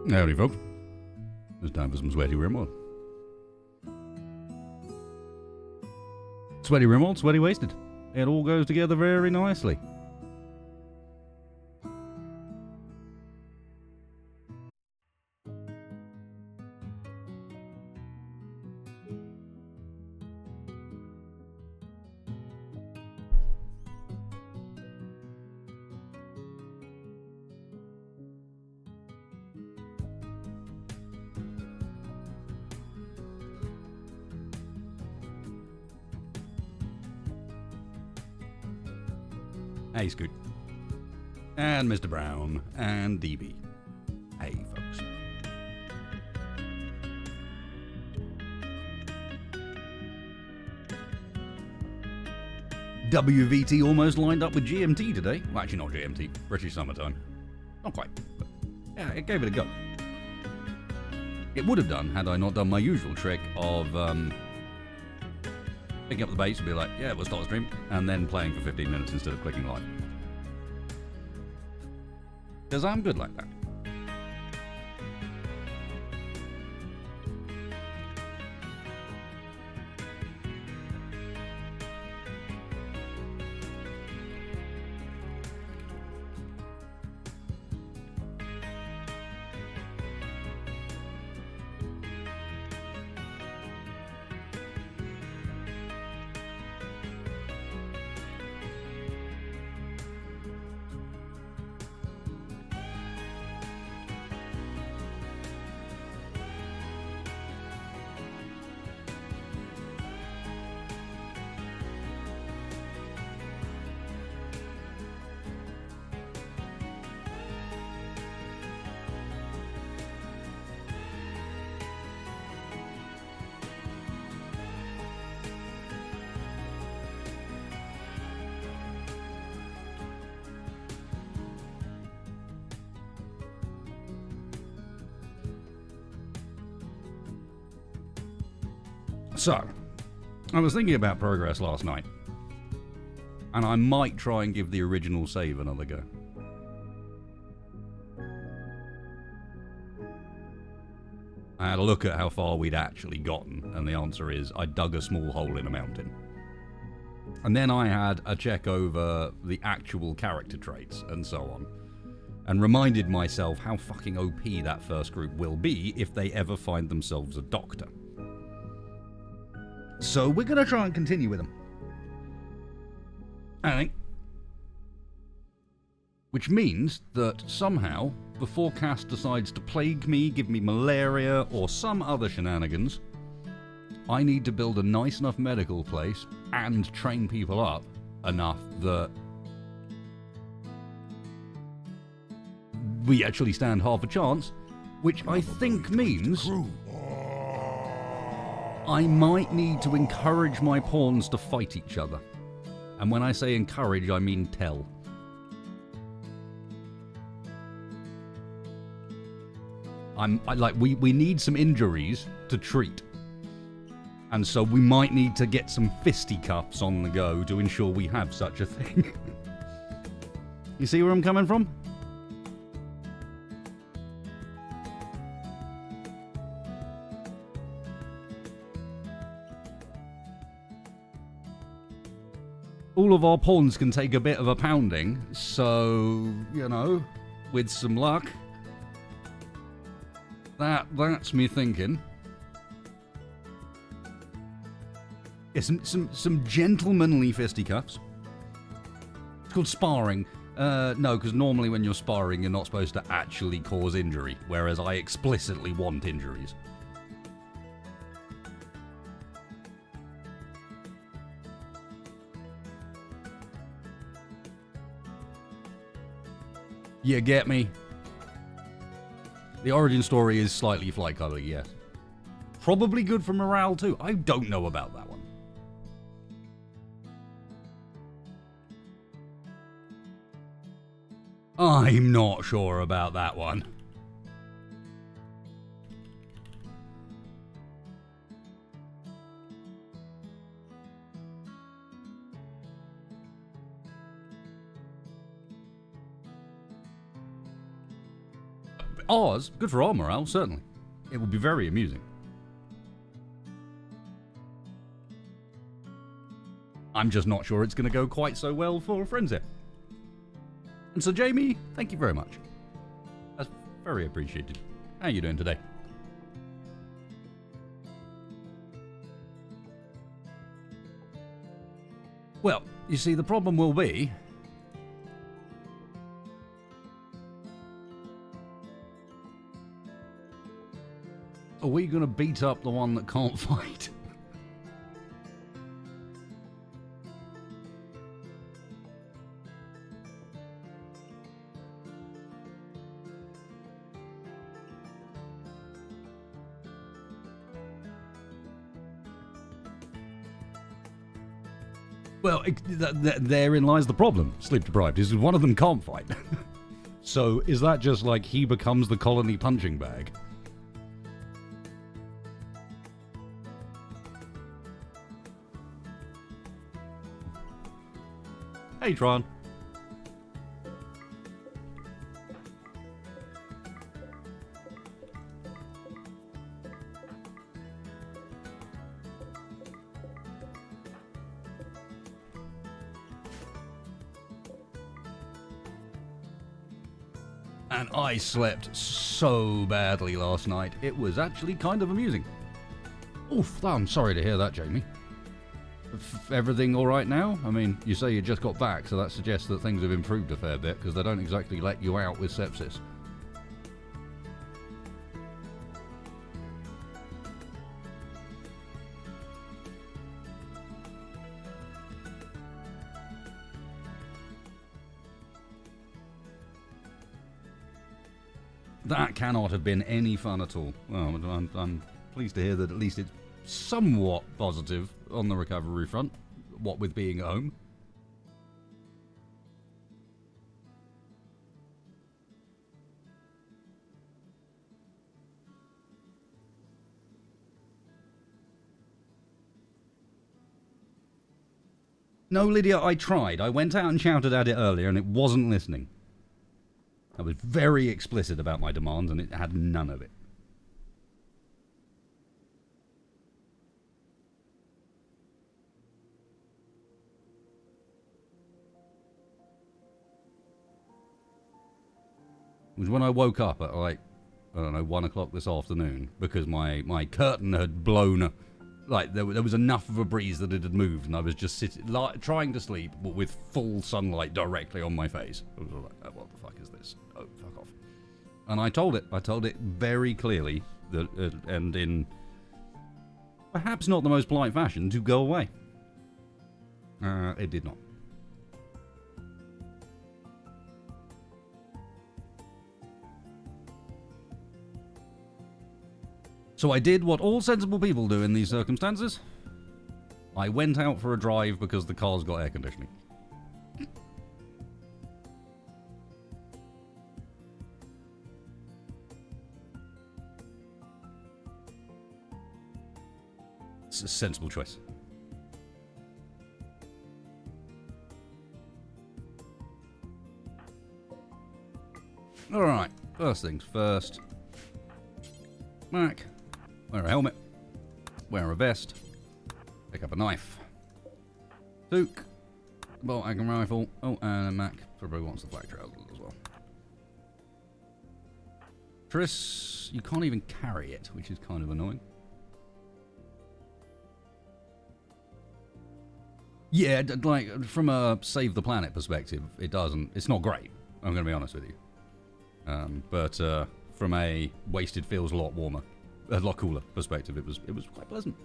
Howdy, folks. It's time for some Sweaty RimWorld. Sweaty RimWorld, Sweaty Wasted. It all goes together very nicely. Hey, Scoot. And Mr. Brown. And DB. Hey, folks. WVT almost lined up with GMT today. Well, actually, not GMT. British Summertime. Not quite, but yeah, it gave it a go. It would have done had I not done my usual trick of picking up the bass and be like, yeah, we'll start the stream, and then playing for 15 minutes instead of clicking live. Because I'm good like that. So, I was thinking about progress last night, and I might try and give the original save another go. I had a look at how far we'd actually gotten, and the answer is I dug a small hole in a mountain. And then I had a check over the actual character traits and so on, and reminded myself how fucking OP that first group will be if they ever find themselves a doctor. So we're going to try and continue with them. I think. Which means that somehow, before Cass decides to plague me, give me malaria, or some other shenanigans, I need to build a nice enough medical place and train people up enough that we actually stand half a chance, which I think means I might need to encourage my pawns to fight each other. And when I say encourage, I mean tell. We need some injuries to treat. And so we might need to get some fisticuffs on the go to ensure we have such a thing. You see where I'm coming from? All of our pawns can take a bit of a pounding, so, you know, with some luck, that's me thinking. Yeah, some gentlemanly fisticuffs. It's called sparring. No, because normally when you're sparring, you're not supposed to actually cause injury, whereas I explicitly want injuries. You get me? The origin story is slightly flight color, yes. Probably good for morale too. I don't know about that one. I'm not sure about that one. Ours, good for our morale, certainly. It would be very amusing. I'm just not sure it's going to go quite so well for friends here. And so, Jamie, thank you very much. That's very appreciated. How are you doing today? Well, you see, the problem will be... are we going to beat up the one that can't fight? Well, therein lies the problem, sleep deprived, is one of them can't fight. So, is that just like he becomes the colony punching bag? Hey, Tron. And I slept so badly last night, it was actually kind of amusing. Oof, I'm sorry to hear that, Jamie. Everything all right now? I mean, you say you just got back, so that suggests that things have improved a fair bit, because they don't exactly let you out with sepsis. That cannot have been any fun at all. Well, I'm pleased to hear that at least it's somewhat positive on the recovery front, what with being at home. No, Lydia, I tried. I went out and shouted at it earlier and it wasn't listening. I was very explicit about my demands and it had none of it. It was when I woke up at like, I don't know, 1 o'clock this afternoon because my curtain had blown, like there was enough of a breeze that it had moved and I was just sitting, trying to sleep but with full sunlight directly on my face. I was like, oh, what the fuck is this? Oh, fuck off. And I told it very clearly that, and in perhaps not the most polite fashion, to go away. It did not. So I did what all sensible people do in these circumstances. I went out for a drive because the car's got air conditioning. It's a sensible choice. Alright, first things first. Mac. Wear a helmet. Wear a vest. Pick up a knife. Took. Bolt action rifle. Oh, and a Mac. Probably wants the black trousers as well. Tris, you can't even carry it, which is kind of annoying. Yeah, like, from a save the planet perspective, it's not great. I'm going to be honest with you. But from a wasted feels a lot warmer, a lot cooler perspective, it was quite pleasant.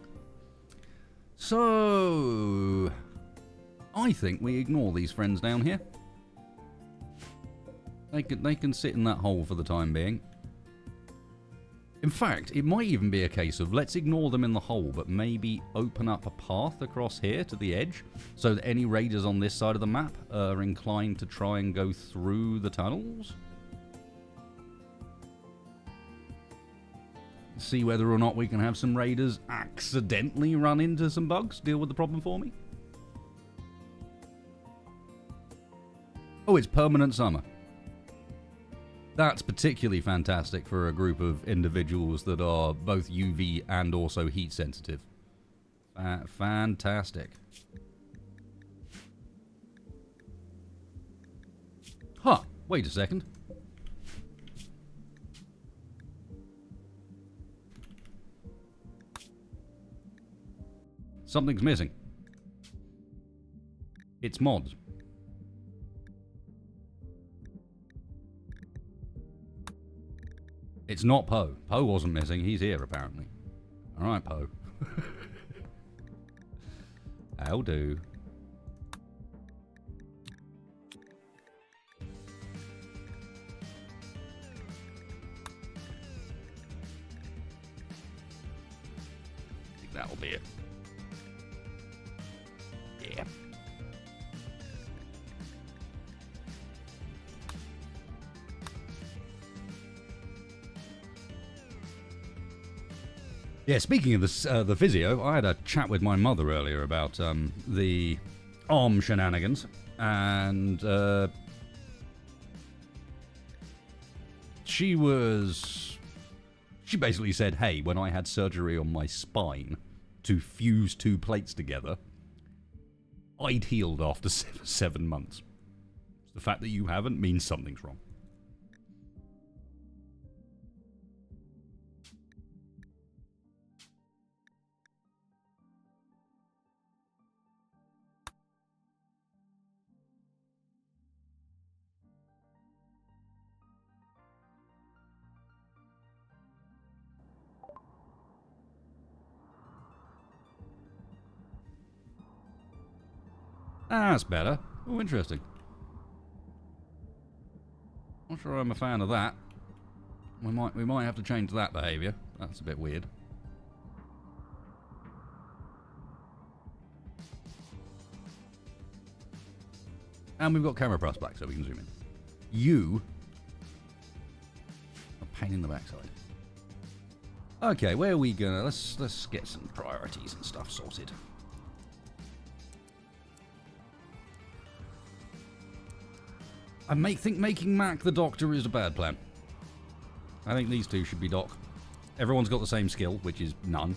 So, I think we ignore these friends down here. They can sit in that hole for the time being. In fact, it might even be a case of let's ignore them in the hole, but maybe open up a path across here to the edge, so that any raiders on this side of the map are inclined to try and go through the tunnels. See whether or not we can have some raiders accidentally run into some bugs, deal with the problem for me. Oh, it's permanent summer. That's particularly fantastic for a group of individuals that are both UV and also heat sensitive. Fantastic. Huh, wait a second. Something's missing. It's mods. It's not Poe. Poe wasn't missing. He's here, apparently. Alright, Poe. How do? I think that'll be it. Yeah. Yeah, speaking of the physio, I had a chat with my mother earlier about the arm shenanigans, and she basically said, hey, when I had surgery on my spine to fuse two plates together, I'd healed after 7 months. The fact that you haven't means something's wrong. That's better. Oh, interesting. Not sure I'm a fan of that. We might have to change that behaviour. That's a bit weird. And we've got camera press back so we can zoom in. You a pain in the backside. Okay, where are we gonna let's get some priorities and stuff sorted. I think making Mac the doctor is a bad plan. I think these two should be doc. Everyone's got the same skill, which is none.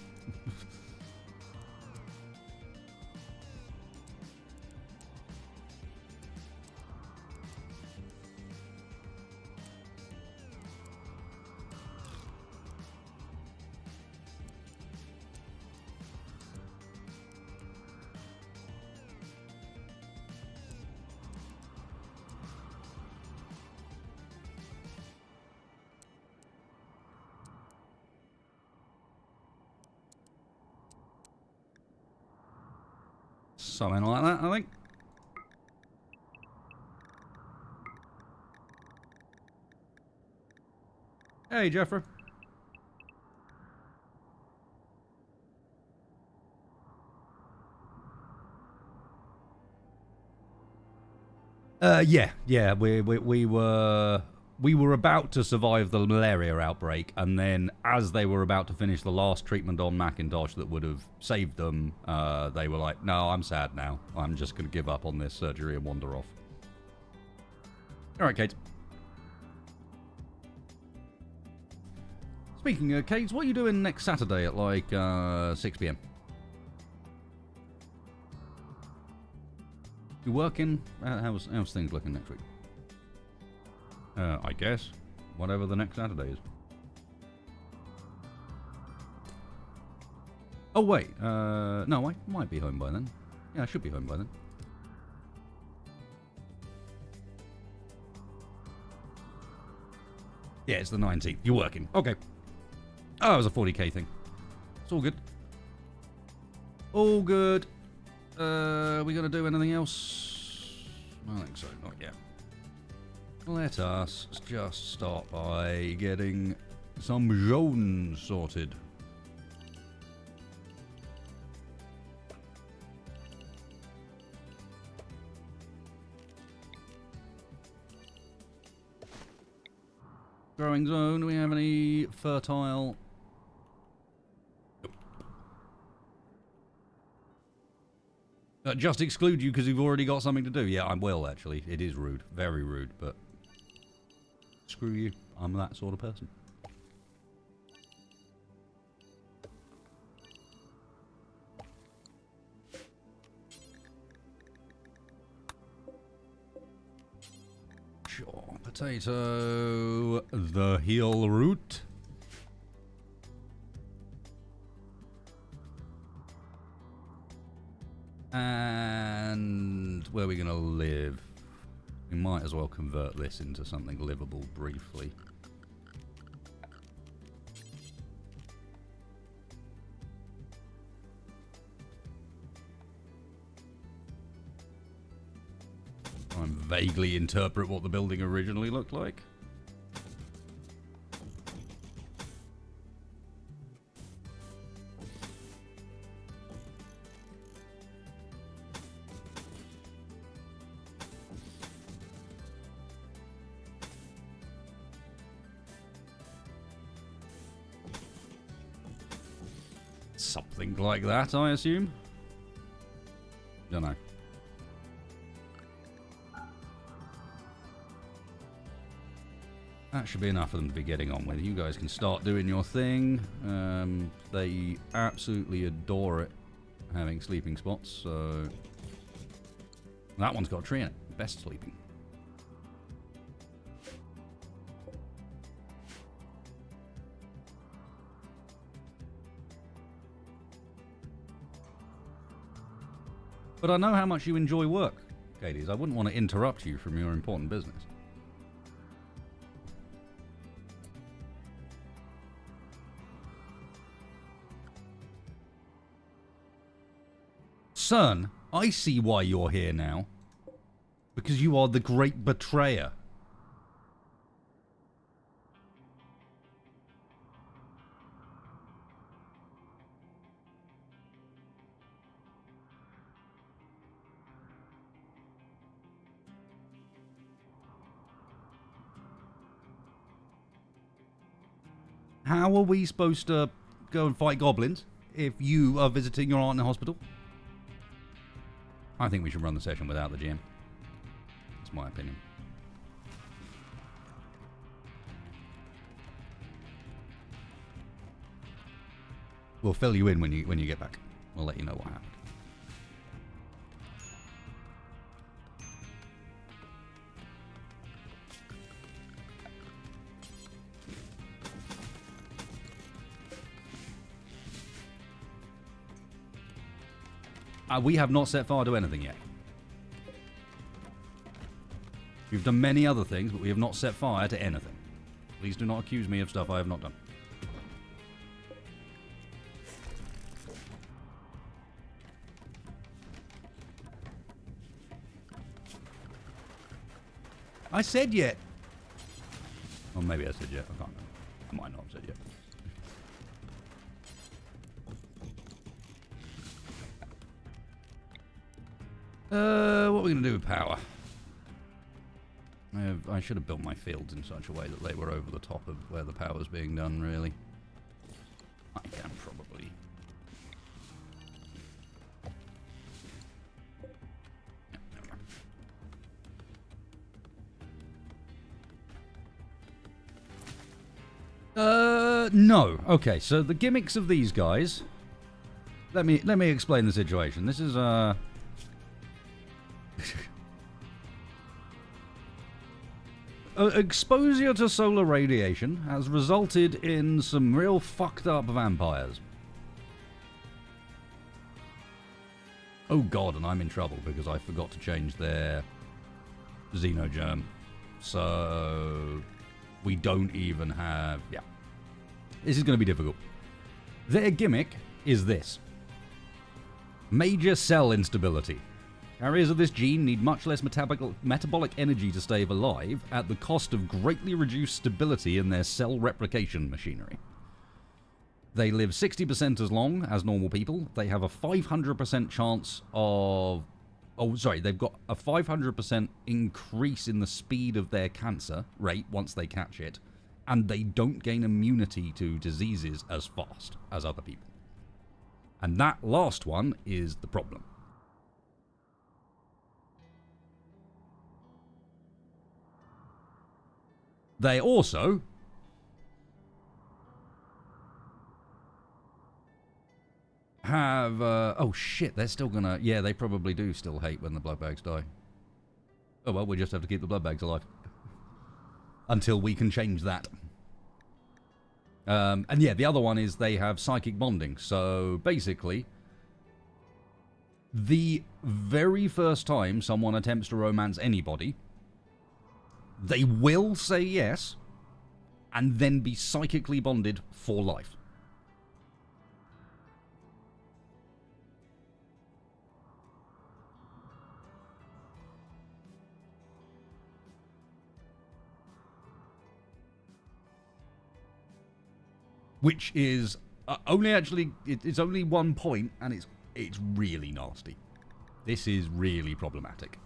Something like that, I think. Hey, Jeffrey. Yeah. We were about to survive the malaria outbreak, and then as they were about to finish the last treatment on Macintosh that would have saved them, they were like, no, I'm sad now. I'm just going to give up on this surgery and wander off. Alright, Kate. Speaking of Kate, what are you doing next Saturday at like 6 p.m? You working? How's things looking next week? I guess. Whatever the next Saturday is. Oh, wait. No, I might be home by then. Yeah, I should be home by then. Yeah, it's the 19th. You're working. Okay. Oh, it was a 40k thing. It's all good. All good. We gonna do anything else? I don't think so. Not yet. Let us just start by getting some zones sorted. Growing zone, do we have any fertile? Just exclude you because you've already got something to do. Yeah, I will actually. It is rude. Very rude, but Screw you. I'm that sort of person. Sure. Potato. The heel root. And where are we going to live? We might as well convert this into something livable briefly. Try and vaguely interpret what the building originally looked like. Something like that, I assume. Don't know. That should be enough for them to be getting on with. You guys can start doing your thing. They absolutely adore it, having sleeping spots, so... That one's got a tree in it. Best sleeping. But I know how much you enjoy work, Katie's. I wouldn't want to interrupt you from your important business. Son, I see why you're here now. Because you are the great betrayer. How are we supposed to go and fight goblins if you are visiting your aunt in the hospital? I think we should run the session without the GM. That's my opinion. We'll fill you in when you get back. We'll let you know what happened. We have not set fire to anything yet. We've done many other things, but we have not set fire to anything. Please do not accuse me of stuff I have not done. I said yet. Or maybe I said yet. I can't remember. I might not have said yet. What are we going to do with power? I should have built my fields in such a way that they were over the top of where the power's being done, really. I can probably... No. Okay, so the gimmicks of these guys... Let me explain the situation. This is, exposure to solar radiation has resulted in some real fucked up vampires. Oh god, and I'm in trouble because I forgot to change their xenogerm. So we don't even have... Yeah. This is going to be difficult. Their gimmick is this. Major cell instability. Carriers of this gene need much less metabolic energy to stay alive at the cost of greatly reduced stability in their cell replication machinery. They live 60% as long as normal people. They have a 500% chance of... Oh, sorry, they've got a 500% increase in the speed of their cancer rate once they catch it, and they don't gain immunity to diseases as fast as other people. And that last one is the problem. They also have... oh, shit, they're still gonna... Yeah, they probably do still hate when the blood bags die. Oh, well, we just have to keep the blood bags alive. Until we can change that. And yeah, the other one is they have psychic bonding. So, basically, the very first time someone attempts to romance anybody, they will say yes, and then be psychically bonded for life. Which is only actually, it's only 1 point, and it's really nasty. This is really problematic.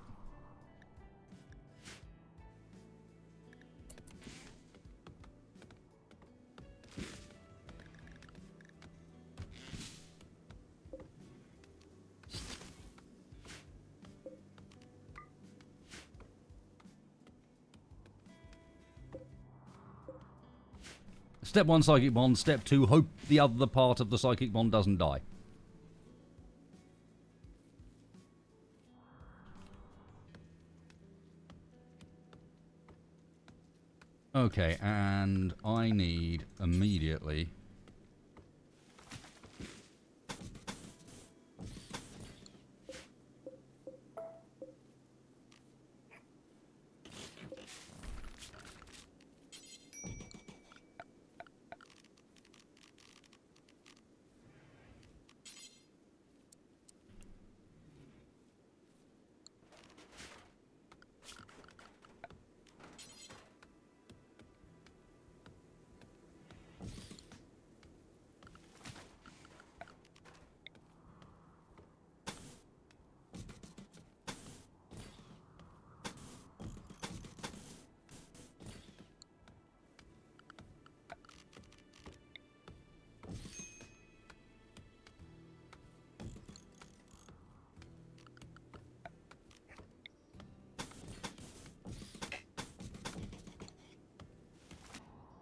Step 1, psychic bond. Step 2, hope the other part of the psychic bond doesn't die. Okay, and I need immediately...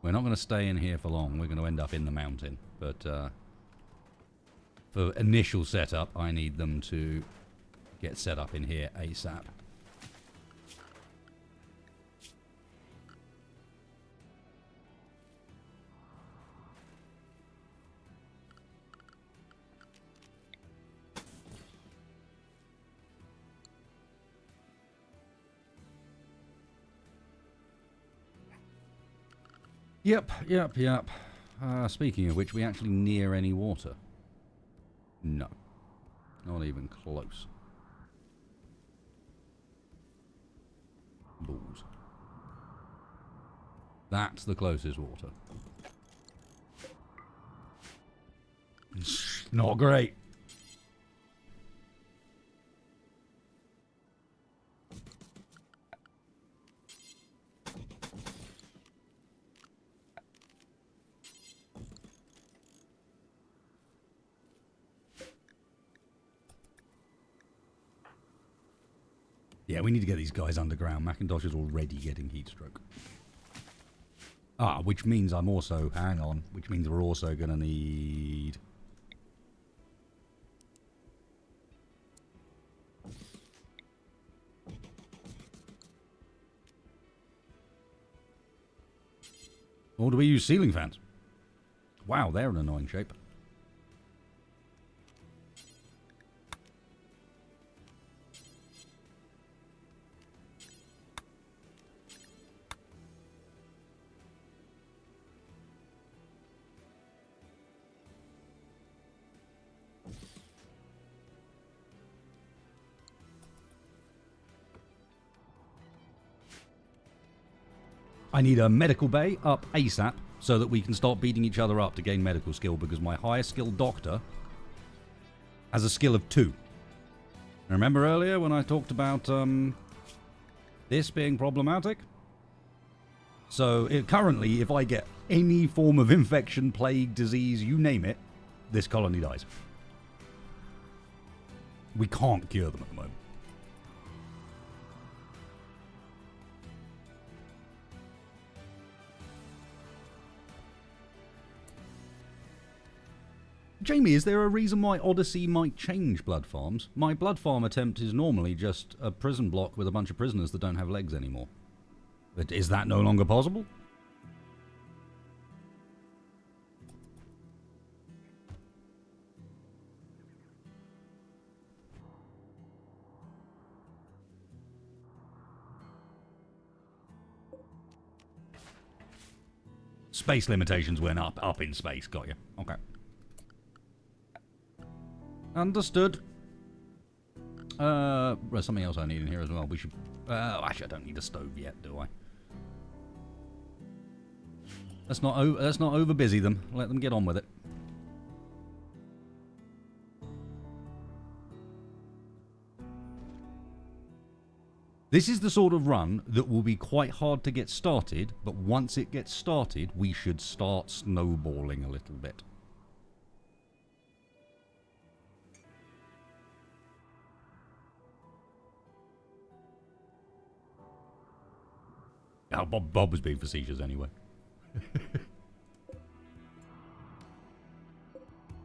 We're not going to stay in here for long. We're going to end up in the mountain. But for initial setup, I need them to get set up in here ASAP. Yep. Speaking of which, we actually near any water? No. Not even close. Balls. That's the closest water. Not great. Yeah, we need to get these guys underground. Macintosh is already getting heat stroke. Which means I'm also... Hang on. Which means we're also going to need... Or do we use ceiling fans? Wow, they're an annoying shape. I need a medical bay up ASAP so that we can start beating each other up to gain medical skill, because my highest skilled doctor has a skill of 2. Remember earlier when I talked about this being problematic? So currently, if I get any form of infection, plague, disease, you name it, this colony dies. We can't cure them at the moment. Jamie, is there a reason why Odyssey might change blood farms? My blood farm attempt is normally just a prison block with a bunch of prisoners that don't have legs anymore. But is that no longer possible? Space limitations went up in space. Got you. Okay. Understood. There's something else I need in here as well. We should... actually, I don't need a stove yet, do I? Let's not over busy them. Let them get on with it. This is the sort of run that will be quite hard to get started, but once it gets started, we should start snowballing a little bit. Oh, Bob was being facetious anyway.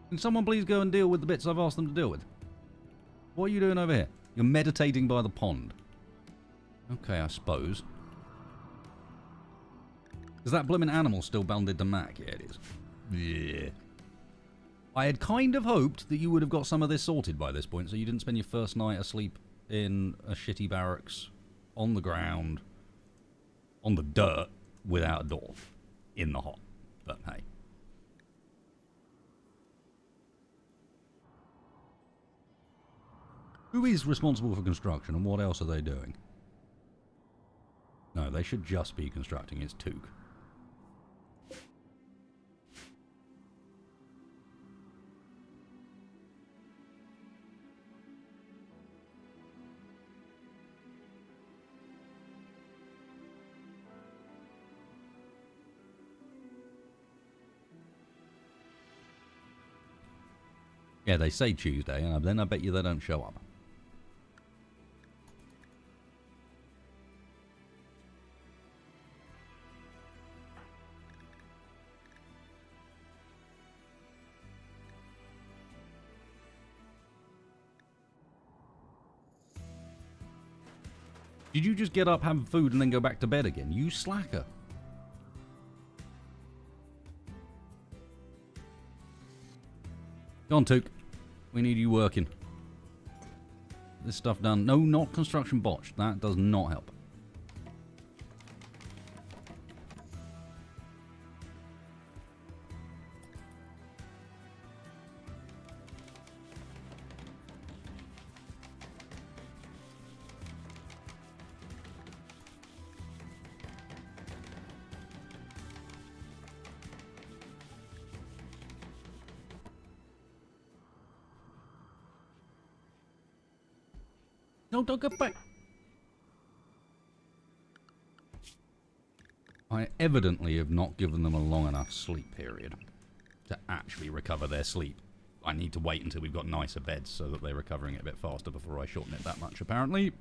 Can someone please go and deal with the bits I've asked them to deal with? What are you doing over here? You're meditating by the pond. Okay, I suppose. Is that blooming animal still bounded to Mac? Yeah, it is. Yeah. I had kind of hoped that you would have got some of this sorted by this point, so you didn't spend your first night asleep in a shitty barracks, on the ground, on the dirt, without a door, in the hot. But hey. Who is responsible for construction, and what else are they doing? No, they should just be constructing. It's Took. Yeah, they say Tuesday, and then I bet you they don't show up. Did you just get up, have food, and then go back to bed again? You slacker. Go on, Took. We need you working. This stuff done. No, not construction botched. That does not help. No, don't go back. I evidently have not given them a long enough sleep period to actually recover their sleep. I need to wait until we've got nicer beds so that they're recovering it a bit faster before I shorten it that much, apparently.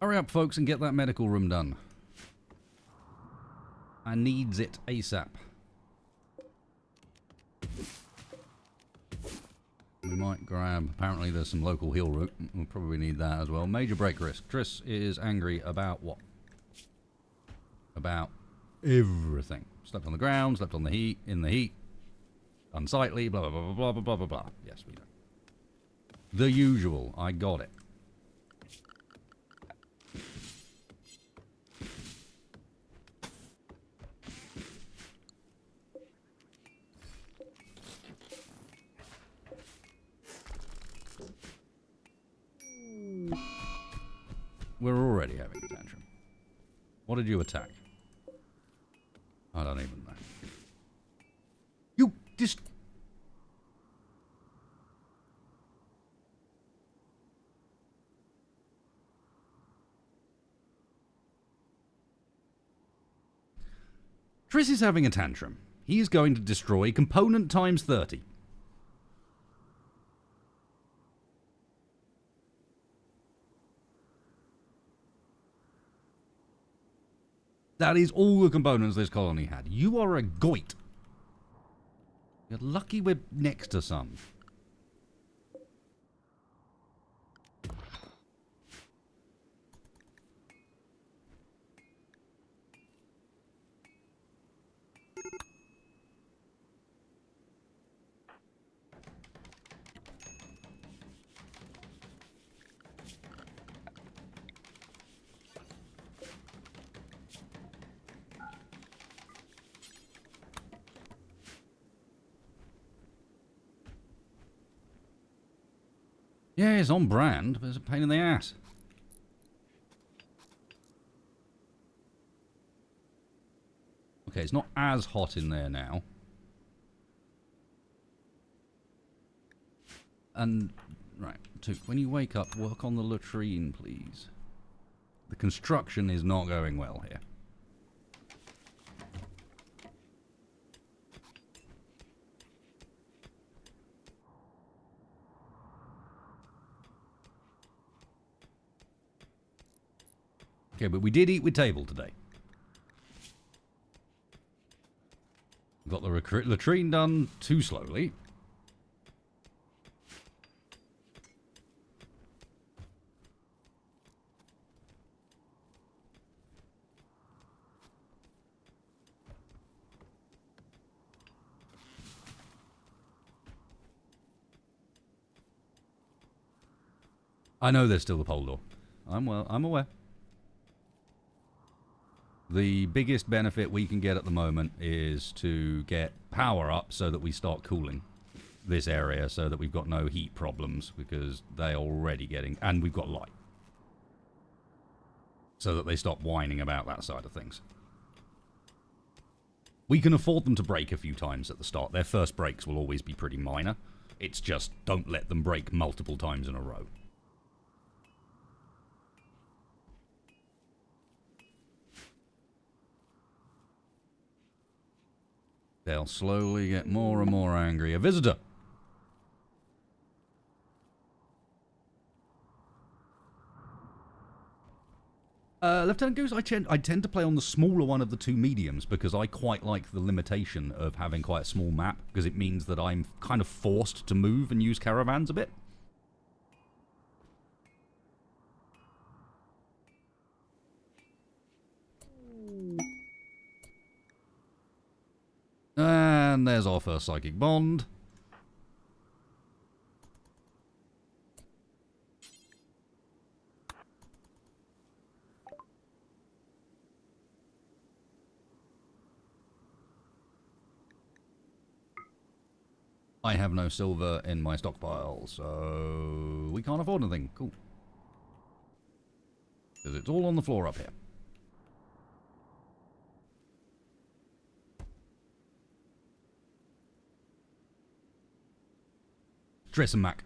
Hurry up, folks, and get that medical room done. I needs it ASAP. We might grab... Apparently there's some local heal route. We'll probably need that as well. Major break risk. Triss is angry about what? About everything. Slept on the ground, slept on the heat, in the heat. Unsightly, blah, blah, blah, blah, blah, blah, blah, blah. Yes, we know. The usual. I got it. We're already having a tantrum. What did you attack? I don't even know. You just... Triss is having a tantrum. He is going to destroy component times 30. That is all the components this colony had. You are a goit. You're lucky we're next to some. Yeah, it's on brand, but it's a pain in the ass. Okay, it's not as hot in there now. And, right, Took, when you wake up, work on the latrine, please. The construction is not going well here. Okay, but we did eat with table today. Got the latrine done too slowly. I know there's still the pole door. I'm aware. The biggest benefit we can get at the moment is to get power up so that we start cooling this area so that we've got no heat problems because they're already getting... And we've got light. So that they stop whining about that side of things. We can afford them to break a few times at the start. Their first breaks will always be pretty minor. It's just don't let them break multiple times in a row. They'll slowly get more and more angry. A visitor! Lieutenant Goose, I tend to play on the smaller one of the two mediums because I quite like the limitation of having quite a small map because it means that I'm kind of forced to move and use caravans a bit. And there's our first psychic bond. I have no silver in my stockpile, so we can't afford anything. Cool. Because it's all on the floor up here. Dress and Mac.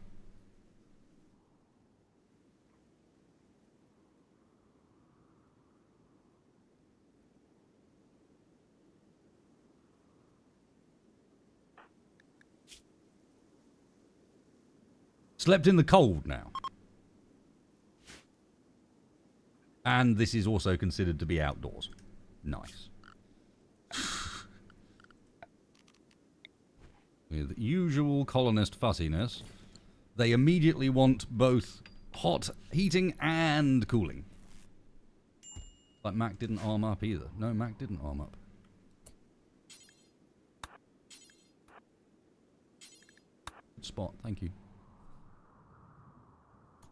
Slept in the cold now. And this is also considered to be outdoors. Nice. With usual colonist fussiness, they immediately want both hot heating and cooling. Like Mac didn't arm up either. No, Mac didn't arm up. Good spot, thank you.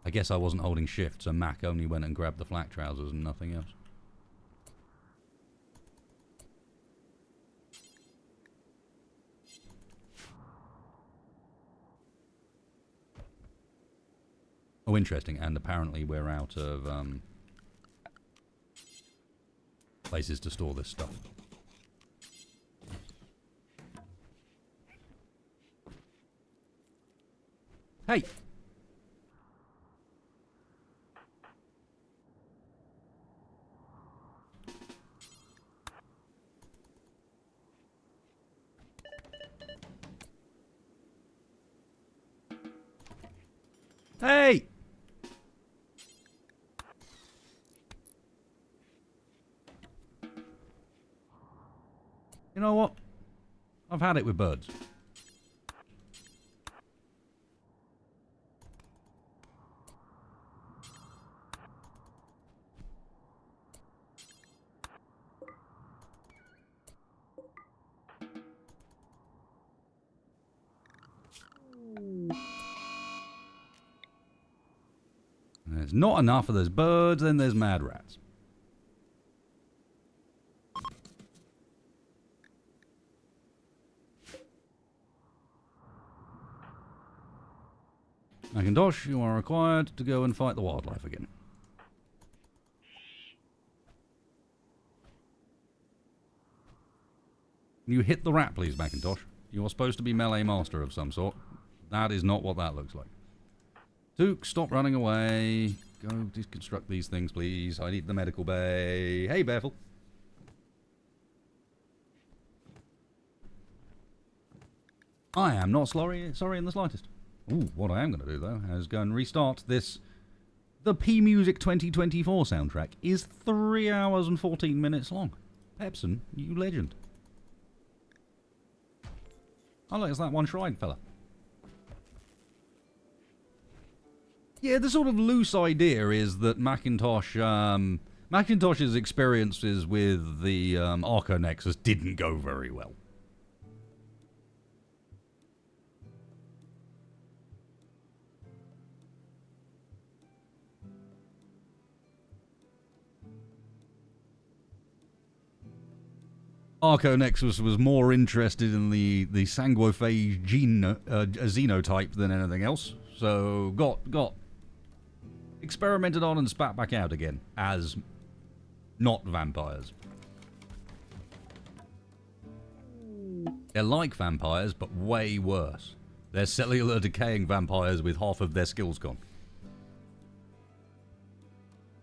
I guess I wasn't holding shift, so Mac only went and grabbed the flak trousers and nothing else. Oh, interesting. And apparently we're out of places to store this stuff. Hey! Hey! You know what? I've had it with birds. There's not enough of those birds, then there's mad rats. Macintosh, you are required to go and fight the wildlife again. You hit the rat, please, Macintosh. You are supposed to be melee master of some sort. That is not what that looks like. Duke, stop running away. Go deconstruct these things, please. I need the medical bay. Hey, Bevel. I am not sorry in the slightest. Ooh, what I am going to do, though, is go and restart this. The P-Music 2024 soundtrack is 3 hours and 14 minutes long. Pepson, you legend. Oh, look, it's that one shrine fella. Yeah, the sort of loose idea is that Macintosh's experiences with the Arco Nexus didn't go very well. Arco Nexus was more interested in the sanguophage xenotype than anything else, so got experimented on and spat back out again as not vampires. They're like vampires, but way worse. They're cellular decaying vampires with half of their skills gone.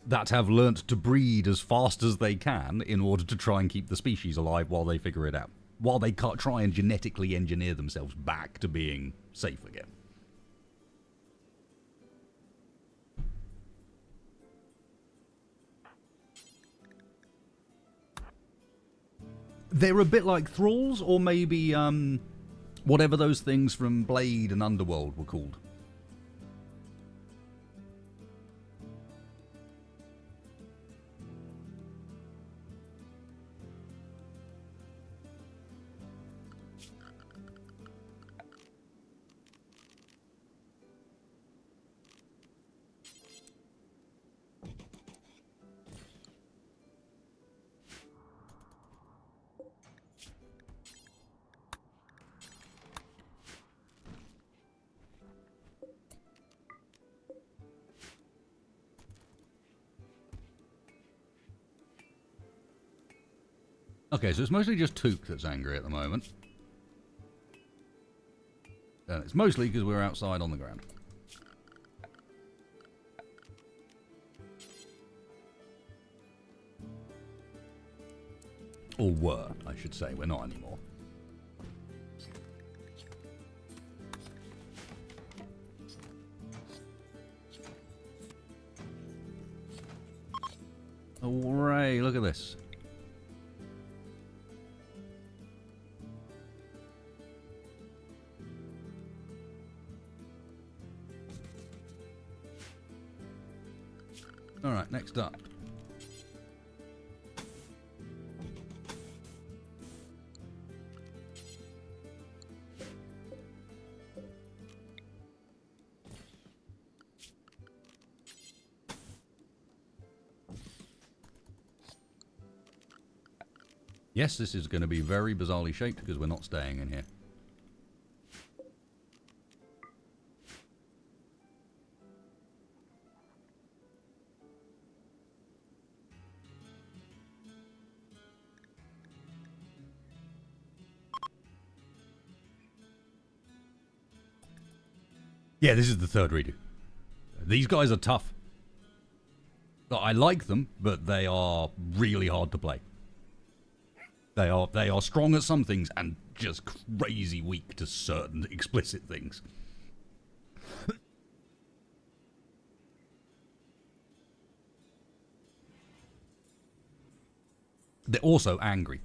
That have learnt to breed as fast as they can in order to try and keep the species alive while they figure it out. While they can't try and genetically engineer themselves back to being safe again. They're a bit like thralls, or maybe whatever those things from Blade and Underworld were called. Okay, so it's mostly just Took that's angry at the moment. And it's mostly because we're outside on the ground. Or were, I should say. We're not anymore. Hooray, look at this. Alright, next up. Yes, this is going to be very bizarrely shaped because we're not staying in here. Yeah, this is the third redo. These guys are tough. I like them, but they are really hard to play. They are strong at some things and just crazy weak to certain explicit things. They're also angry.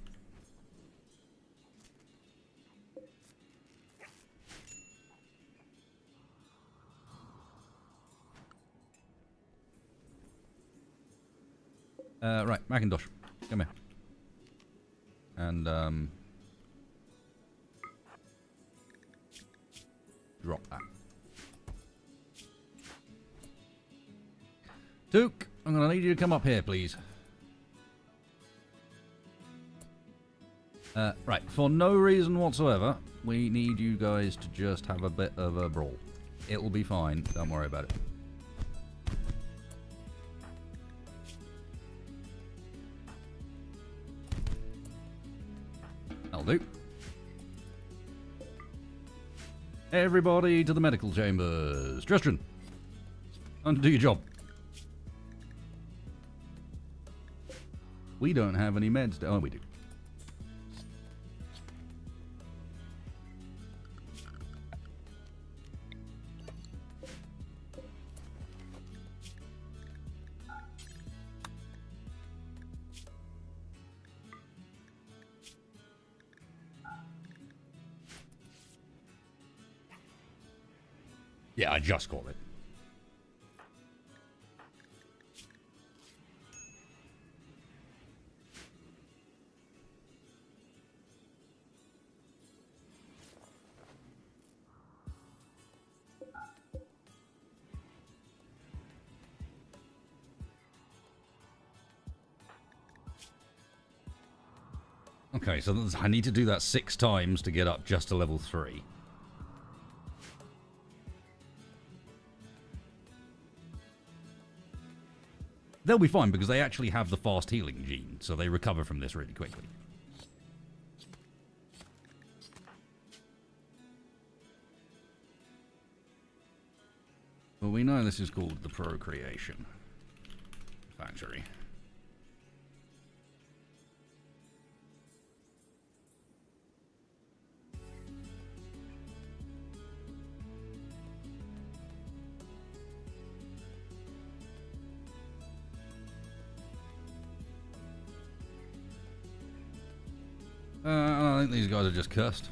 Right, Macintosh, come here. And, drop that. Duke, I'm going to need you to come up here, please. Right, for no reason whatsoever, we need you guys to just have a bit of a brawl. It will be fine, don't worry about it. That'll do. Everybody to the medical chambers. Tristan, undo your job. We don't have any meds. Oh, we do. Yeah, I just called it. Okay, so I need to do that 6 times to get up just to level 3. They'll be fine because they actually have the fast healing gene, so they recover from this really quickly. Well, we know this is called the Procreation Factory. I think these guys are just cursed.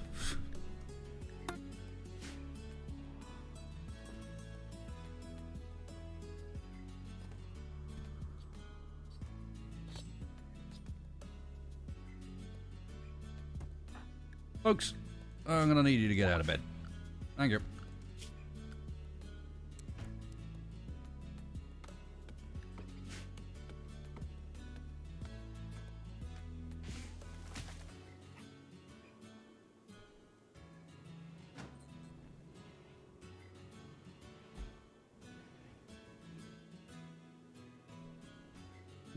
Folks, I'm gonna need you to get out of bed. Thank you.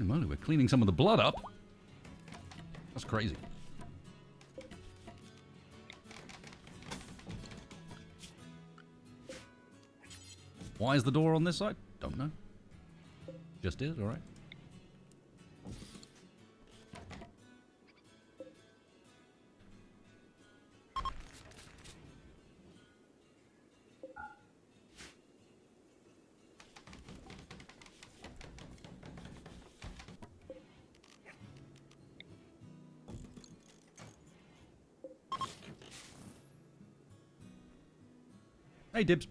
We're cleaning some of the blood up. That's crazy. Why is the door on this side? Don't know. Just is, alright. Hey, Dibs.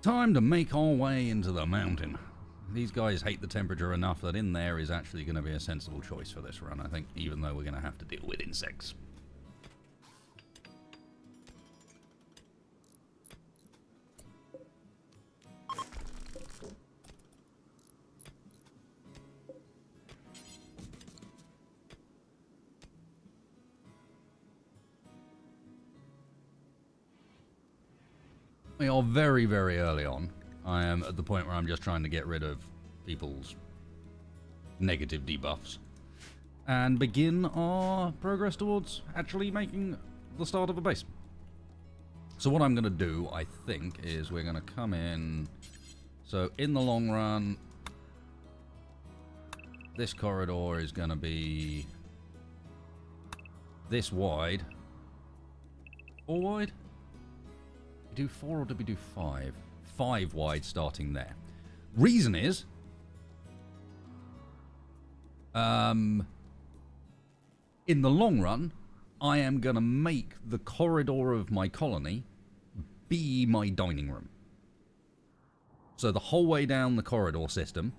Time to make our way into the mountain. These guys hate the temperature enough that in there is actually going to be a sensible choice for this run, I think, even though we're going to have to deal with insects. We are very, very early on. I am at the point where I'm just trying to get rid of people's negative debuffs and begin our progress towards actually making the start of a base. So what I'm going to do, I think, is we're going to come in. So in the long run, this corridor is going to be this wide. 4 wide? Did we do 4 or did we do 5? 5 wide starting there. Reason is, in the long run, I am going to make the corridor of my colony be my dining room. So the whole way down the corridor system,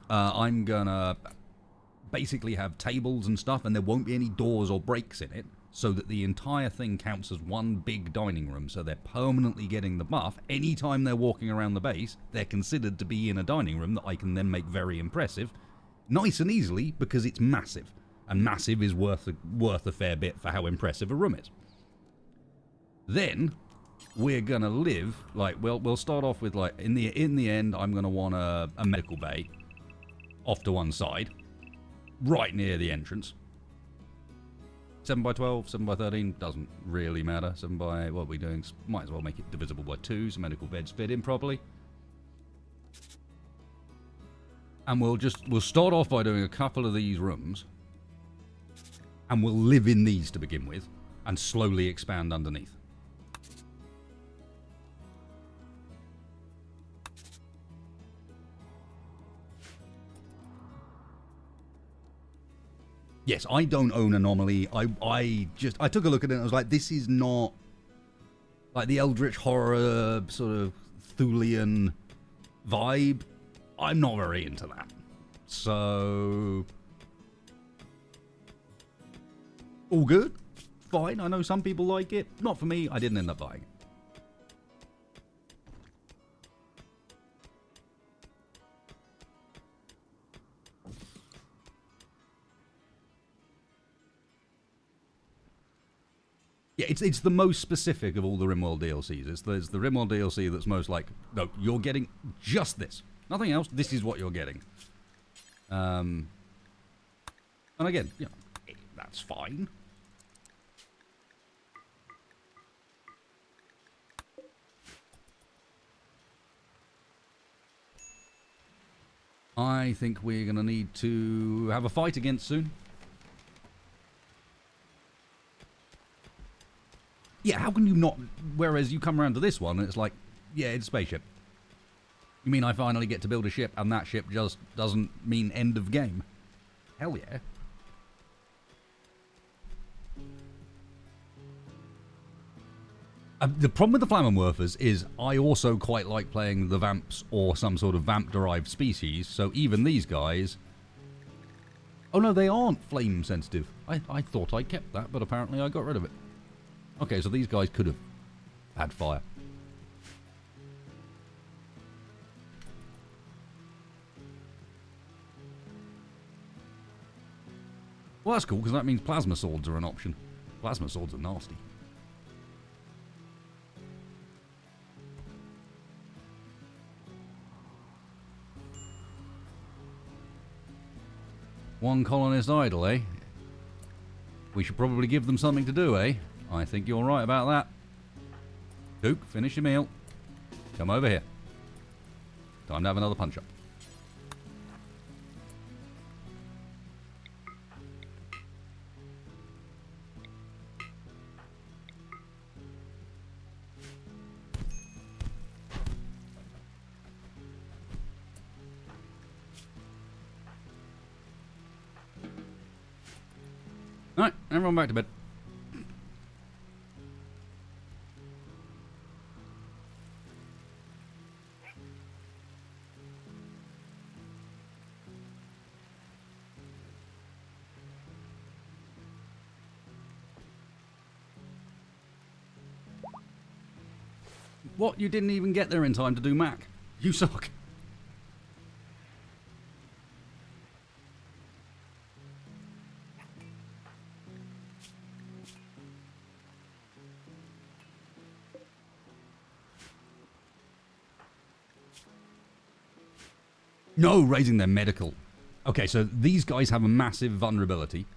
I'm going to basically have tables and stuff, and there won't be any doors or breaks in it, so that the entire thing counts as one big dining room, so they're permanently getting the buff. Anytime they're walking around the base, they're considered to be in a dining room that I can then make very impressive. Nice and easily, because it's massive. And massive is worth a fair bit for how impressive a room is. Then, we're going to live, like, we'll start off with, like, in the end, I'm going to want a medical bay off to one side, right near the entrance. 7 by 12, 7 by 13, doesn't really matter. 7 by, what are we doing? Might as well make it divisible by 2 so medical beds fit in properly. And we'll start off by doing a couple of these rooms. And we'll live in these to begin with, and slowly expand underneath. Yes, I don't own Anomaly. I took a look at it and I was like, this is not like the Eldritch horror sort of Thulian vibe. I'm not very into that. So, all good, fine. I know some people like it. Not for me. I didn't end up buying it. Yeah, it's the most specific of all the RimWorld DLCs. It's the RimWorld DLC that's most like, no, you're getting just this. Nothing else. This is what you're getting. And again, you know, that's fine. I think we're going to need to have a fight against soon. Yeah, how can you not... Whereas you come around to this one and it's like, yeah, it's a spaceship. You mean I finally get to build a ship and that ship just doesn't mean end of game? Hell yeah. The problem with the Flammenwerfers is I also quite like playing the Vamps or some sort of Vamp-derived species, so even these guys... Oh no, they aren't flame sensitive. I thought I kept that, but apparently I got rid of it. Okay, so these guys could have had fire. Well, that's cool, because that means plasma swords are an option. Plasma swords are nasty. One colonist idle, eh? We should probably give them something to do, eh? I think you're right about that. Duke, finish your meal. Come over here. Time to have another punch-up. Alright, everyone back to bed. What? You didn't even get there in time to do Mac? You suck. No, raising their medical. Okay, so these guys have a massive vulnerability,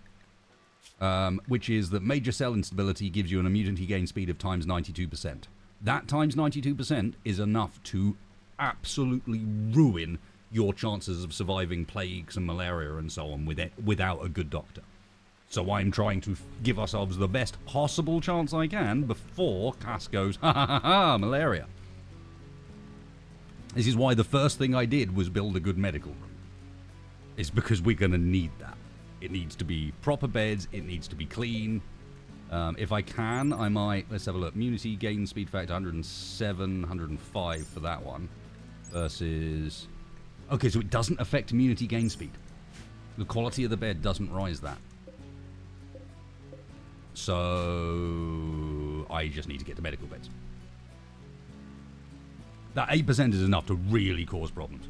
which is that major cell instability gives you an immunity gain speed of times 92%. That times 92% is enough to absolutely ruin your chances of surviving plagues and malaria and so on without a good doctor. So I'm trying to give ourselves the best possible chance I can before Cass goes, ha ha ha ha, malaria. This is why the first thing I did was build a good medical room. It's because we're going to need that. It needs to be proper beds, it needs to be clean. If I can, I might, let's have a look. Immunity, gain speed factor, 107, 105 for that one. Versus, okay, so it doesn't affect immunity gain speed. The quality of the bed doesn't rise that. So I just need to get to medical beds. That 8% is enough to really cause problems.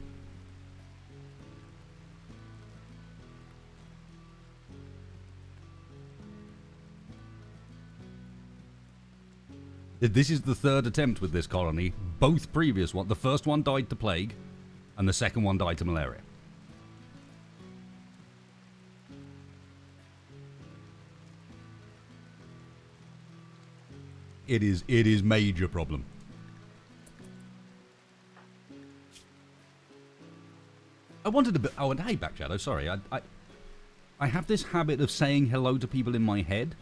This is the third attempt with this colony. Both previous ones, the first one died to plague, and the second one died to malaria. It is major problem. I wanted a bit. Oh, and hey, Back Shadow. Sorry, I have this habit of saying hello to people in my head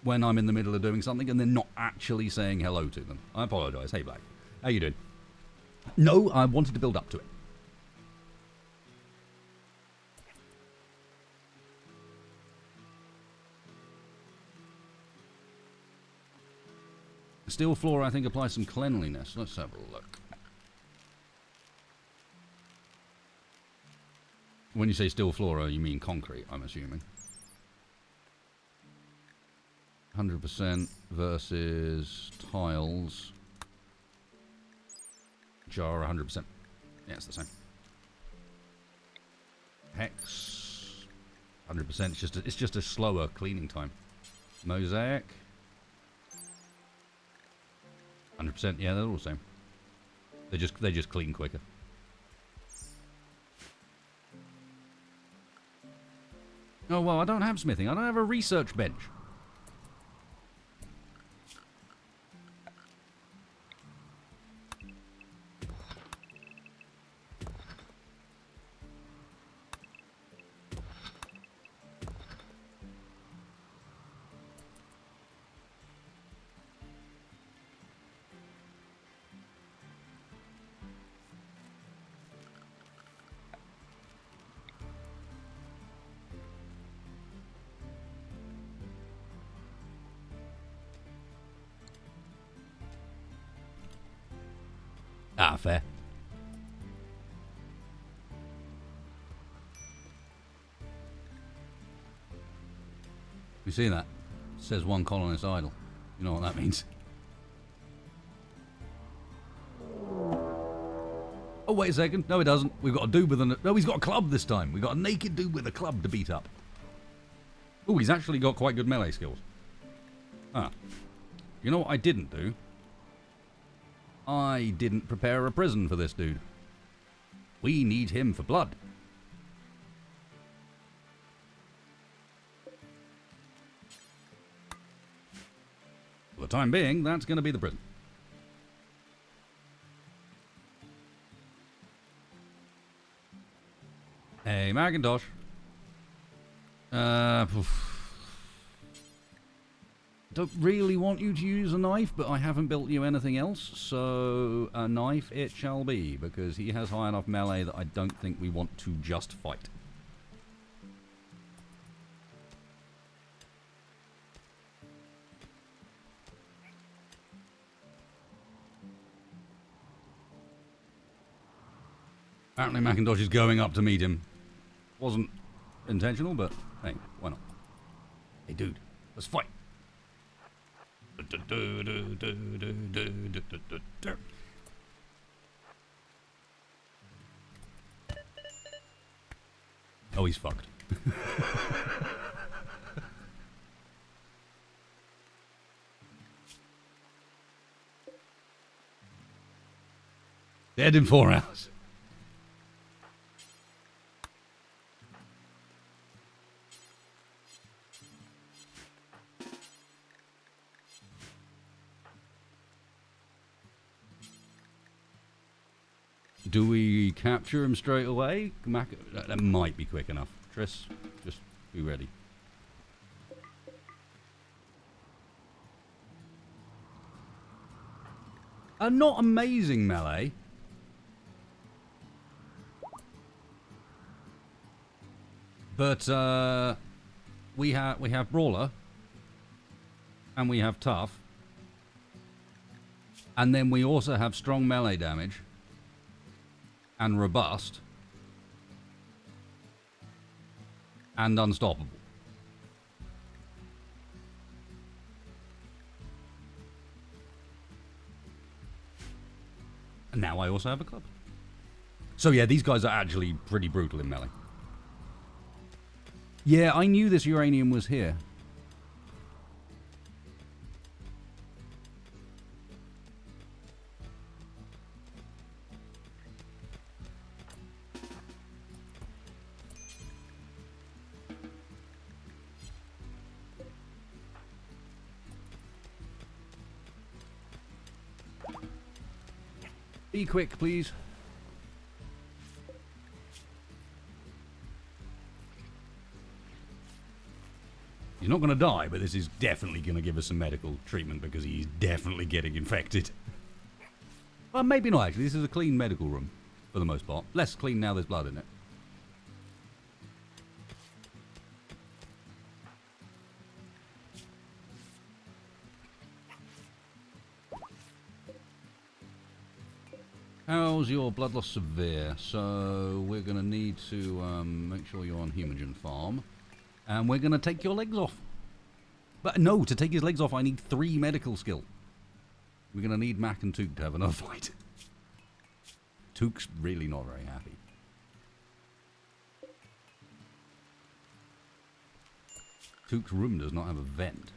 when I'm in the middle of doing something, and then not actually saying hello to them. I apologise. Hey, Black. How you doing? No, I wanted to build up to it. Steel floor, I think, applies some cleanliness. Let's have a look. When you say steel floor, you mean concrete, I'm assuming. 100% versus tiles. Jar 100%. Yeah, it's the same. Hex 100%. It's just a slower cleaning time. Mosaic 100%. Yeah, they're all the same. They just clean quicker. Oh well, I don't have smithing. I don't have a research bench. Ah, fair. You see that? It says one colonist idle. You know what that means. Oh, wait a second. No, it doesn't. We've got a dude with a... No, he's got a club this time. We've got a naked dude with a club to beat up. Oh, he's actually got quite good melee skills. Ah. You know what I didn't do? I didn't prepare a prison for this dude. We need him for blood. For the time being, that's going to be the prison. Hey, Macintosh. Don't really want you to use a knife, but I haven't built you anything else, so a knife it shall be, because he has high enough melee that I don't think we want to just fight. Apparently Macintosh is going up to meet him. Wasn't intentional, but hey, why not? Hey dude, let's fight. Oh, he's fucked. Dead in 4 hours. Do we capture him straight away? That might be quick enough. Triss, just be ready. Not amazing melee. But we have Brawler. And we have Tough. And then we also have strong melee damage. And Robust. And Unstoppable. And now I also have a club. So yeah, these guys are actually pretty brutal in melee. Yeah, I knew this uranium was here. Be quick, please. He's not going to die, but this is definitely going to give us some medical treatment because he's definitely getting infected. Well, maybe not, actually. This is a clean medical room, for the most part. Less clean now there's blood in it. How's your blood loss severe? So we're going to need to make sure you're on Hemogen Farm. And we're going to take your legs off. But no, to take his legs off I need 3 medical skill. We're going to need Mac and Took to have another fight. Took's really not very happy. Took's room does not have a vent.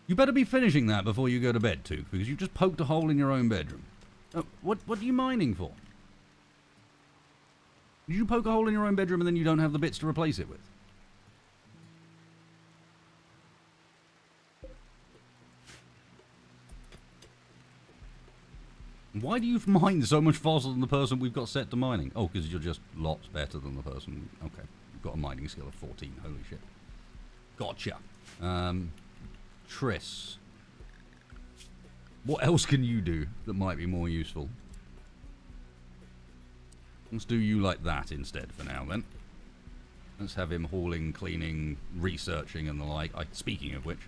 You better be finishing that before you go to bed, Took, because you just poked a hole in your own bedroom. What are you mining for? Did you poke a hole in your own bedroom and then you don't have the bits to replace it with? Why do you mine so much faster than the person we've got set to mining? Oh, because you're just lots better than the person. Okay, you've got a mining skill of 14. Holy shit. Gotcha. Triss. What else can you do that might be more useful? Let's do you like that instead for now, then. Let's have him hauling, cleaning, researching, and the like. Speaking of which,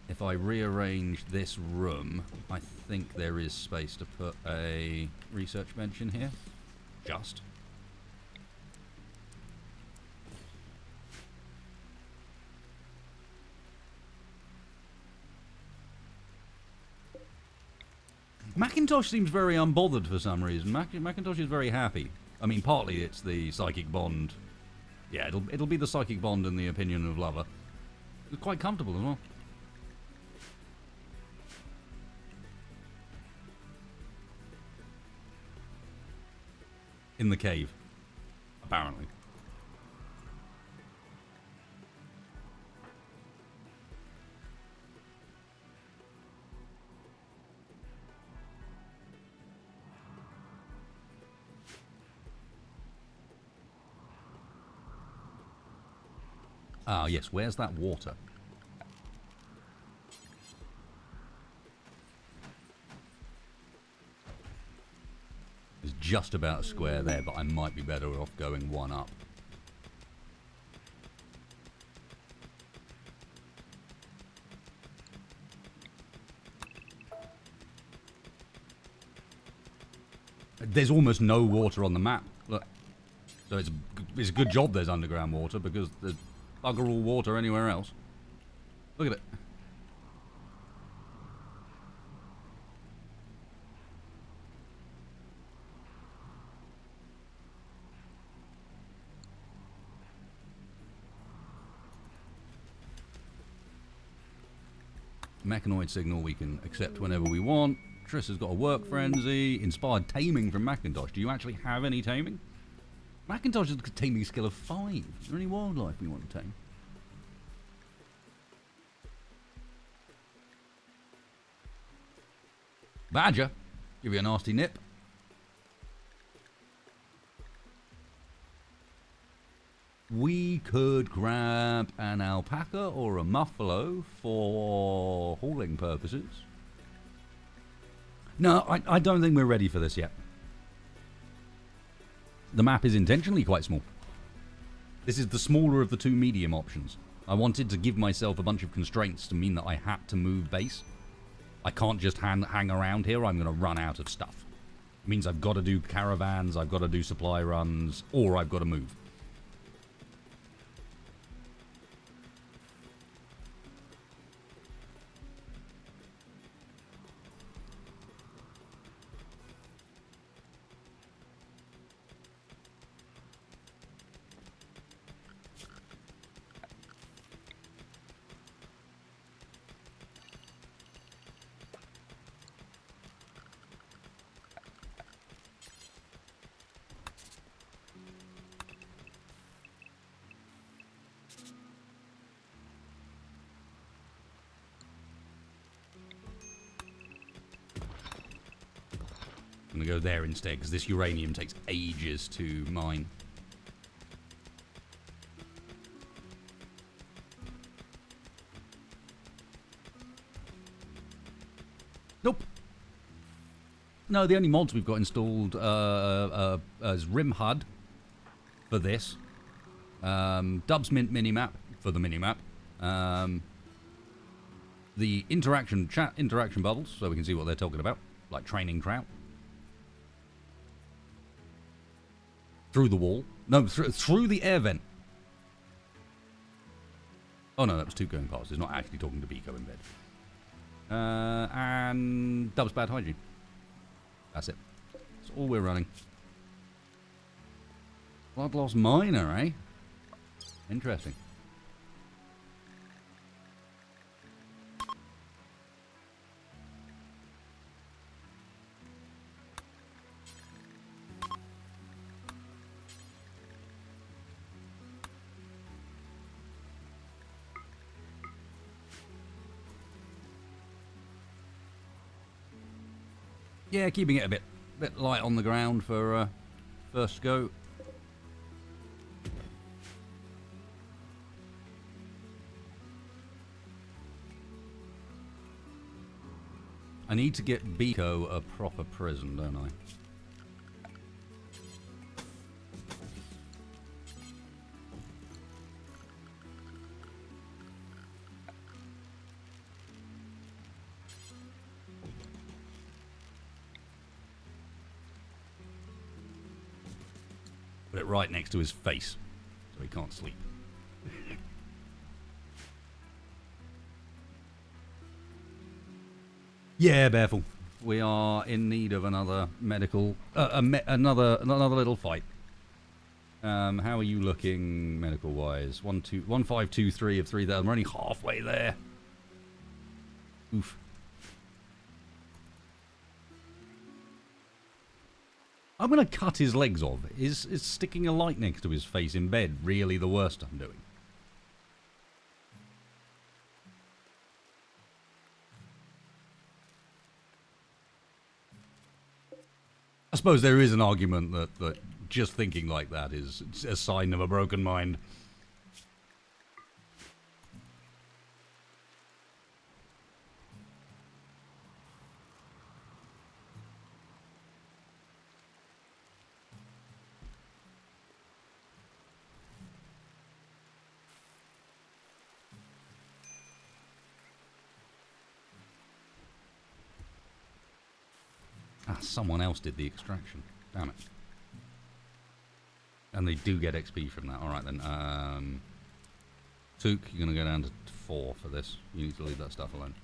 if I rearrange this room, I think there is space to put a research bench in here. Just. Macintosh seems very unbothered for some reason. Macintosh is very happy. I mean, partly it's the psychic bond. Yeah, it'll be the psychic bond and the opinion of lover. It's quite comfortable as well. In the cave, apparently. Ah, yes, where's that water? It's just about a square there, but I might be better off going one up. There's almost no water on the map. Look. So it's a good job there's underground water, because there's bugger all water anywhere else. Look at it. Mechanoid signal we can accept whenever we want. Triss has got a work frenzy. Inspired taming from Macintosh. Do you actually have any taming? Macintosh has a taming skill of 5. Is there any wildlife we want to tame? Badger. Give you a nasty nip. We could grab an alpaca or a muffalo for hauling purposes. No, I don't think we're ready for this yet. The map is intentionally quite small. This is the smaller of the two medium options. I wanted to give myself a bunch of constraints to mean that I had to move base. I can't just hang around here. I'm going to run out of stuff. It means I've got to do caravans, I've got to do supply runs, or I've got to move. I'm going to go there instead, because this uranium takes ages to mine. Nope. No, the only mods we've got installed is RimHUD for this. Dubs Mint minimap for the minimap. The chat interaction bubbles, so we can see what they're talking about, like training trout. Through the wall. No, through the air vent. Oh no, that was two going past. It's not actually talking to Biko in bed. And Dub's Bad Hygiene. That's it. That's all we're running. Blood Loss Miner, eh? Interesting. Yeah, keeping it a bit light on the ground for first go. I need to get Biko a proper prison, don't I? Put it right next to his face, so he can't sleep. Yeah, Bearful. We are in need of another medical, another little fight. How are you looking medical-wise? 1523 of 3,000. We're only halfway there. Oof. I'm going to cut his legs off. Is sticking a light next to his face in bed really the worst I'm doing? I suppose there is an argument that just thinking like that is a sign of a broken mind. Someone else did the extraction. Damn it. And they do get XP from that. Alright then. Took, you're going to go down to 4 for this. You need to leave that stuff alone.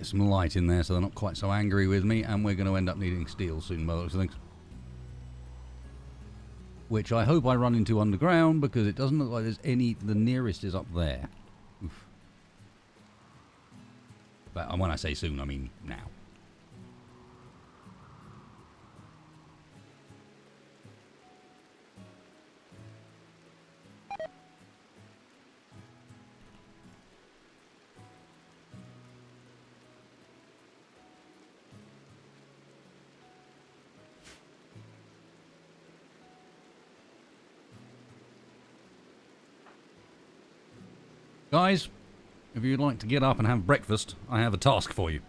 Get some light in there so they're not quite so angry with me, and we're going to end up needing steel soon by the looks of things. Which I hope I run into underground, because it doesn't look like there's any... The nearest is up there. Oof. But when I say soon, I mean now. Guys, if you'd like to get up and have breakfast, I have a task for you.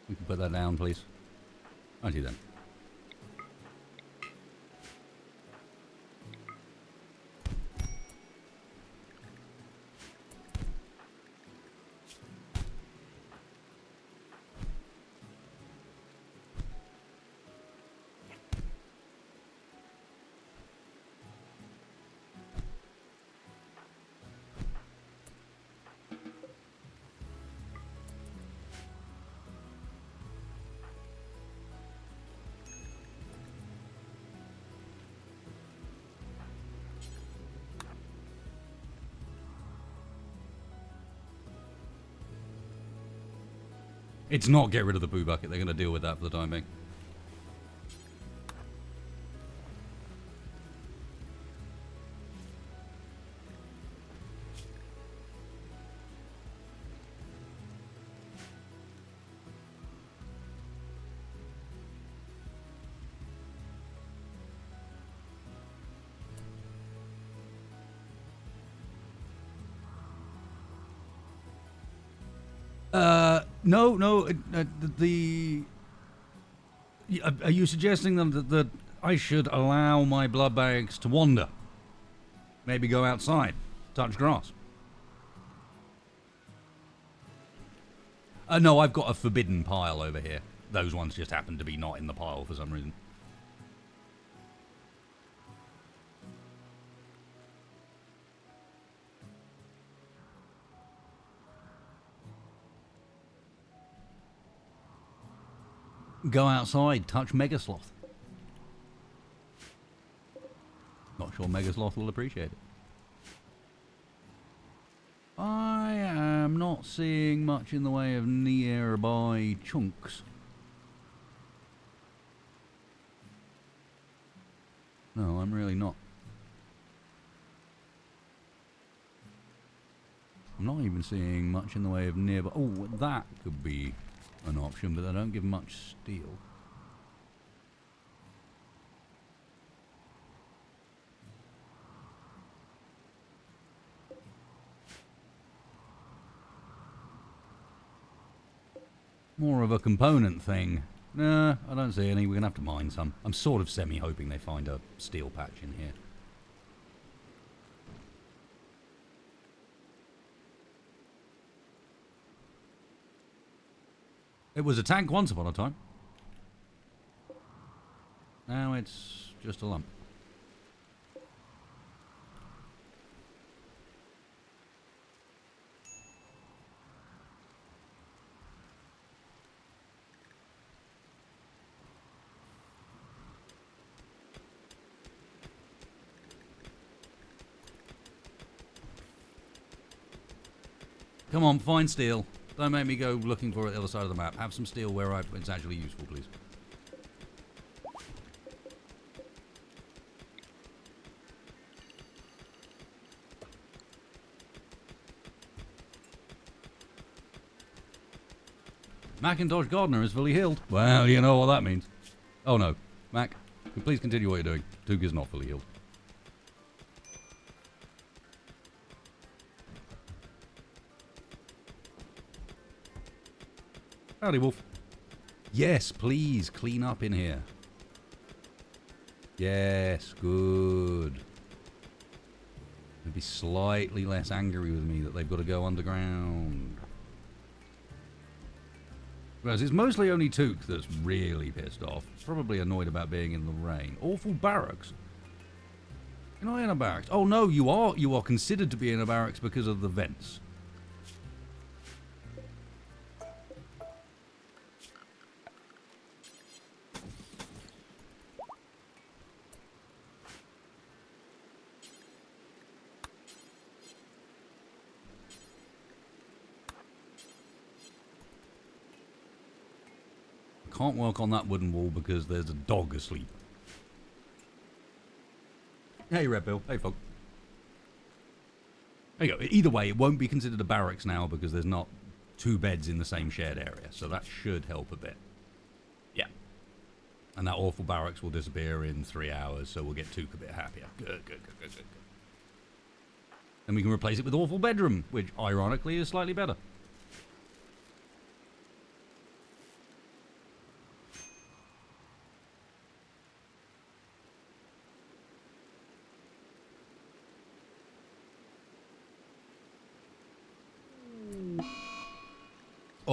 You can put that down, please. Righty then. It's not get rid of the poo bucket. They're going to deal with that for the time being. No, are you suggesting that I should allow my blood bags to wander? Maybe go outside, touch grass? No, I've got a forbidden pile over here. Those ones just happen to be not in the pile for some reason. Go outside, touch Megasloth. Not sure Megasloth will appreciate it. I am not seeing much in the way of nearby chunks. No, I'm really not. I'm not even seeing much in the way of nearby... Oh, that could be an option, but they don't give much steel. More of a component thing. Nah, I don't see any. We're going to have to mine some. I'm sort of semi-hoping they find a steel patch in here. It was a tank once upon a time. Now it's just a lump. Come on, find steel. Don't make me go looking for it the other side of the map. Have some steel where it's actually useful, please. Macintosh Gardener is fully healed. Well, you know what that means. Oh no. Mac, please continue what you're doing. Duke is not fully healed. Howdy, Wolf. Yes, please, clean up in here. Yes, good. They'd be slightly less angry with me that they've got to go underground. Whereas it's mostly only Took that's really pissed off. Probably annoyed about being in the rain. Awful barracks. You're not in a barracks. Oh no, you are. You are considered to be in a barracks because of the vents. Can't work on that wooden wall because there's a dog asleep. Hey, Red Bill. Hey, Fog. There you go. Either way, it won't be considered a barracks now because there's not 2 beds in the same shared area. So that should help a bit. Yeah. And that awful barracks will disappear in 3 hours, so we'll get Took a bit happier. Good. And we can replace it with awful bedroom, which ironically is slightly better.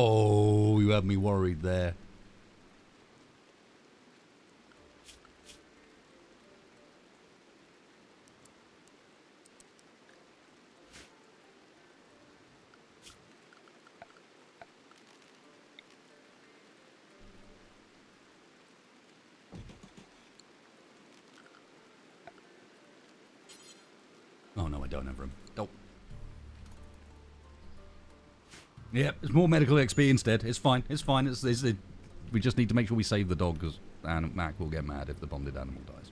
Oh, you had me worried there. Oh no, I don't have room. Don't. Yep, it's more medical XP instead. It's fine. It's fine. We just need to make sure we save the dog because Mac will get mad if the bonded animal dies.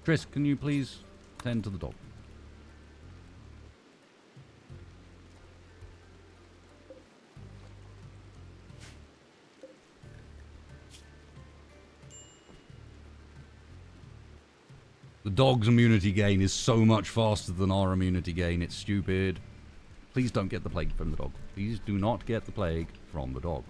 Tris, can you please tend to the dog? The dog's immunity gain is so much faster than our immunity gain. It's stupid. Please don't get the plague from the dog. Please do not get the plague from the dog.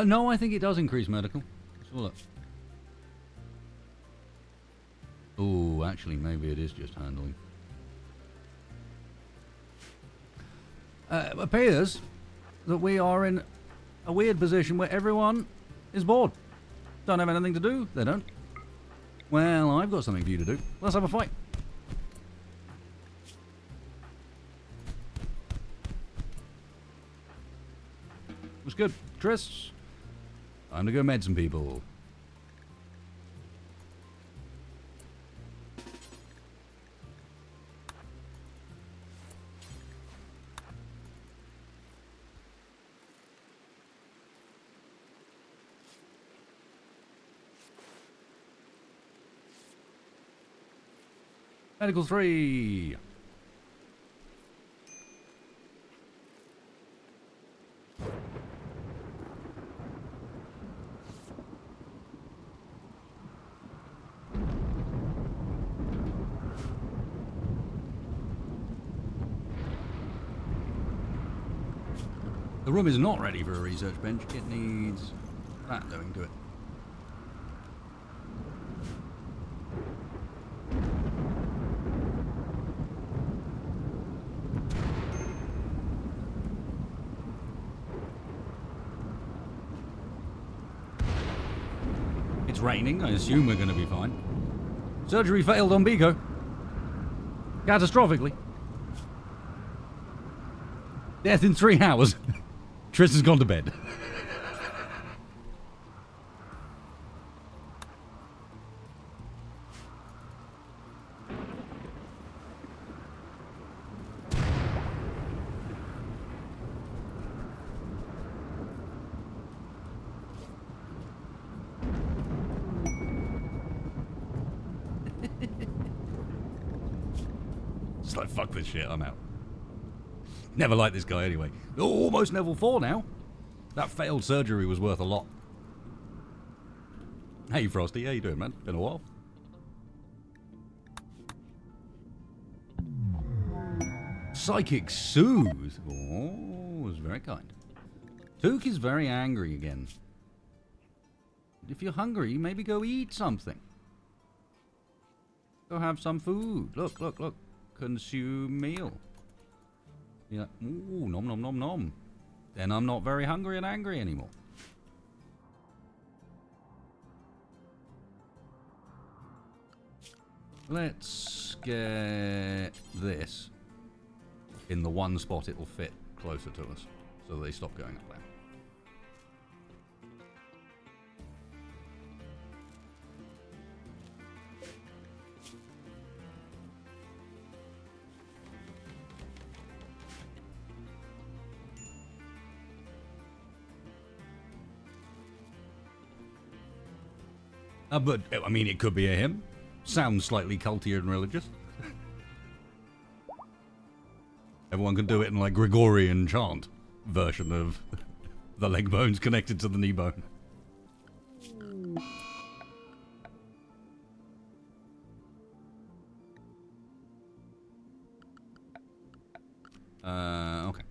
No, I think it does increase medical. Let's have a look. Oh, actually, maybe it is just handling. It appears that we are in a weird position where everyone is bored. Don't have anything to do. They don't. Well, I've got something for you to do. Let's have a fight. What's good, Tris? Time to go med some people. Medical 3. The room is not ready for a research bench. It needs that doing to it. It's raining. I assume we're going to be fine. Surgery failed on Biko. Catastrophically. Death in 3 hours. Tris has gone to bed. like, fuck this shit, I'm out. Never liked this guy anyway. Oh, almost level 4 now. That failed surgery was worth a lot. Hey, Frosty, how you doing, man? Been a while. Psychic Soothe. Oh, was very kind. Took is very angry again. If you're hungry, maybe go eat something. Go have some food. Look, look, look. Consume meal. Yeah. Ooh, nom nom nom nom. Then I'm not very hungry and angry anymore. Let's get this in the one spot it'll fit closer to us, so they stop going up there. But, I mean, it could be a hymn. Sounds slightly culty and religious. Everyone can do it in, like, Gregorian chant version of the leg bones connected to the knee bone. Okay.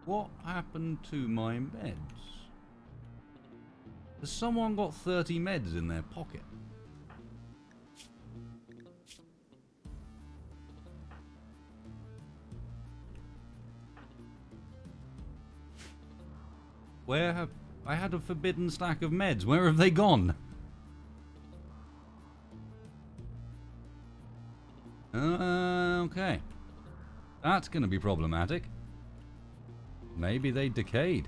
What happened to my meds? Has someone got 30 meds in their pocket? Where have... I had a forbidden stack of meds. Where have they gone? Okay. That's going to be problematic. Maybe they decayed.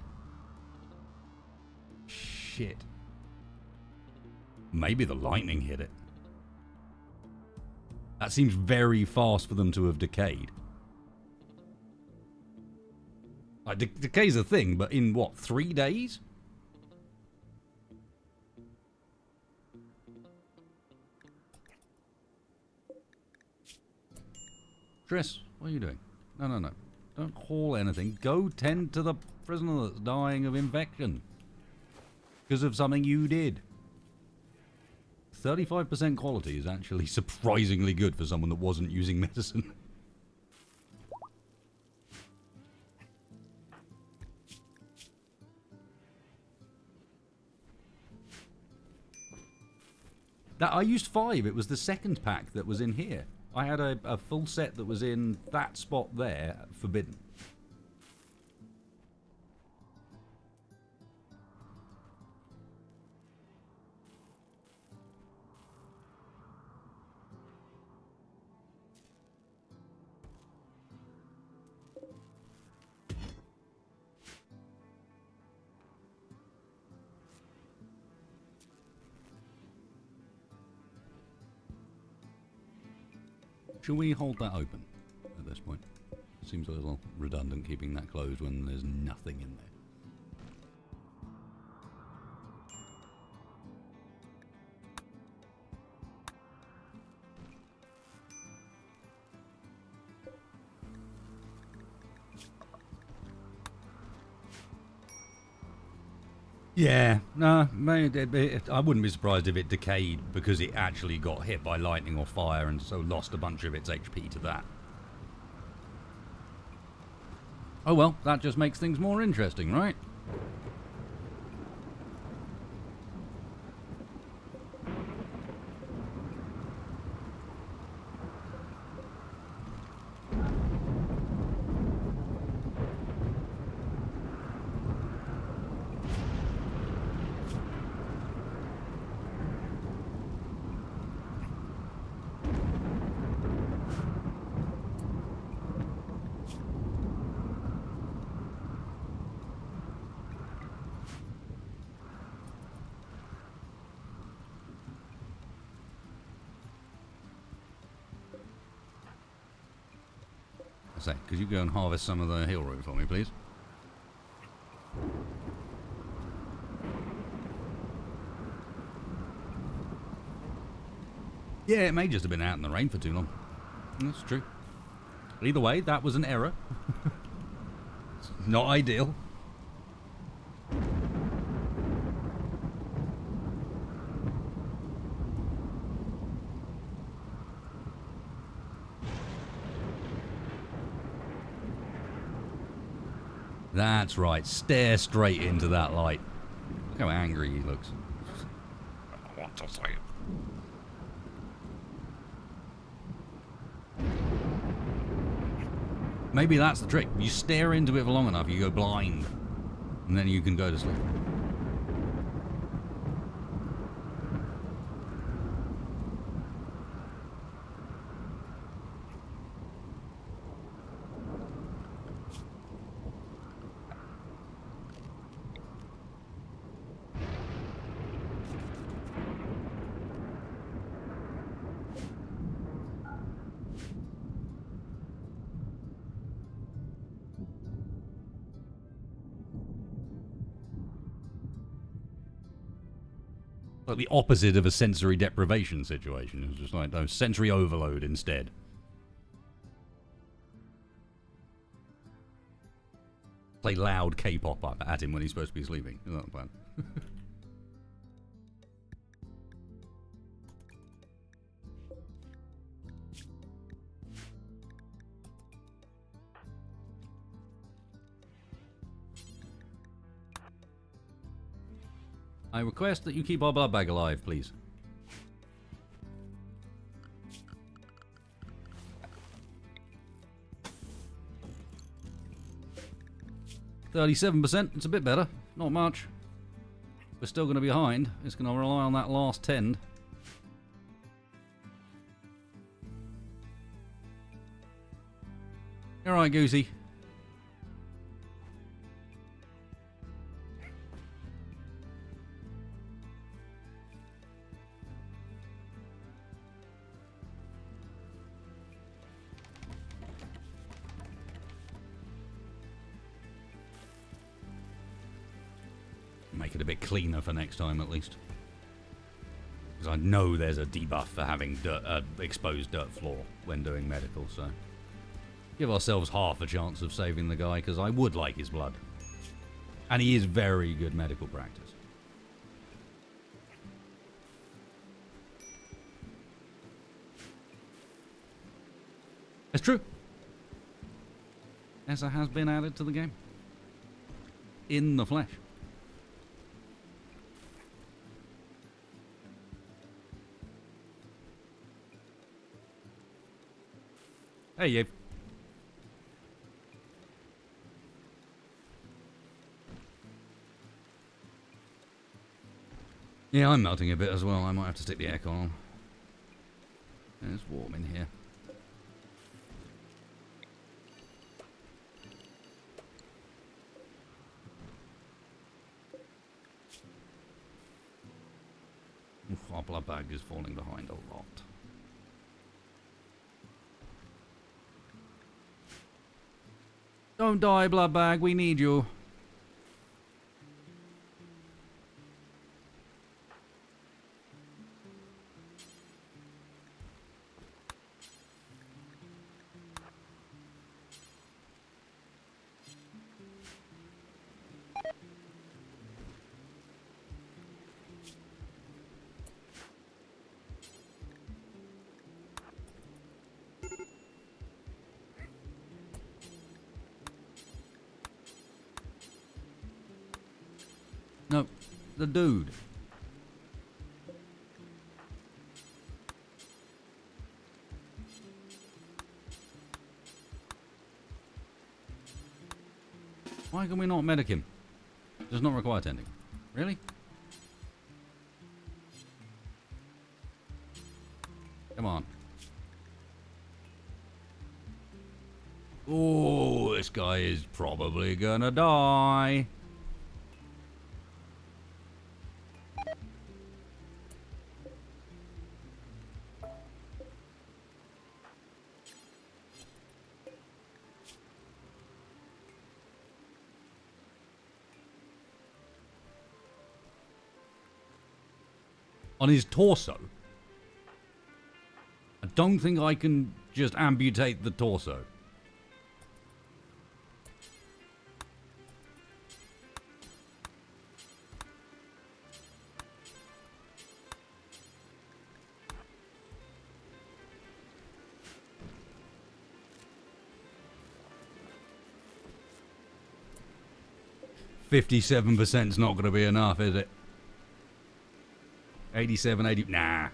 Shit. Maybe the lightning hit it. That seems very fast for them to have decayed. Like, decay's a thing, but in what, 3 days? Triss, what are you doing? No, no, no. Don't haul anything. Go tend to the prisoner that's dying of infection. Because of something you did. 35% quality is actually surprisingly good for someone that wasn't using medicine. I used 5. It was the second pack that was in here. I had a full set that was in that spot there, forbidden. Should we hold that open at this point? It seems a little redundant keeping that closed when there's nothing in there. Yeah, no, I wouldn't be surprised if it decayed because it actually got hit by lightning or fire and so lost a bunch of its HP to that. Oh well, that just makes things more interesting, right? say, could you go and harvest some of the hill root for me, please? Yeah, it may just have been out in the rain for too long. That's true. Either way, that was an error. Not ideal. That's right. Stare straight into that light. Look how angry he looks. I want to see it. Maybe that's the trick. You stare into it for long enough, you go blind. And then you can go to sleep. Like the opposite of a sensory deprivation situation. It's just like, no, sensory overload instead. Play loud K-pop up at him when he's supposed to be sleeping. Is that the plan? I request that you keep our blood bag alive, please. %. It's a bit better. Not much. We're still going to be behind. It's going to rely on that last tend. All right, Goosey. Make it a bit cleaner for next time, at least. Because I know there's a debuff for having exposed dirt floor when doing medical, so... Give ourselves half a chance of saving the guy, because I would like his blood. And he is very good medical practice. It's true. Essa has been added to the game. In the flesh. Hey, you. Yeah, I'm melting a bit as well. I might have to stick the aircon on. It's warm in here. Oof, our blood bag is falling behind a lot. Don't die, blood bag. We need you. No, the dude. Why can we not medic him? Does not require tending. Really? Come on. Oh, this guy is probably gonna die. On his torso? I don't think I can just amputate the torso. $57%'s not going to be enough, is it? 87, 80... Nah.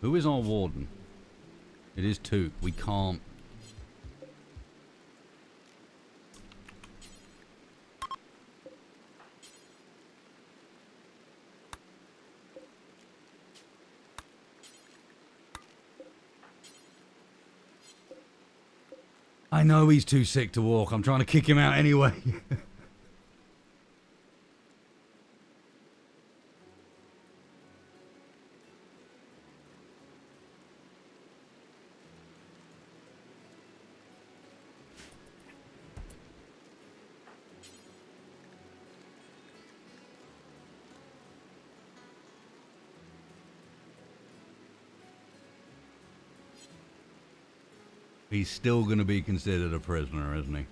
Who is our warden? It is Toot. We can't... I know he's too sick to walk. I'm trying to kick him out anyway. He's still going to be considered a prisoner, isn't he?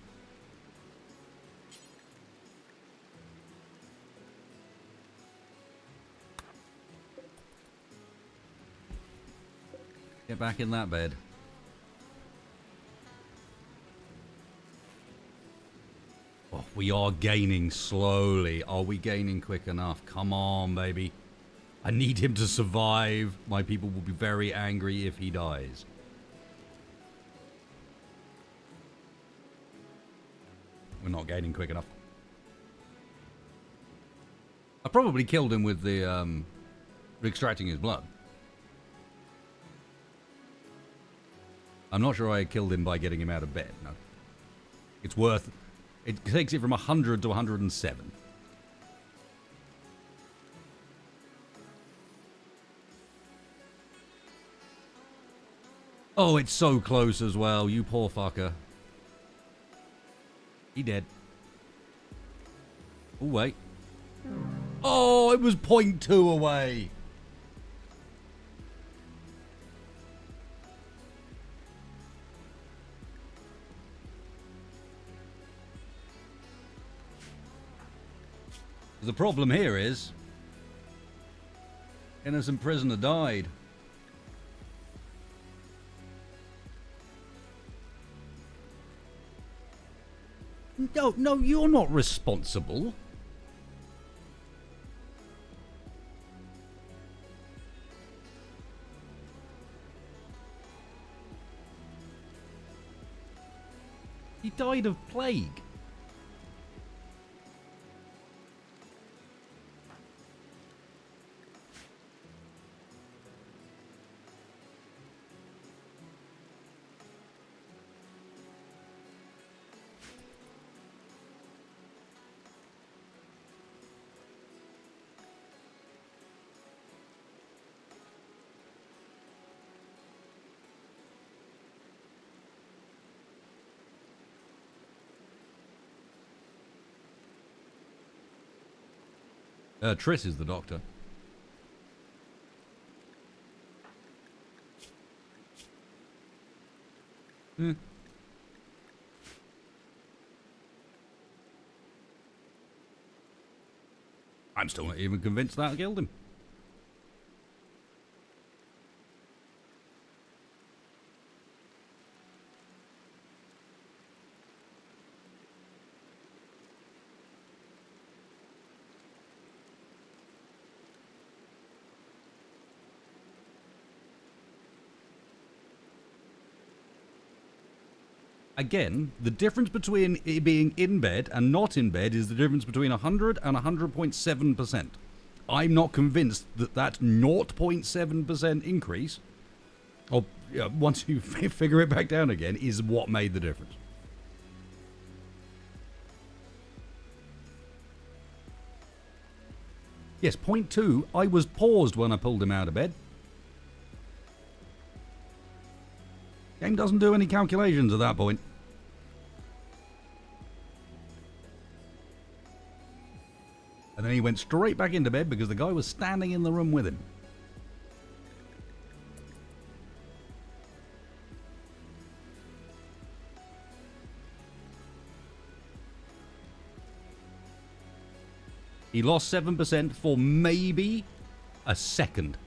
Get back in that bed. Oh, we are gaining slowly. Are we gaining quick enough? Come on, baby. I need him to survive. My people will be very angry if he dies. We're not gaining quick enough. I probably killed him with the extracting his blood. I'm not sure I killed him by getting him out of bed. No, it's worth. It takes it from 100 to 107. Oh, it's so close as well. You poor fucker. He dead. Oh, wait. Oh, it was 0.2 away. The problem here is innocent prisoner died. No, you're not responsible. He died of plague. Triss is the doctor. I'm still not even convinced that killed him. Again, the difference between it being in bed and not in bed is the difference between 100 and 100.7%. I'm not convinced that that 0.7% increase, or once you figure it back down again, is what made the difference. Yes, 0.2, I was paused when I pulled him out of bed. Game doesn't do any calculations at that point. And then he went straight back into bed because the guy was standing in the room with him. He lost 7% for maybe a second.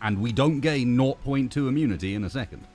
And we don't gain 0.2 immunity in a second.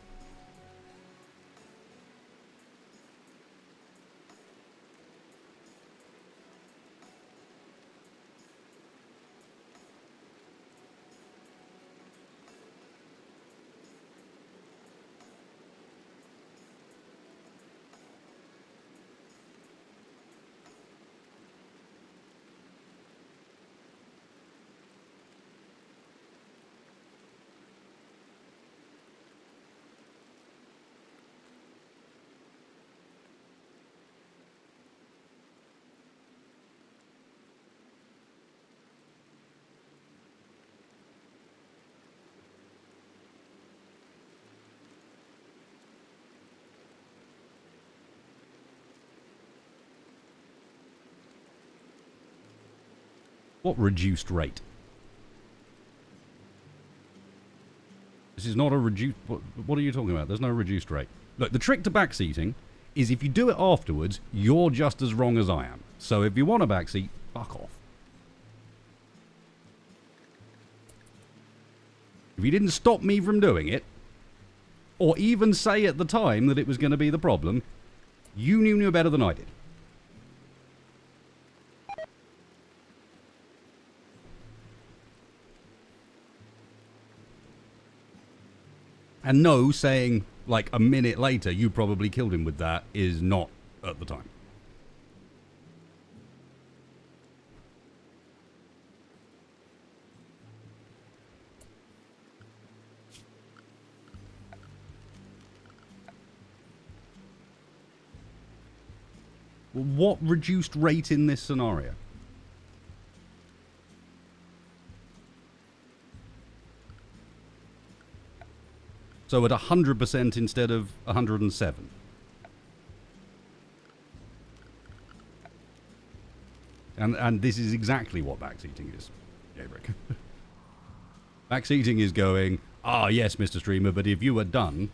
What reduced rate? This is not a reduced... What are you talking about? There's no reduced rate. Look, the trick to backseating is if you do it afterwards, you're just as wrong as I am. So if you want a backseat, fuck off. If you didn't stop me from doing it, or even say at the time that it was going to be the problem, you knew better than I did. And no, saying, like, a minute later, you probably killed him with that is not at the time. What reduced rate in this scenario? So at 100% instead of 107. And this is exactly what backseating is, Gabrick. Backseating is going, ah, yes, Mr. Streamer, but if you were done...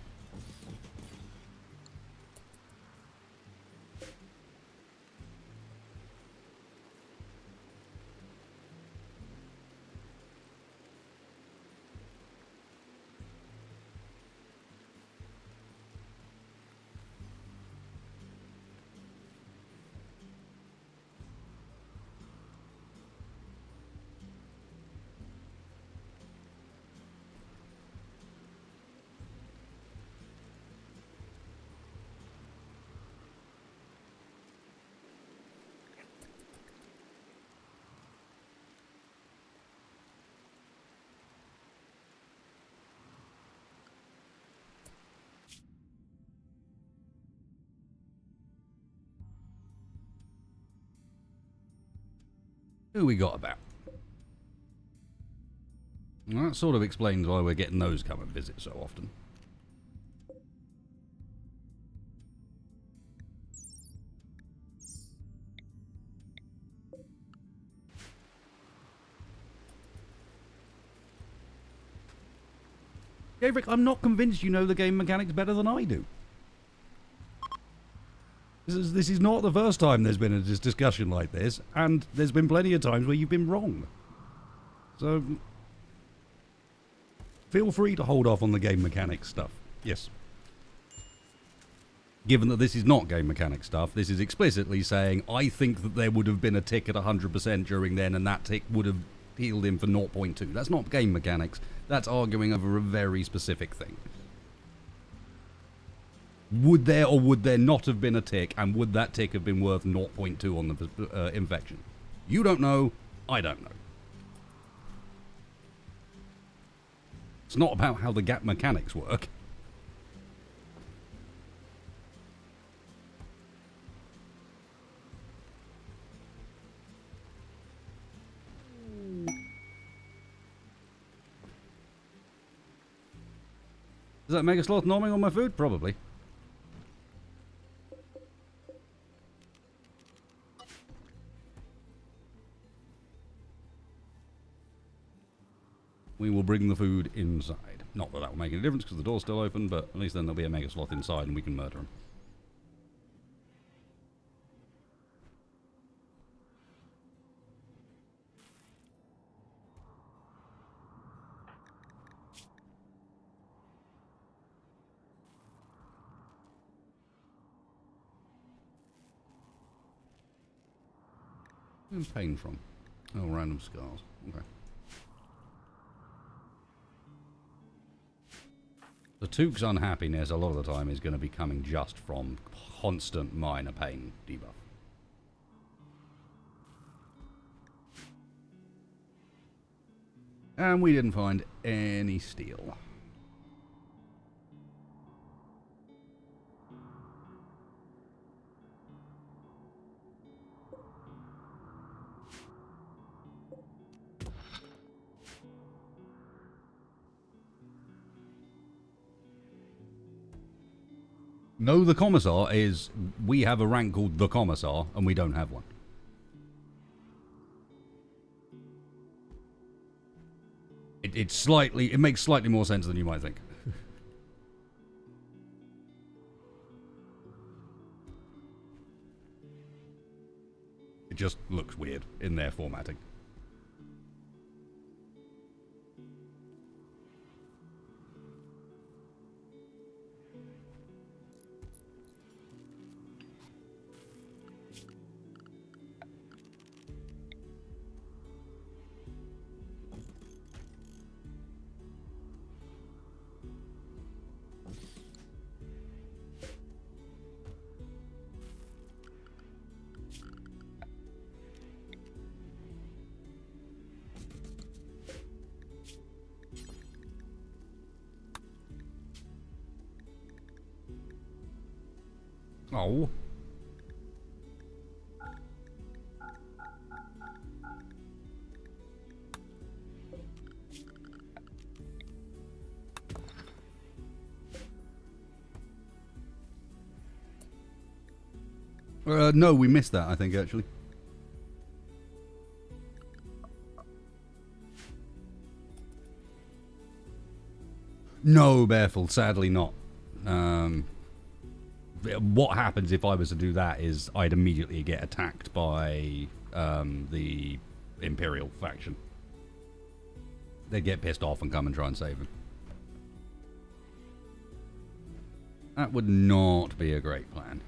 Who we got about? Well, that sort of explains why we're getting those come and visit so often. Gavrick, I'm not convinced you know the game mechanics better than I do. This is not the first time there's been a discussion like this, and there's been plenty of times where you've been wrong. So, feel free to hold off on the game mechanics stuff. Yes. Given that this is not game mechanics stuff, this is explicitly saying, I think that there would have been a tick at 100% during then, and that tick would have healed him for 0.2. That's not game mechanics. That's arguing over a very specific thing. Would there or would there not have been a tick, and would that tick have been worth 0.2 on the infection? You don't know, I don't know. It's not about how the gap mechanics work. Is that Mega Sloth norming on my food? Probably. We will bring the food inside. Not that that will make any difference because the door's still open, but at least then there'll be a Mega Sloth inside and we can murder him. Where's pain from? Oh, random scars. Okay. The Took's unhappiness a lot of the time is going to be coming just from constant minor pain debuff. And we didn't find any steel. No, the Commissar is... We have a rank called the Commissar, and we don't have one. It makes slightly more sense than you might think. It just looks weird in their formatting. Oh. No, we missed that, I think, actually. No, Bearful, sadly not. What happens if I was to do that is I'd immediately get attacked by the Imperial faction. They'd get pissed off and come and try and save him. That would not be a great plan.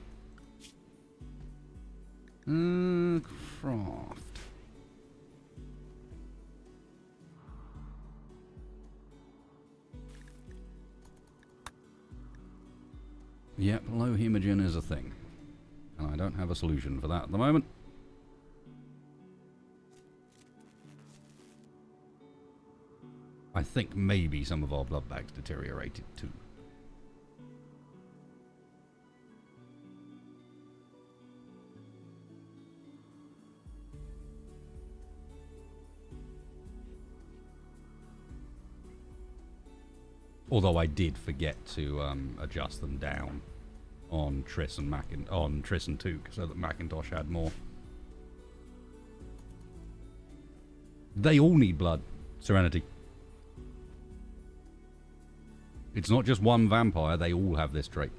Craft. Yep, low hemogen is a thing. And I don't have a solution for that at the moment. I think maybe some of our blood bags deteriorated too. Although I did forget to adjust them down on Triss and Took so that Macintosh had more. They all need blood, Serenity. It's not just one vampire, they all have this trait.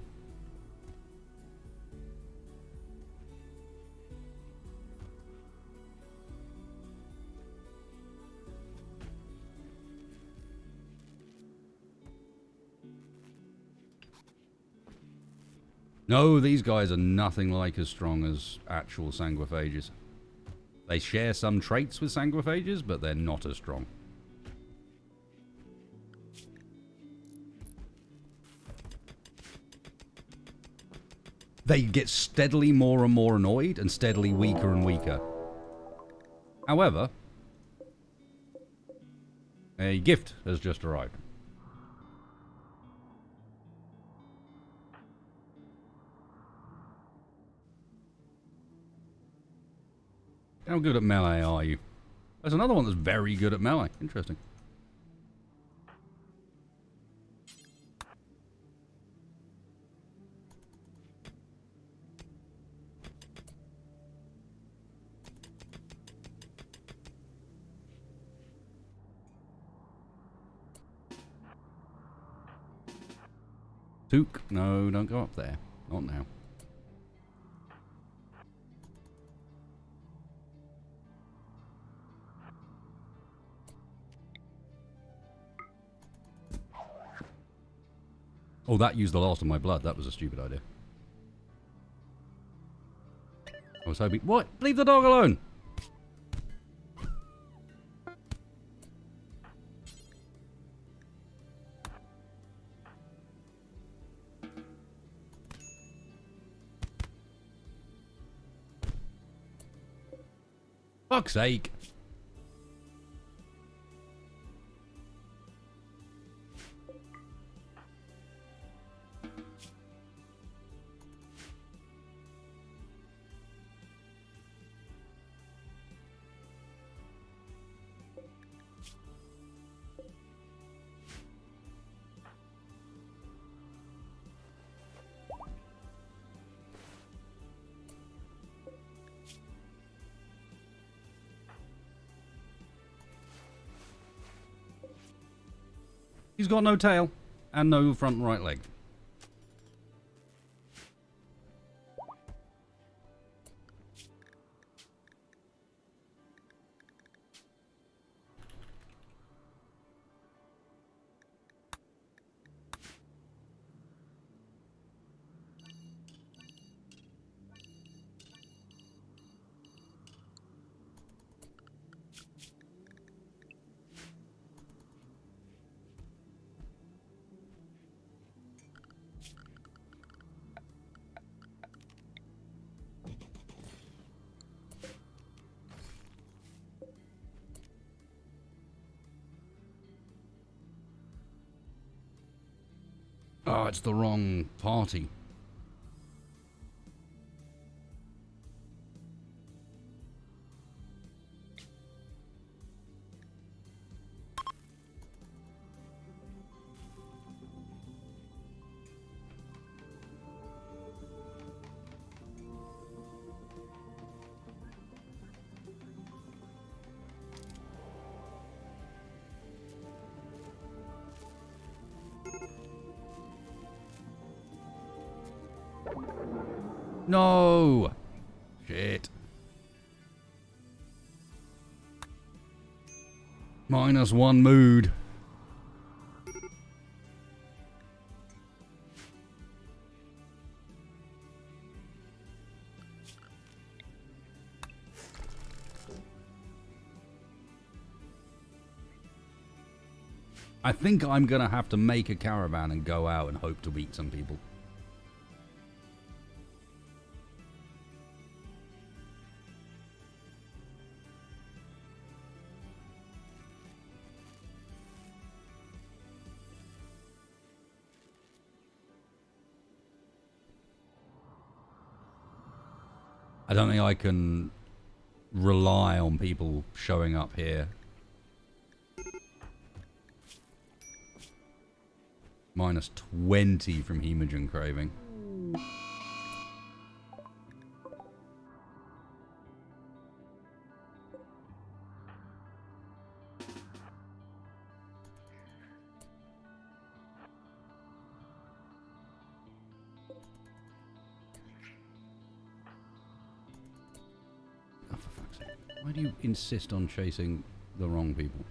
No, these guys are nothing like as strong as actual sanguiphages. They share some traits with sanguiphages, but they're not as strong. They get steadily more and more annoyed and steadily weaker and weaker. However, a gift has just arrived. How good at melee are you? There's another one that's very good at melee. Interesting. Took. No, don't go up there. Not now. Oh, that used the last of my blood. That was a stupid idea. I was hoping... What? Leave the dog alone! Fuck's sake. He's got no tail and no front right leg. Oh, it's the wrong party. No! Shit. -1 mood. I think I'm gonna have to make a caravan and go out and hope to beat some people. I don't think I can rely on people showing up here. -20 from Hemogen Craving. Oh, for fuck's sake. Why do you insist on chasing the wrong people?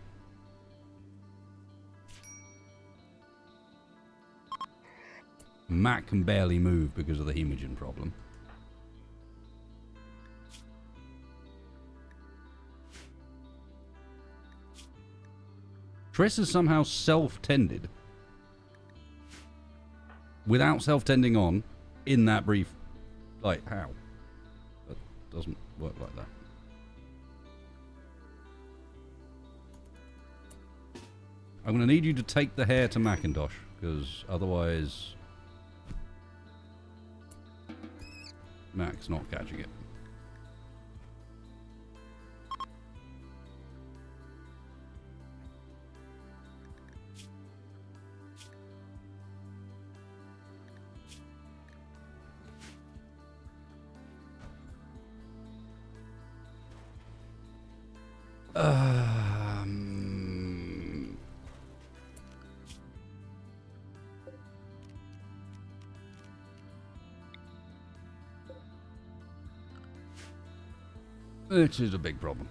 Mac can barely move because of the hemogen problem. Triss is somehow self-tended. Without self-tending on, in that brief... Like, how? That doesn't work like that. I'm going to need you to take the hair to Macintosh, because otherwise... Mac's not catching it. Which is a big problem.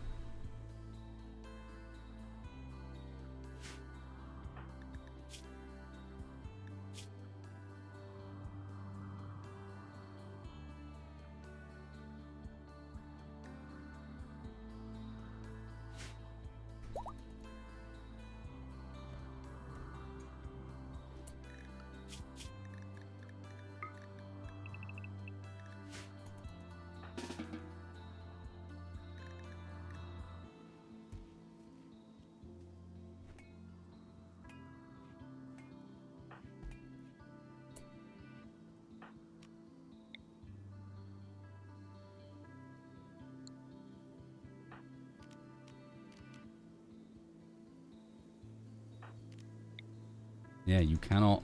Yeah, you cannot...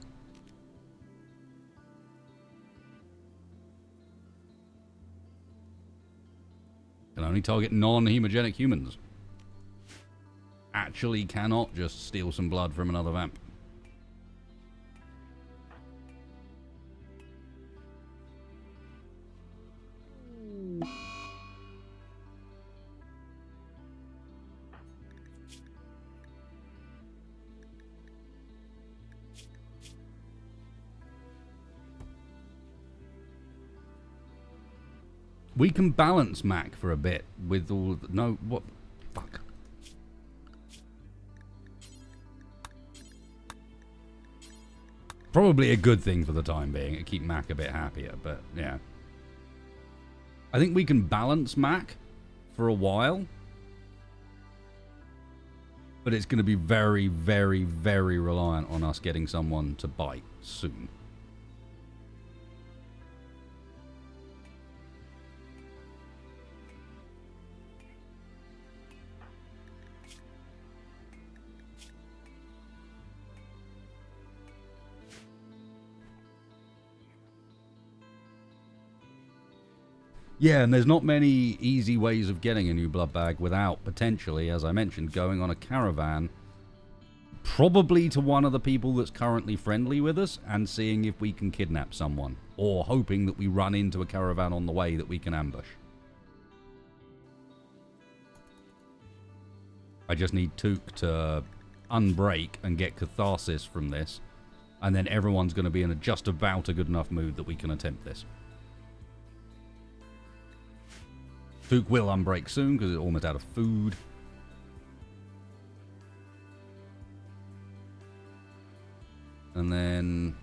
Can only target non-hemogenic humans. Actually cannot just steal some blood from another vamp. We can balance Mac for a bit with all... No, what? Fuck. Probably a good thing for the time being. It'd keep Mac a bit happier, but yeah. I think we can balance Mac for a while. But it's going to be very, very, very reliant on us getting someone to bite soon. Yeah, and there's not many easy ways of getting a new blood bag without potentially, as I mentioned, going on a caravan, probably to one of the people that's currently friendly with us, and seeing if we can kidnap someone, or hoping that we run into a caravan on the way that we can ambush. I just need Took to unbreak and get catharsis from this, and then everyone's going to be in a just about a good enough mood that we can attempt this. Took will unbreak soon because it's almost out of food. And then...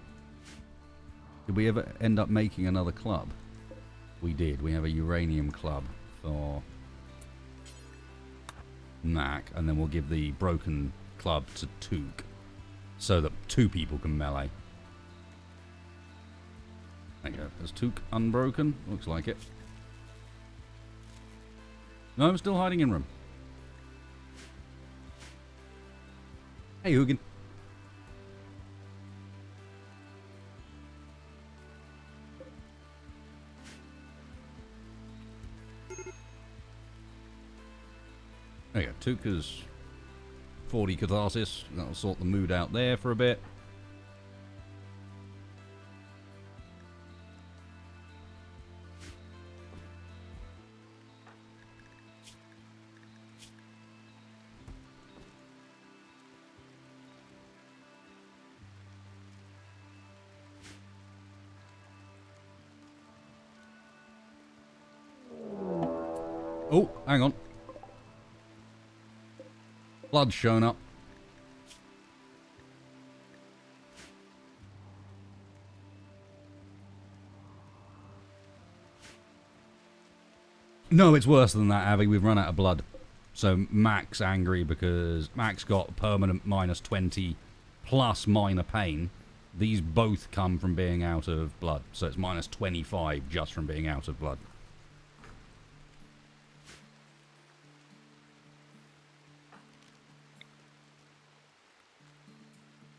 Did we ever end up making another club? We did. We have a uranium club for Mac. And then we'll give the broken club to Took, so that 2 people can melee. There you go. Is Took unbroken? Looks like it. No, I'm still hiding in room. Hey, Hugin. There you go. Tuka's 40 catharsis. That'll sort the mood out there for a bit. Oh, hang on. Blood's shown up. No, it's worse than that, Avi. We've run out of blood. So Mac's angry because Mac's got permanent -20 plus minor pain. These both come from being out of blood. So it's -25 just from being out of blood.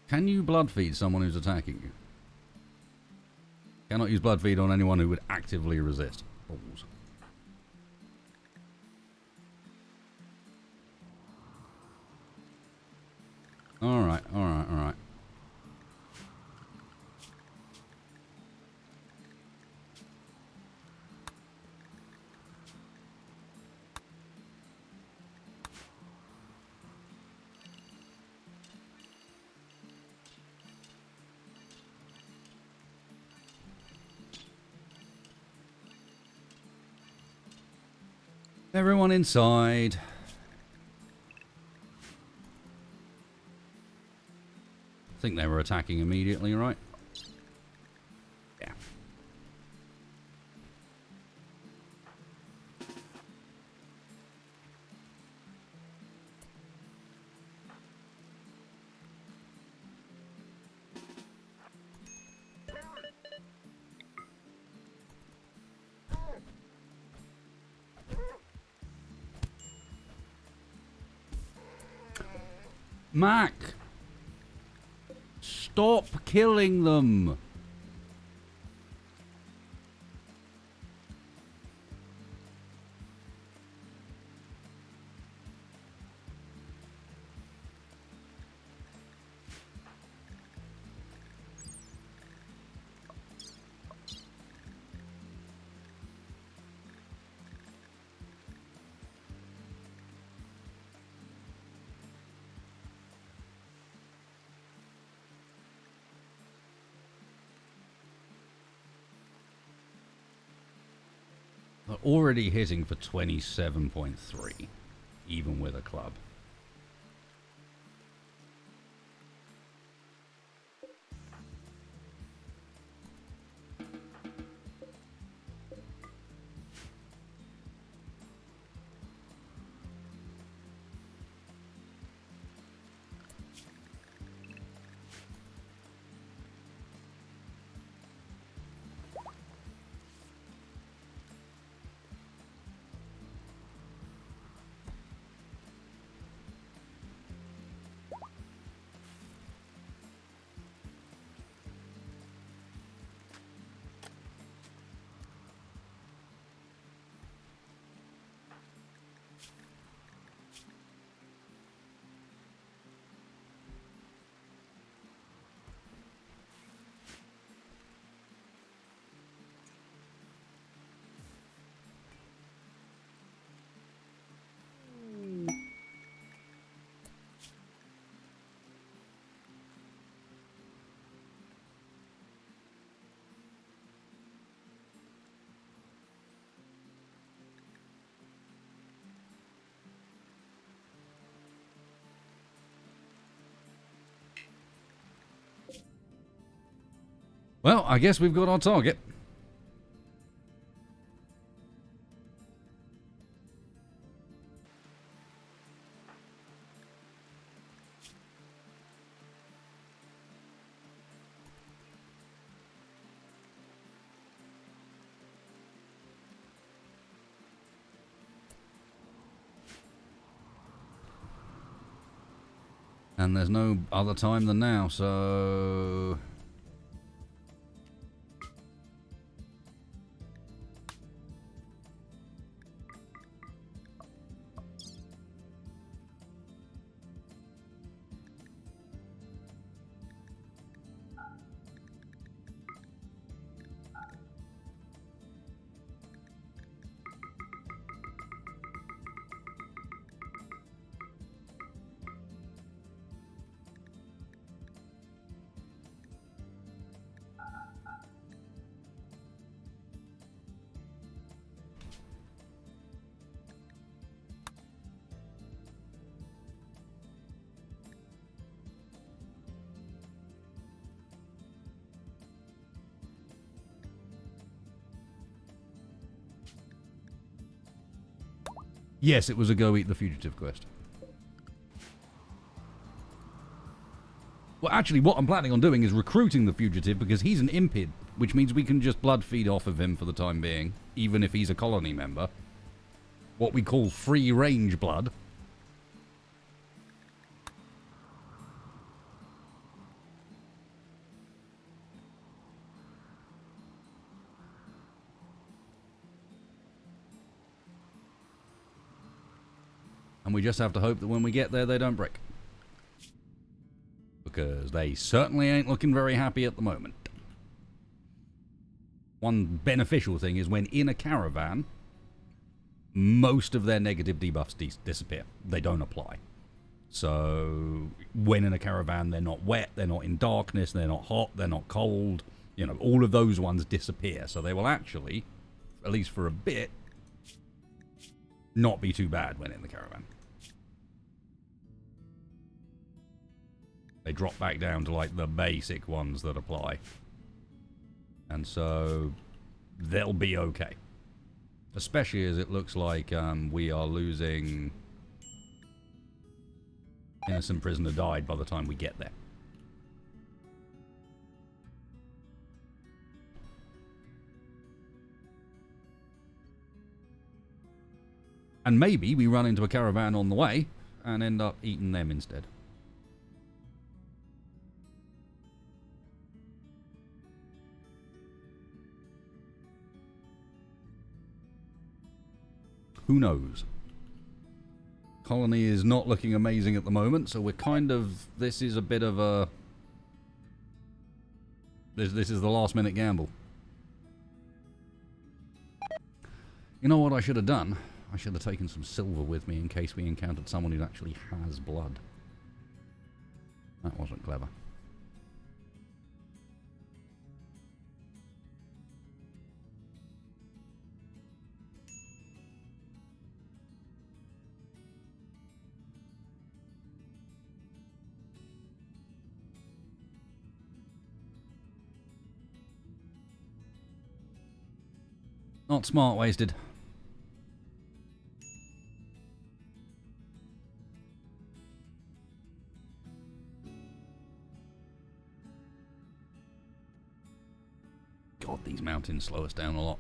Can you blood feed someone who's attacking you? Cannot use blood feed on anyone who would actively resist. Balls. Alright, alright, alright. Everyone inside. I think they were attacking immediately, right? Yeah. Mac! Stop killing them! They're already hitting for 27.3, even with a club. Well, I guess we've got our target. And there's no other time than now, so... Yes, it was a Go Eat the Fugitive quest. Well, actually, what I'm planning on doing is recruiting the fugitive because he's an impid, which means we can just blood feed off of him for the time being, even if he's a colony member. What we call free-range blood. And we just have to hope that when we get there, they don't break. Because they certainly ain't looking very happy at the moment. One beneficial thing is when in a caravan, most of their negative debuffs disappear. They don't apply. So when in a caravan, they're not wet, they're not in darkness, they're not hot, they're not cold. You know, all of those ones disappear. So they will actually, at least for a bit, not be too bad when in the caravan. They drop back down to like the basic ones that apply. And so they'll be okay. Especially as it looks like we are losing... Innocent prisoner died by the time we get there. And maybe we run into a caravan on the way and end up eating them instead. Who knows? Colony is not looking amazing at the moment, so we're kind of... This is a bit of a... This is the last minute gamble. You know what I should have done? I should have taken some silver with me in case we encountered someone who actually has blood. That wasn't clever. Not smart wasted. God, these mountains slow us down a lot.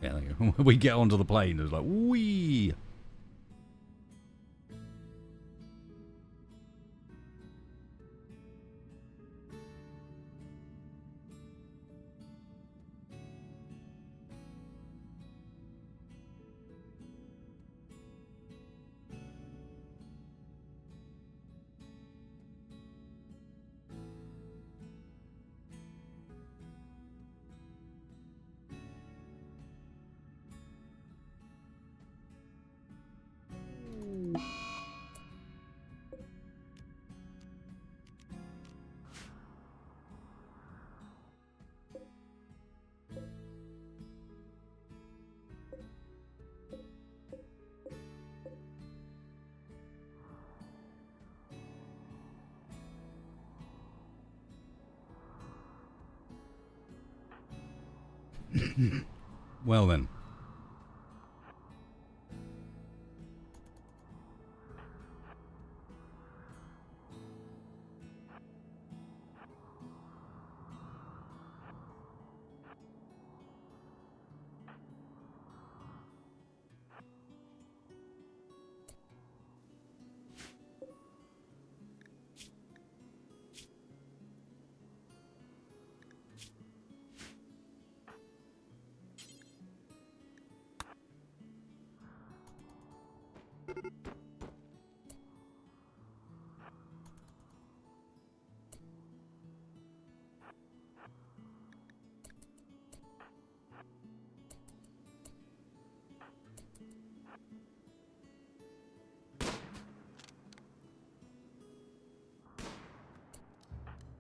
Yeah, there you go. When we get onto the plane, it's like, whee! Well then.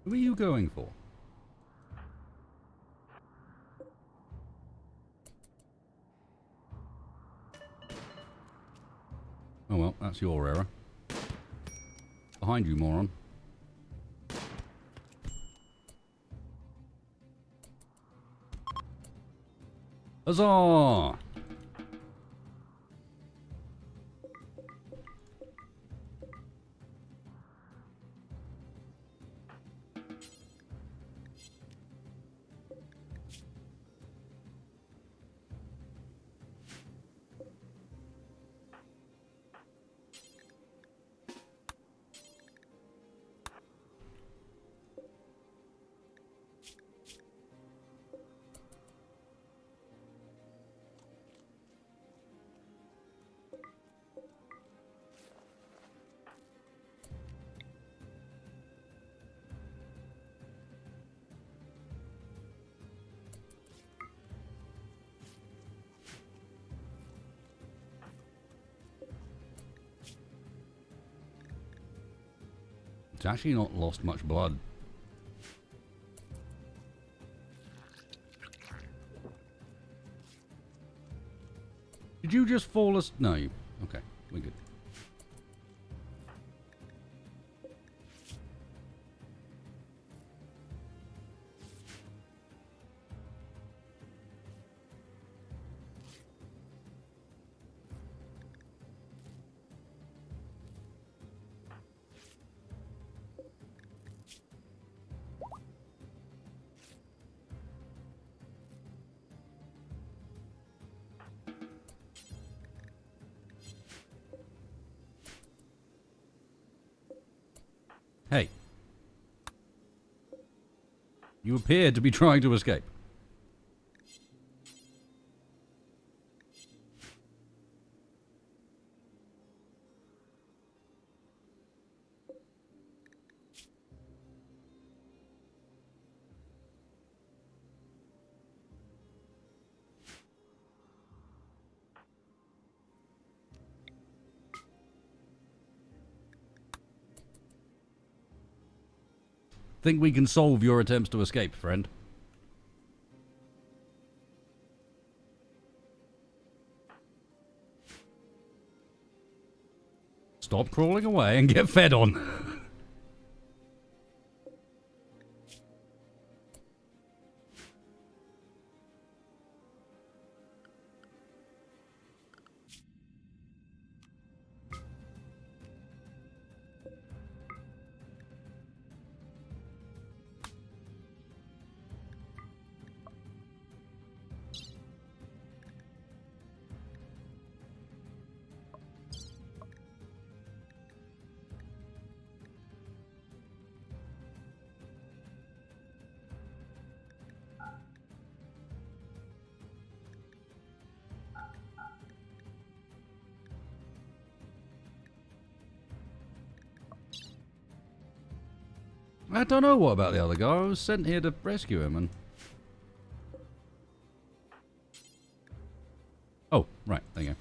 Who are you going for? Oh well, that's your error. Behind you, moron. Huzzah! It's actually not lost much blood. Did you just fall us? No, you... Okay, we're good. Hey. You appear to be trying to escape. Think we can solve your attempts to escape, friend? Stop crawling away and get fed on. I don't know what about the other guy. I was sent here to rescue him and... Oh, right. There you go.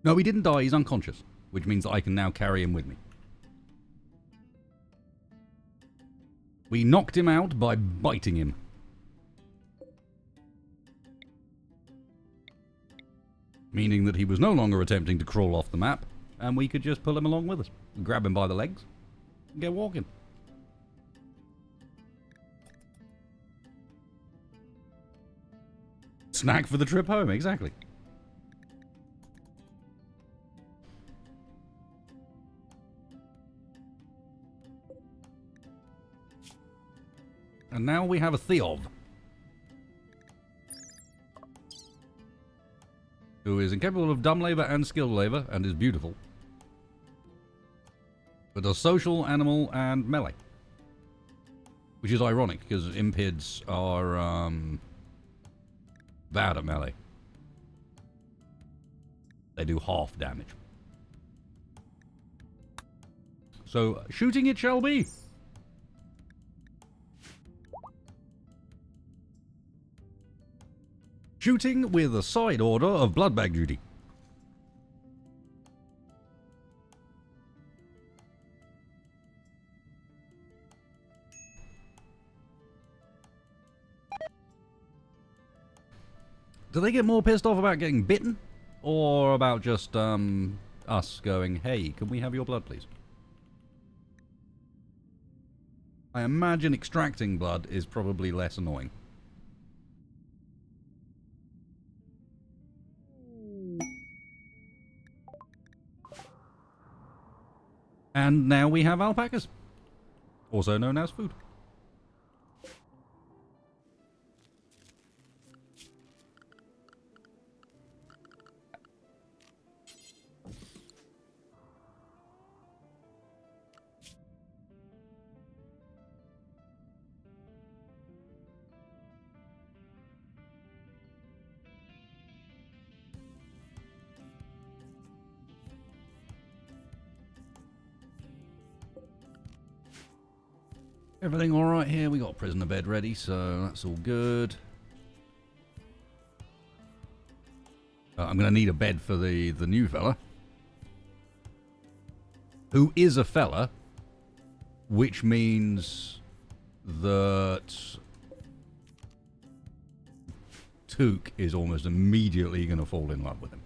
No, he didn't die. He's unconscious, which means that I can now carry him with me. We knocked him out by biting him. Meaning that he was no longer attempting to crawl off the map, and we could just pull him along with us. Grab him by the legs and get walking. Snack for the trip home, exactly. And now we have a Theov, who is incapable of dumb labor and skilled labor, and is beautiful, but does social, animal, and melee. Which is ironic, because impids are bad at melee. They do half damage. So, shooting it shall be! Shooting with a side order of bloodbag duty. Do they get more pissed off about getting bitten? Or about just, us going, hey, can we have your blood, please? I imagine extracting blood is probably less annoying. And now we have alpacas, also known as food. Everything all right here? We got a prisoner bed ready, so that's all good. I'm going to need a bed for the new fella. Who is a fella, which means that Took is almost immediately going to fall in love with him.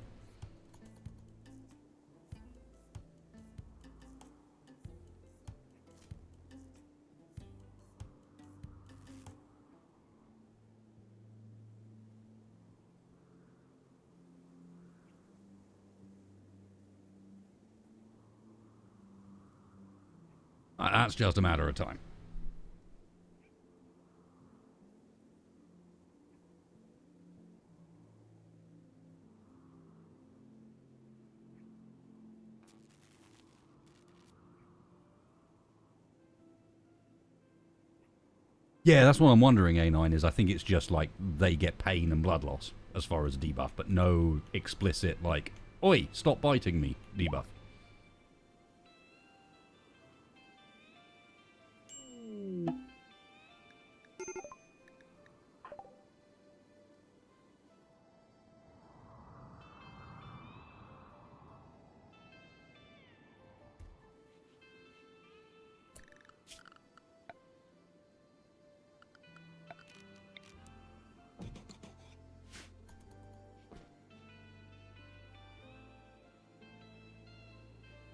That's just a matter of time. Yeah, that's what I'm wondering, A9, is I think it's just like they get pain and blood loss as far as debuff, but no explicit, like, oi, stop biting me debuff.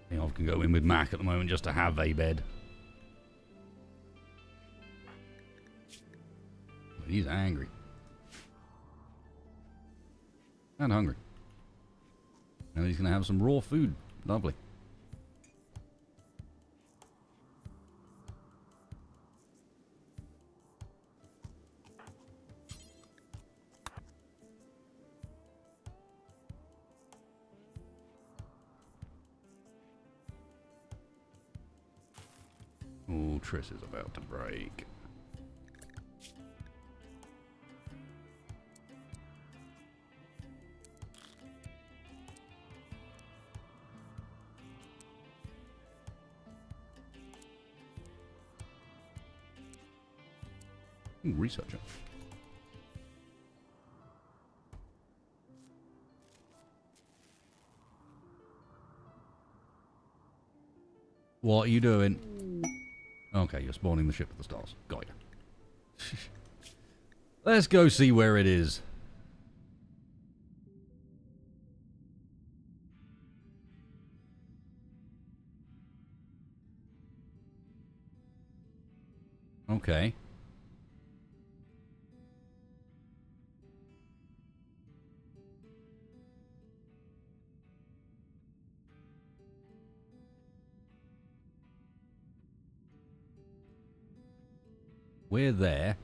I think I can go in with Mac at the moment just to have a bed. He's angry. And hungry. And he's going to have some raw food. Lovely. Oh, Triss is about to break. Ooh, researcher. What are you doing? Okay, you're spawning the ship of the stars. Got you. Let's go see where it is. Okay. We're there.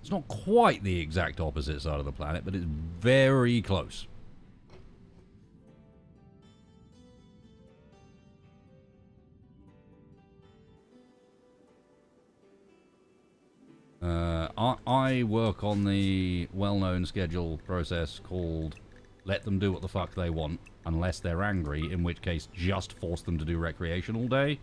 It's not quite the exact opposite side of the planet, but it's very close. I work on the well-known schedule process called let them do what the fuck they want, unless they're angry, in which case just force them to do recreation all day,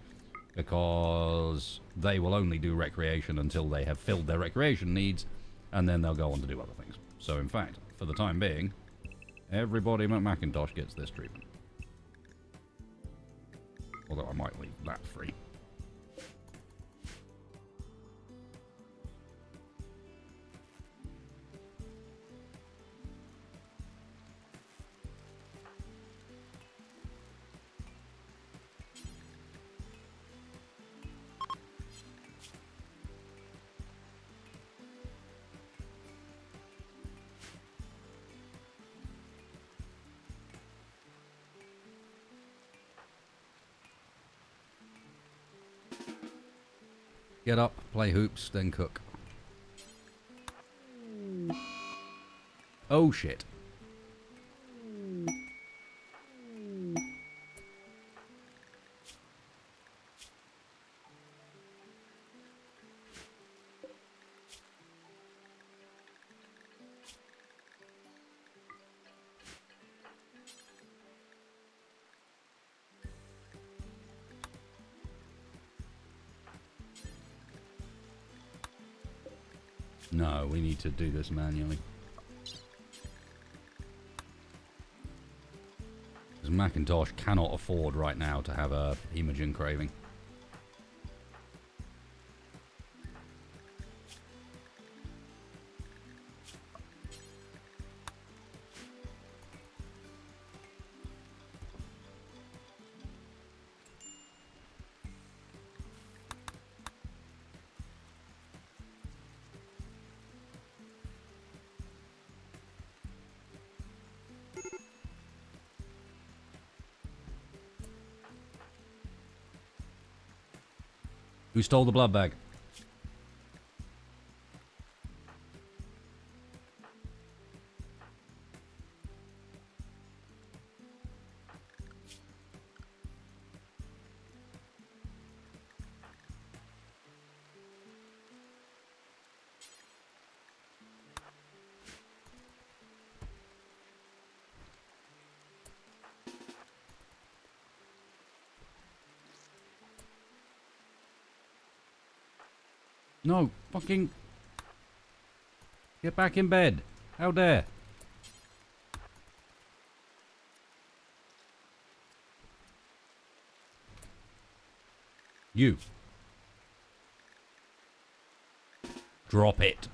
because they will only do recreation until they have filled their recreation needs, and then they'll go on to do other things. So in fact, for the time being, everybody at Macintosh gets this treatment. Although I might leave that free. Get up, play hoops, then cook. Oh shit. No, we need to do this manually. Because Macintosh cannot afford right now to have a Imogen craving. Who stole the blood bag? No, fucking... Get back in bed. How dare. You. Drop it.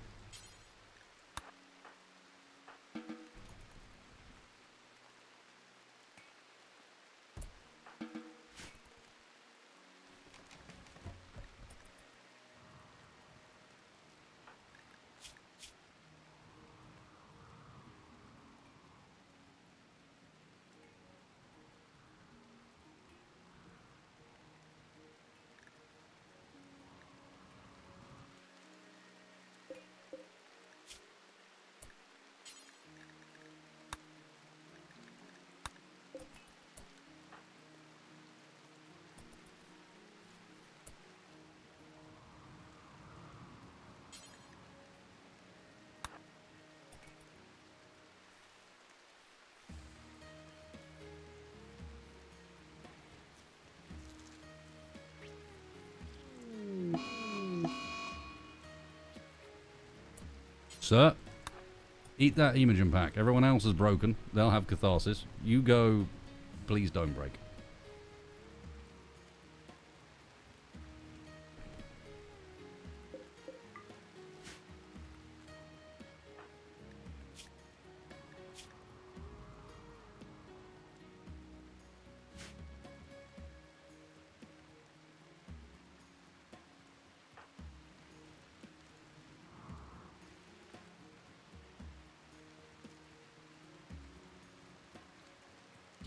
Sir, eat that Imogen pack. Everyone else is broken. They'll have catharsis. You go, please don't break.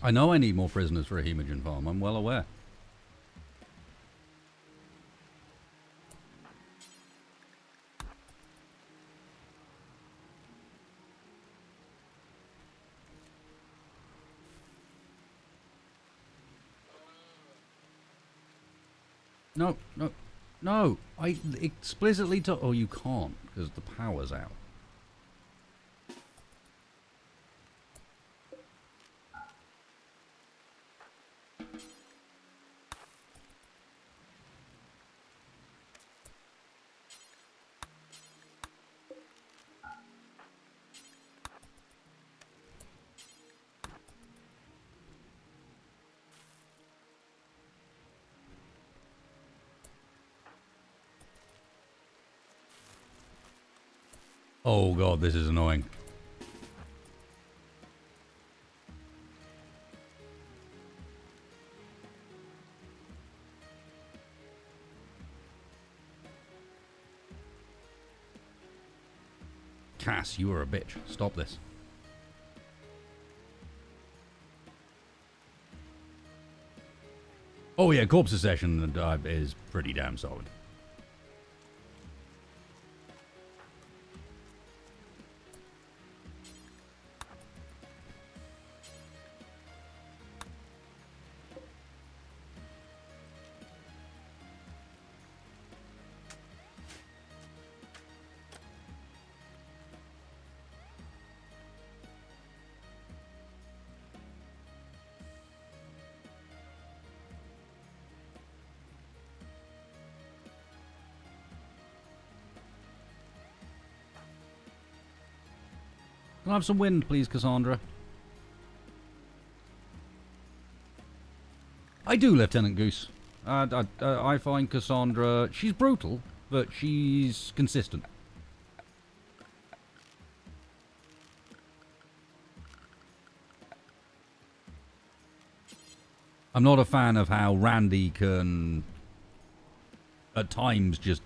I know I need more prisoners for a Hemogen farm. I'm well aware. No, no, no. I explicitly told... Oh, you can't, because the power's out. Oh god, this is annoying. Cass, you are a bitch. Stop this. Oh yeah, Corpse Session is pretty damn solid. Can I have some wind, please, Cassandra? I do, Lieutenant Goose. I find Cassandra... She's brutal, but she's consistent. I'm not a fan of how Randy can, at times, just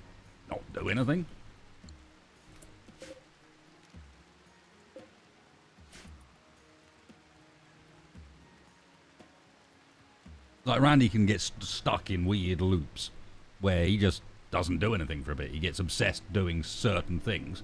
not do anything. Like, Randy can get stuck in weird loops where he just doesn't do anything for a bit. He gets obsessed doing certain things.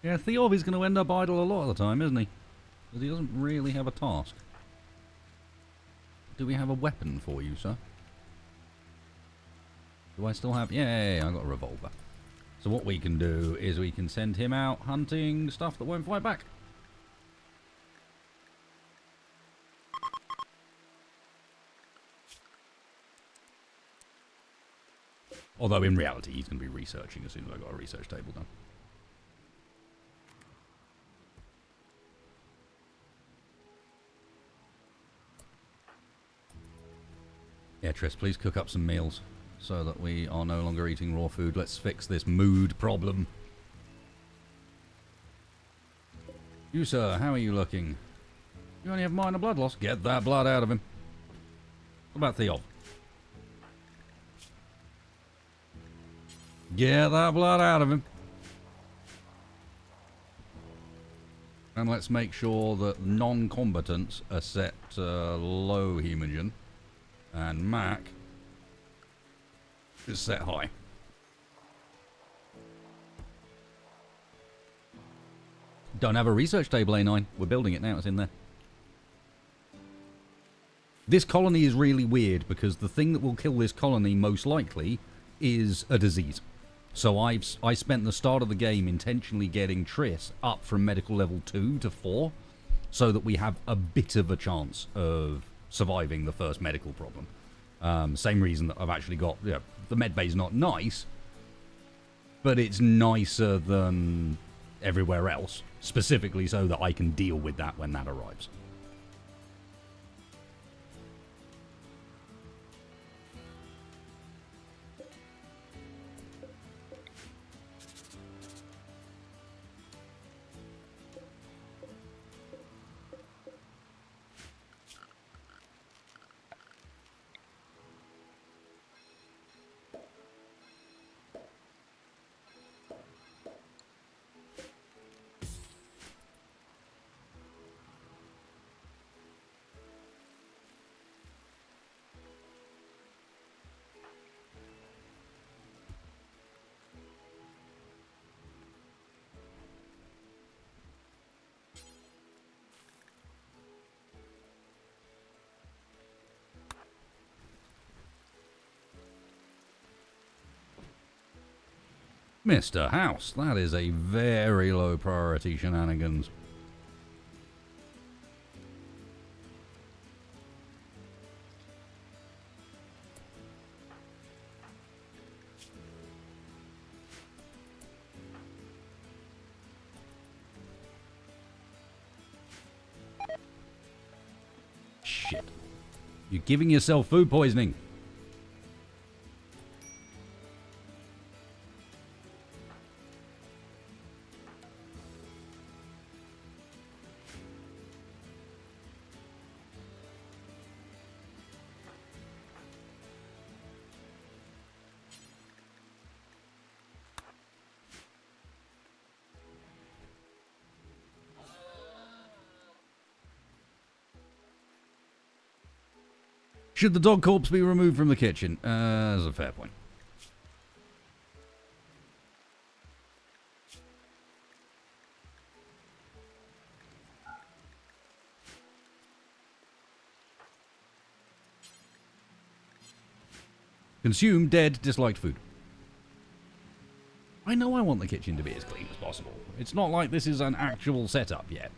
Yeah, Theorby's going to end up idle a lot of the time, isn't he? Because he doesn't really have a task. Do we have a weapon for you, sir? Do I still have... Yeah, I got a revolver. So what we can do is we can send him out hunting stuff that won't fight back. Although in reality he's going to be researching as soon as I've got a research table done. Yeah, Triss, please cook up some meals so that we are no longer eating raw food. Let's fix this mood problem. You, sir, how are you looking? You only have minor blood loss. Get that blood out of him. What about Theob? Get that blood out of him. And let's make sure that non-combatants are set low hemogen. And Mac is set high. Don't have a research table, A9. We're building it now. It's in there. This colony is really weird because the thing that will kill this colony most likely is a disease. So I spent the start of the game intentionally getting Triss up from medical level 2 to 4 so that we have a bit of a chance of surviving the first medical problem. Same reason that I've actually got, you know, the medbay's not nice, but it's nicer than everywhere else, specifically so that I can deal with that when that arrives. Mr. House, that is a very low priority shenanigans. Shit. You're giving yourself food poisoning. Should the dog corpse be removed from the kitchen? That's a fair point. Consume dead, disliked food. I know I want the kitchen to be as clean as possible. It's not like this is an actual setup yet.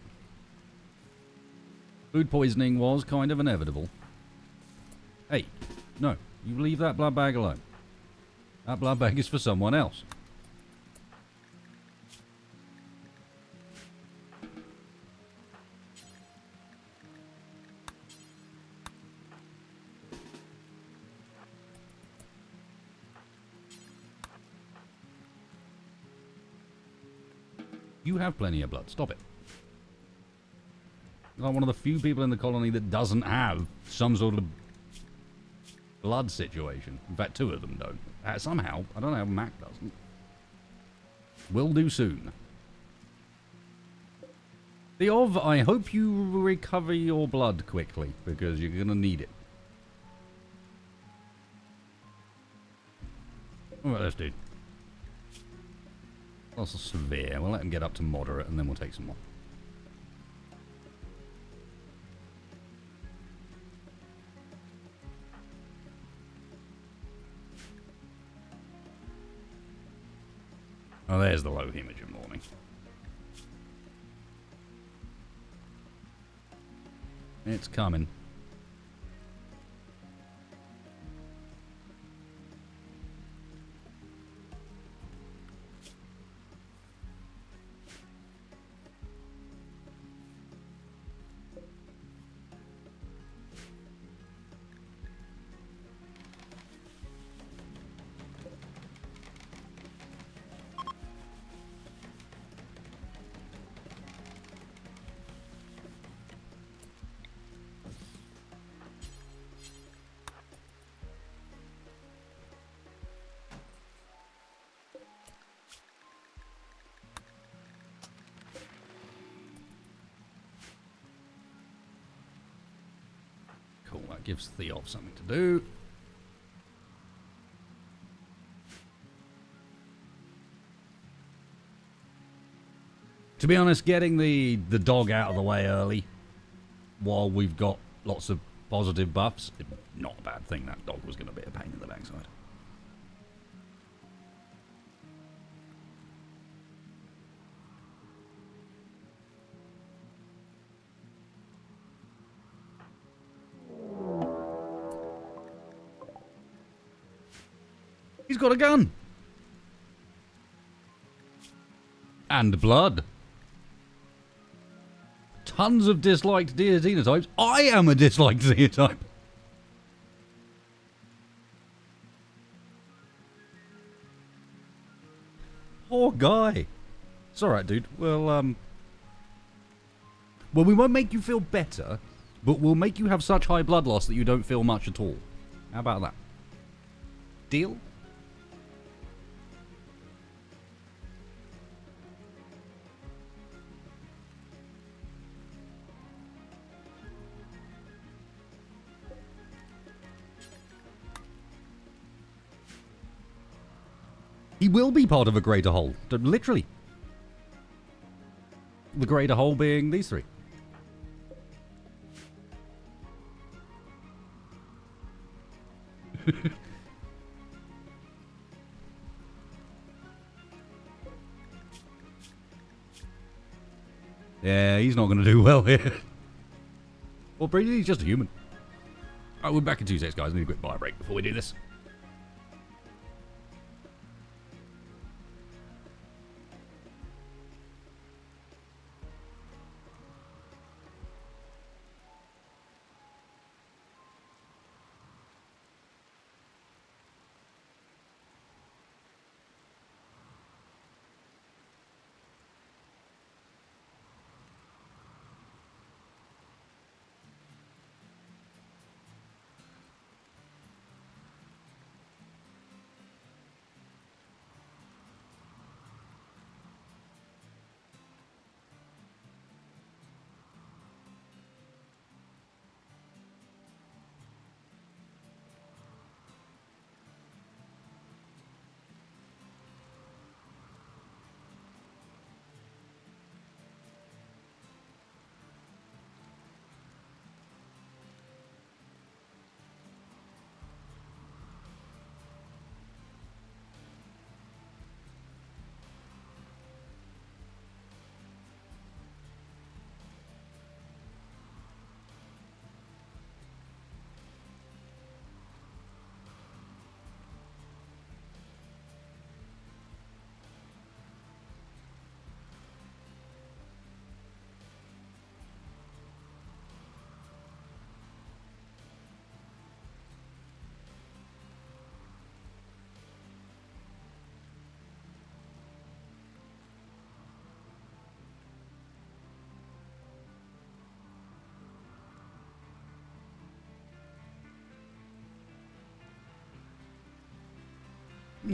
Food poisoning was kind of inevitable. Hey, no, you leave that blood bag alone. That blood bag is for someone else. You have plenty of blood. Stop it. I'm one of the few people in the colony that doesn't have some sort of blood situation. In fact, 2 of them don't. Somehow. I don't know how Mac doesn't. Will do soon. Theov, I hope you recover your blood quickly, because you're going to need it. Alright, let's do. That's severe. We'll let him get up to moderate, and then we'll take some more. Oh, there's the low hemorrhage warning. It's coming. Cool, that gives Theov something to do. To be honest, getting the dog out of the way early, while we've got lots of positive buffs, not a bad thing. That dog was going to be a pain in the backside. He's got a gun. And blood. Tons of disliked xenotypes. I am a disliked xenotype. Poor guy. It's alright, dude. Well, we won't make you feel better, but we'll make you have such high blood loss that you don't feel much at all. How about that? Deal? He will be part of a greater whole. Literally. The greater whole being these 3. Yeah, he's not going to do well here. Well, Brady, he's just a human. Alright, we're back in 2 seconds, guys. I need a quick bio break before we do this.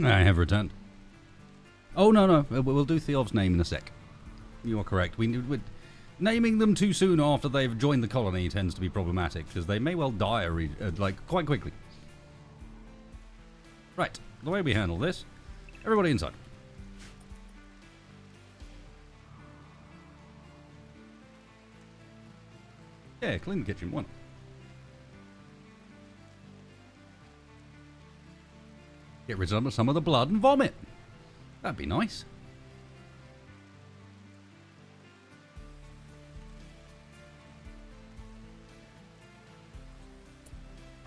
I have returned. Oh, no. We'll do Theov's name in a sec. You are correct. Naming them too soon after they've joined the colony tends to be problematic, because they may well die quite quickly. Right. The way we handle this, everybody inside. Yeah, clean the kitchen. One. Get rid of some of the blood and vomit. That'd be nice.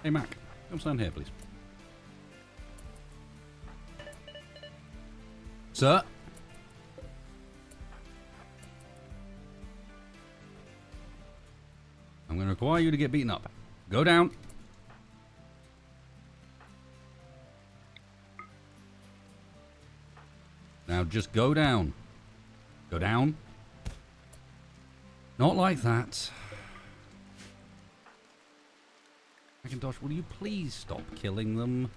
Hey, Mac. Come stand here, please. Sir? I'm going to require you to get beaten up. Go down. Now just go down. Go down. Not like that. Macintosh, will you please stop killing them?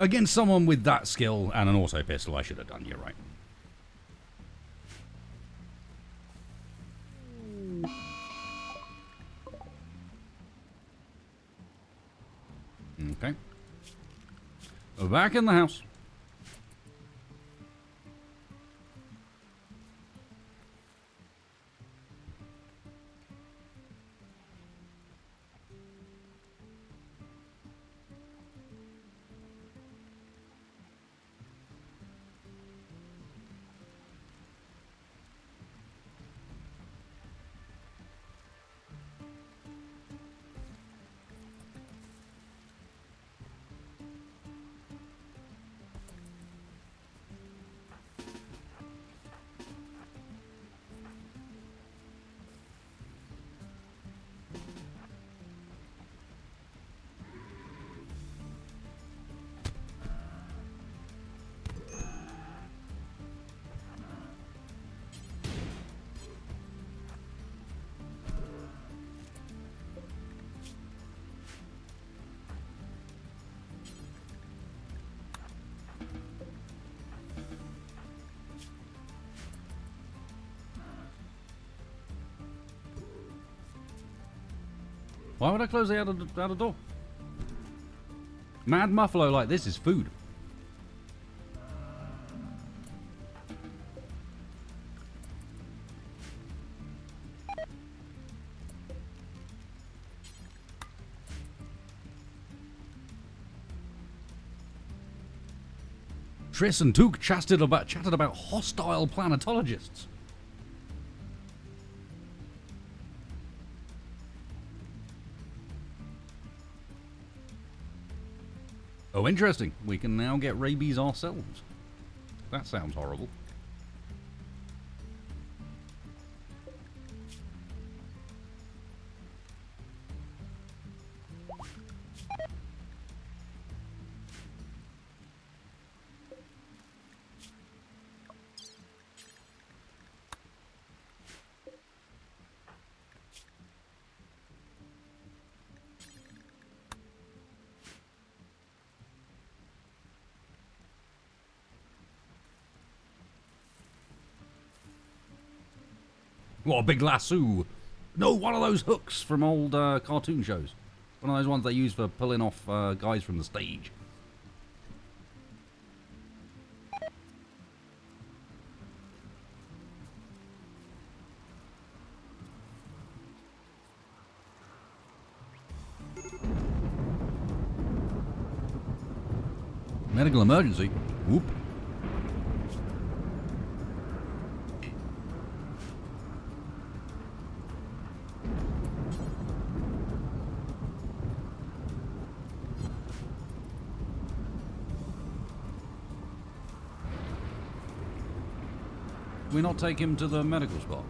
Against someone with that skill and an auto pistol, I should have done. You're right. Okay. We're back in the house. Why would I close the outer door? Mad Muffalo like this is food. Triss and Took chatted about hostile planetologists. Oh, interesting. We can now get rabies ourselves. That sounds horrible. What a big lasso! No, one of those hooks from old cartoon shows. One of those ones they use for pulling off guys from the stage. Medical emergency? Whoop. Can we not take him to the medical spot?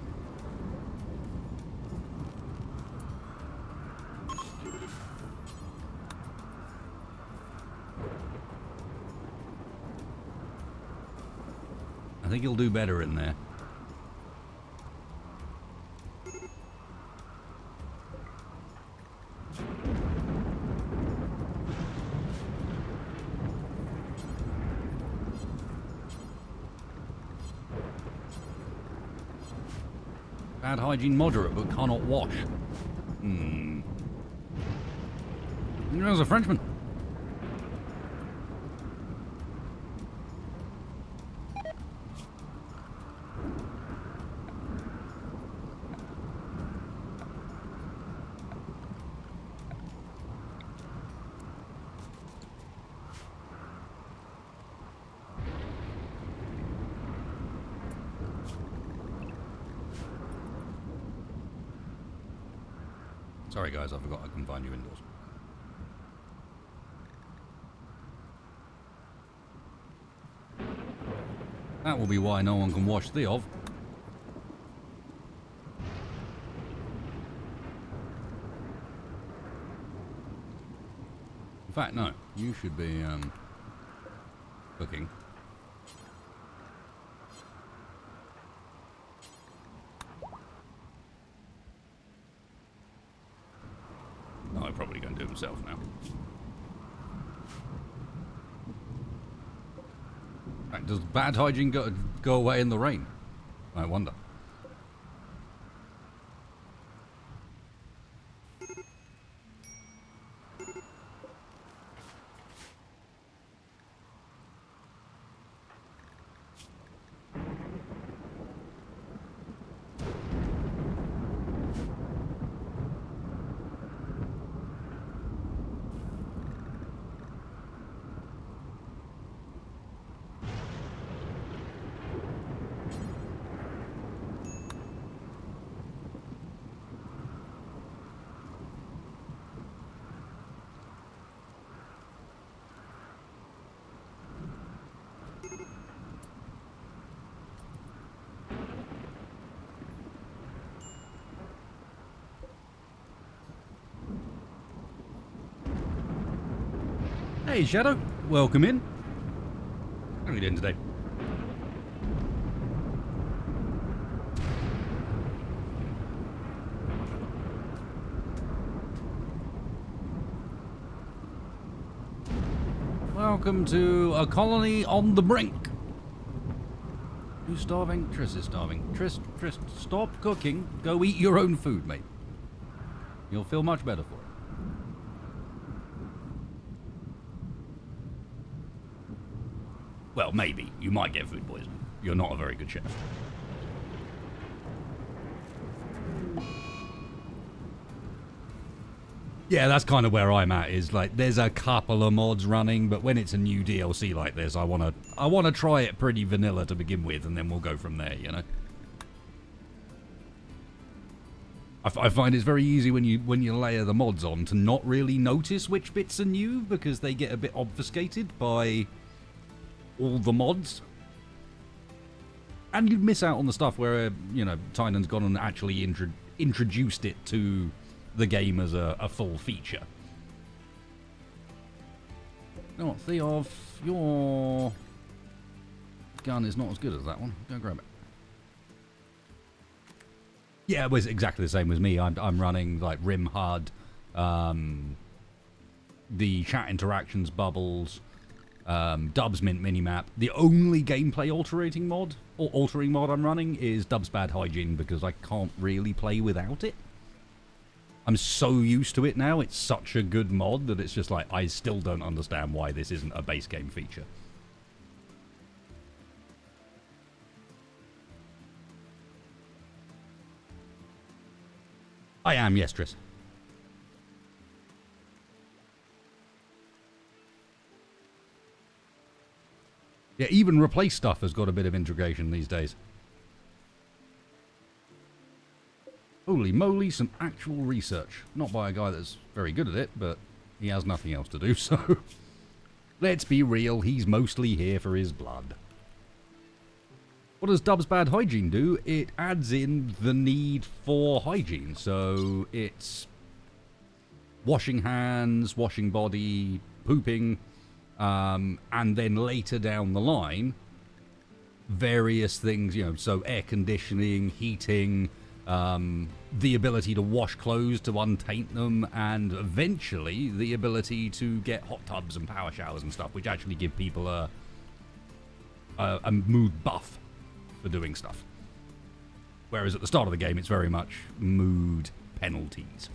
I think he'll do better in there. Bad hygiene moderate, but cannot wash. There's a Frenchman. Sorry guys, I forgot I can find you indoors. That will be why no one can wash the of. In fact, no. You should be cooking. Oh, I'm probably going to do it himself now. Right, does bad hygiene go away in the rain? I wonder. Hey Shadow, welcome in. How are you doing today? Welcome to a colony on the brink. Who's starving? Triss is starving. Triss, stop cooking. Go eat your own food, mate. You'll feel much better for it. Well, maybe. You might get food poisoning. You're not a very good chef. Yeah, that's kind of where I'm at, is like there's a couple of mods running, but when it's a new DLC like this, I wanna try it pretty vanilla to begin with, and then we'll go from there, you know? I find it's very easy when you layer the mods on to not really notice which bits are new, because they get a bit obfuscated by all the mods, and you'd miss out on the stuff where, you know, Tynan's gone and actually introduced it to the game as a full feature. You know what, Theof, your gun is not as good as that one. Go grab it. Yeah, it was exactly the same as me. I'm running like RimWorld, the chat interactions bubbles, Dub's Mint minimap. The only gameplay altering mod I'm running is Dub's Bad Hygiene, because I can't really play without it. I'm so used to it now. It's such a good mod that it's just like, I still don't understand why this isn't a base game feature. I am, yes, Triss. Yeah, even replace stuff has got a bit of integration these days. Holy moly, some actual research. Not by a guy that's very good at it, but he has nothing else to do, so... Let's be real, he's mostly here for his blood. What does Dub's Bad Hygiene do? It adds in the need for hygiene, so it's... washing hands, washing body, pooping... and then later down the line, various things, you know, so air conditioning, heating, the ability to wash clothes to untaint them, and eventually the ability to get hot tubs and power showers and stuff, which actually give people a mood buff for doing stuff. Whereas at the start of the game, it's very much mood penalties.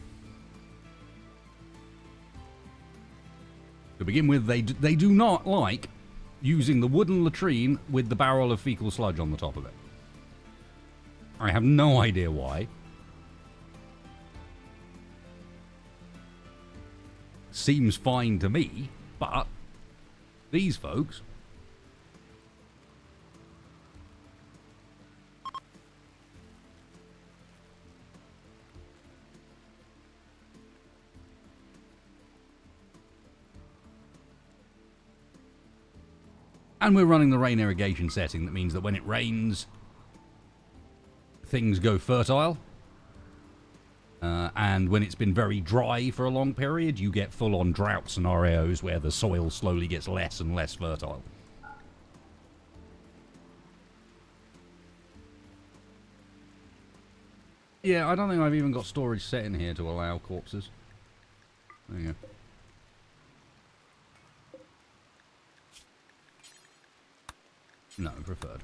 To begin with, they do not like using the wooden latrine with the barrel of fecal sludge on the top of it. I have no idea why. Seems fine to me, but these folks... And we're running the rain irrigation setting. That means that when it rains, things go fertile. And when it's been very dry for a long period, you get full-on drought scenarios where the soil slowly gets less and less fertile. Yeah, I don't think I've even got storage set in here to allow corpses. There you go. No, preferred.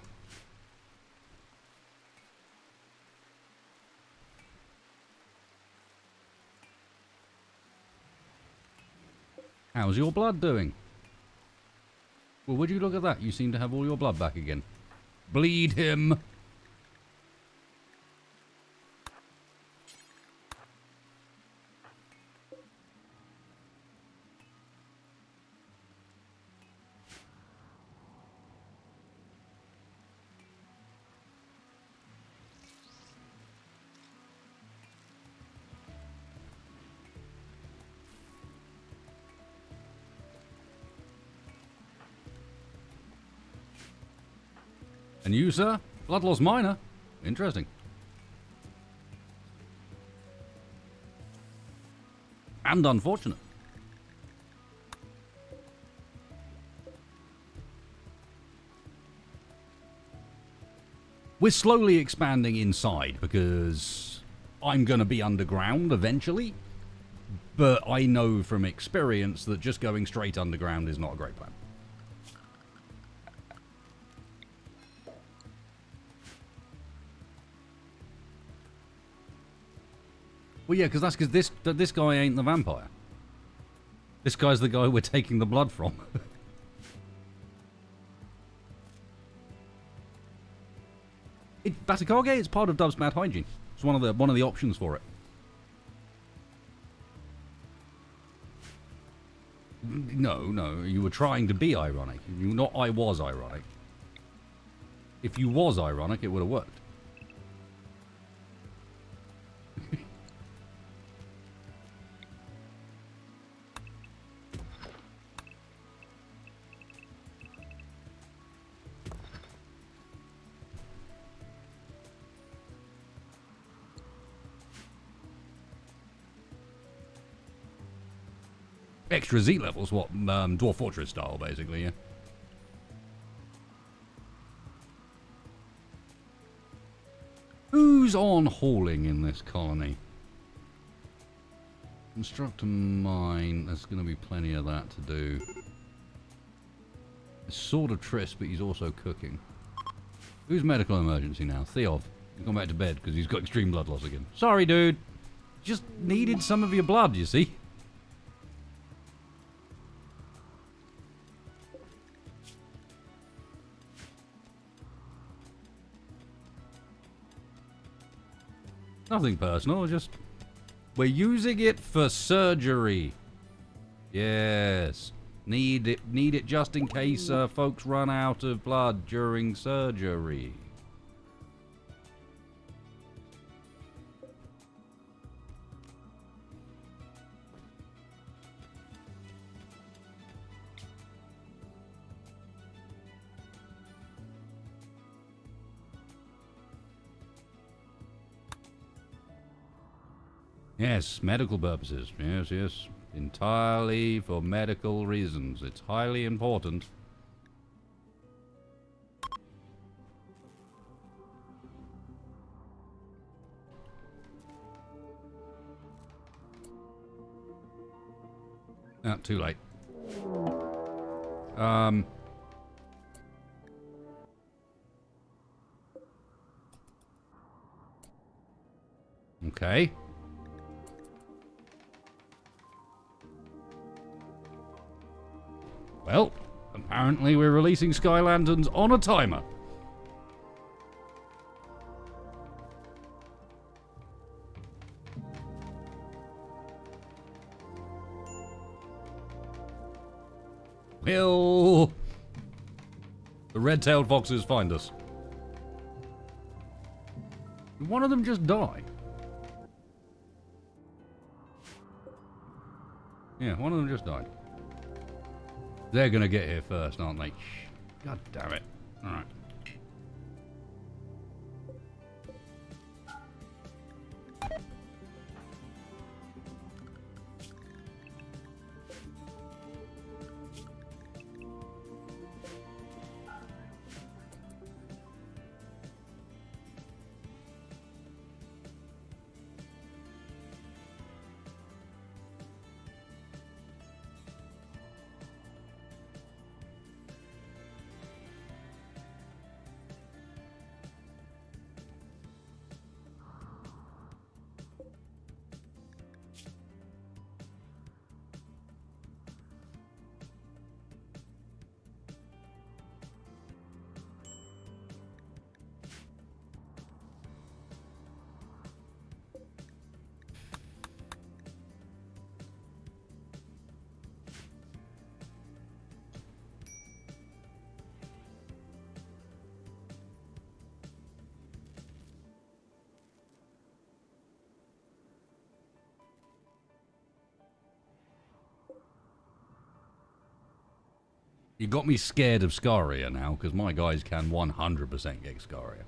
How's your blood doing? Well, would you look at that? You seem to have all your blood back again. Bleed him! And you, sir? Blood loss minor. Interesting. And unfortunate. We're slowly expanding inside because I'm going to be underground eventually. But I know from experience that just going straight underground is not a great plan. Well, yeah, because that's because this guy ain't the vampire. This guy's the guy we're taking the blood from. Batakage, it's part of Dub's Mad Hygiene. It's one of the options for it. No, you were trying to be ironic. I was ironic. If you was ironic, it would have worked. Extra Z levels, what? Dwarf Fortress style, basically, yeah. Who's on hauling in this colony? Construct a mine. There's going to be plenty of that to do. It's sort of tryst, but he's also cooking. Who's medical emergency now? Theov. He's gone back to bed because he's got extreme blood loss again. Sorry, dude. Just needed some of your blood, you see. Nothing personal, just... We're using it for surgery. Yes. Need it just in case folks run out of blood during surgery. Yes, medical purposes. Yes, yes. Entirely for medical reasons. It's highly important. Oh, too late. Okay. Well, apparently we're releasing Sky Lanterns on a timer. Will the red-tailed foxes find us? Did one of them just die? Yeah, one of them just died. They're gonna get here first, aren't they? God damn it. Alright. You got me scared of Scaria now, because my guys can 100% get Scaria.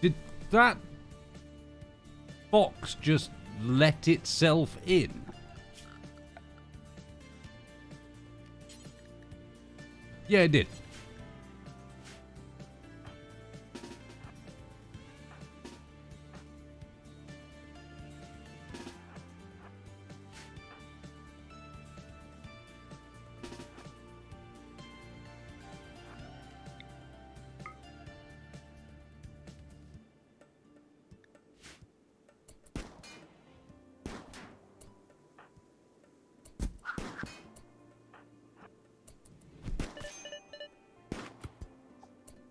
Did that box just let itself in? Yeah, it did.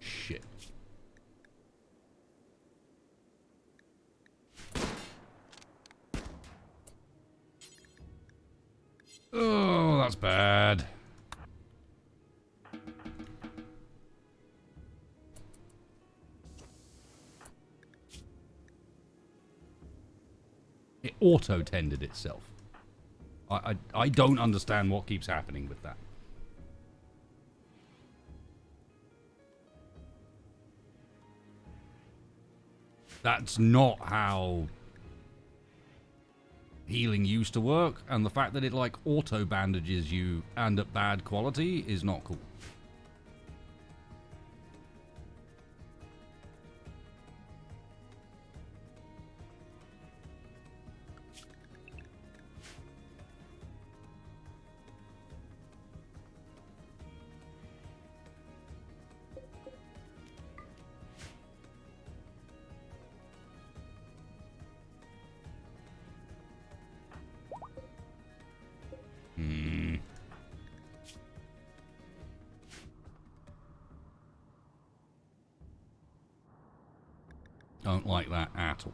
Shit. Oh, that's bad. It auto-tended itself. I don't understand what keeps happening with that. That's not how healing used to work, and the fact that it like auto bandages you and at bad quality is not cool. Don't like that at all.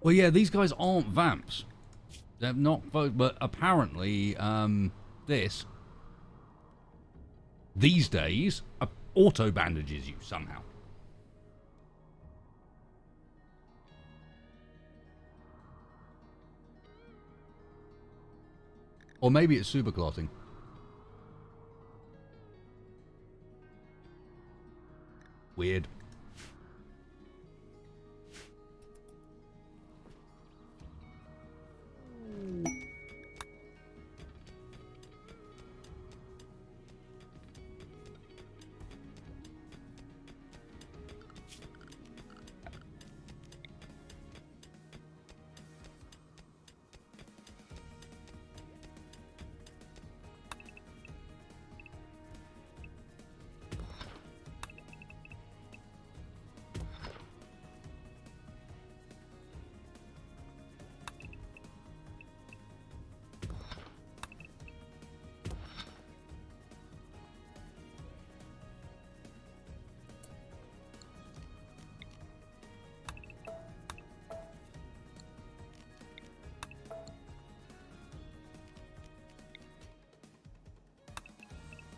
Well, yeah, these guys aren't vamps. They're not, but apparently, this, these days, auto bandages you somehow. Or maybe it's super clotting. Weird.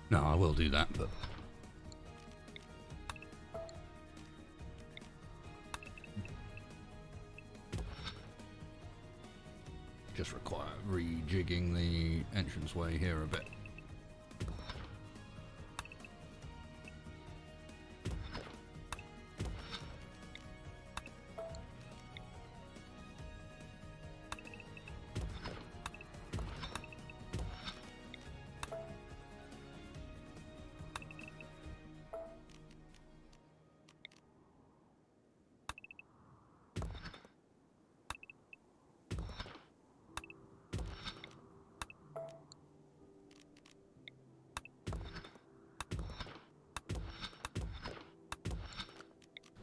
No, I will do that, but... just require rejigging the entranceway here a bit.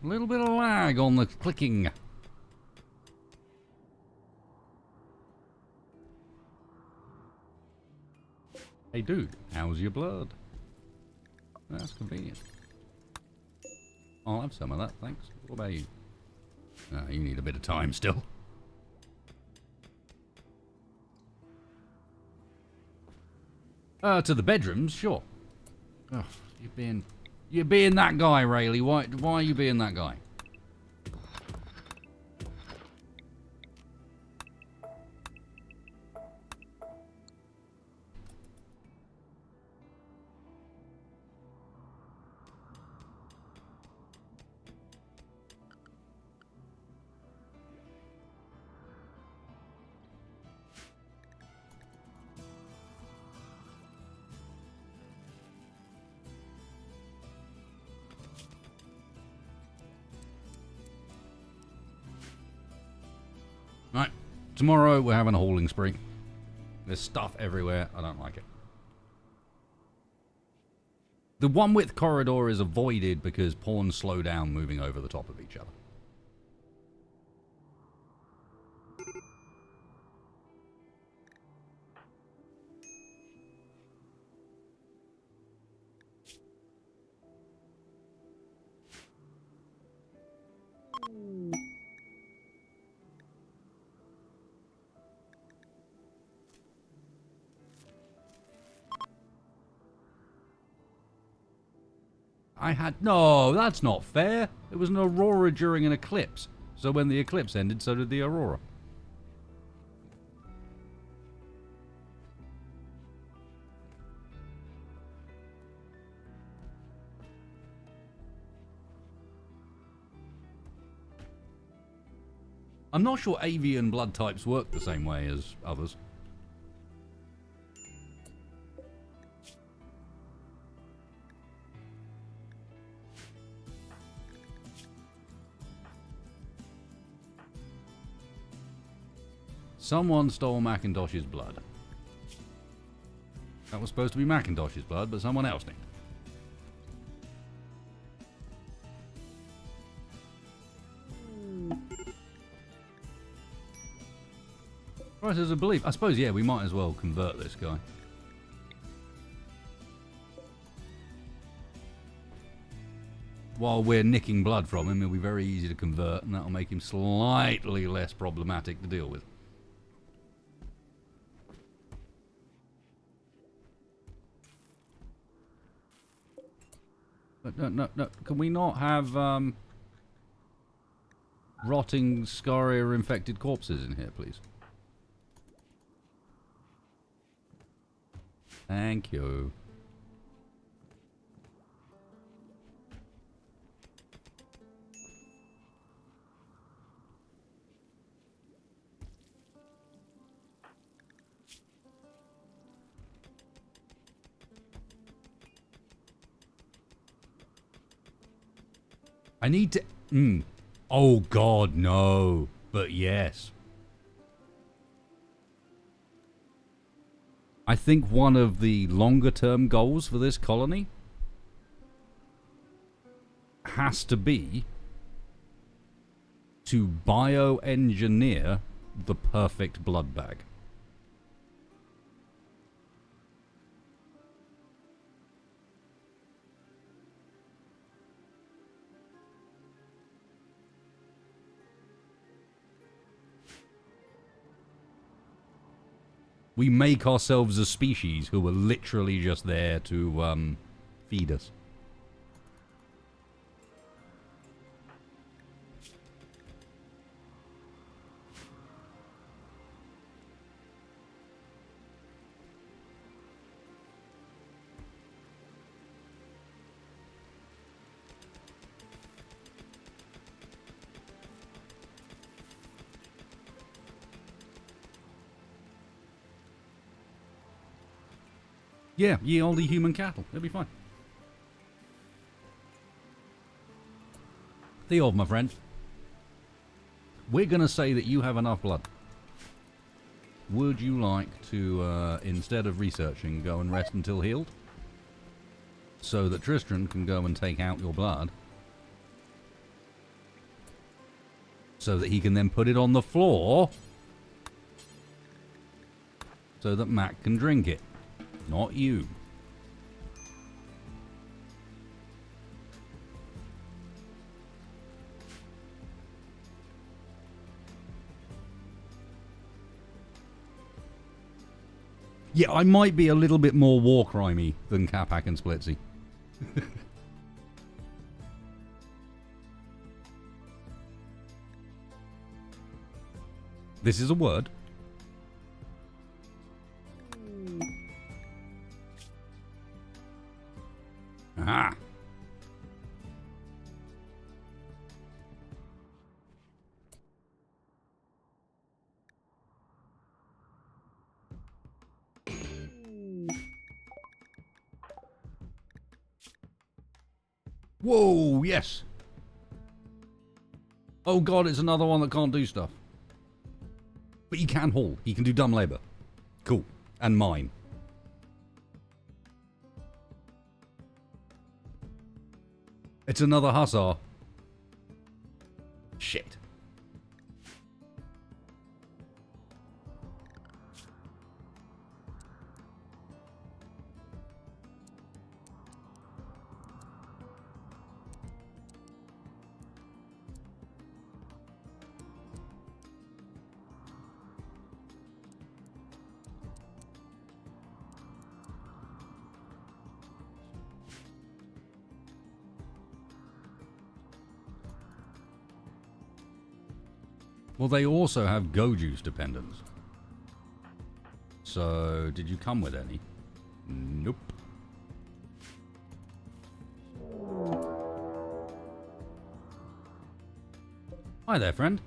A little bit of lag on the clicking. Hey dude, how's your blood? That's convenient. I'll have some of that, thanks. What about you? You need a bit of time still. To the bedrooms, sure. Oh, you're being that guy, Rayleigh. Why are you being that guy? Right, tomorrow we're having a hauling spree. There's stuff everywhere. I don't like it. The one width corridor is avoided because pawns slow down moving over the top of each other. No, that's not fair. It was an aurora during an eclipse. So when the eclipse ended, so did the aurora. I'm not sure avian blood types work the same way as others. Someone stole Macintosh's blood. That was supposed to be Macintosh's blood, but someone else did. Crisis of belief. I suppose, yeah, we might as well convert this guy. While we're nicking blood from him, it'll be very easy to convert, and that'll make him slightly less problematic to deal with. No. Can we not have, rotting, scarrier infected corpses in here, please? Thank you. I need to... Oh, God, no. But yes. I think one of the longer-term goals for this colony has to be to bioengineer the perfect blood bag. We make ourselves a species who are literally just there to feed us. Yeah, ye olde human cattle. It'll be fine. Theod, my friend. We're going to say that you have enough blood. Would you like to, instead of researching, go and rest until healed? So that Tristan can go and take out your blood. So that he can then put it on the floor. So that Mac can drink it. Not you. Yeah, I might be a little bit more war crimey than Capac and Splitsy. This is a word. Ah. Whoa, yes. Oh god, it's another one that can't do stuff. But he can haul. He can do dumb labor. Cool. And mine. It's another hussar. Shit. Well, they also have Go Juice dependents. So, did you come with any? Nope. Hi there, friend.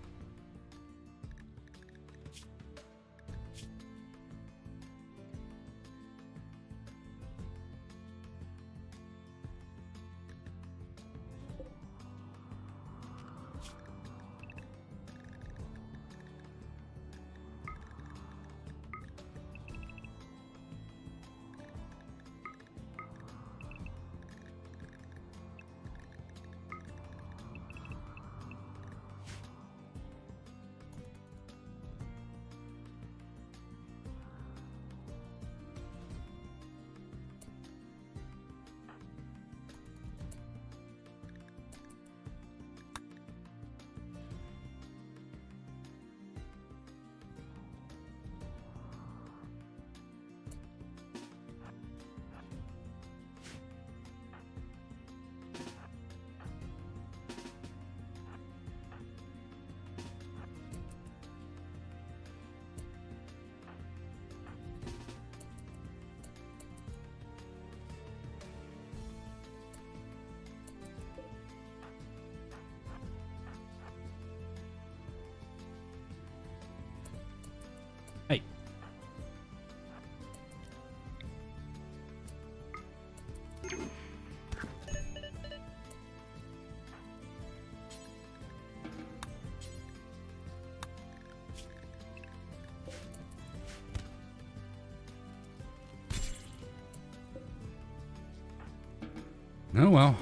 Oh well.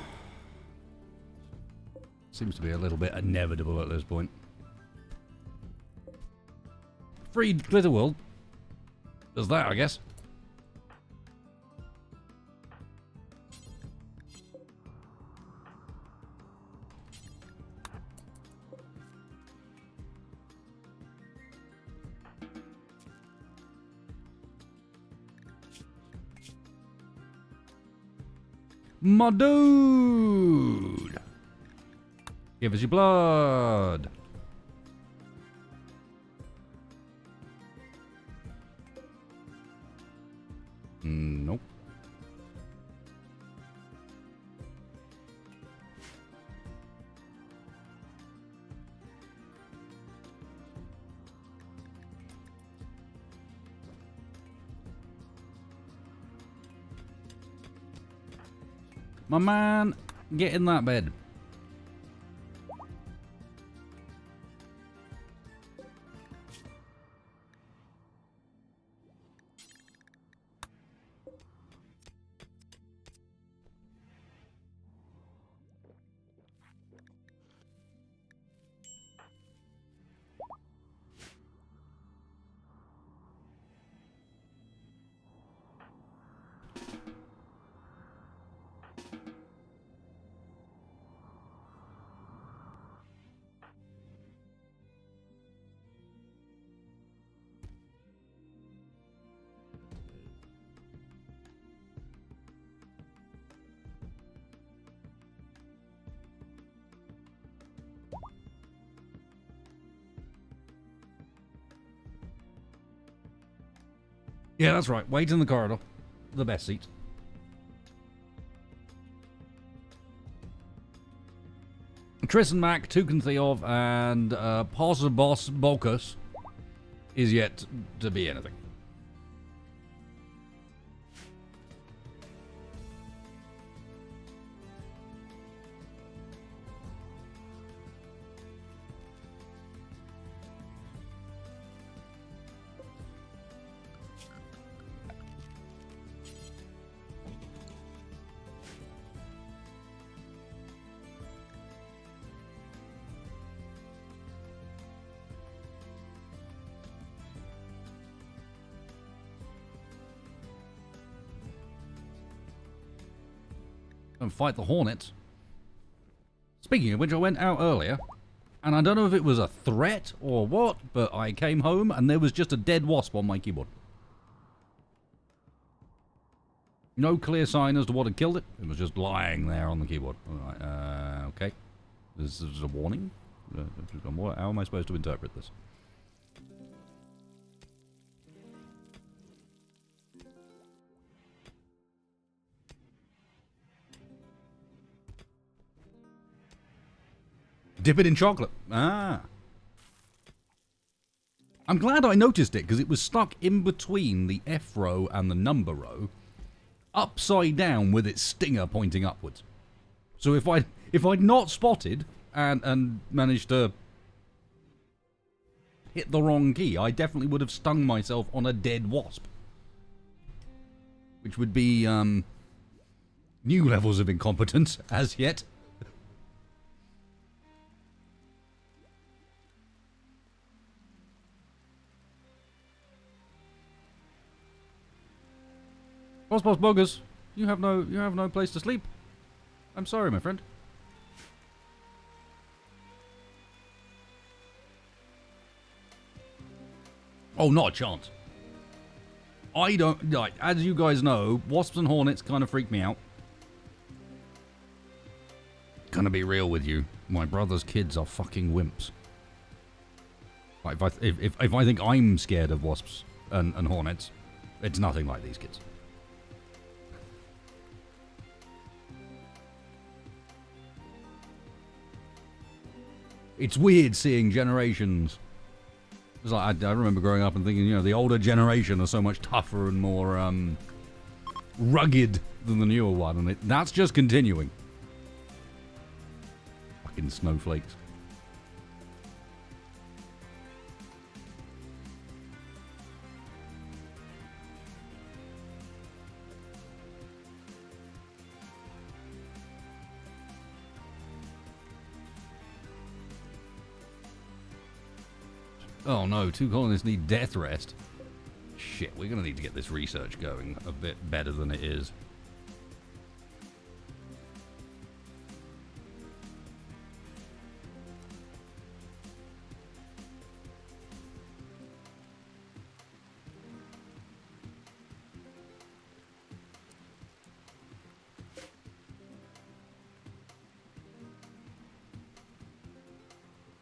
Seems to be a little bit inevitable at this point. Free Glitter World. Does that, I guess. My dude! Give us your blood! Nope. My man, get in that bed. Yeah, that's right. Wait in the corridor. The best seat. Triss and Mac, Toucan Theov, and Boss Bolkus is yet to be anything. And fight the Hornet. Speaking of which, I went out earlier, and I don't know if it was a threat or what, but I came home and there was just a dead wasp on my keyboard. No clear sign as to what had killed it. It was just lying there on the keyboard. Right, okay. This is a warning? How am I supposed to interpret this? Dip it in chocolate. Ah. I'm glad I noticed it, because it was stuck in between the F row and the number row, upside down with its stinger pointing upwards. So if I'd not spotted and managed to hit the wrong key, I definitely would have stung myself on a dead wasp. Which would be new levels of incompetence as yet. Boss Boggers, you have no place to sleep. I'm sorry, my friend. Oh, not a chance. I don't like, as you guys know, wasps and hornets kind of freak me out. Gonna be real with you, my brother's kids are fucking wimps. Like if I think I'm scared of wasps and hornets, it's nothing like these kids. It's weird seeing generations. It's like, I remember growing up and thinking, you know, the older generation are so much tougher and more rugged than the newer one, and that's just continuing. Fucking snowflakes. Oh no, 2 colonists need death rest. Shit, we're going to need to get this research going a bit better than it is.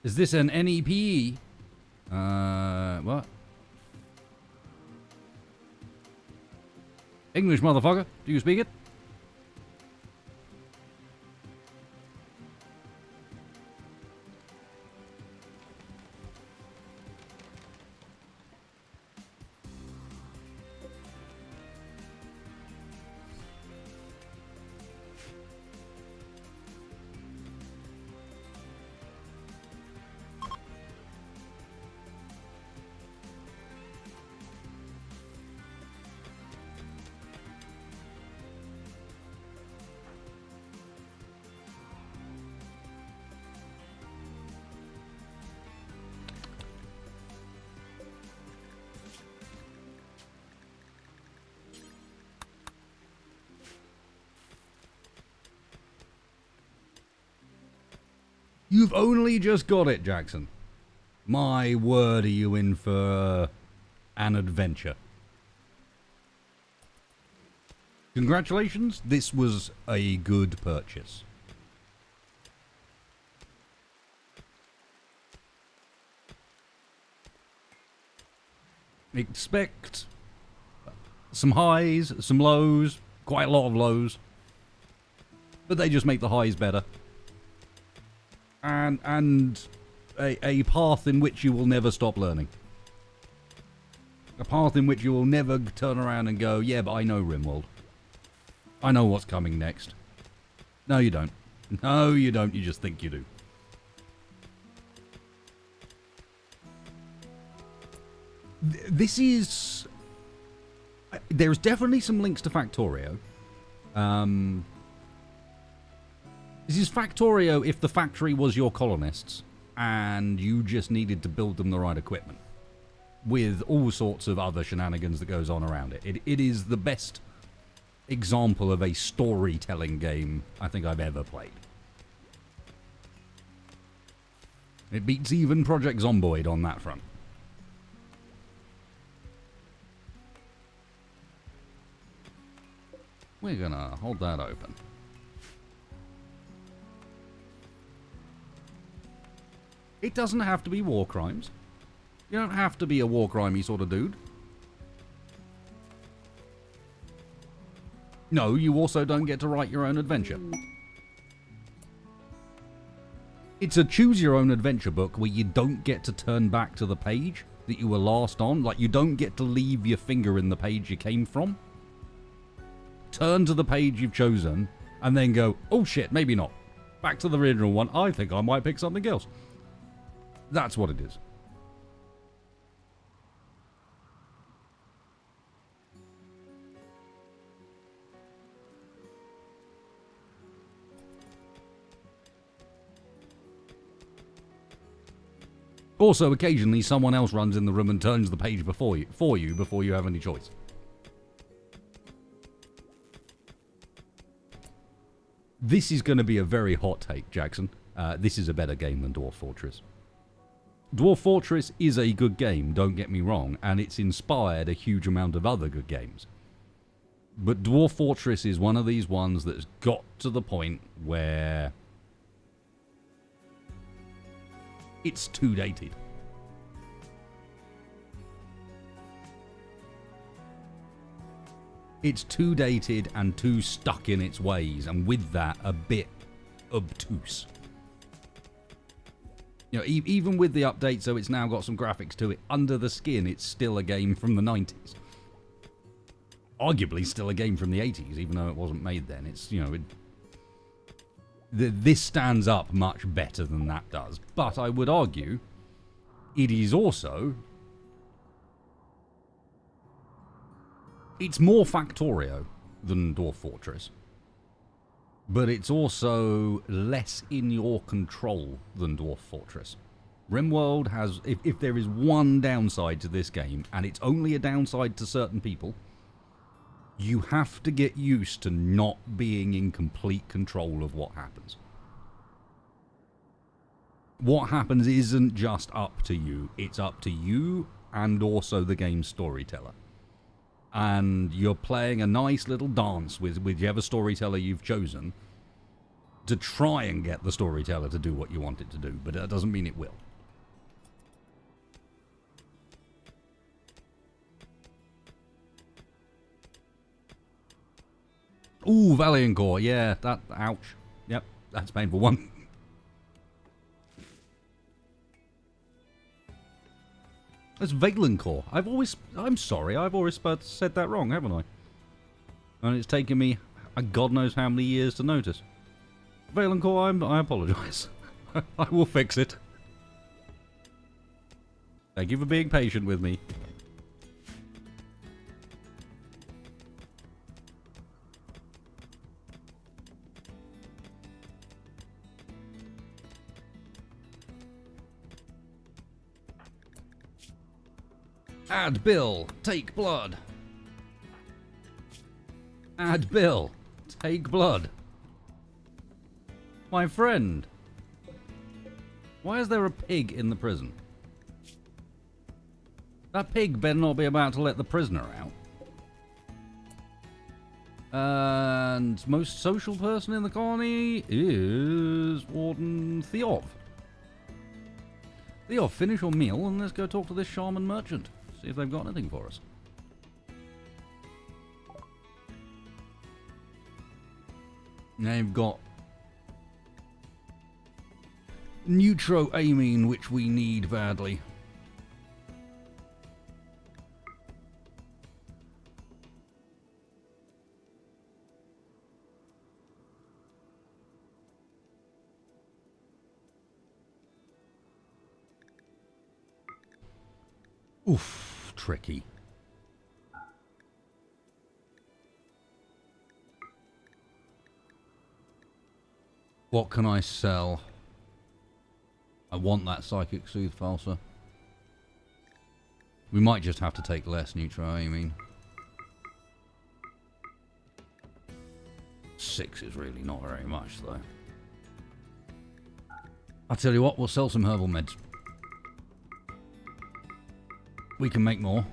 Is this an NEPE? What? English, motherfucker. Do you speak it? You've only just got it, Jackson. My word, are you in for an adventure. Congratulations, this was a good purchase. Expect some highs, some lows, quite a lot of lows, but they just make the highs better. And a path in which you will never stop learning. A path in which you will never turn around and go, yeah, but I know RimWorld. I know what's coming next. No, you don't. No, you don't. You just think you do. This is... There's definitely some links to Factorio. This is Factorio if the factory was your colonists and you just needed to build them the right equipment with all sorts of other shenanigans that goes on around it. It is the best example of a storytelling game I think I've ever played. It beats even Project Zomboid on that front. We're gonna hold that open. It doesn't have to be war crimes. You don't have to be a war crimey sort of dude. No, you also don't get to write your own adventure. It's a choose your own adventure book where you don't get to turn back to the page that you were last on. Like, you don't get to leave your finger in the page you came from. Turn to the page you've chosen and then go, oh shit, maybe not. Back to the original one. I think I might pick something else. That's what it is. Also, occasionally someone else runs in the room and turns the page before you have any choice. This is going to be a very hot take, Jackson. This is a better game than Dwarf Fortress. Dwarf Fortress is a good game, don't get me wrong, and it's inspired a huge amount of other good games. But Dwarf Fortress is one of these ones that's got to the point where it's too dated. It's too dated and too stuck in its ways, and with that, a bit obtuse. You know, even with the update, so it's now got some graphics to it, under the skin, it's still a game from the 90s. Arguably still a game from the 80s, even though it wasn't made then. It's, you know, this stands up much better than that does. But I would argue it is also... It's more Factorio than Dwarf Fortress. But it's also less in your control than Dwarf Fortress. RimWorld has, if there is one downside to this game, and it's only a downside to certain people, you have to get used to not being in complete control of what happens. What happens isn't just up to you, it's up to you and also the game's storyteller. And you're playing a nice little dance with whichever storyteller you've chosen to try and get the storyteller to do what you want it to do, but that doesn't mean it will. Ooh, Valiant Core, yeah, that, ouch. Yep, that's painful one. That's Valiant Core. I'm sorry, I've always said that wrong, haven't I? And it's taken me God knows how many years to notice. Valiant Core, I apologise. I will fix it. Thank you for being patient with me. Add Bill, take blood. Add Bill, take blood. My friend. Why is there a pig in the prison? That pig better not be about to let the prisoner out. And most social person in the colony is Warden Theov. Theov, finish your meal and let's go talk to this shaman merchant. See if they've got anything for us. They've got neutro-amine, which we need badly. Oof, tricky. What can I sell? I want that Psychic Soothe Pulsar. We might just have to take less neutro-amine. 6 is really not very much, though. I'll tell you what, we'll sell some herbal meds. We can make more.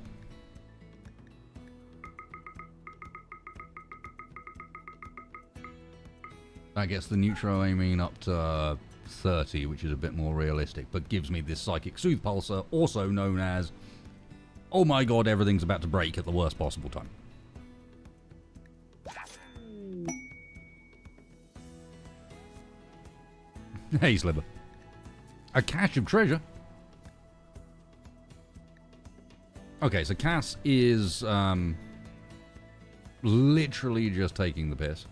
That gets the neutro-amine up to 30, which is a bit more realistic, but gives me this Psychic Soothe Pulsar, also known as, oh my god, everything's about to break at the worst possible time. Hey, Sliver. A cache of treasure? Okay, so Cass is literally just taking the piss.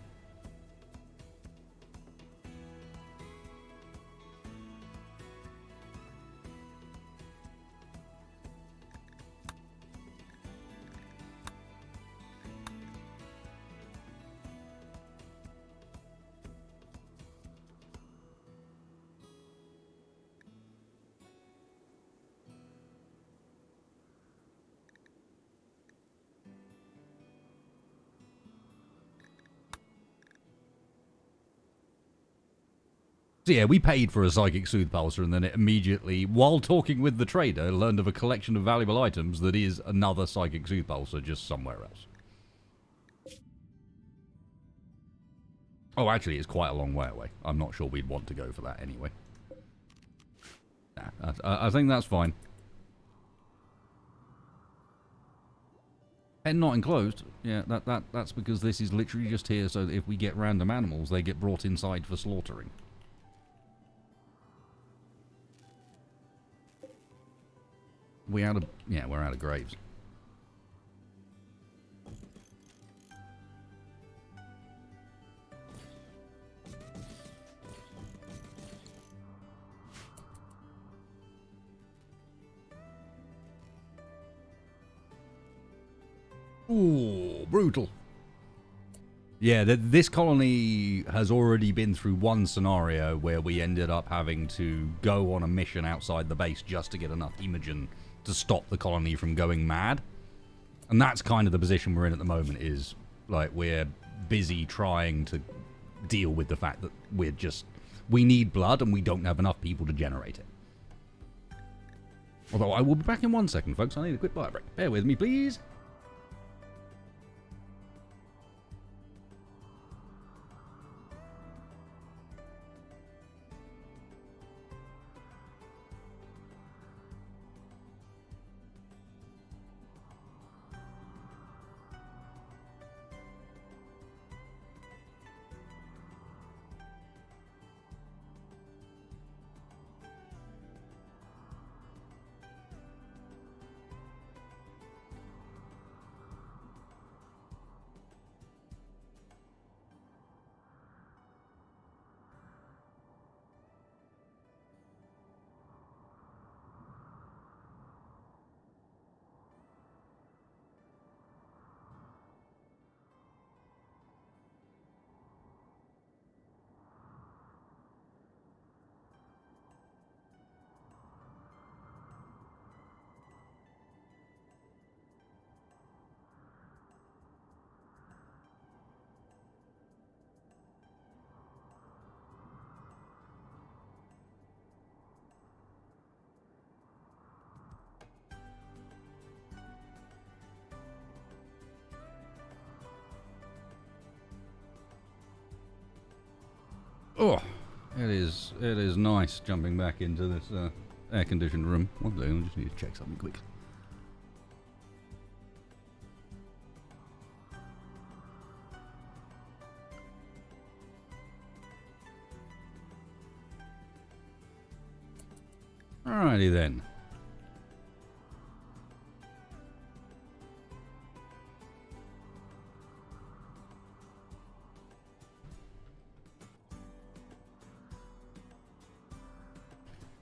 So yeah, we paid for a Psychic Soothe Pulsar and then it immediately, while talking with the trader, learned of a collection of valuable items that is another Psychic Soothe Pulsar just somewhere else. Oh, actually, it's quite a long way away. I'm not sure we'd want to go for that anyway. Nah, I think that's fine. Pen not enclosed. Yeah, that's because this is literally just here so that if we get random animals, they get brought inside for slaughtering. We're out of graves. Ooh, brutal. Yeah, this colony has already been through one scenario where we ended up having to go on a mission outside the base just to get enough hemogen to stop the colony from going mad. And that's kind of the position we're in at the moment, is like we're busy trying to deal with the fact that we need blood and we don't have enough people to generate it. Although I will be back in 1 second, folks. I need a quick bio break. Bear with me, please. Oh, it is nice jumping back into this air-conditioned room. One second, I just need to check something quick. Alrighty then.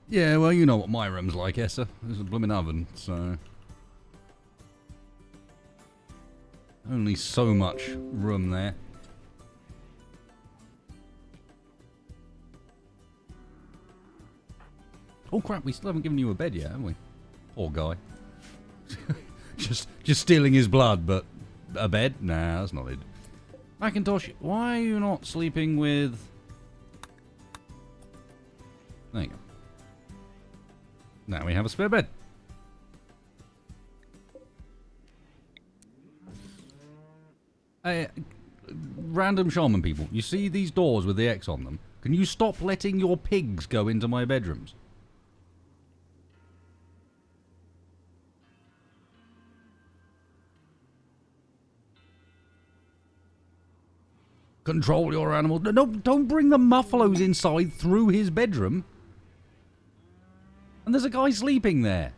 Yeah, well, you know what my room's like, Essa. There's a blooming oven, so... only so much room there. Oh crap, we still haven't given you a bed yet, have we? Poor guy. just stealing his blood, but a bed? Nah, that's not it. Macintosh, why are you not sleeping with... there you go. Now we have a spare bed. Random shaman people, you see these doors with the X on them? Can you stop letting your pigs go into my bedrooms? Control your animals. No, don't bring the muffalos inside through his bedroom. And there's a guy sleeping there.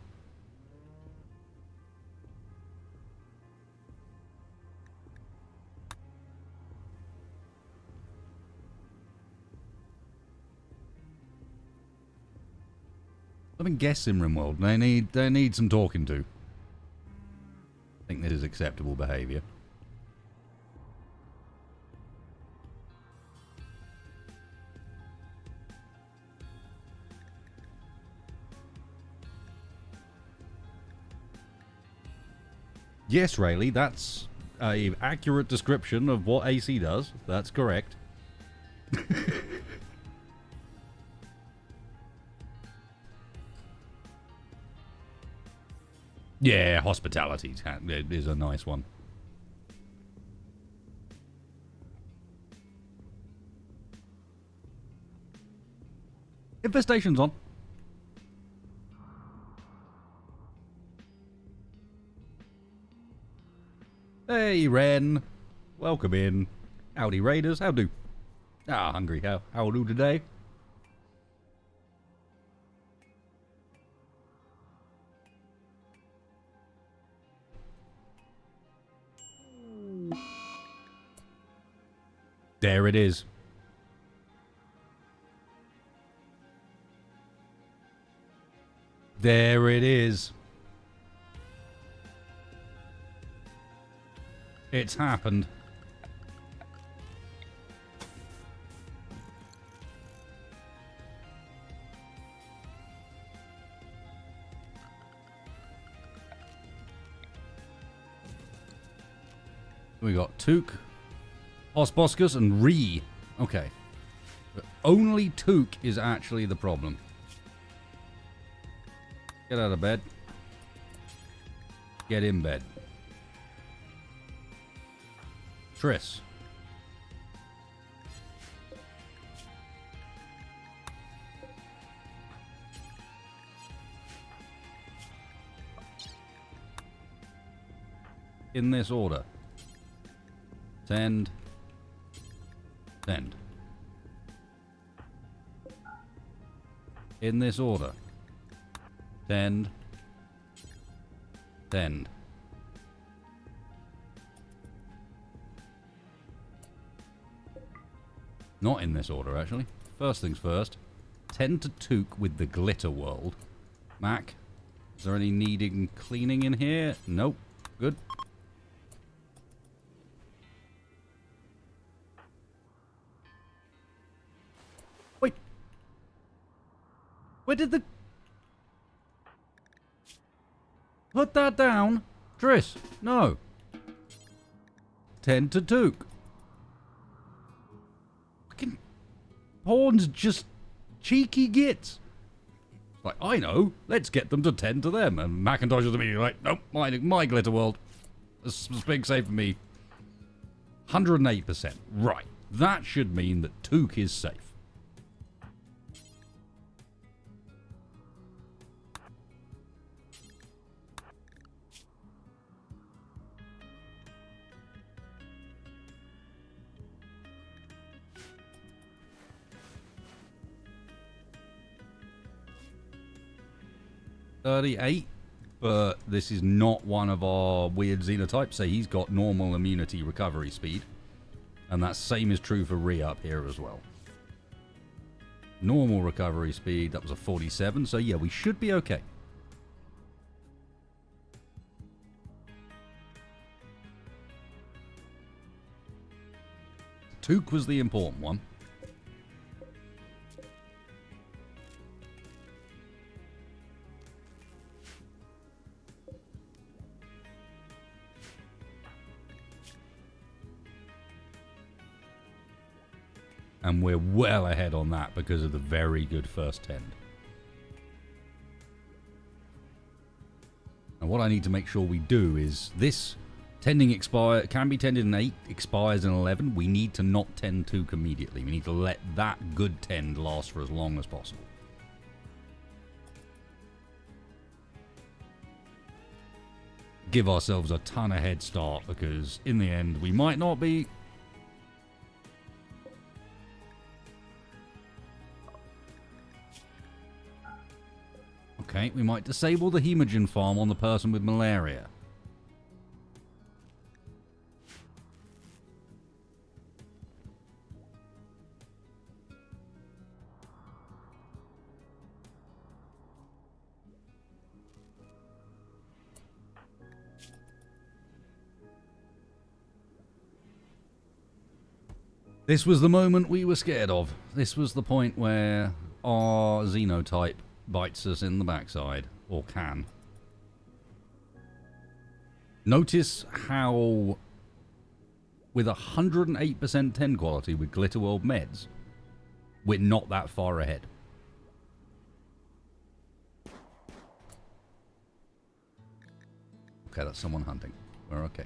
Let me guess, in RimWorld. They need some talking to. I think this is acceptable behaviour. Yes, Rayleigh, that's an accurate description of what AC does. That's correct. Yeah, hospitality is a nice one. Infestation's on. Hey, Ren. Welcome in. Howdy, Raiders. How do? Ah, hungry. How do today? There it is. There it is. It's happened. We got Took, Osboscus, and Ree. Okay. But only Took is actually the problem. Get out of bed. Get in bed. Triss. In this order. Send. Send. In this order. Send. Send. Not in this order, actually. First things first. Tend to Took with the Glitter World. Mac, is there any needing cleaning in here? Nope. Good. Wait. Where did the... Put that down. Triss, no. Tend to Took. Fucking Horn's just cheeky gits. Like, I know. Let's get them to tend to them. And Macintosh is immediately like, nope, my Glitter World. This is big save for me. 108%. Right. That should mean that Took is safe. .38, but this is not one of our weird xenotypes, so he's got normal immunity recovery speed. And that same is true for Rhea up here as well. Normal recovery speed, that was a 47, so yeah, we should be okay. Took was the important one. And we're well ahead on that because of the very good first tend. And what I need to make sure we do is this tending can be tended in 8, expires in 11. We need to not tend Took immediately. We need to let that good tend last for as long as possible. Give ourselves a ton of head start because in the end we might not be... Okay, we might disable the hemogen farm on the person with malaria. This was the moment we were scared of. This was the point where our xenotype bites us in the backside, or can. Notice how, with 108% 10 quality with Glitter World meds, we're not that far ahead. Okay, that's someone hunting. We're okay.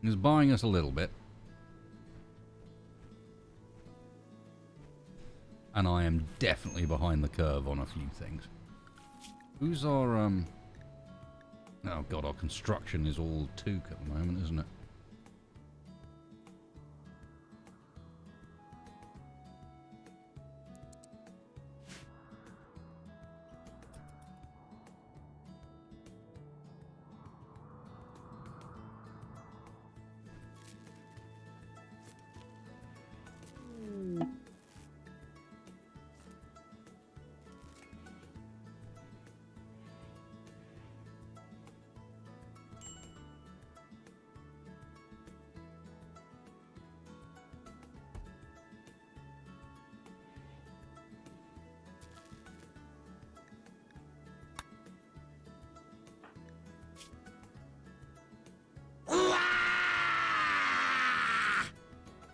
Is buying us a little bit. And I am definitely behind the curve on a few things. Who's our, oh god, our construction is all Took at the moment, isn't it?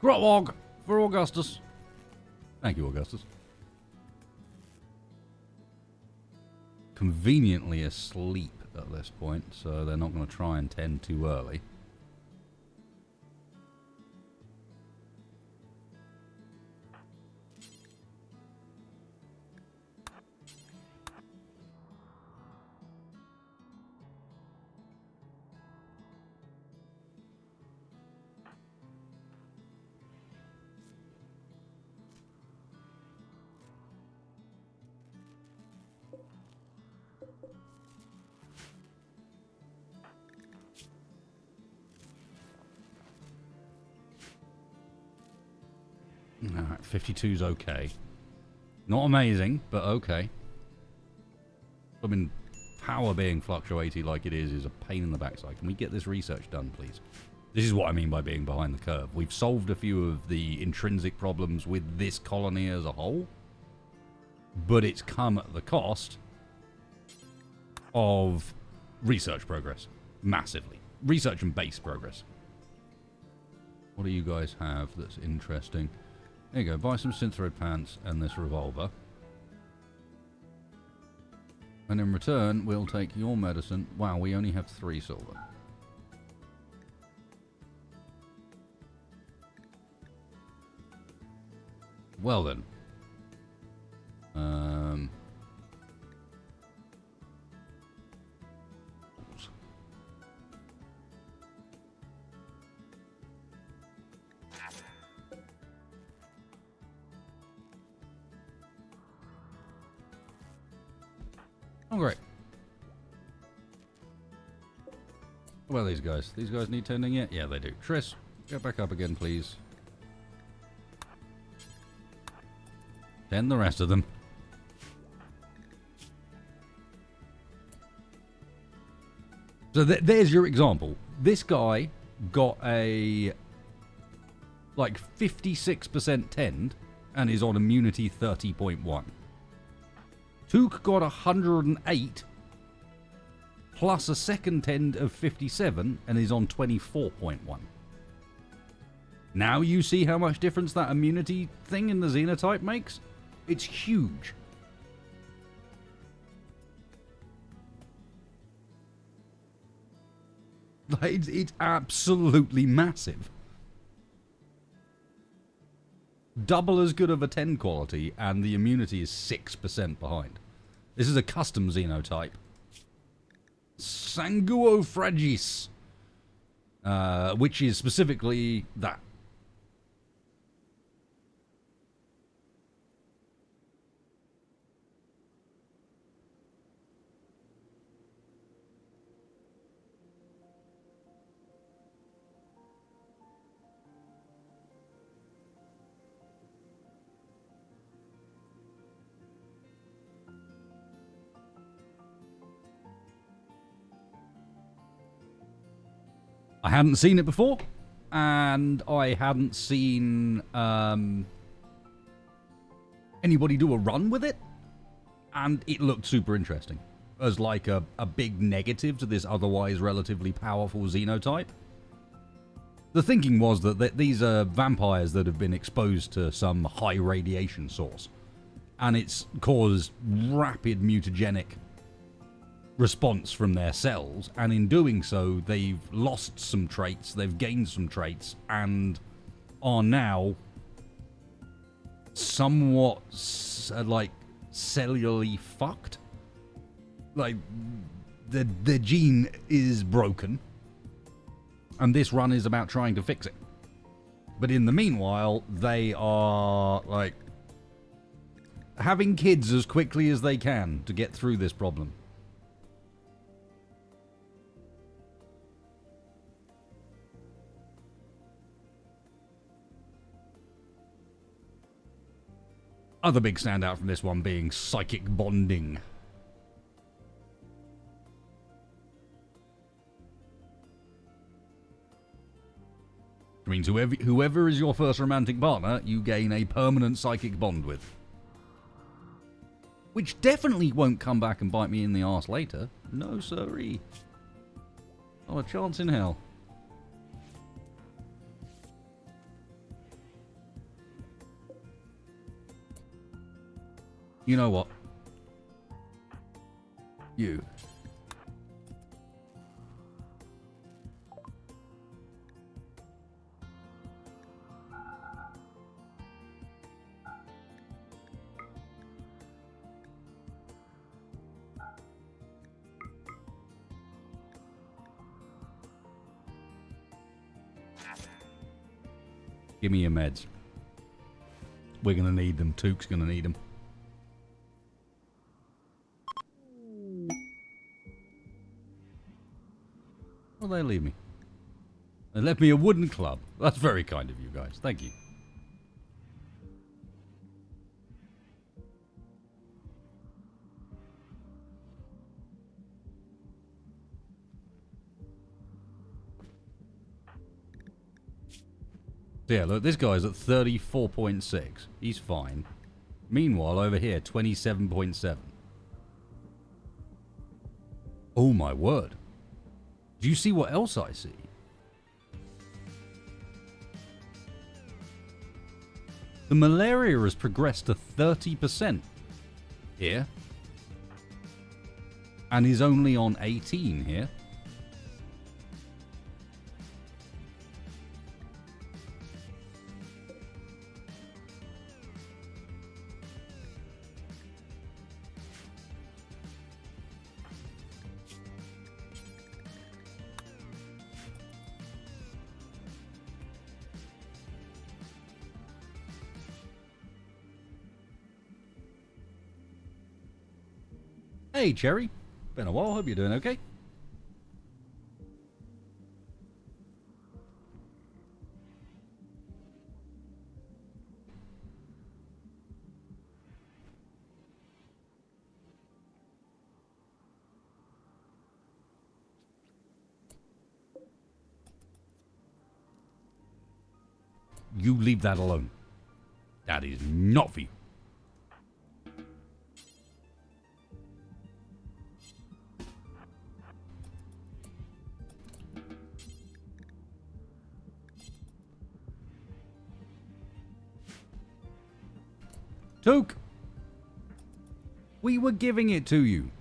Grotwog for Augustus. Thank you, Augustus. Conveniently asleep at this point, so they're not going to try and tend too early. Alright, 52's okay. Not amazing, but okay. I mean, power being fluctuated like it is a pain in the backside. Can we get this research done, please? This is what I mean by being behind the curve. We've solved a few of the intrinsic problems with this colony as a whole, but it's come at the cost of research progress. Massively. Research and base progress. What do you guys have that's interesting? There you go, buy some synthroid pants and this revolver. And in return, we'll take your medicine. Wow, we only have 3 silver. Well then. Oh, great. What about these guys? These guys need tending yet? Yeah, they do. Triss, get back up again, please. Tend the rest of them. So there's your example. This guy got a like 56% tend and is on immunity 30.1. Took got 108 plus a second tend of 57 and is on 24.1. Now you see how much difference that immunity thing in the xenotype makes? It's huge. Like, it's absolutely massive. Double as good of a 10 quality, and the immunity is 6% behind. This is a custom xenotype. Sanguo Fragis. Which is specifically that. I hadn't seen it before, and I hadn't seen anybody do a run with it, and it looked super interesting as like a big negative to this otherwise relatively powerful xenotype. The thinking was that these are vampires that have been exposed to some high radiation source, and it's caused rapid mutagenic response from their cells, and in doing so they've lost some traits, they've gained some traits, and are now somewhat like cellularly fucked. Like the gene is broken, and this run is about trying to fix it. But in the meanwhile, they are like having kids as quickly as they can to get through this problem. Other big standout from this one being psychic bonding. Which means whoever is your first romantic partner, you gain a permanent psychic bond with. Which definitely won't come back and bite me in the arse later. No siree. Not a chance in hell. You know what? You. Give me your meds. We're going to need them. Took's going to need them. Well, they leave me. They left me a wooden club. That's very kind of you guys. Thank you. Yeah, look, this guy's at 34.6. He's fine. Meanwhile, over here, 27.7. Oh my word. Do you see what else I see? The malaria has progressed to 30% here. And is only on 18 here. Hey, Cherry. Been a while. Hope you're doing okay. You leave that alone. That is not for you. Took! We were giving it to you.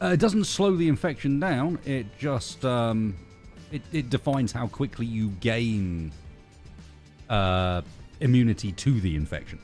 It doesn't slow the infection down. It just it defines how quickly you gain immunity to the infection.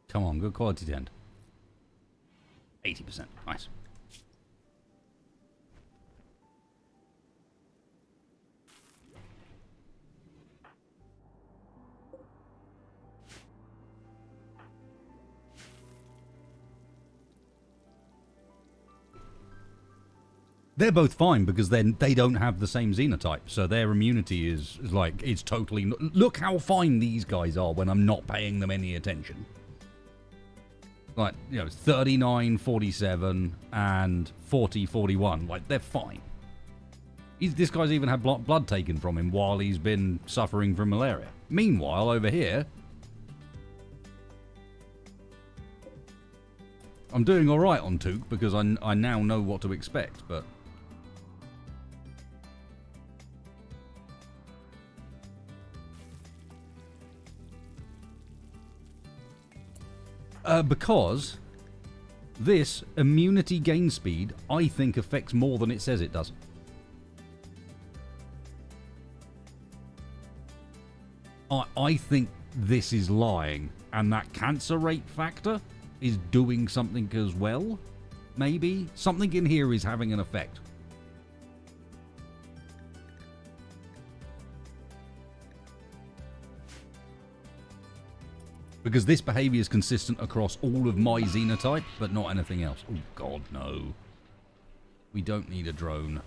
Come on, good quality tend. 80%. Nice. They're both fine because then they don't have the same xenotype, so their immunity is like, it's totally... Look how fine these guys are when I'm not paying them any attention. Like, you know, 39, 47, and 40, 41. Like, they're fine. This guy's even had blood taken from him while he's been suffering from malaria. Meanwhile, over here... I'm doing alright on Took because I now know what to expect, but... Because this immunity gain speed, I think, affects more than it says it does. I think this is lying, and that cancer rate factor is doing something as well. Maybe something in here is having an effect. Because this behavior is consistent across all of my xenotype, but not anything else. Oh, God, no. We don't need a drone.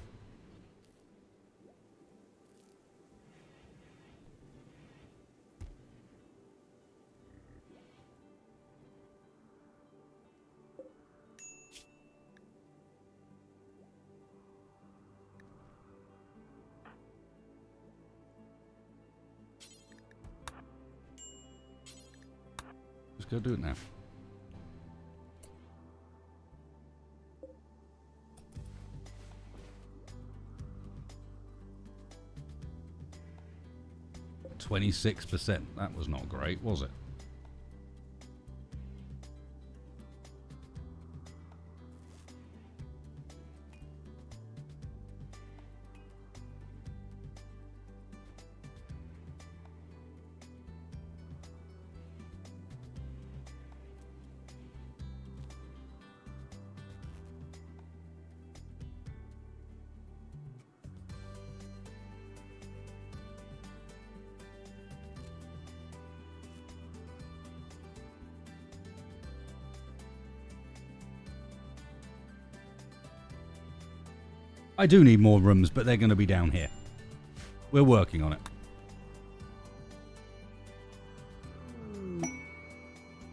Let's go do it now. %26%. That was not great, was it? I do need more rooms, but they're going to be down here. We're working on it.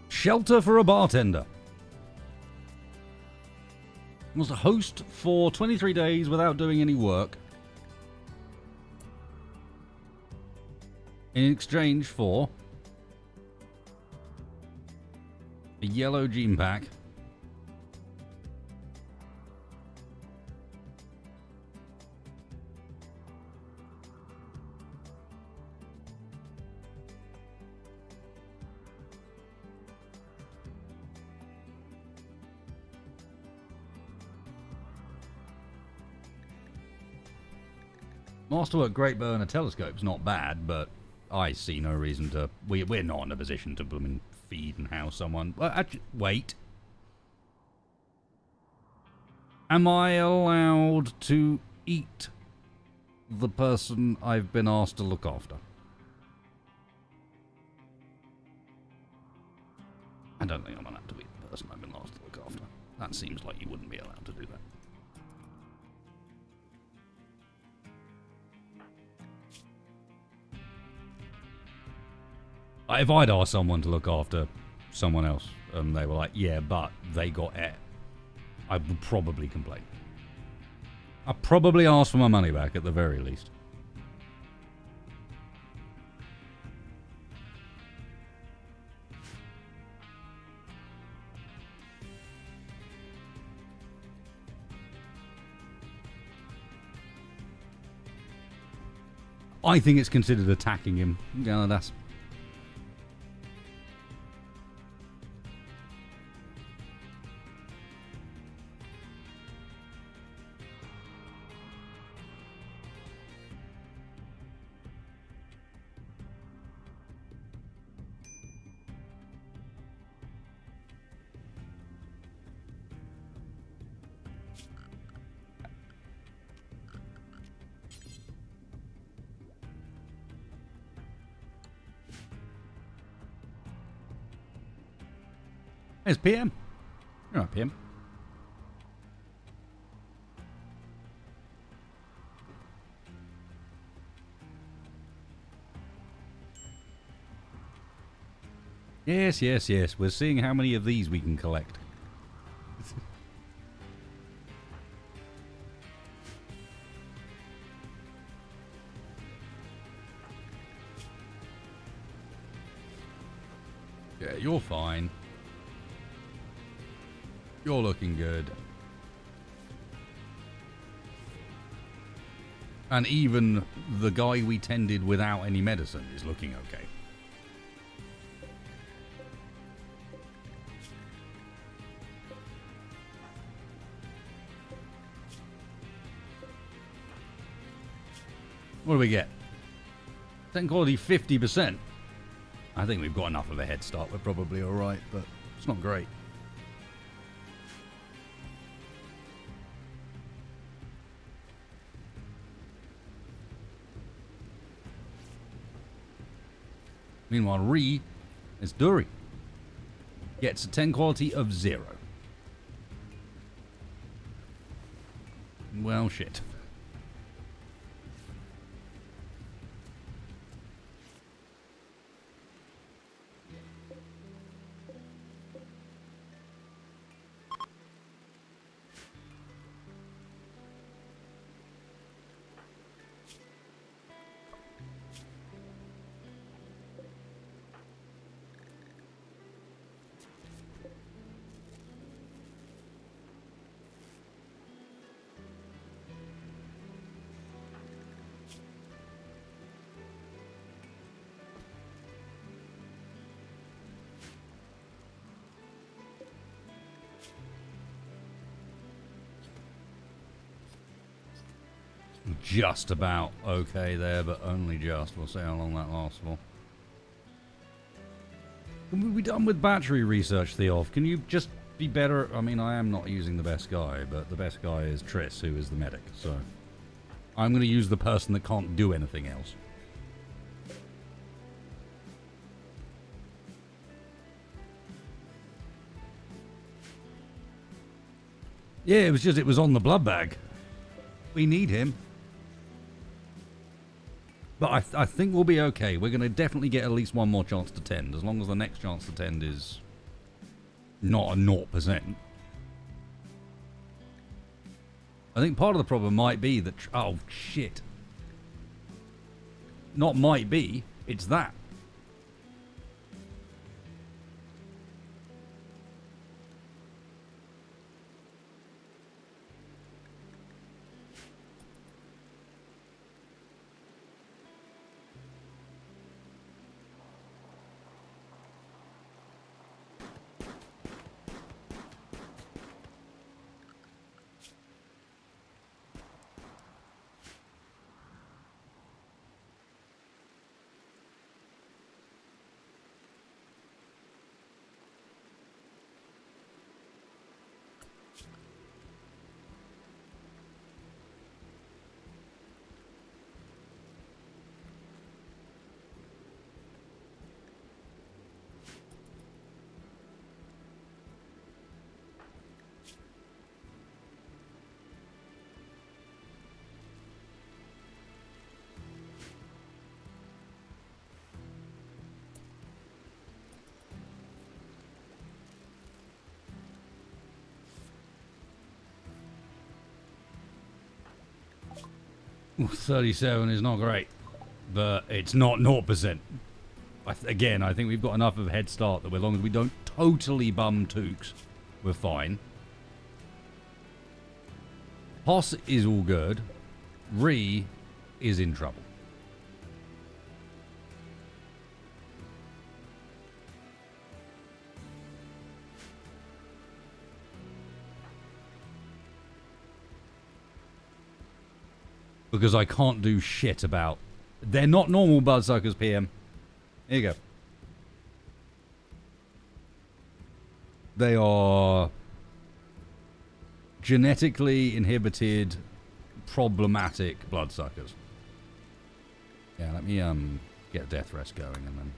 Shelter for a bartender. Was a host for 23 days without doing any work. In exchange for a yellow gene pack. Masterwork Great Burner telescope's not bad, but I see no reason to... We're not in a position to blooming feed and house someone. Well, actually, wait. Am I allowed to eat the person I've been asked to look after? I don't think I'm allowed to eat the person I've been asked to look after. That seems like you wouldn't be allowed to do that. If I'd asked someone to look after someone else and they were like, yeah, but they got it, I would probably complain. I'd probably ask for my money back at the very least. I think it's considered attacking him. Yeah, that's... There's PM. You're right, PM. Yes, yes, yes. We're seeing how many of these we can collect. Yeah, you're fine. You're looking good. And even the guy we tended without any medicine is looking okay. What do we get? Second quality 50%. I think we've got enough of a head start. We're probably alright, but it's not great. Meanwhile, It's Duri. Gets a 10 quality of 0. Well, shit. Just about okay there, but only just. We'll see how long that lasts for. Can we be done with battery research, Theof? Can you just be better? I mean, I am not using the best guy, but the best guy is Triss, who is the medic. So I'm going to use the person that can't do anything else. Yeah, it was on the blood bag. We need him. But I think we'll be okay. We're going to definitely get at least one more chance to tend, as long as the next chance to tend is not a 0%. I think part of the problem might be that... Oh, shit. Not might be, it's that. Ooh, 37 is not great, but it's not 0%. Again, I think we've got enough of a head start that as long as we don't totally bum Tukes, we're fine. Hoss is all good. Ree is in trouble. Because I can't do shit about... They're not normal bloodsuckers, PM. Here you go. They are genetically inhibited, problematic bloodsuckers. Yeah, let me get death rest going and then...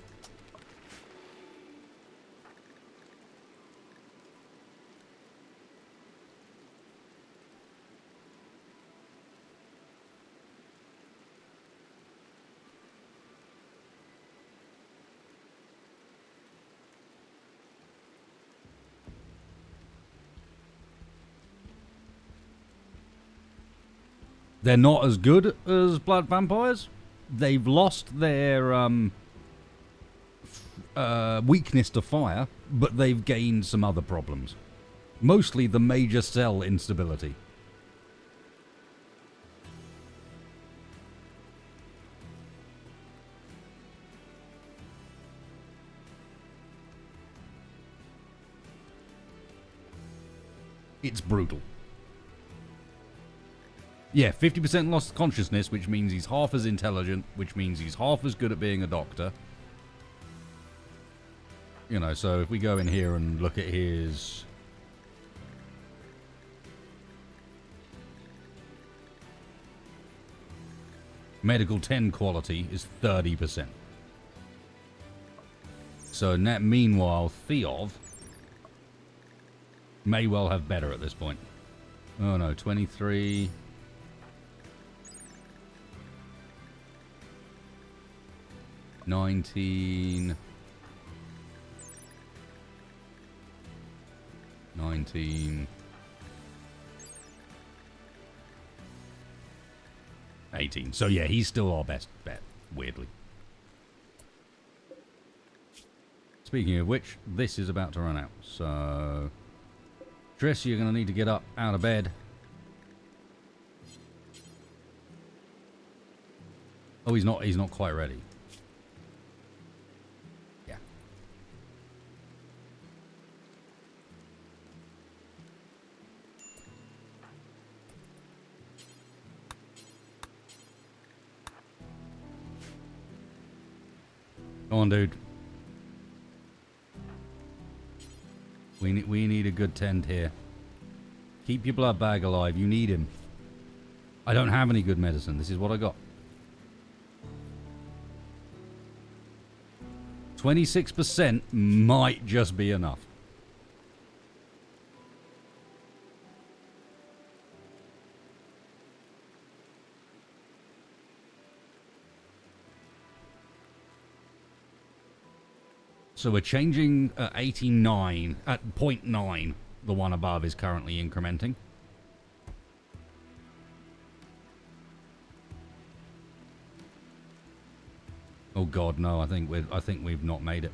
They're not as good as blood vampires. They've lost their weakness to fire, but they've gained some other problems. Mostly the major cell instability. It's brutal. Yeah, 50% lost consciousness, which means he's half as intelligent, which means he's half as good at being a doctor. You know, so if we go in here and look at his... medical 10 quality is 30%. So meanwhile, Theov may well have better at this point. Oh no, 23. $19. 19. 18. So yeah, he's still our best bet, weirdly. Speaking of which, this is about to run out. So, Triss, you're going to need to get up out of bed. Oh, he's not quite ready. Yeah. Come on, dude. We need a good tend here. Keep your blood bag alive. You need him. I don't have any good medicine. This is what I got. 26% might just be enough. So we're changing at 89, at 0.9. The one above is currently incrementing. Oh God, no! I think we've not made it.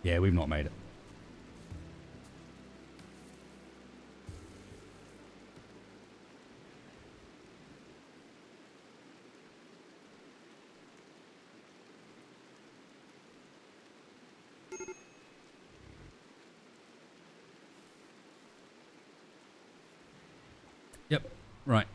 Yeah, we've not made it. Yep. Right.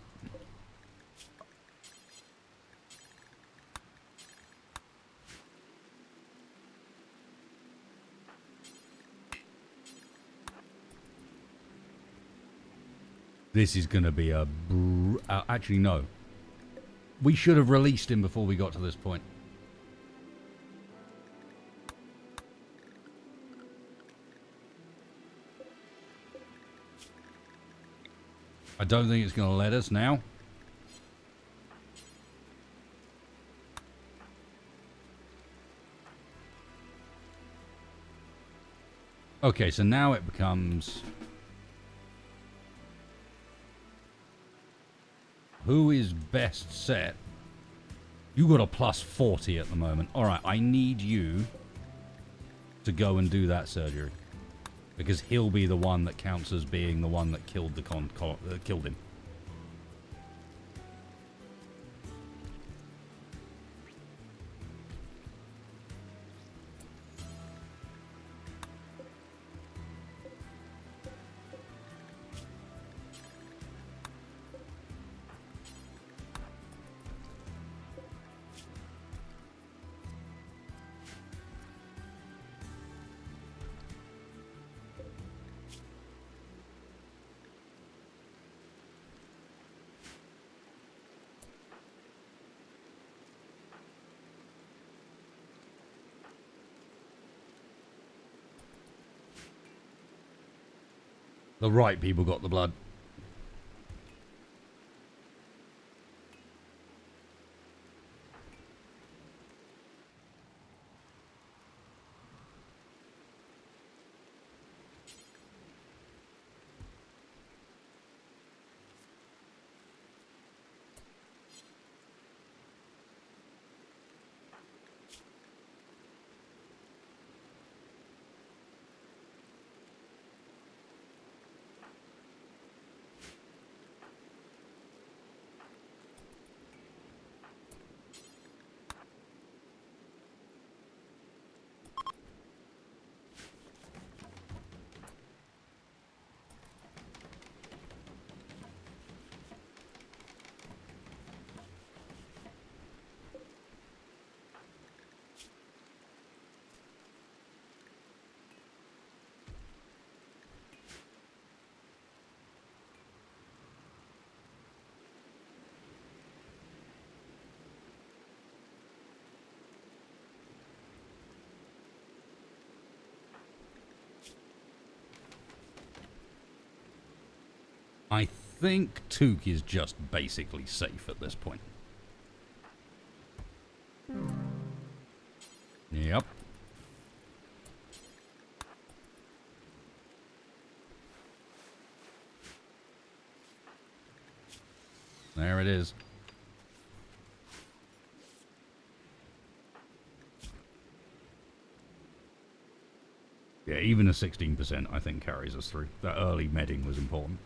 This is going to be a... actually, no. We should have released him before we got to this point. I don't think it's going to let us now. Okay, so now it becomes... Who is best set? You got a plus 40 at the moment. Alright, I need you to go and do that surgery. Because he'll be the one that counts as being the one that killed the killed him. The right people got the blood. I think Took is just basically safe at this point. Yep. There it is. Yeah, even a 16% I think carries us through. That early medding was important.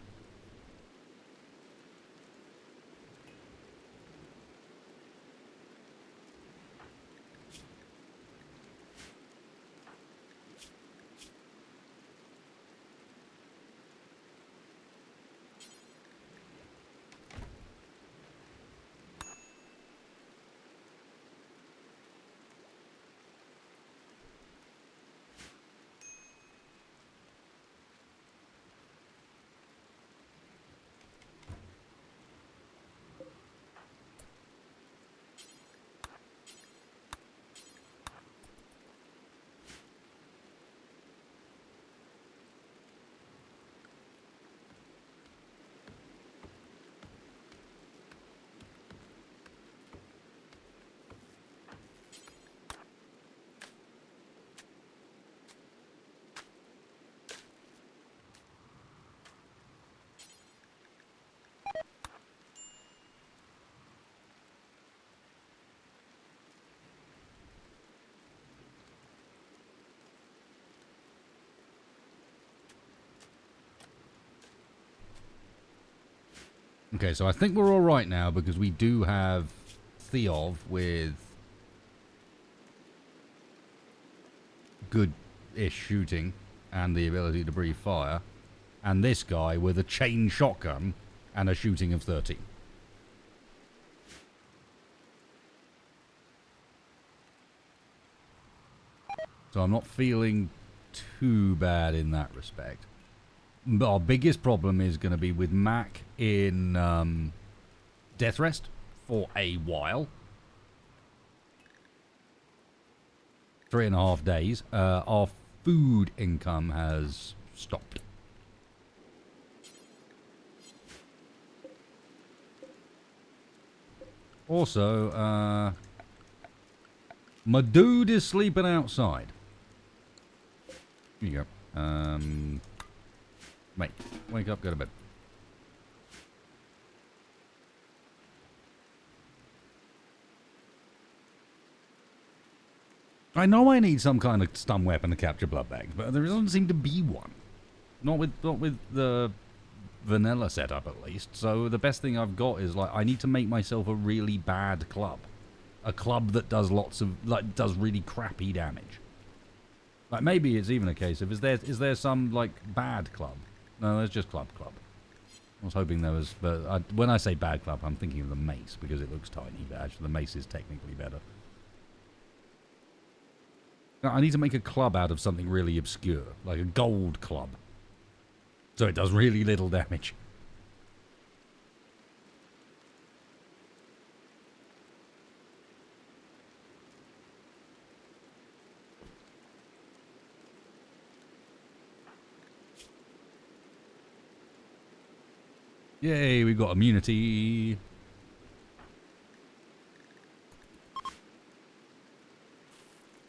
Okay, so I think we're all right now because we do have Theov with good-ish shooting and the ability to breathe fire, and this guy with a chain shotgun and a shooting of 13. So I'm not feeling too bad in that respect. But our biggest problem is going to be with Mac in Death Rest for a while. 3.5 days. Our food income has stopped. Also, my dude is sleeping outside. Here you go. Mate, wake up, go to bed. I know I need some kind of stun weapon to capture blood bags, but there doesn't seem to be one. Not with the vanilla setup, at least. So the best thing I've got is, like, I need to make myself a really bad club. A club that does lots of, like, does really crappy damage. Like, maybe it's even a case of, is there some, like, bad club? No, there's just club. I was hoping there was, but when I say bad club, I'm thinking of the mace, because it looks tiny, but actually the mace is technically better. I need to make a club out of something really obscure, like a gold club. So it does really little damage. Yay, we've got immunity.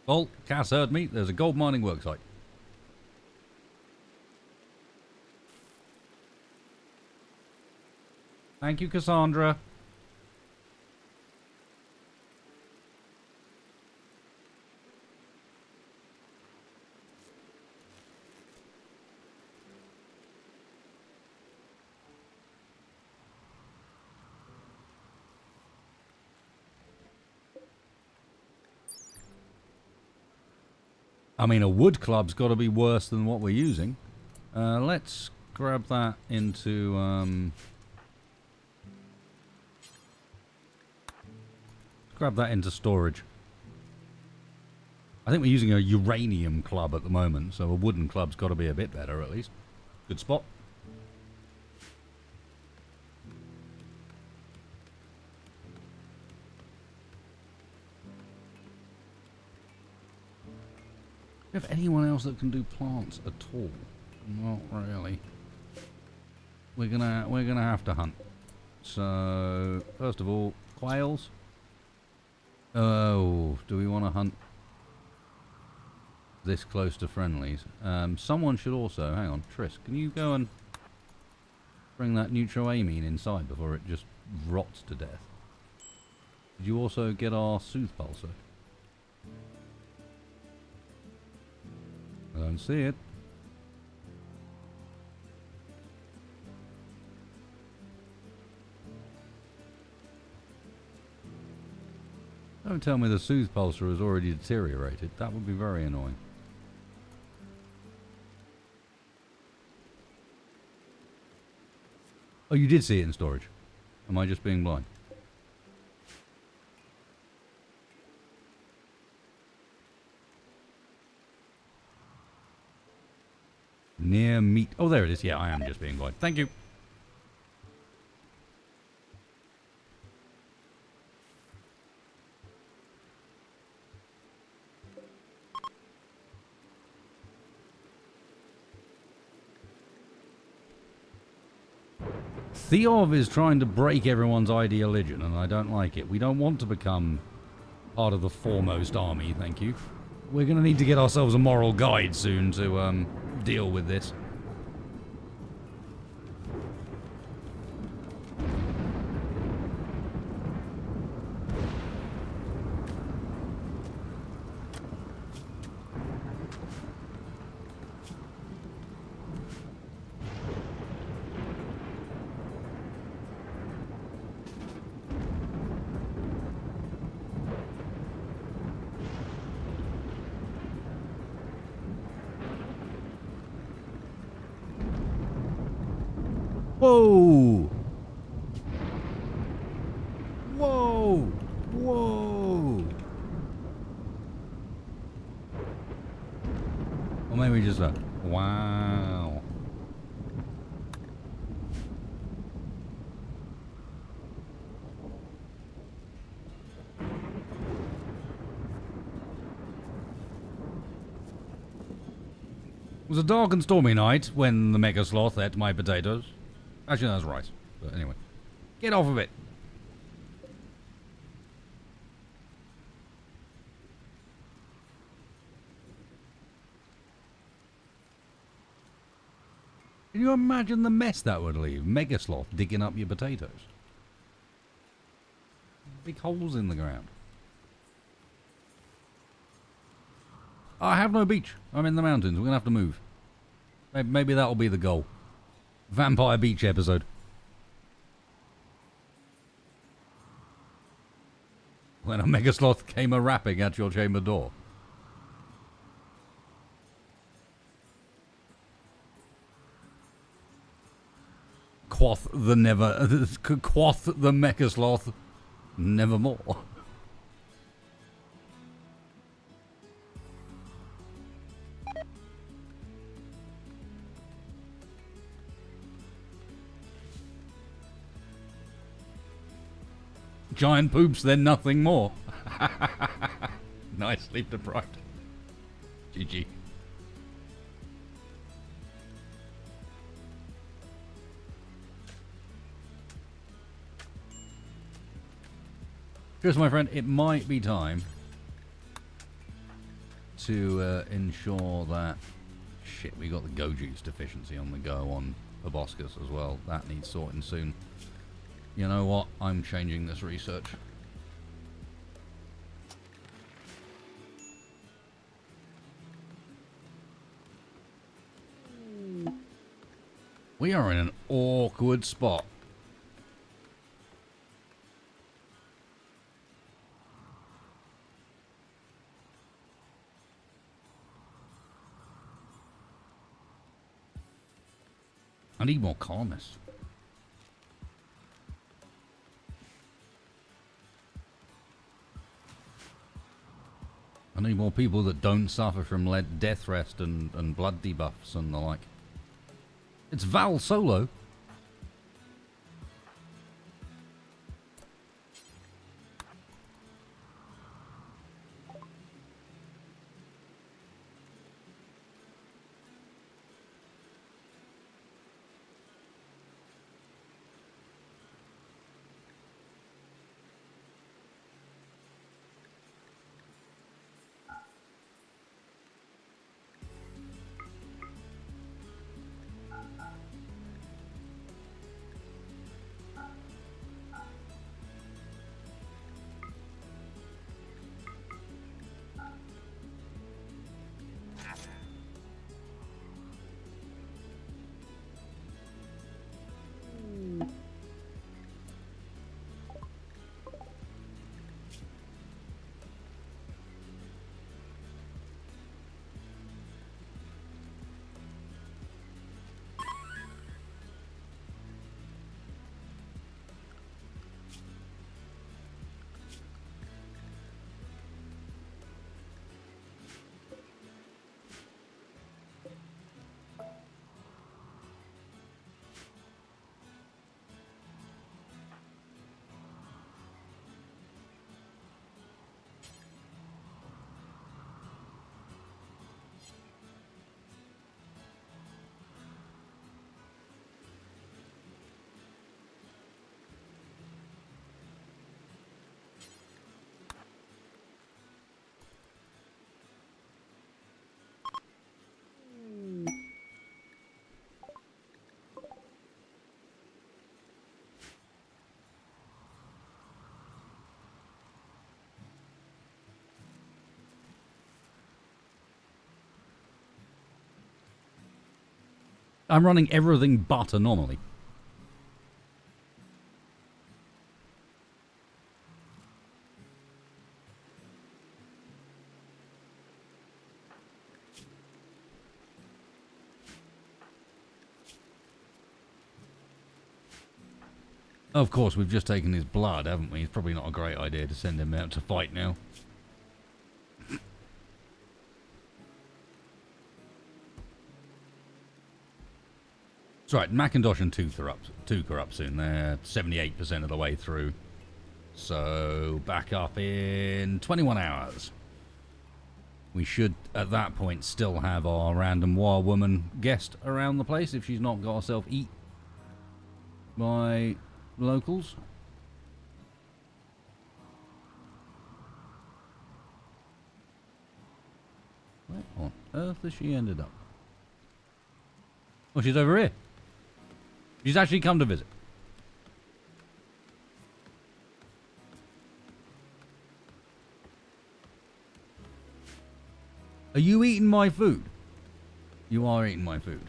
Well, Cass heard me. There's a gold mining worksite. Thank you, Cassandra. I mean, a wood club's got to be worse than what we're using. Let's grab that into... grab that into storage. I think we're using a uranium club at the moment, so a wooden club's got to be a bit better at least. Good spot. Do you have anyone else that can do plants at all? Not really. we're gonna have to hunt. So first of all, quails. Oh, do we want to hunt this close to friendlies? Someone should also, hang on, Triss, can you go and bring that neutroamine inside before it just rots to death? Did you also get our Sooth Pulsar? I don't see it. Don't tell me the Sooth Pulsar has already deteriorated. That would be very annoying. Oh, you did see it in storage. Am I just being blind? Near meat. Oh, there it is. Yeah, I am just being blind. Thank you. Theov is trying to break everyone's ideology, and I don't like it. We don't want to become part of the foremost army, thank you. We're going to need to get ourselves a moral guide soon to deal with this. Whoa! Whoa! Whoa! Or maybe just a wow. It was a dark and stormy night when the Mega Sloth ate my potatoes. Actually, that's right. But anyway, get off of it. Can you imagine the mess that would leave? Mega Sloth digging up your potatoes. Big holes in the ground. I have no beach. I'm in the mountains. We're going to have to move. Maybe that'll be the goal. Vampire Beach episode. When a Mega Sloth came a-rapping at your chamber door. Quoth the Mega Sloth nevermore. Giant poops, then nothing more. Nice, sleep deprived. GG. Just my friend, it might be time to ensure that... Shit, we got the Go Juice deficiency on the go on Proboscis as well. That needs sorting soon. You know what? I'm changing this research. We are in an awkward spot. I need more calmness. I need more people that don't suffer from death rest and blood debuffs and the like. It's Val Solo. I'm running everything but anomaly. Of course, we've just taken his blood, haven't we? It's probably not a great idea to send him out to fight now. That's right, Macintosh and Tooth are up soon. They're 78% of the way through. So, back up in 21 hours. We should, at that point, still have our random wild woman guest around the place if she's not got herself eat by locals. Where on earth has she ended up? Oh, she's over here. She's actually come to visit. Are you eating my food? You are eating my food.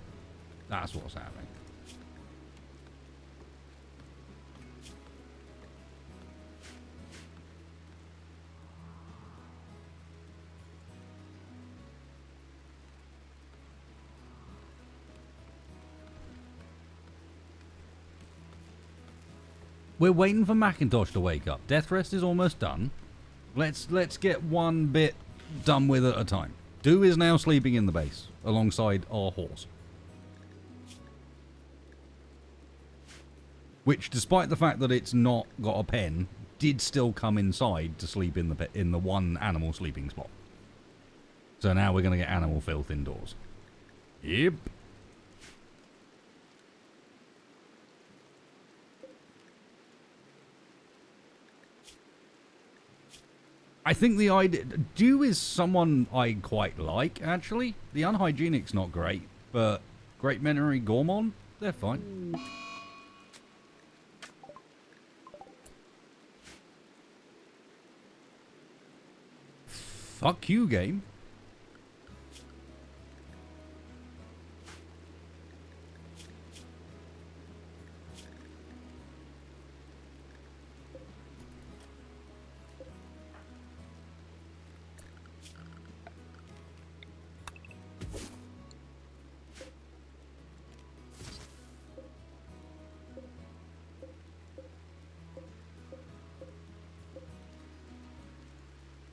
That's what's happening. We're waiting for Macintosh to wake up. Death rest is almost done. Let's get one bit done with at a time. Do is now sleeping in the base alongside our horse. Which, despite the fact that it's not got a pen, did still come inside to sleep in the one animal sleeping spot. So now we're going to get animal filth indoors. Yep. I think the idea... Dew is someone I quite like, actually. The Unhygienic's not great, but Great Memory Gourmand, they're fine. Fuck you, game.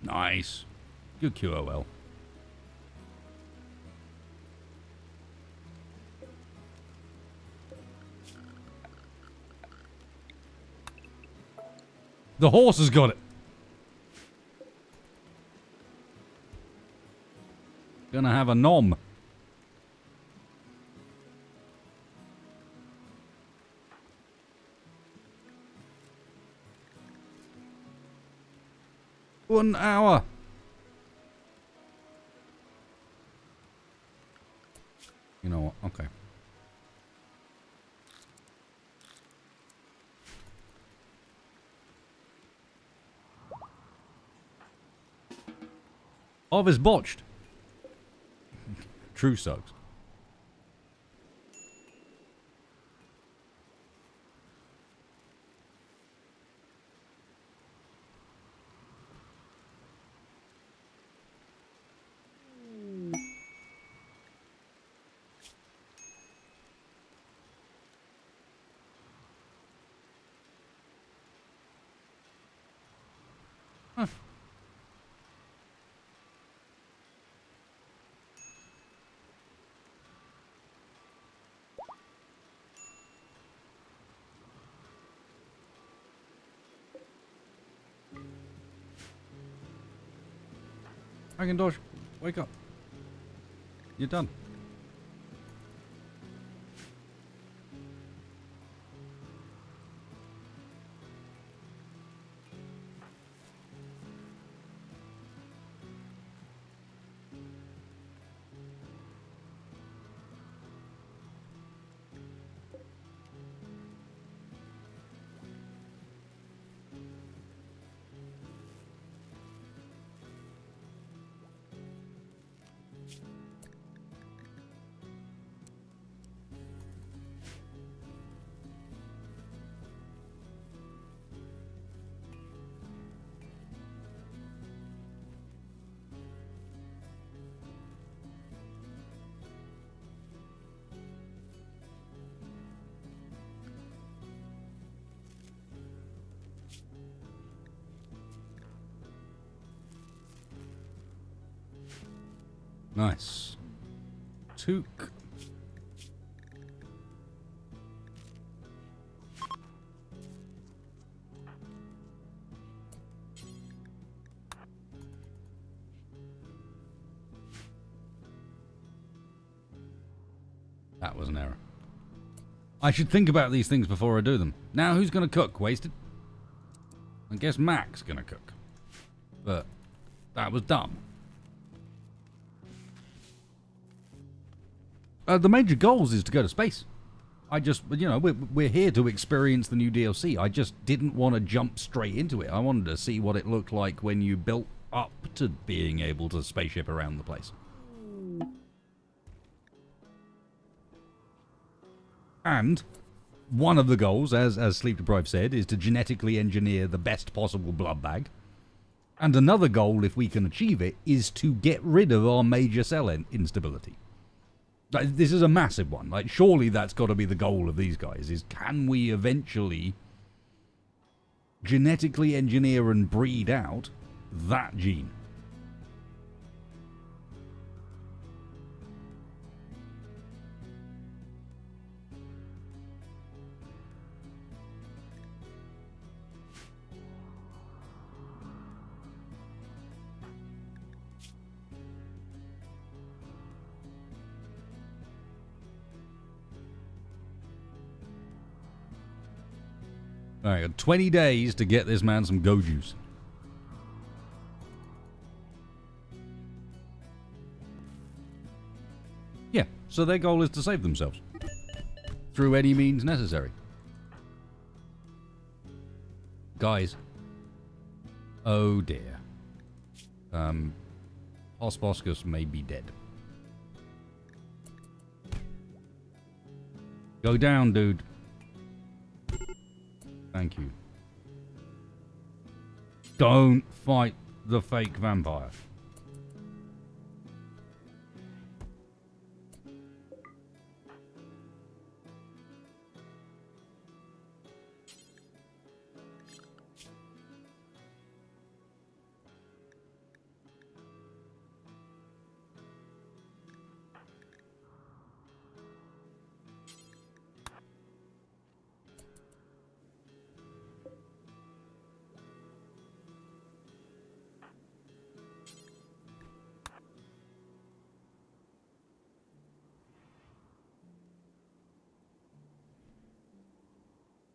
Nice. Good QOL. The horse has got it. Gonna have a nom. One hour. You know what? Okay. Harvest botched. True sucks. Huh. Macintosh, wake up. You're done. Nice. Took. That was an error. I should think about these things before I do them. Now, who's going to cook? Wasted? I guess Mac's going to cook. But that was dumb. The major goals is to go to space. I just, you know, we're here to experience the new DLC. I just didn't want to jump straight into it. I wanted to see what it looked like when you built up to being able to spaceship around the place. And one of the goals, as Sleep Deprived said, is to genetically engineer the best possible blood bag. And another goal, if we can achieve it, is to get rid of our major cell instability. Like, this is a massive one. Like, surely that's got to be the goal of these guys, is can we eventually genetically engineer and breed out that gene? Alright, got 20 days to get this man some go juice. Yeah, so their goal is to save themselves. Through any means necessary. Guys. Oh dear. Osboscus may be dead. Go down, dude. Thank you. Don't fight the fake vampire.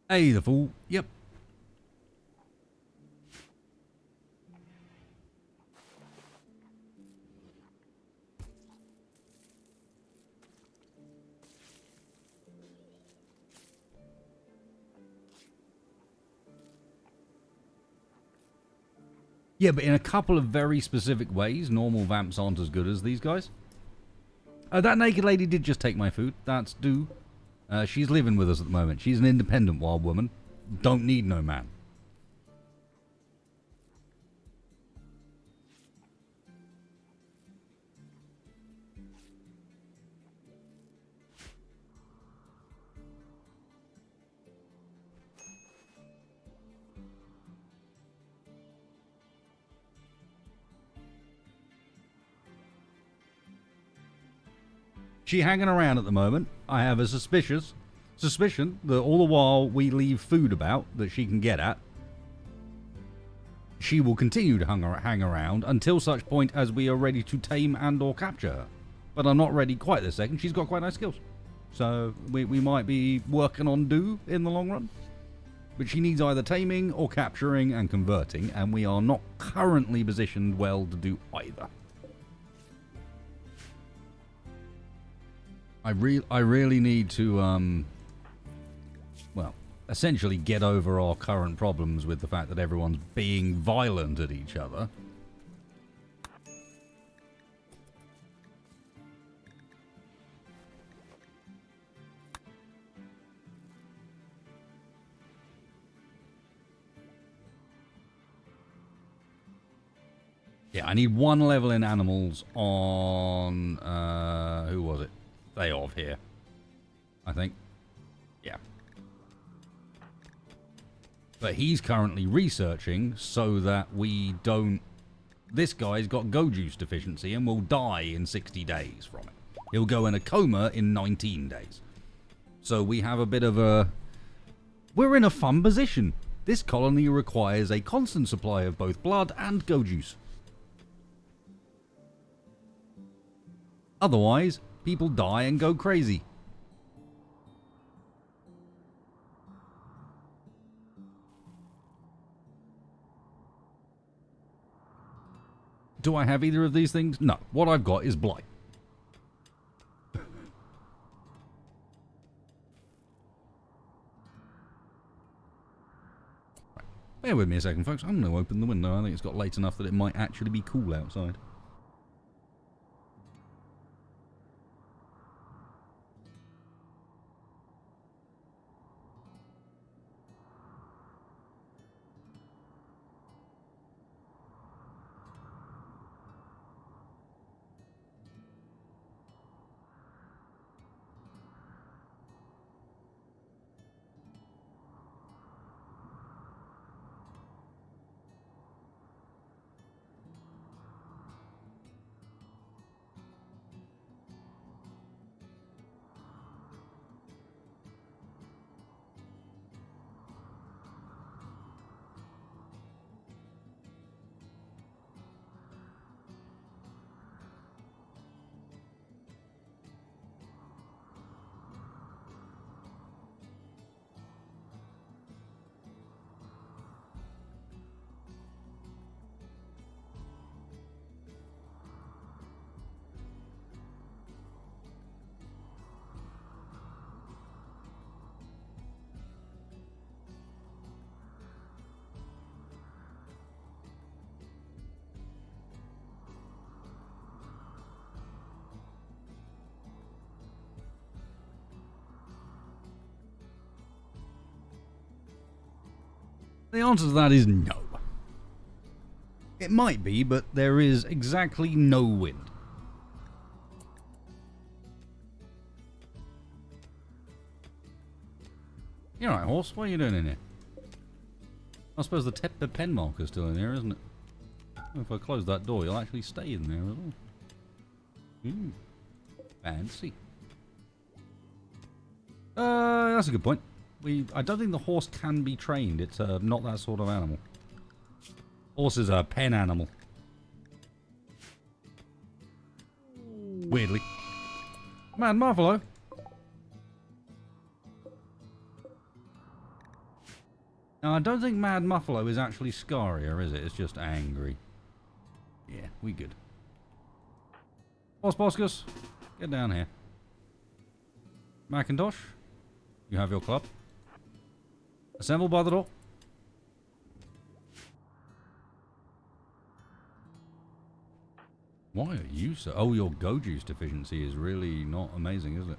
Hey, the fool. Yep. Yeah, but in a couple of very specific ways, normal vamps aren't as good as these guys. That naked lady did just take my food. That's due. She's living with us at the moment. She's an independent wild woman. Don't need no man. She hanging around at the moment. I have a suspicion that all the while we leave food about that she can get at, she will continue to hang around until such point as we are ready to tame and or capture her. But I'm not ready quite this second. She's got quite nice skills. So we might be working on do in the long run. But she needs either taming or capturing and converting, and we are not currently positioned well to do either. I really need to, well, essentially get over our current problems with the fact that everyone's being violent at each other. Yeah, I need one level in animals on, who was it? They of here, I think. Yeah. But he's currently researching so that we don't This guy's got go juice deficiency and will die in 60 days from it. He'll go in a coma in 19 days. So we have a bit of a... We're in a fun position. This colony requires a constant supply of both blood and go juice. Otherwise, people die and go crazy. Do I have either of these things? No. What I've got is blight. Bear with me a second, folks. I'm going to open the window. I think it's got late enough that it might actually be cool outside. The answer to that is no. It might be, but there is exactly no wind. You're right, horse. What are you doing in here? I suppose the pen marker's still in here, isn't it? If I close that door, you'll actually stay in there as well. Fancy. That's a good point. I don't think the horse can be trained. It's not that sort of animal. Horse is a pen animal. Weirdly. Mad Buffalo. Now, I don't think Mad Muffalo is actually scarier, is it? It's just angry. Yeah, we good. Horse Boscus, get down here. Macintosh, you have your club. Assemble by the door. Why are you so... Oh, your go juice deficiency is really not amazing, is it?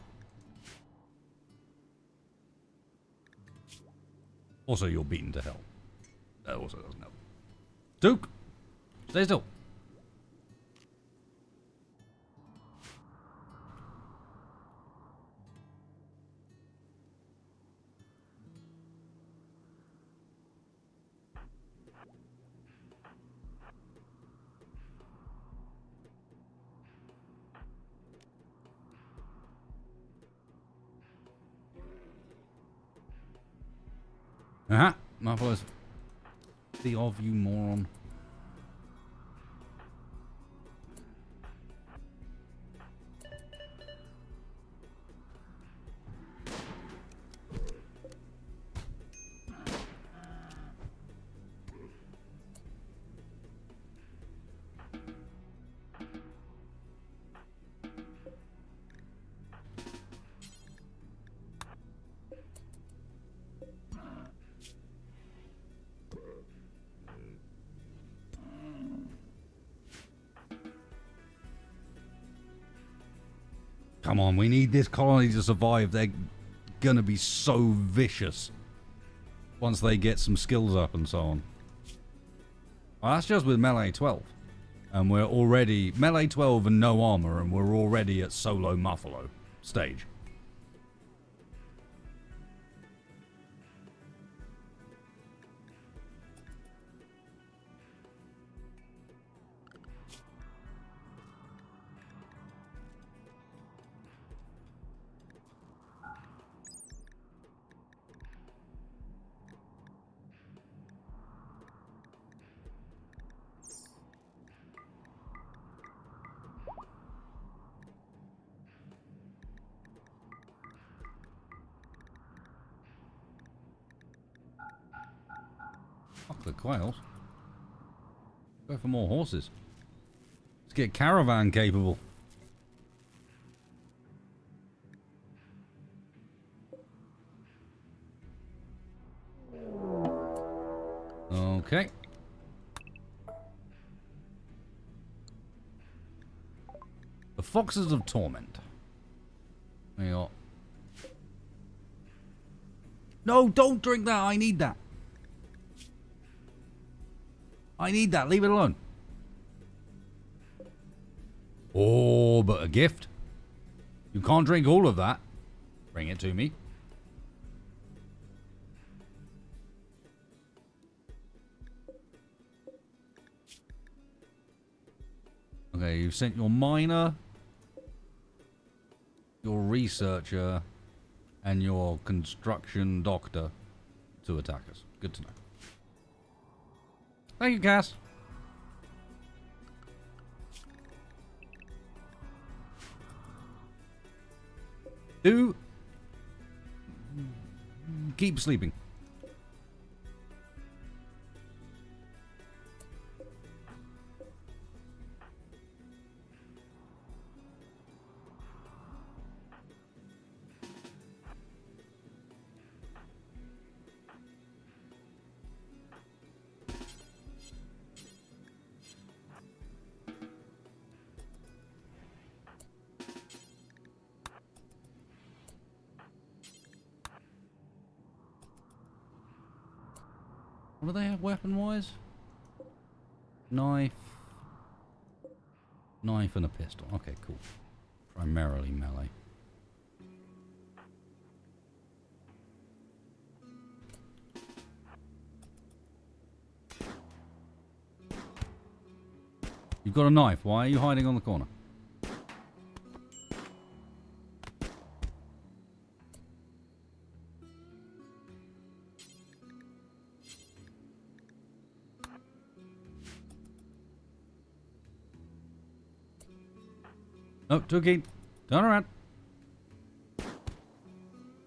Also, you're beaten to hell. That also doesn't help. Duke! Stay still. Aha! Marvelous. The of you moron. Come on, we need this colony to survive. They're gonna be so vicious once they get some skills up and so on. Well, that's just with melee 12. And we're already... Melee 12 and no armor, and we're already at solo Muffalo stage. chocolate quails. Go for more horses. Let's get caravan capable. Okay. The Foxes of Torment. There you are. No, don't drink that. I need that. I need that. Leave it alone. Oh, but a gift. You can't drink all of that. Bring it to me. Okay, you've sent your miner, your researcher, and your construction doctor to attack us. Good to know. Thank you, Cass. Do keep sleeping. What do they have weapon-wise? Knife. Knife and a pistol. Okay, cool. Primarily melee. You've got a knife. Why are you hiding on the corner? No, too keen. Turn around.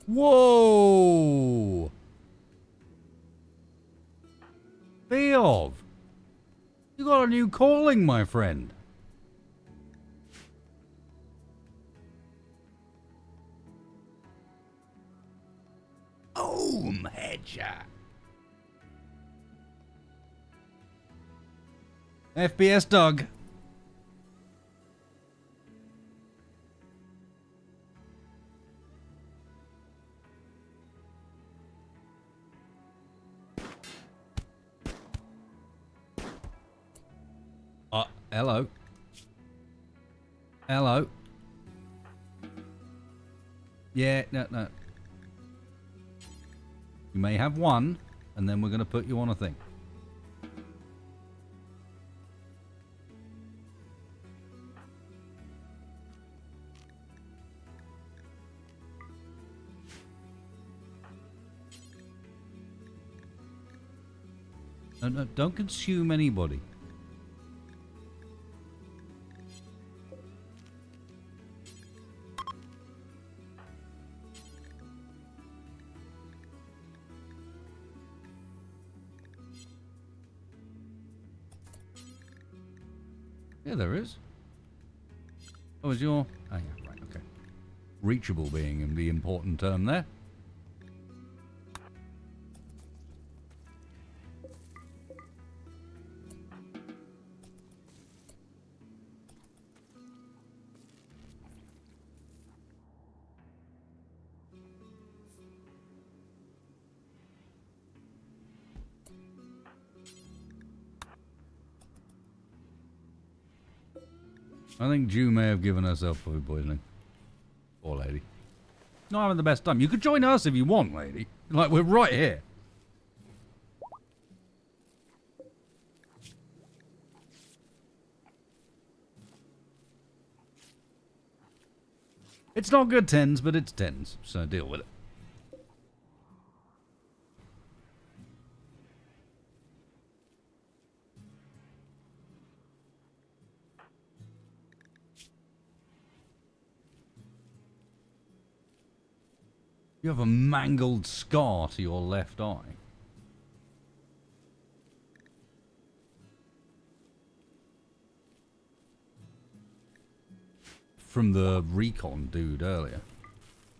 Whoa! Theov! You got a new calling, my friend. Headshot. FPS Doug. Hello. Hello. Yeah, no. You may have one, and then we're going to put you on a thing. No, don't consume anybody. Yeah, there is. Oh, is your... Oh, yeah, right, okay. Reachable being the important term there. I think Jew may have given herself food poisoning. Poor lady. Not having the best time. You could join us if you want, lady. Like, we're right here. It's not good tens, but it's tens, so deal with it. You have a mangled scar to your left eye. from the recon dude earlier.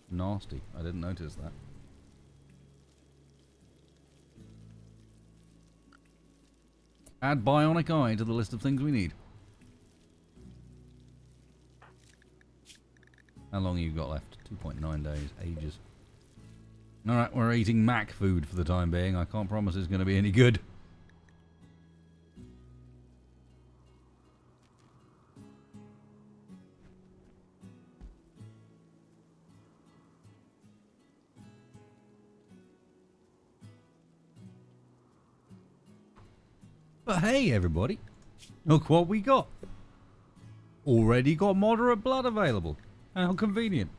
Nasty. I didn't notice that. Add bionic eye to the list of things we need. How long have you got left? 2.9 days. Ages. Alright, we're eating Mac food for the time being. I can't promise it's going to be any good. But hey, everybody. Look what we got. Already got moderate blood available. How convenient.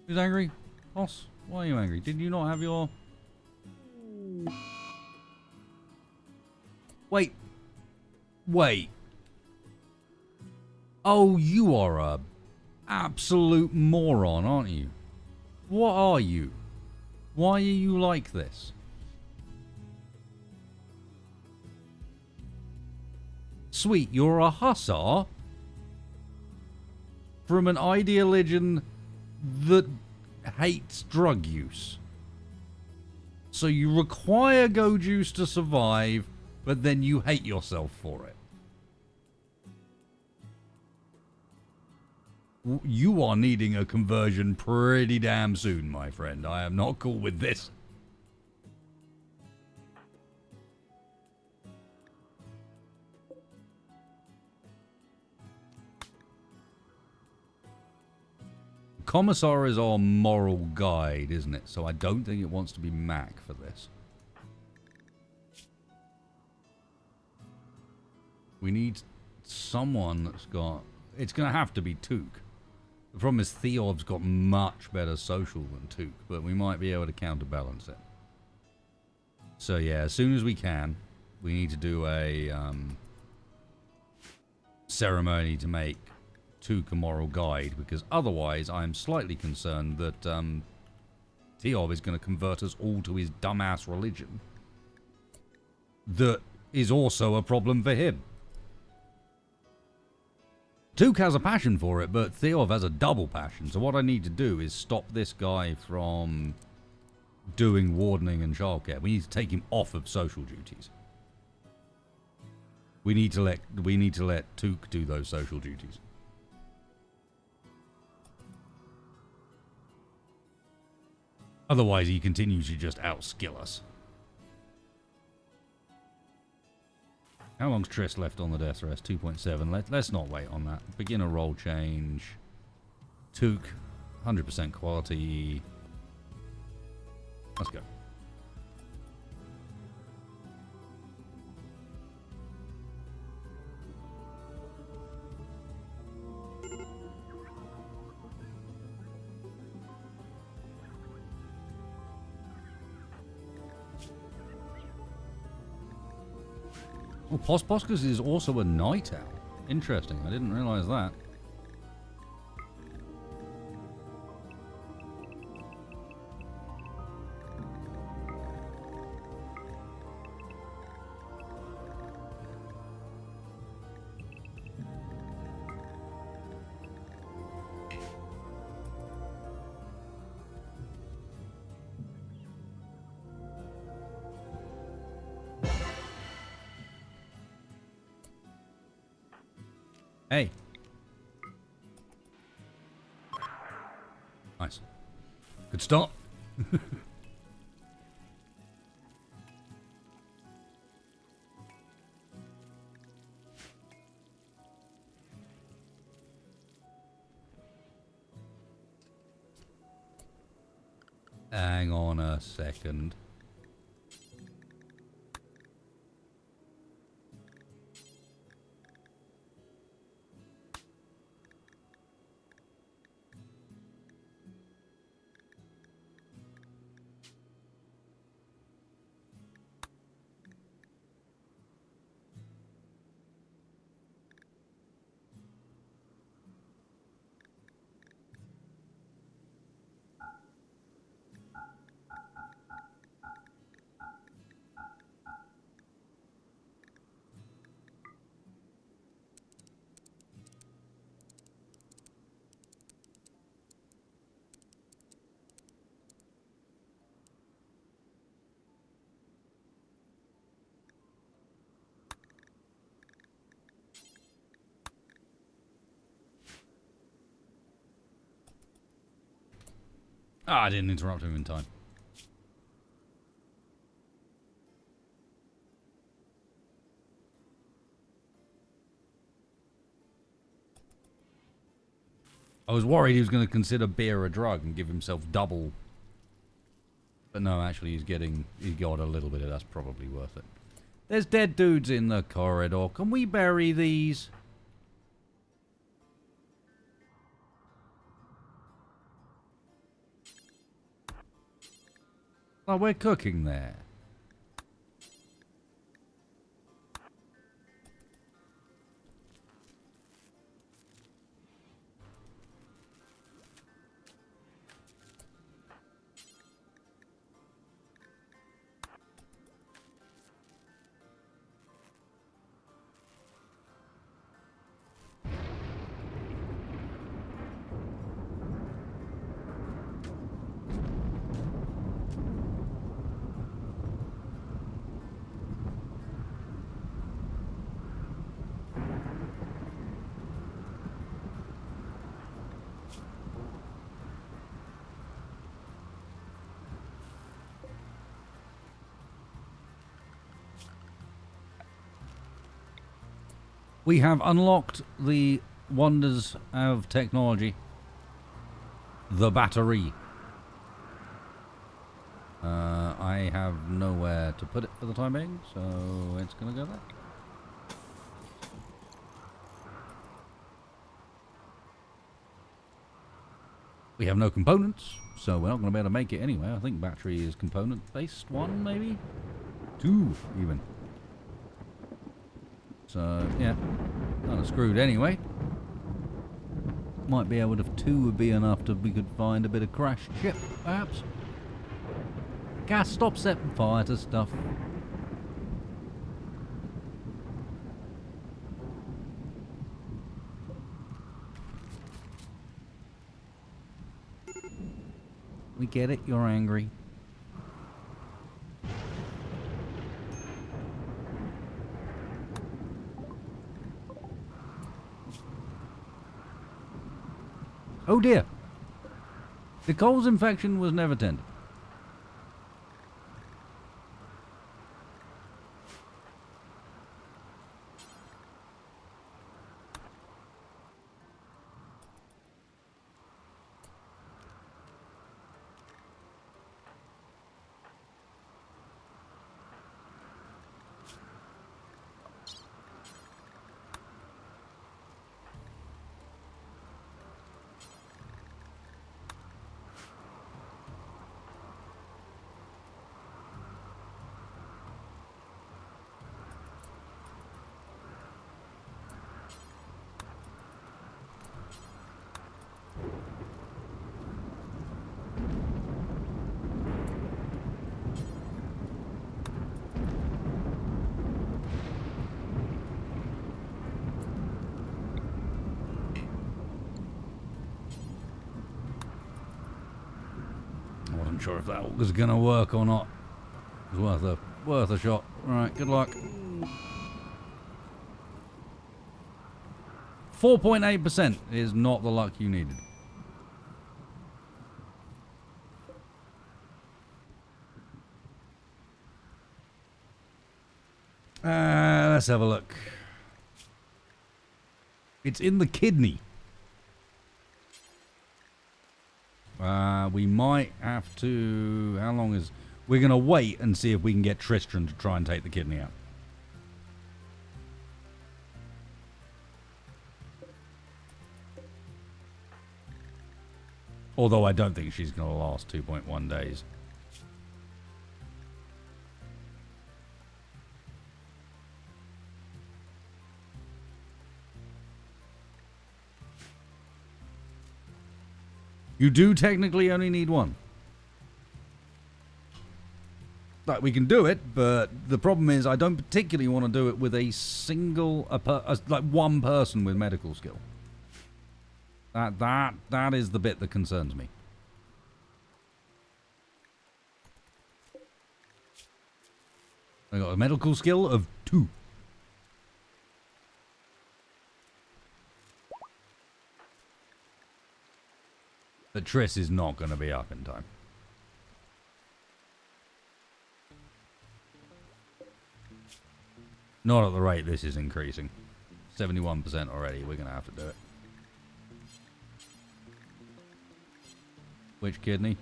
Who's angry? Boss, why are you angry? Did you not have your... Wait. Wait. Oh, you are a absolute moron, aren't you? What are you? Why are you like this? Sweet, you're a hussar from an ideologian that hates drug use. So you require go juice to survive, but then you hate yourself for it. You are needing a conversion pretty damn soon, my friend. I am not cool with this. Commissar is our moral guide, isn't it? So I don't think it wants to be Mac for this. We need someone that's got... It's going to have to be Took. The problem is Theov's got much better social than Took, but we might be able to counterbalance it. So yeah, as soon as we can, we need to do a ceremony to make Took a moral guide, because otherwise I'm slightly concerned that Theov is going to convert us all to his dumbass religion. That is also a problem for him. Took has a passion for it, but Theov has a double passion. So what I need to do is stop this guy from doing wardening and childcare. We need to take him off of social duties. We need to let Took do those social duties. Otherwise, he continues to just outskill us. How long's Triss left on the death rest? 2.7. Let's not wait on that. Beginner role change. Took. 100% quality. Let's go. Oh, Posposkus is also a night owl. Interesting. I didn't realize that. Hey. Nice. Good start. Hang on a second. Ah, I didn't interrupt him in time. I was worried he was going to consider beer a drug and give himself double. But no, actually he got a little bit of that's probably worth it. There's dead dudes in the corridor. Can we bury these? Oh, we're cooking there. We have unlocked the wonders of technology. The battery. I have nowhere to put it for the time being, so it's going to go there. We have no components, so we're not going to be able to make it anyway. I think battery is component-based. 1, maybe? 2, even. So, yeah. Kind of screwed anyway. Might be able to... 2 would be enough to... We could find a bit of crashed ship, perhaps. Gas, stop setting fire to stuff. We get it, you're angry. Oh dear. Nicole's infection was never tended. Sure if that was gonna work or not. It was worth a shot. Alright, good luck. 4.8% is not the luck you needed. Let's have a look. It's in the kidney. We might have to... How long is... We're going to wait and see if we can get Tristan to try and take the kidney out. Although I don't think she's going to last 2.1 days. You do technically only need 1. Like, we can do it, but the problem is I don't particularly want to do it with a single, like one person with medical skill. That is the bit that concerns me. I got a medical skill of 2. But Triss is not going to be up in time. Not at the rate this is increasing. 71% already. We're going to have to do it. Which kidney?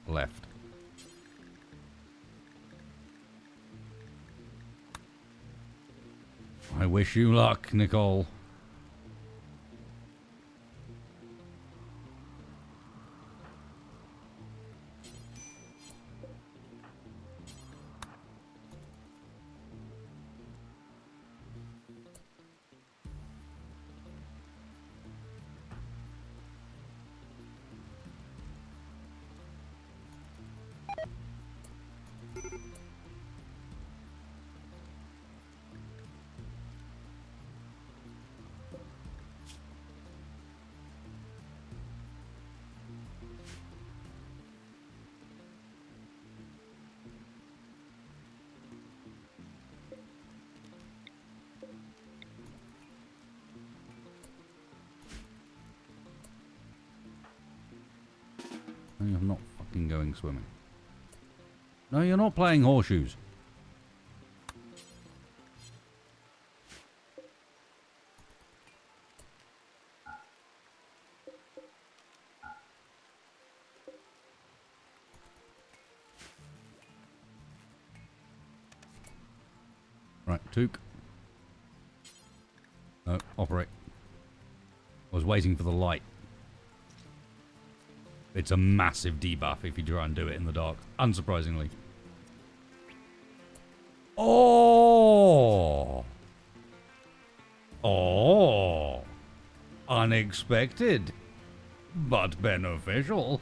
Left. I wish you luck, Nicole. I'm not fucking going swimming. No, you're not playing horseshoes. Right, Took. No, operate. I was waiting for the light. It's a massive debuff if you try and do it in the dark, unsurprisingly. Oh! Oh! Unexpected, but beneficial.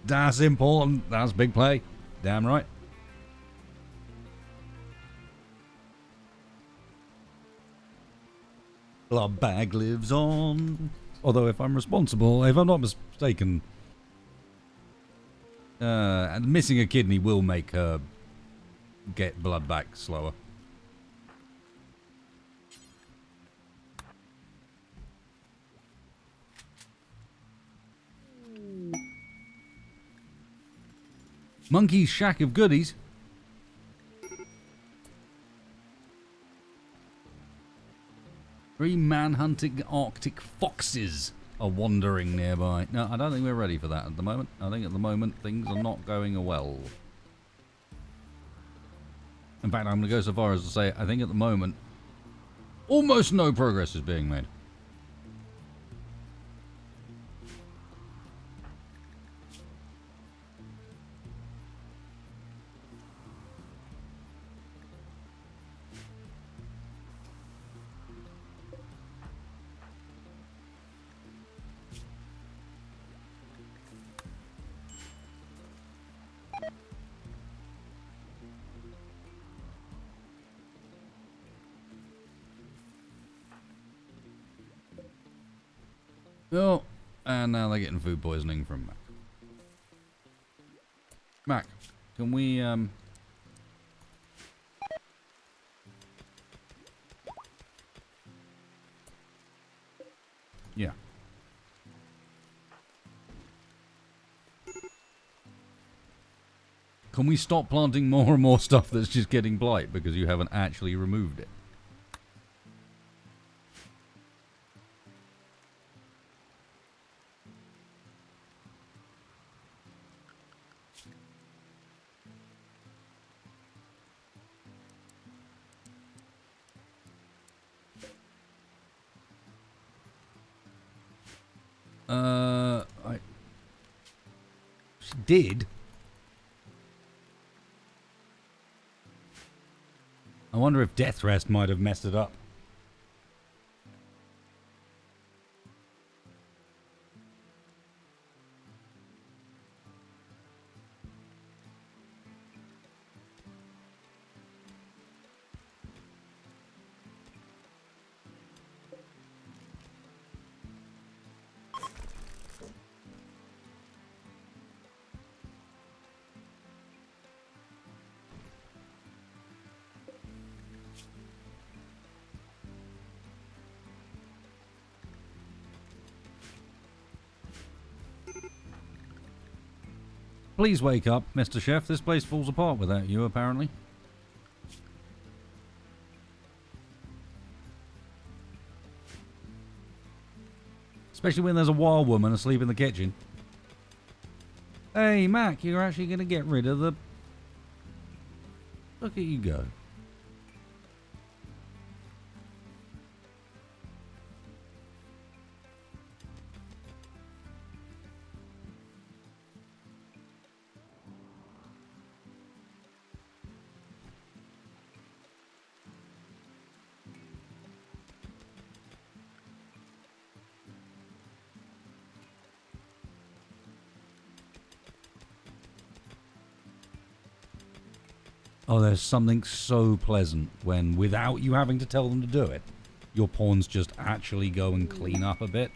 That's important. That's big play. Damn right. Blood bag lives on. Although, if I'm responsible, if I'm not mistaken, and missing a kidney will make her get blood back slower. Monkey's shack of goodies. Three man-hunting Arctic foxes are wandering nearby. No, I don't think we're ready for that at the moment. I think at the moment things are not going well. In fact, I'm going to go so far as to say I think at the moment almost no progress is being made. Oh, and now they're getting food poisoning from Mac. Mac, can we, yeah. Can we stop planting more and more stuff that's just getting blight because you haven't actually removed it? She did. I wonder if Death Rest might have messed it up. Please wake up, Mr. Chef. This place falls apart without you, apparently. Especially when there's a wild woman asleep in the kitchen. Hey, Mac, you're actually going to get rid of the... Look at you go. Oh, there's something so pleasant when, without you having to tell them to do it, your pawns just actually go and clean up a bit.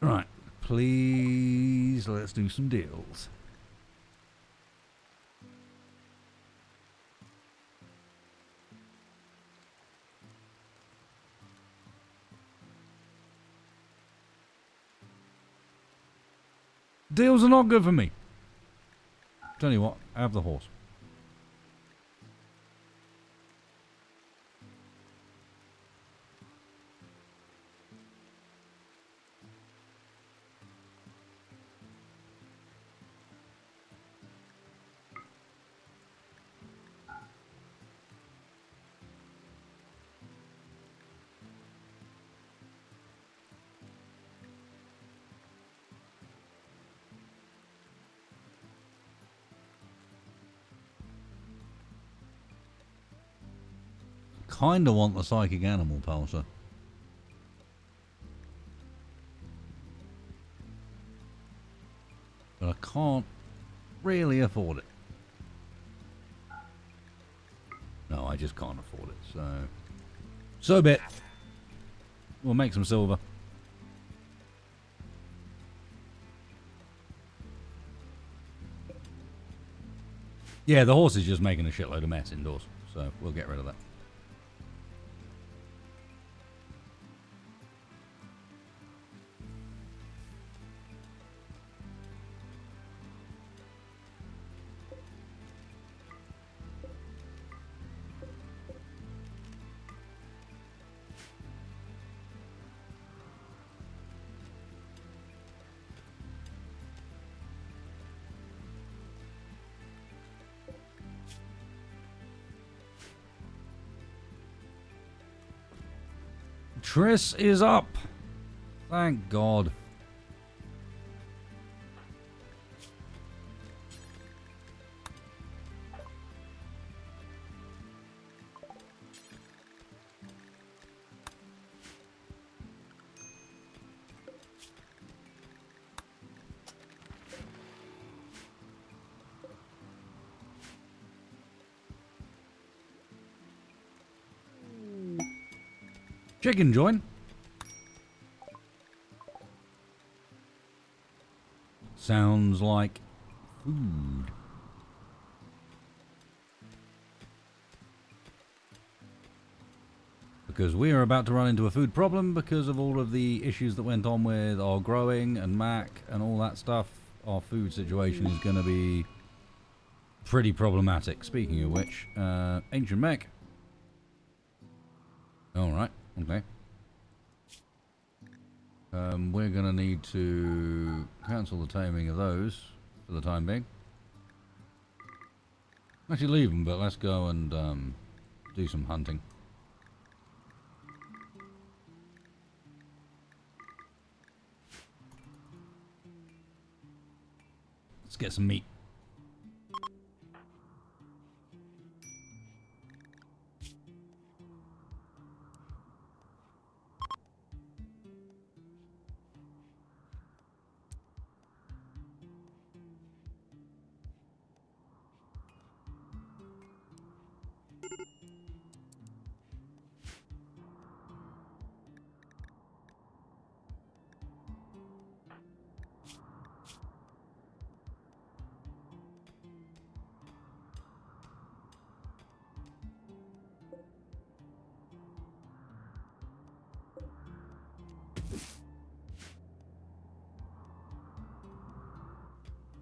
Right, please, let's do some deals. Deals are not good for me. Tell you what, have the horse. Kinda want the psychic animal pulsar. But I can't really afford it. No, I just can't afford it, so be it. We'll make some silver. Yeah, the horse is just making a shitload of mess indoors, so we'll get rid of that. Triss is up. Thank God. Chicken join. Sounds like food. Because we are about to run into a food problem because of all of the issues that went on with our growing and Mac and all that stuff. Our food situation is going to be pretty problematic. Speaking of which, ancient mech. Alright, okay. We're going to need to cancel the taming of those for the time being. Actually leave them, but let's go and do some hunting. Let's get some meat.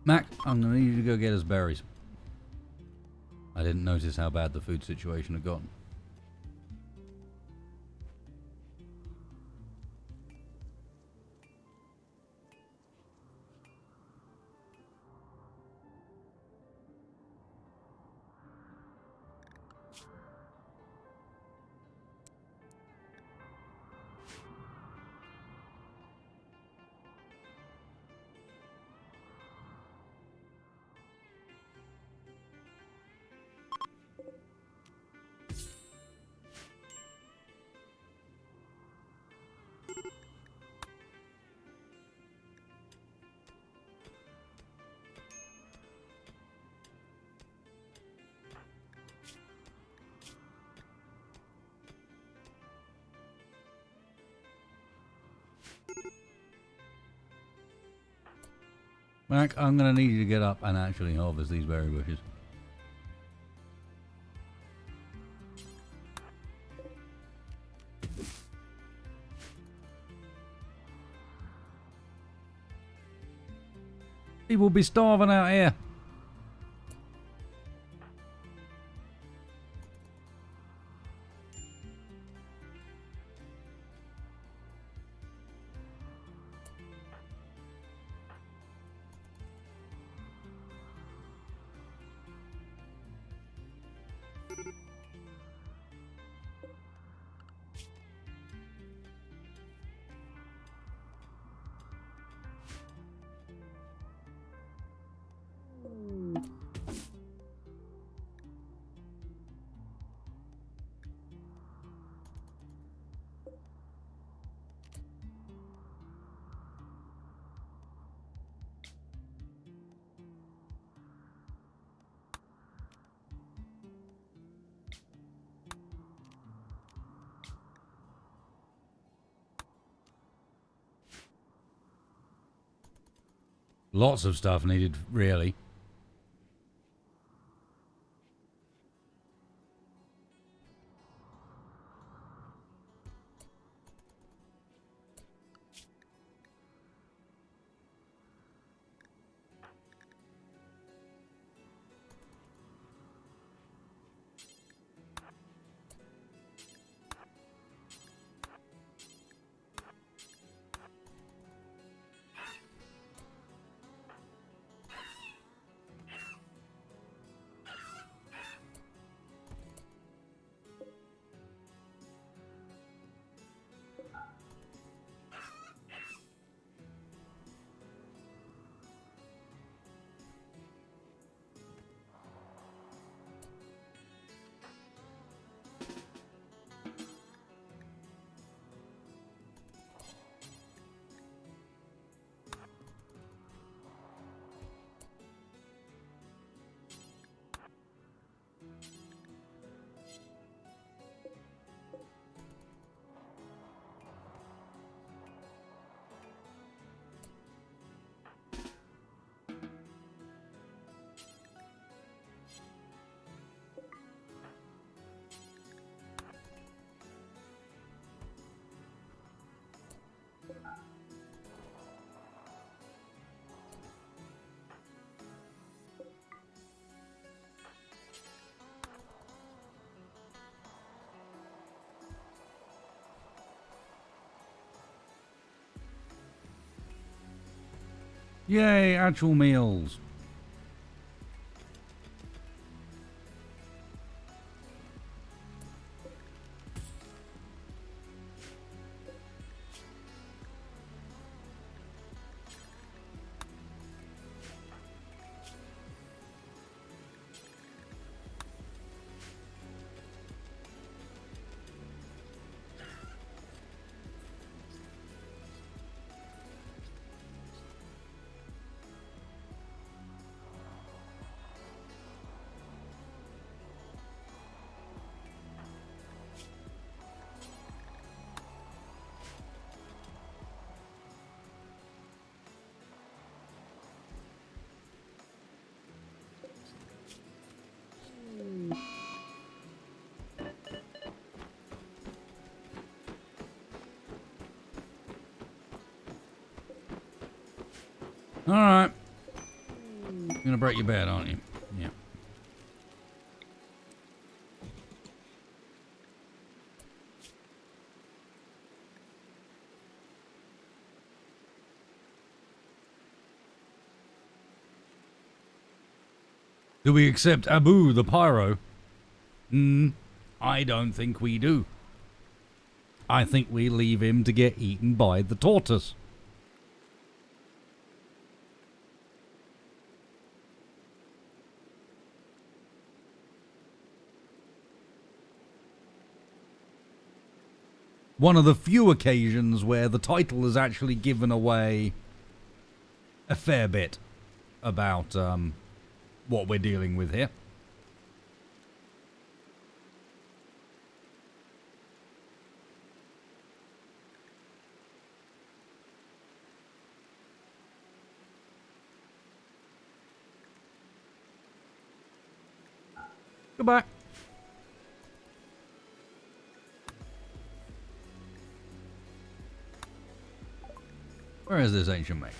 Mac, I'm going to need you to go get us berries. I didn't notice how bad the food situation had gotten. Mac, I'm going to need you to get up and actually harvest these berry bushes. People be starving out here. Lots of stuff needed, really. Yay, actual meals. All right. You're gonna break your bed, aren't you? Yeah. Do we accept Abu the Pyro? I don't think we do. I think we leave him to get eaten by the tortoise. One of the few occasions where the title has actually given away a fair bit about what we're dealing with here. Goodbye. Where is this ancient mate?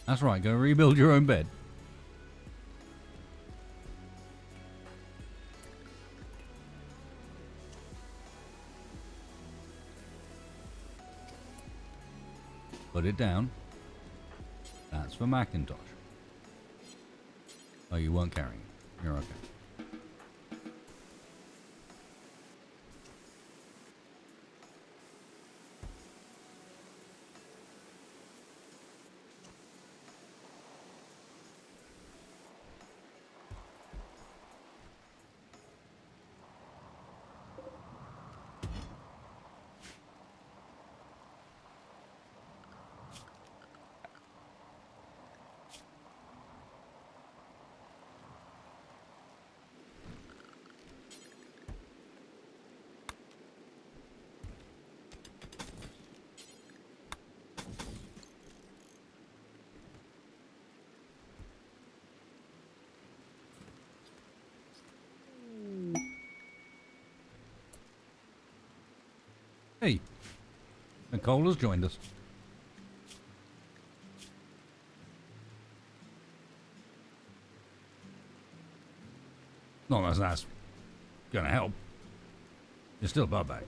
That's right, go rebuild your own bed. Put it down. That's for Macintosh. Oh, you weren't carrying it. You're okay. Hey, Nicole has joined us. Not unless that's gonna help. You're still above back.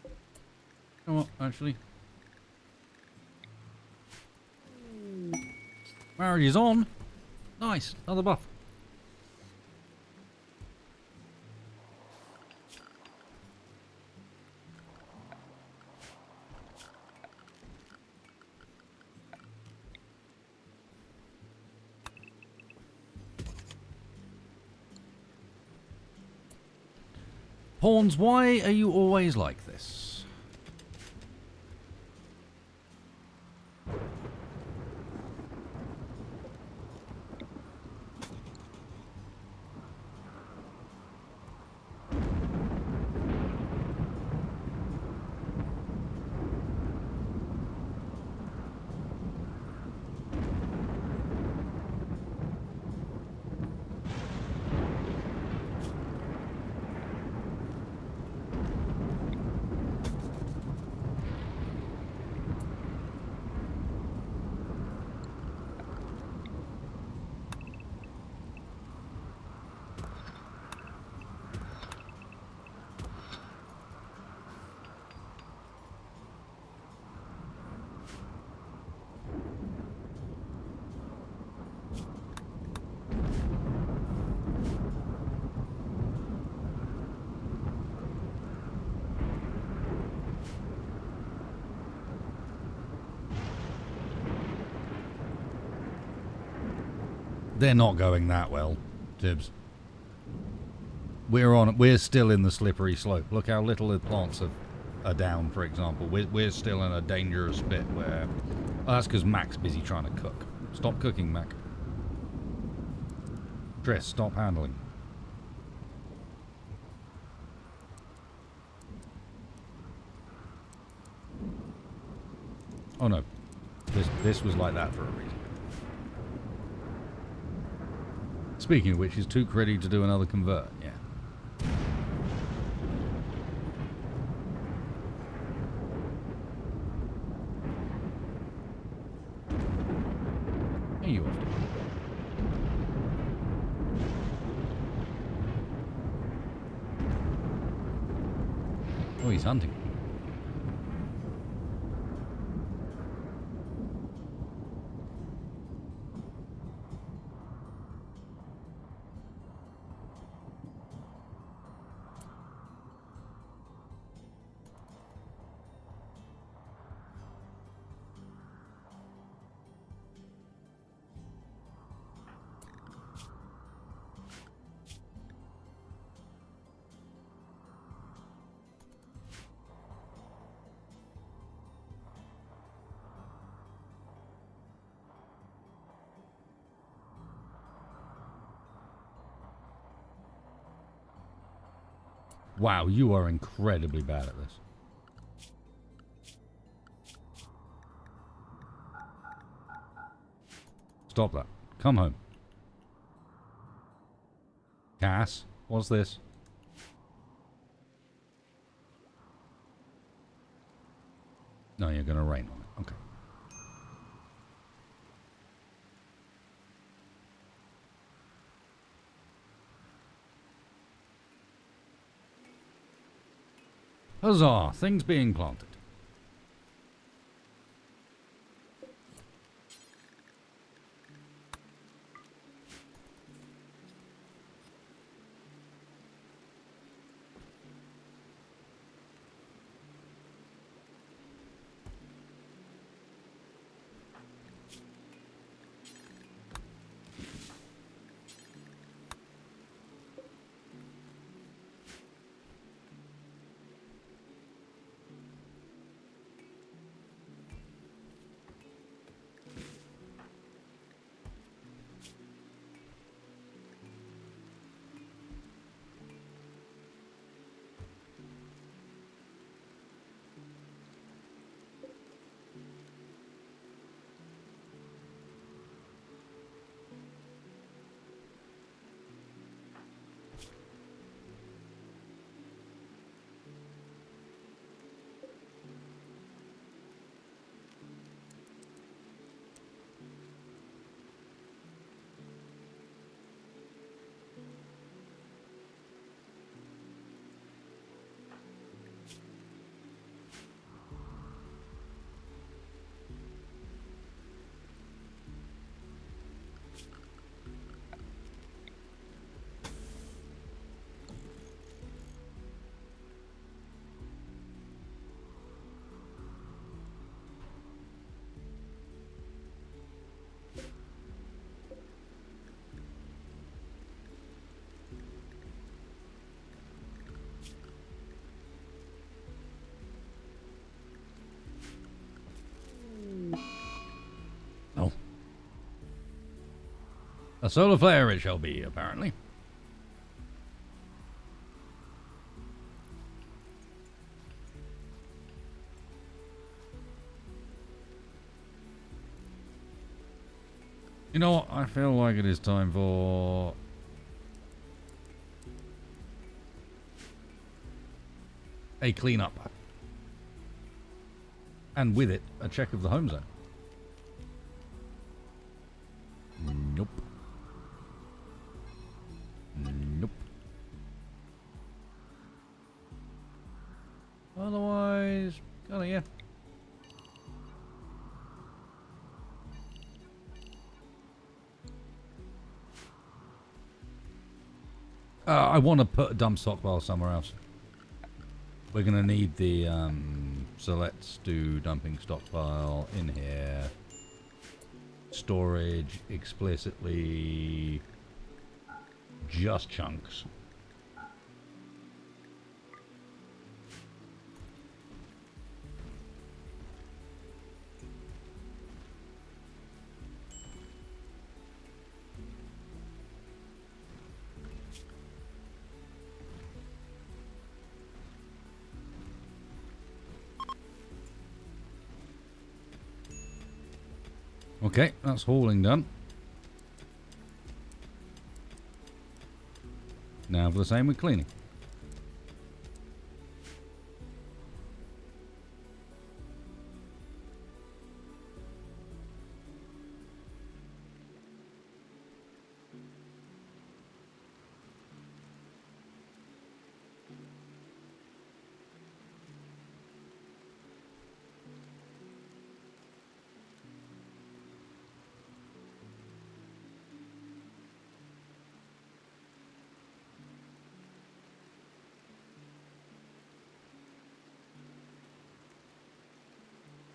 You know what, actually? Marriage is on. Nice, another buff. Pawns, why are you always like this? They're not going that well, Tibbs. We're still in the slippery slope. Look how little the plants have are down, for example. We're still in a dangerous bit where... Oh, that's because Mac's busy trying to cook. Stop cooking, Mac. Triss, stop handling. Oh no. This was like that for a reason. Speaking of which, is Took ready to do another convert? Yeah. Here you are. Oh, he's hunting. Wow, you are incredibly bad at this. Stop that. Come home. Cass, what's this? No, you're going to rain on it. Okay. Huzzah! Things being planted. Oh. A solar flare it shall be, apparently. You know what? I feel like it is time for... a cleanup. And with it, a check of the home zone. Nope. Nope. Otherwise, kinda yeah. I want to put a dump stockpile somewhere else. We're going to need the, so let's do dumping stockpile in here. Storage explicitly just chunks. Okay, that's hauling done. Now for the same with cleaning.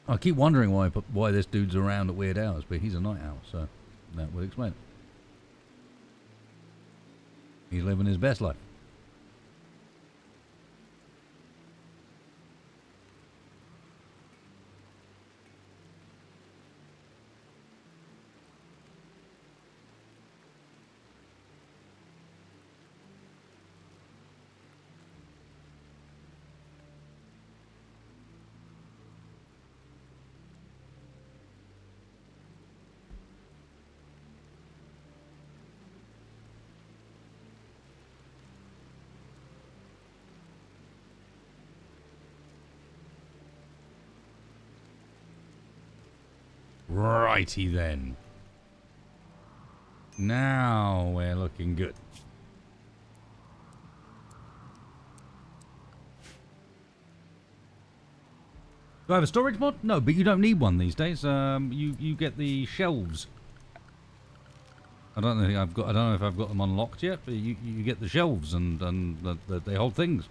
I keep wondering why this dude's around at weird hours, but he's a night owl, so that would explain it. He's living his best life. Righty then. Now we're looking good. Do I have a storage mod? No, but you don't need one these days. You get the shelves. I don't know if I've got them unlocked yet, but you get the shelves and they hold things.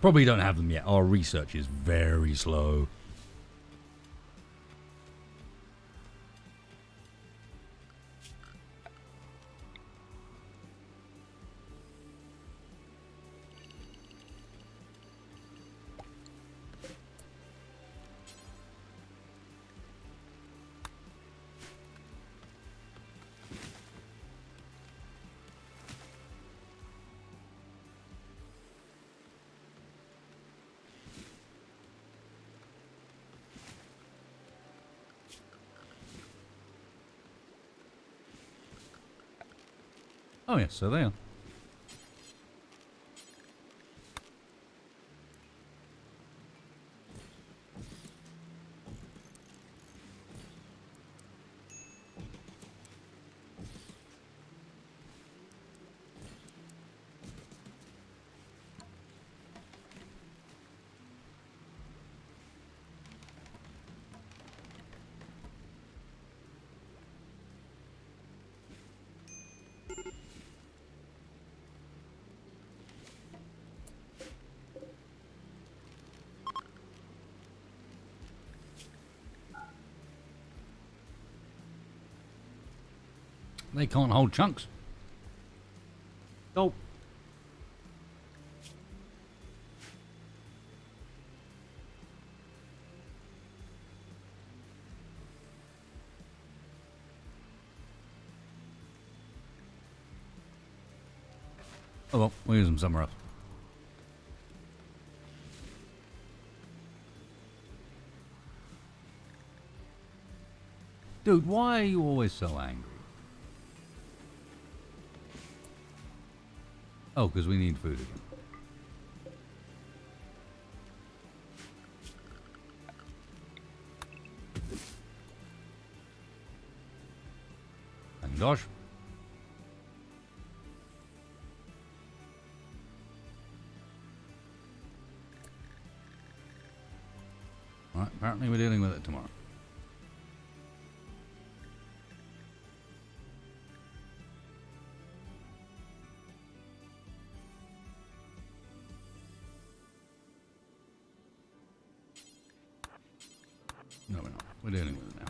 Probably don't have them yet. Our research is very slow. Oh yes, so they are. They can't hold chunks. Nope. Oh well, we'll use them somewhere else. Dude, why are you always so angry? Oh, because we need food again. And gosh. Right, apparently we're dealing with it tomorrow. No, we're not. We're dealing with it now.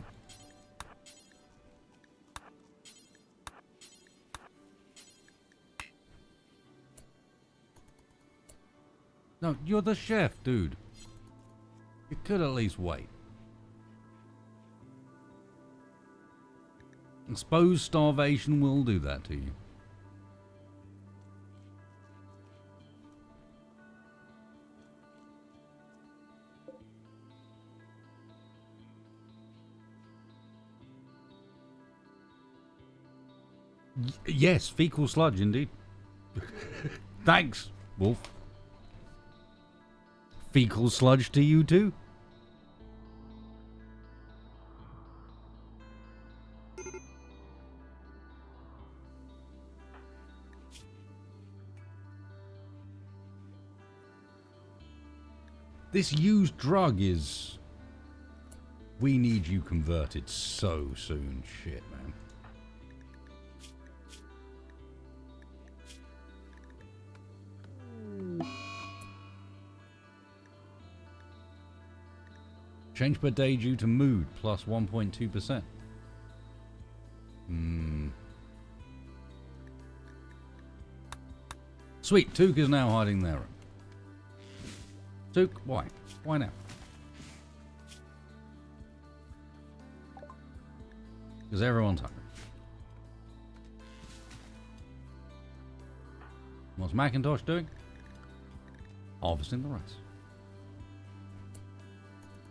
No, you're the chef, dude. You could at least wait. I suppose starvation will do that to you. Yes, fecal sludge, indeed. Thanks, Wolf. Fecal sludge to you too? This used drug is... We need you converted so soon. Shit, man. Change per day due to mood, plus 1.2%. Sweet, Took is now hiding there. Took, why? Why now? Because everyone's hungry. What's Macintosh doing? Harvesting the rice.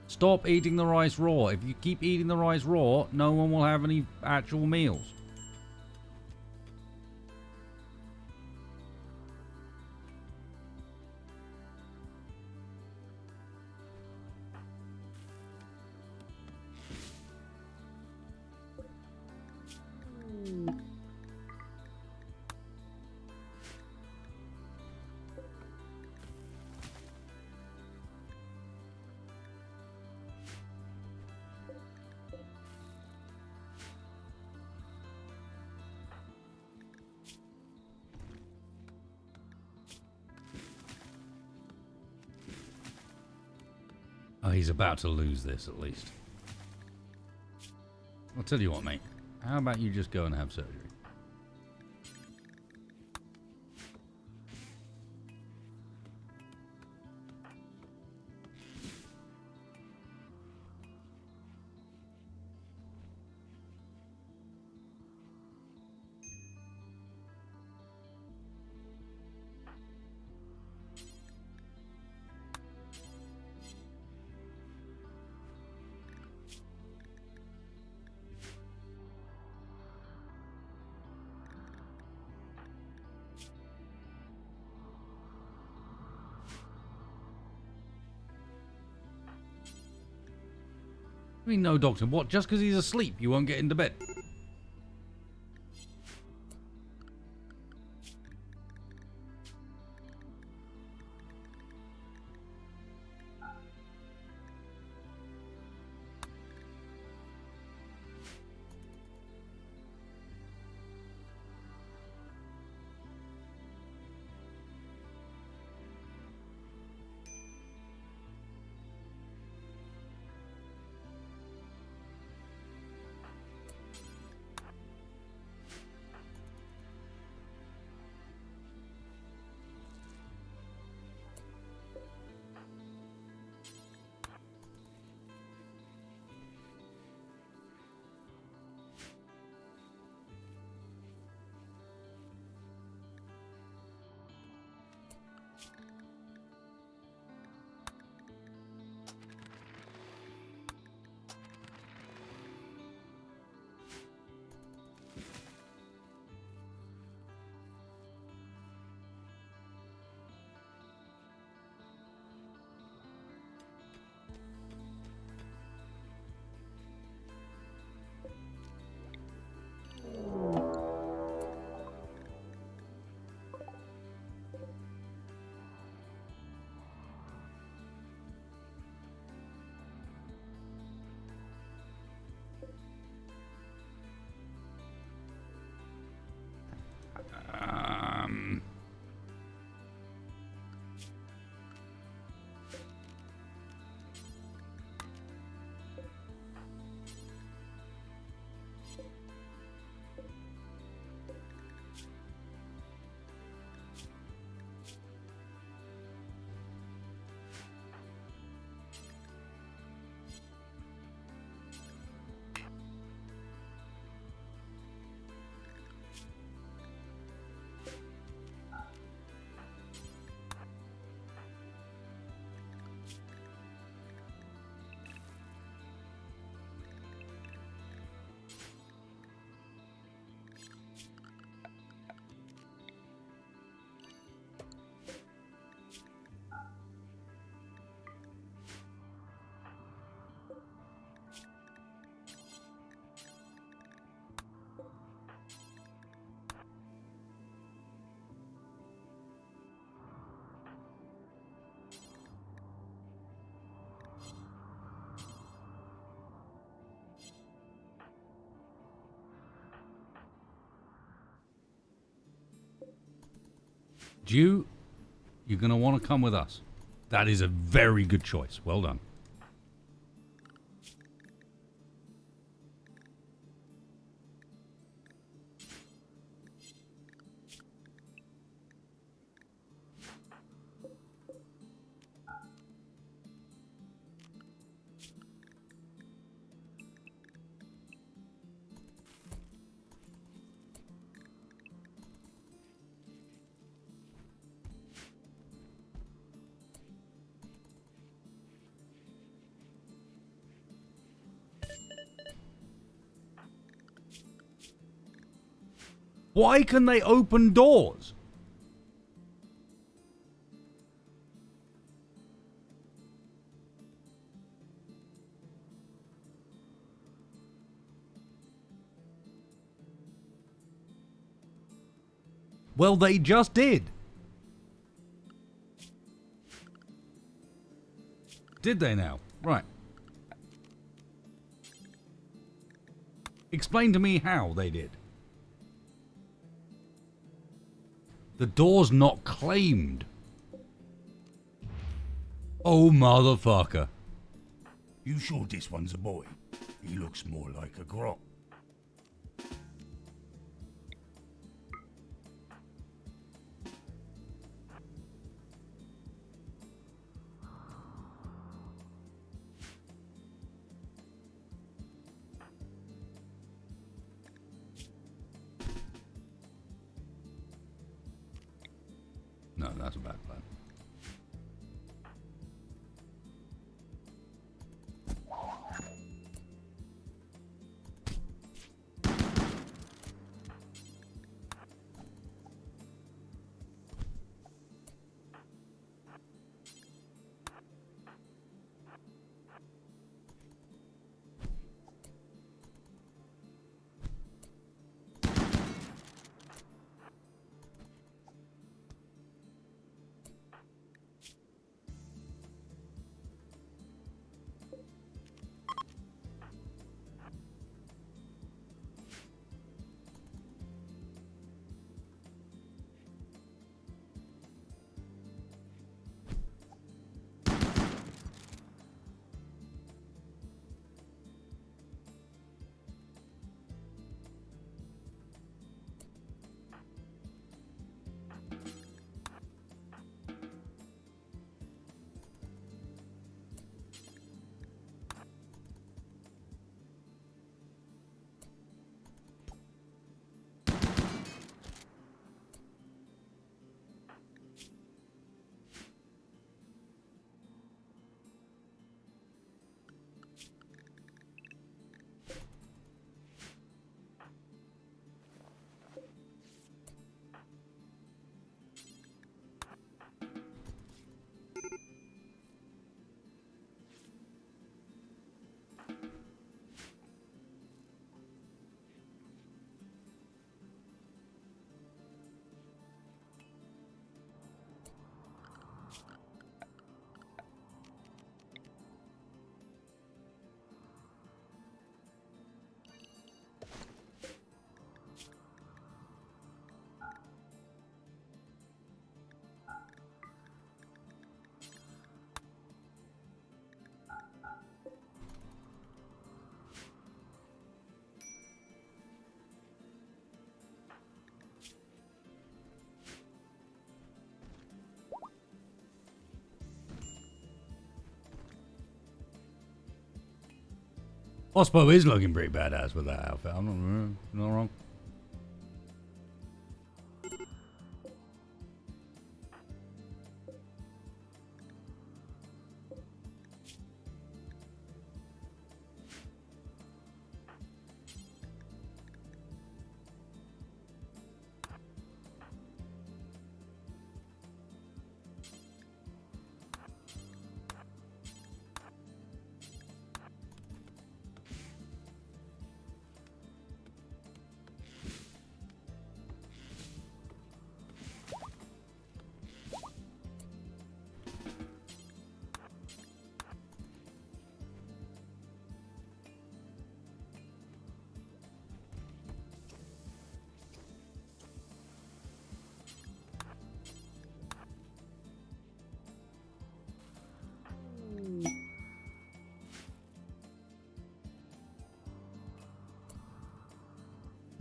Stop eating the rice raw. If you keep eating the rice raw, no one will have any actual meals. Oh, he's about to lose this, at least. I'll tell you what, mate. How about you just go and have surgery? I mean, no, doctor. What? Just because he's asleep, you won't get into bed? You're going to want to come with us. That is a very good choice. Well done. Why can they open doors? Well, they just did. Did they now? Right. Explain to me how they did. The door's not claimed. Oh, motherfucker. You sure this one's a boy? He looks more like a grot. No, that's a bad plan. Ospo is looking pretty badass with that outfit. I'm not wrong.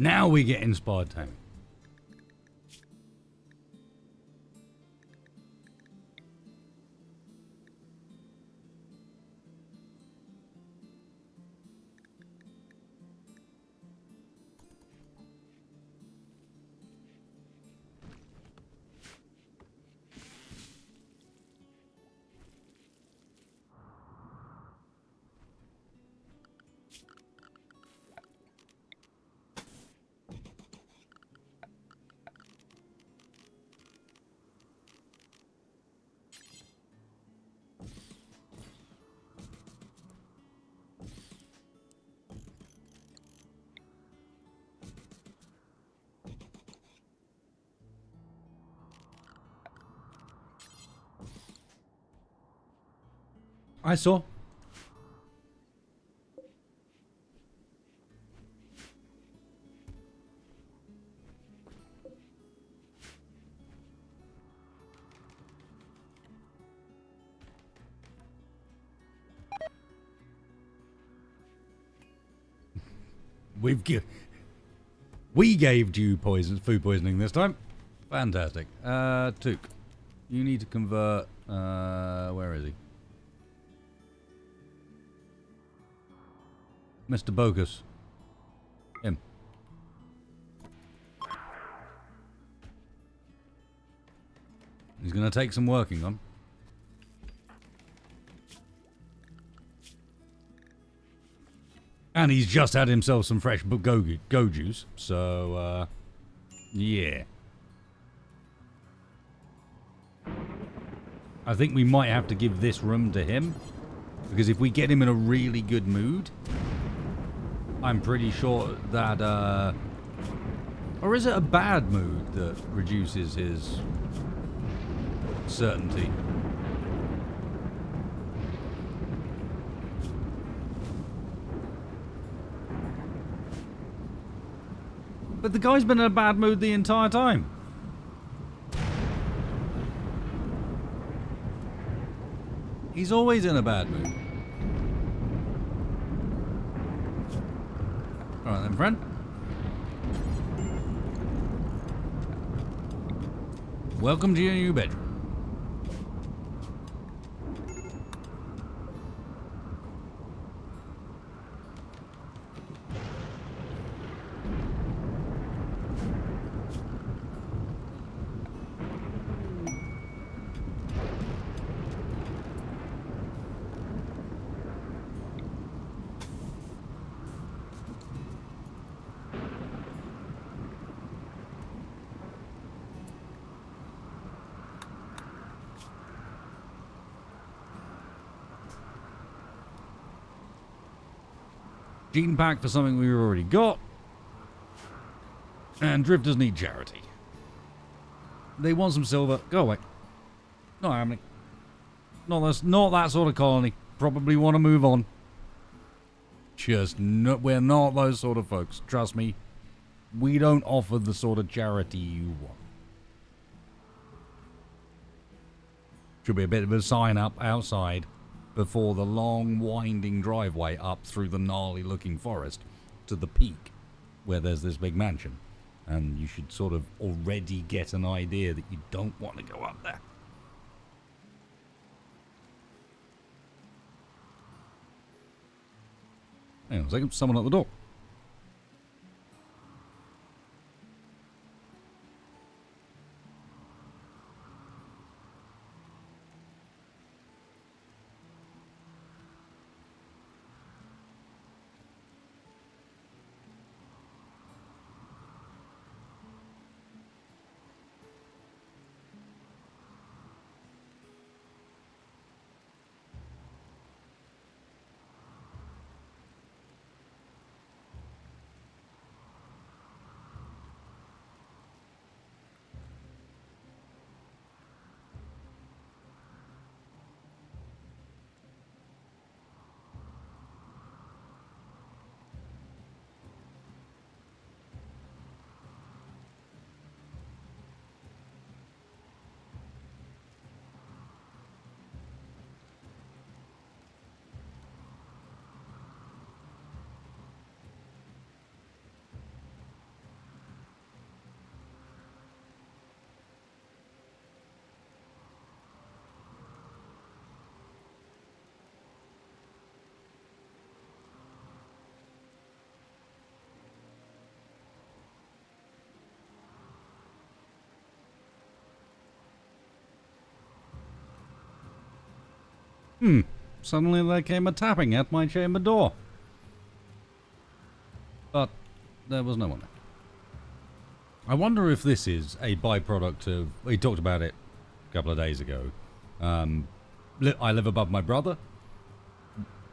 Now we get inspired taming. I saw. We gave you food poisoning this time. Fantastic. Took. You need to convert. Where is he? Mr. Bogus. Him. He's going to take some working on. And he's just had himself some fresh go juice. So, yeah. I think we might have to give this room to him. Because if we get him in a really good mood, I'm pretty sure that, or is it a bad mood that reduces his certainty? But the guy's been in a bad mood the entire time. He's always in a bad mood. Alright then, friend. Welcome to your new bedroom. Gene pack for something we've already got. And drifters need charity. They want some silver. Go away. Not happening. Not that sort of colony. Probably want to move on. We're not those sort of folks. Trust me. We don't offer the sort of charity you want. Should be a bit of a sign up outside before the long winding driveway up through the gnarly looking forest to the peak where there's this big mansion, and you should sort of already get an idea that you don't want to go up there. Hang on a second, someone at the door. Suddenly there came a tapping at my chamber door. But there was no one there. I wonder if this is a byproduct of... We talked about it a couple of days ago. I live above my brother.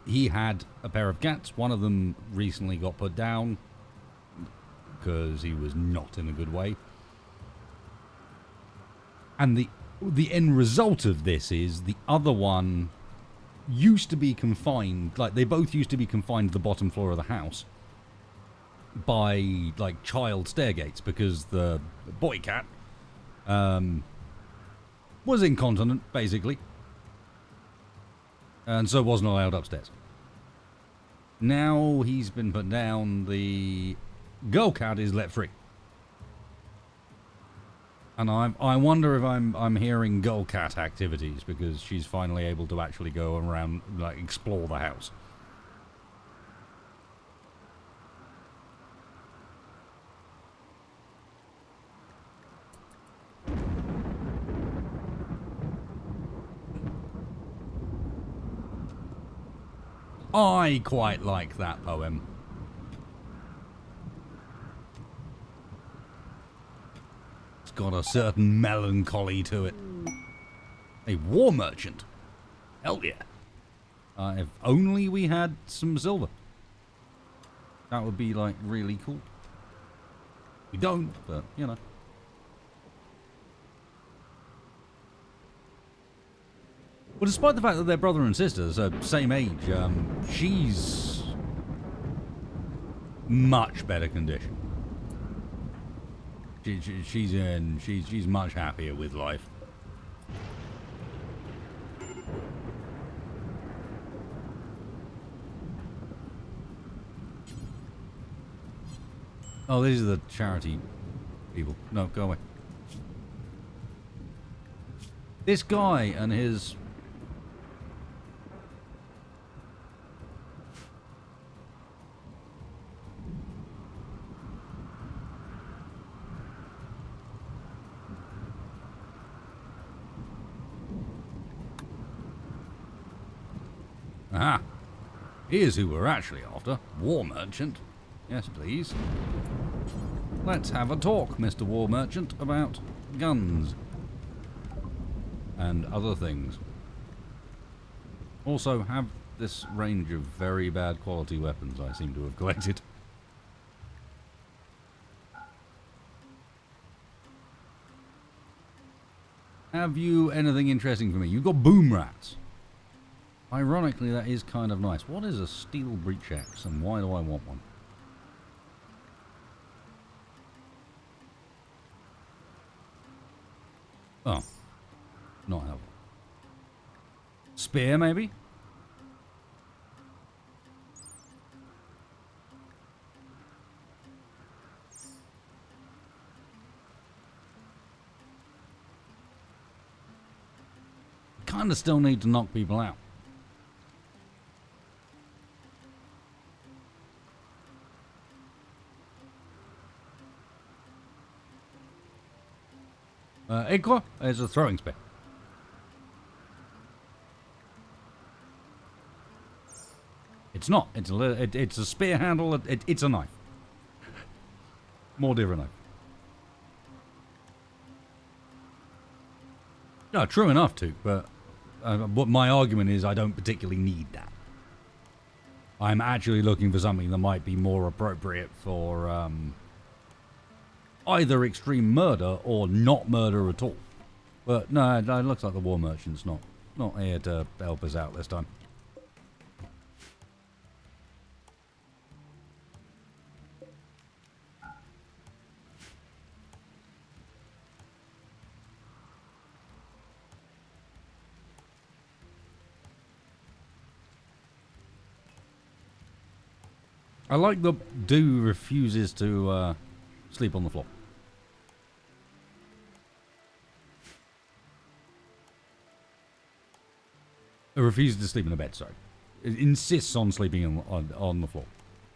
He had a pair of cats. One of them recently got put down because he was not in a good way. And the end result of this is the other one used to be confined, like they both used to be confined to the bottom floor of the house by like child stair gates because the boy cat was incontinent basically and so wasn't allowed upstairs. Now he's been put down, the girl cat is let free. And I wonder if I'm hearing girl cat activities because she's finally able to actually go around, like, explore the house. I quite like that poem. Got a certain melancholy to it. A war merchant. Hell yeah. If only we had some silver. That would be, like, really cool. We don't, but, you know. Well, despite the fact that they're brother and sisters, same age, she's much better condition. She's much happier with life. Oh, these are the charity people. No, go away. This guy and his... Aha! Here's who we're actually after. War Merchant. Yes, please. Let's have a talk, Mr. War Merchant, about guns. And other things. Also, have this range of very bad quality weapons I seem to have collected. Have you anything interesting for me? You've got boom rats. Ironically, that is kind of nice. What is a steel breech axe and why do I want one? Oh. Not helpful. Spear, maybe? Kind of still need to knock people out. Igor is a throwing spear. It's not. It's a spear handle. It's a knife. More different knife. No, true enough too. But what my argument is, I don't particularly need that. I'm actually looking for something that might be more appropriate for either extreme murder or not murder at all. But no, it looks like the War Merchant's not here to help us out this time. I like the dude refuses to sleep on the floor. It refuses to sleep in a bed, sorry. It insists on sleeping on the floor.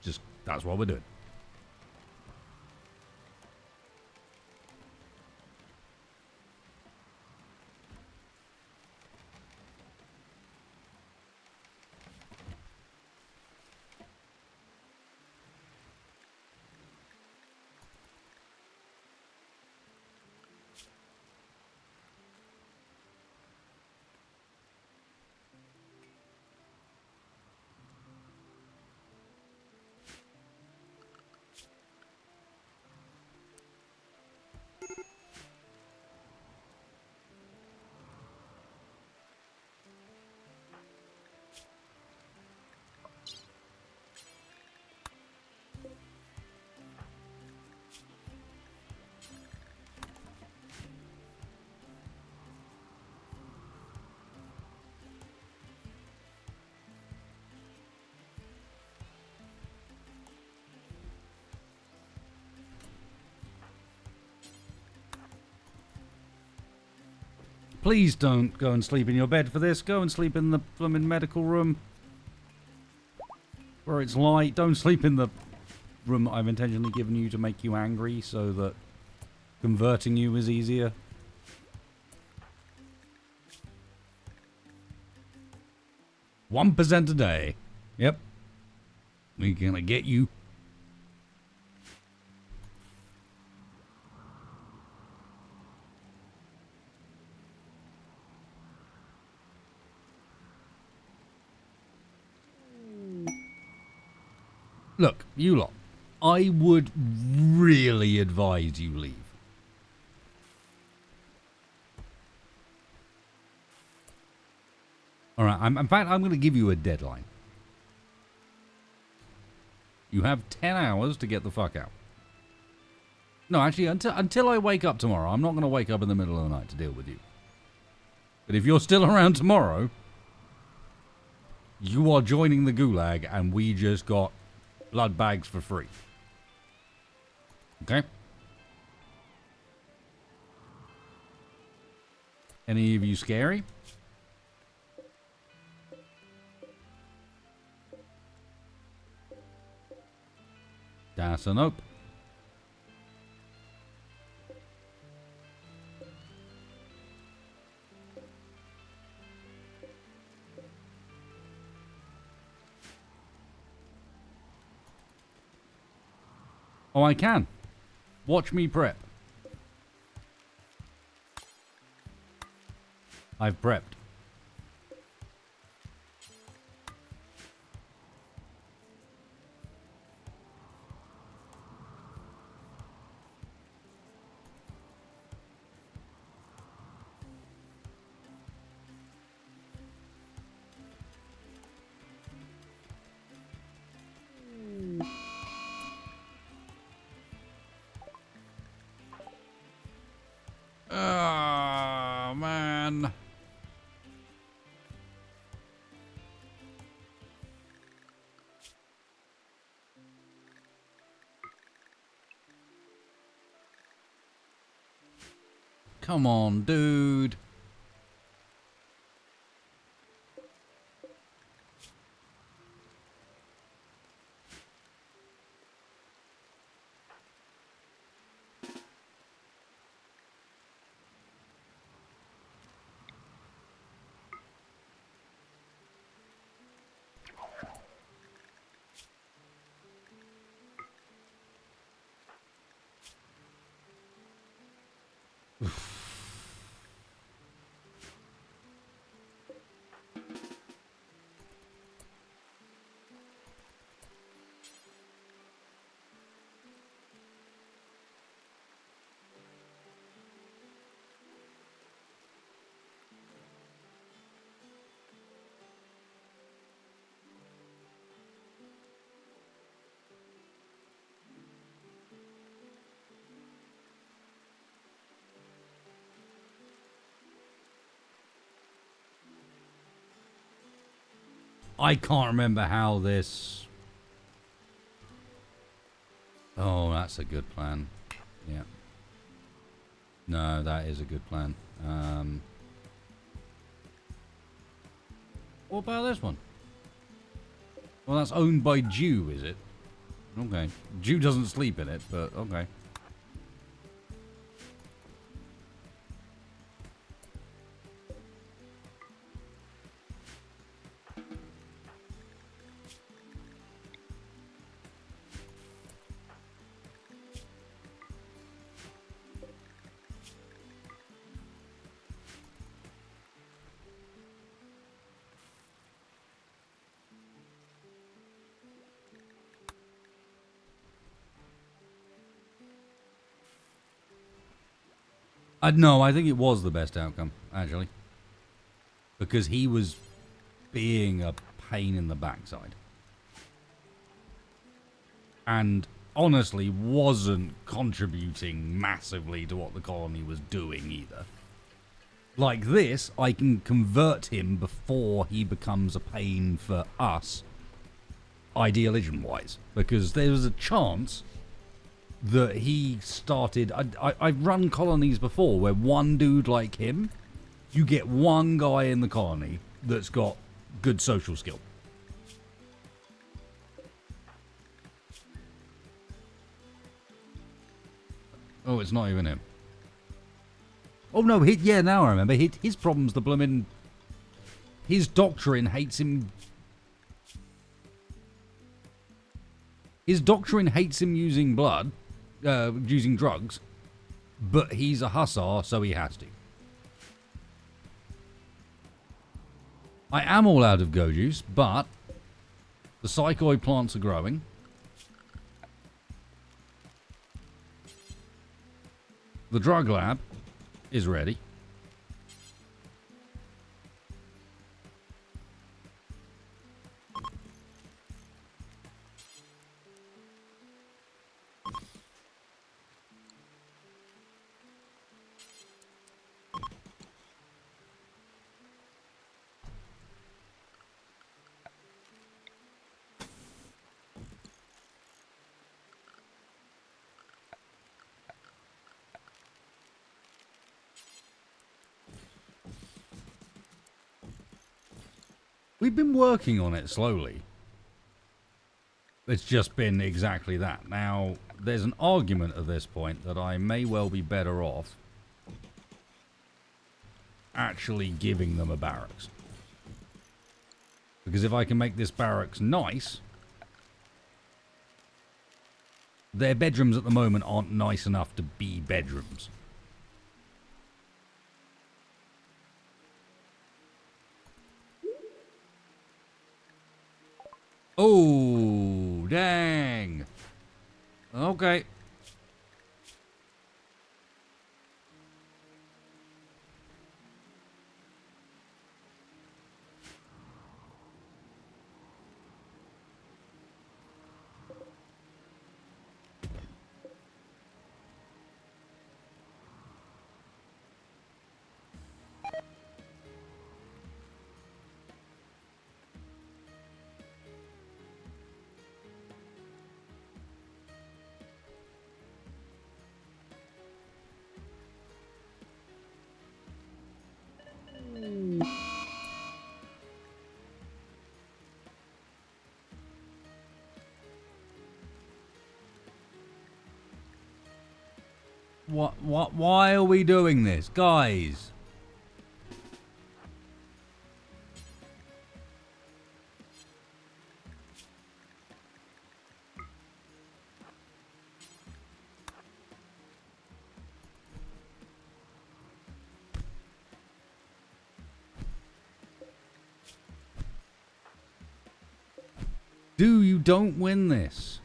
Just, that's what we're doing. Please don't go and sleep in your bed for this. Go and sleep in the blooming medical room. Where it's light. Don't sleep in the room that I've intentionally given you to make you angry so that converting you is easier. $1% a day. Yep. We're gonna get you. Look, you lot, I would really advise you leave. Alright, in fact, I'm going to give you a deadline. You have 10 hours to get the fuck out. No, actually, until I wake up tomorrow. I'm not going to wake up in the middle of the night to deal with you. But if you're still around tomorrow, you are joining the gulag and we just got blood bags for free. Okay? Any of you scary? That's a nope. Oh, I can. Watch me prep. I've prepped. Oh, man. Come on, dude. I can't remember how this... Oh, that's a good plan. Yeah. No, that is a good plan. What about this one? Well, that's owned by Jew, is it? Okay. Jew doesn't sleep in it, but okay. No, I think it was the best outcome, actually. Because he was being a pain in the backside. And honestly wasn't contributing massively to what the colony was doing either. Like this, I can convert him before he becomes a pain for us, idealism-wise. Because there was a chance that he started... I've run colonies before where one dude like him you get one guy in the colony that's got good social skill. Oh, it's not even him. Oh no, yeah, now I remember. His problem's the bloomin'... His doctrine hates him... His doctrine hates him using blood, using drugs, but he's a hussar, so he has to. I am all out of go juice, but the psychoid plants are growing. The drug lab is ready. We've been working on it slowly. It's just been exactly that. Now, there's an argument at this point that I may well be better off actually giving them a barracks. Because if I can make this barracks nice, their bedrooms at the moment aren't nice enough to be bedrooms. Oh, dang. Okay. Why are we doing this, guys? You don't win this.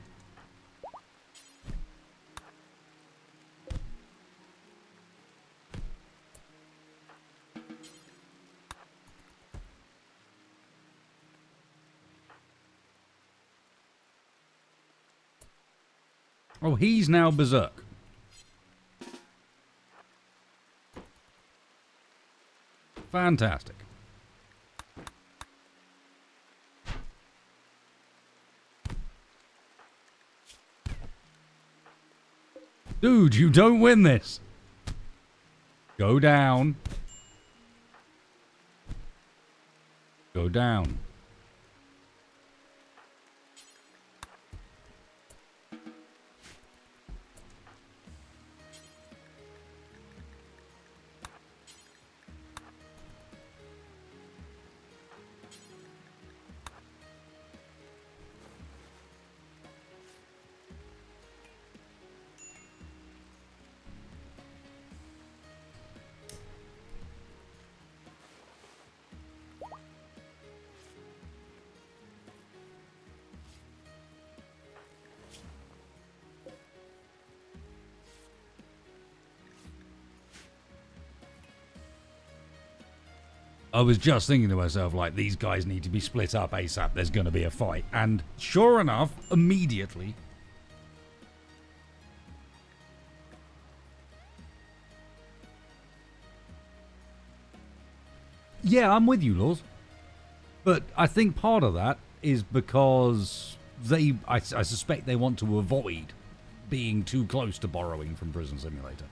Oh, he's now berserk. Fantastic. Dude, you don't win this. Go down. Go down. I was just thinking to myself, like, these guys need to be split up ASAP. There's going to be a fight. And sure enough, immediately... Yeah, I'm with you, Laws. But I think part of that is because I suspect they want to avoid being too close to borrowing from Prison Simulator.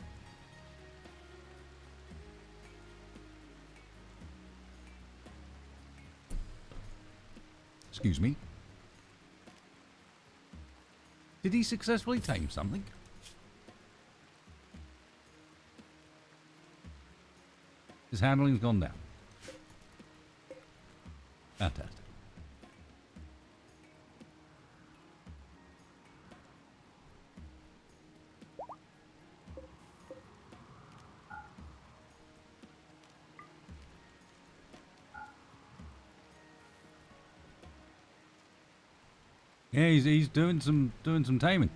Excuse me. Did he successfully tame something? His handling's gone down. Fantastic. Yeah, he's doing some taming.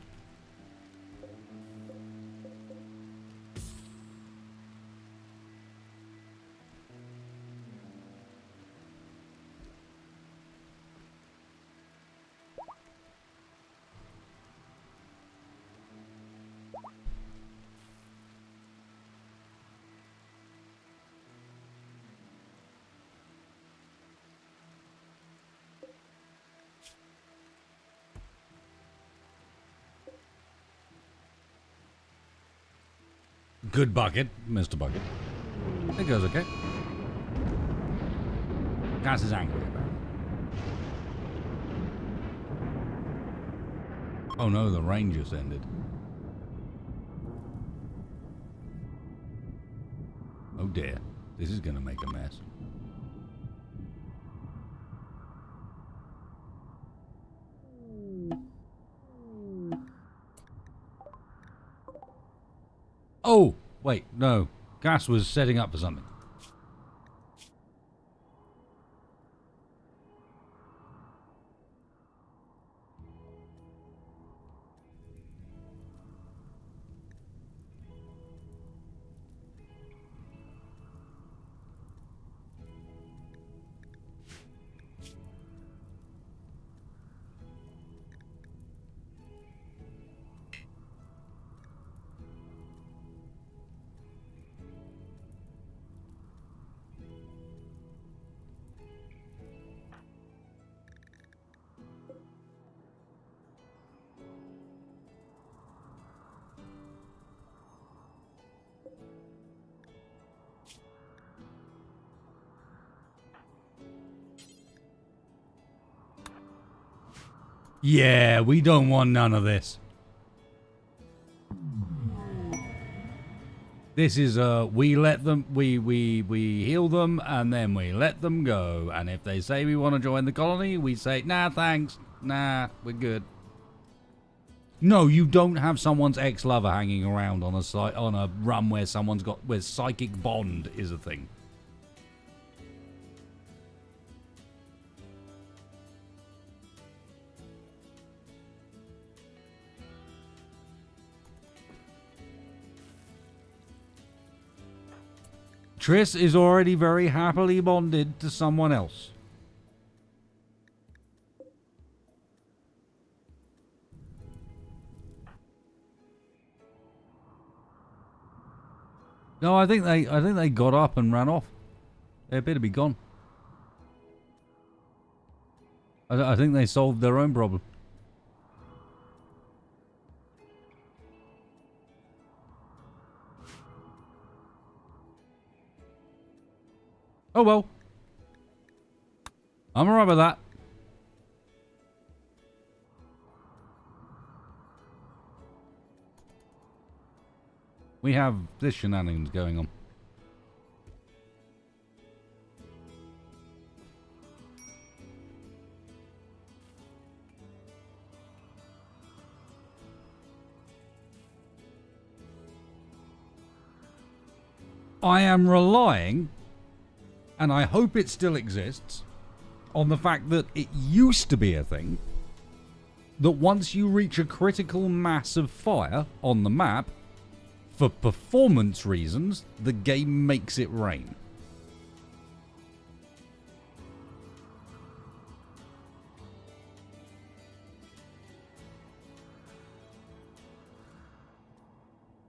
Good bucket, Mr. Bucket. It goes okay. Cass is angry about it. Oh no, the rain just ended. Oh dear, this is gonna make a mess. Oh, wait, no. Gas was setting up for something. Yeah, we don't want none of this. This is we let them we heal them and then we let them go. And if they say we want to join the colony, we say, nah, thanks. Nah, we're good. No, you don't have someone's ex-lover hanging around on a run where where psychic bond is a thing. Triss is already very happily bonded to someone else. No, I think they got up and ran off. They appear to be gone. I think they solved their own problem. Oh well. I'm alright with that. We have this shenanigans going on. I am relying, and I hope it still exists, on the fact that it used to be a thing that once you reach a critical mass of fire on the map, for performance reasons, the game makes it rain.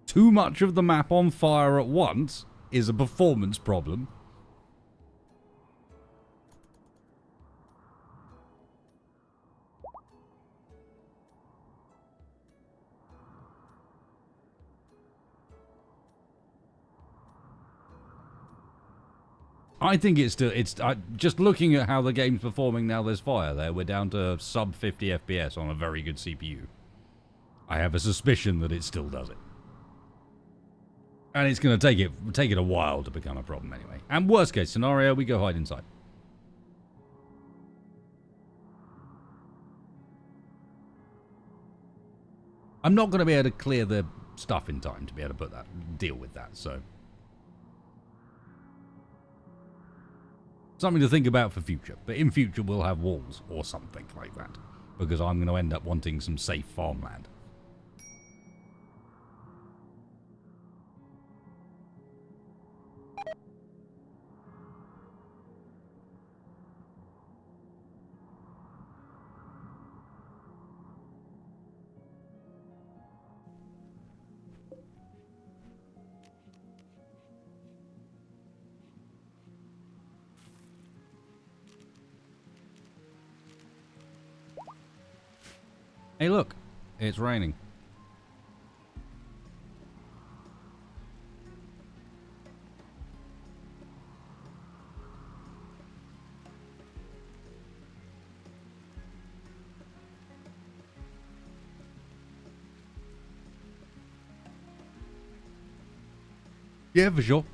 Too much of the map on fire at once is a performance problem. I think it's still, just looking at how the game's performing now there's fire there, we're down to sub 50 FPS on a very good CPU. I have a suspicion that it still does it. And it's going to take it a while to become a problem anyway. And worst case scenario, we go hide inside. I'm not going to be able to clear the stuff in time to be able to deal with that, so. Something to think about for future. But in future, we'll have walls or something like that. Because I'm going to end up wanting some safe farmland. Hey, look, it's raining. Yeah, for sure.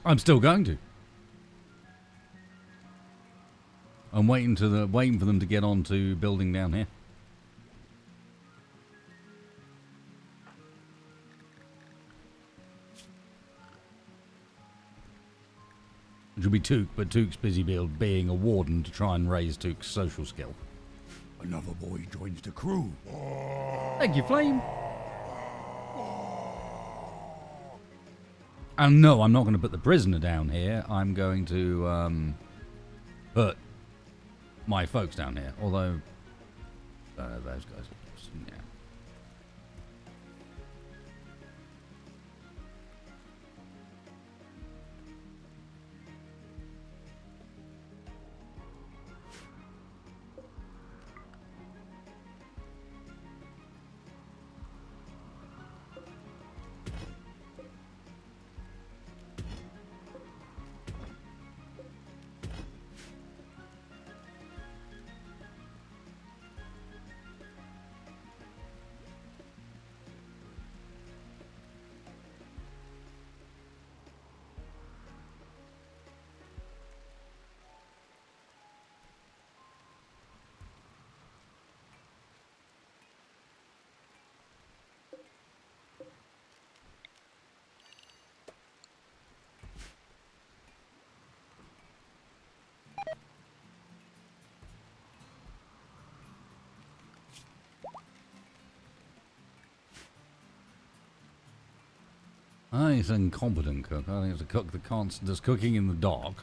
I'm still going to. I'm waiting for them to get on to building down here. Which will be Took, but Took's busy being a warden to try and raise Took's social skill. Another boy joins the crew. Thank you, Flame. And no, I'm not going to put the prisoner down here. I'm going to put my folks down here. Although, those guys are just, yeah. Oh, he's an incompetent cook. I think it's a cook that can't. That's cooking in the dark.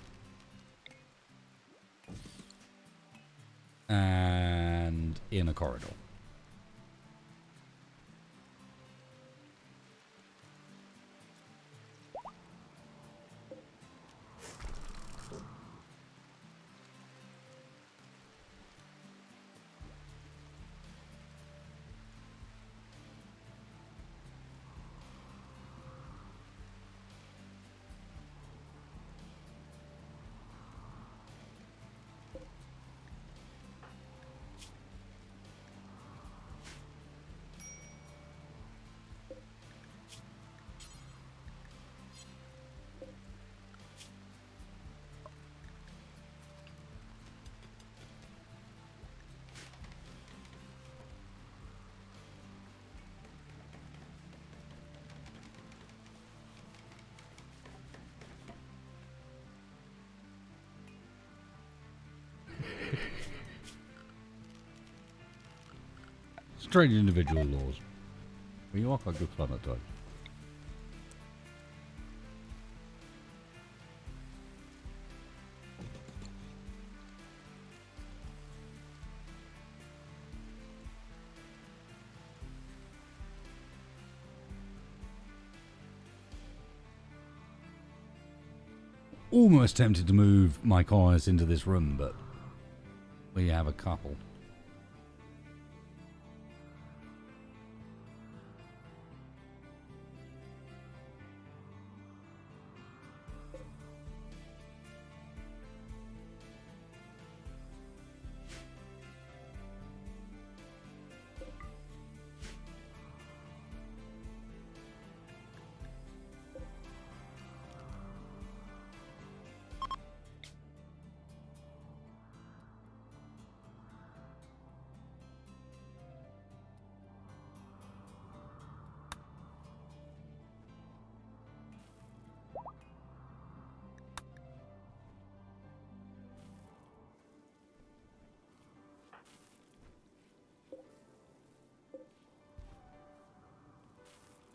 And in a corridor. Strange individual laws. But you are quite good fun at times. Almost tempted to move my colonists into this room, but we have a couple.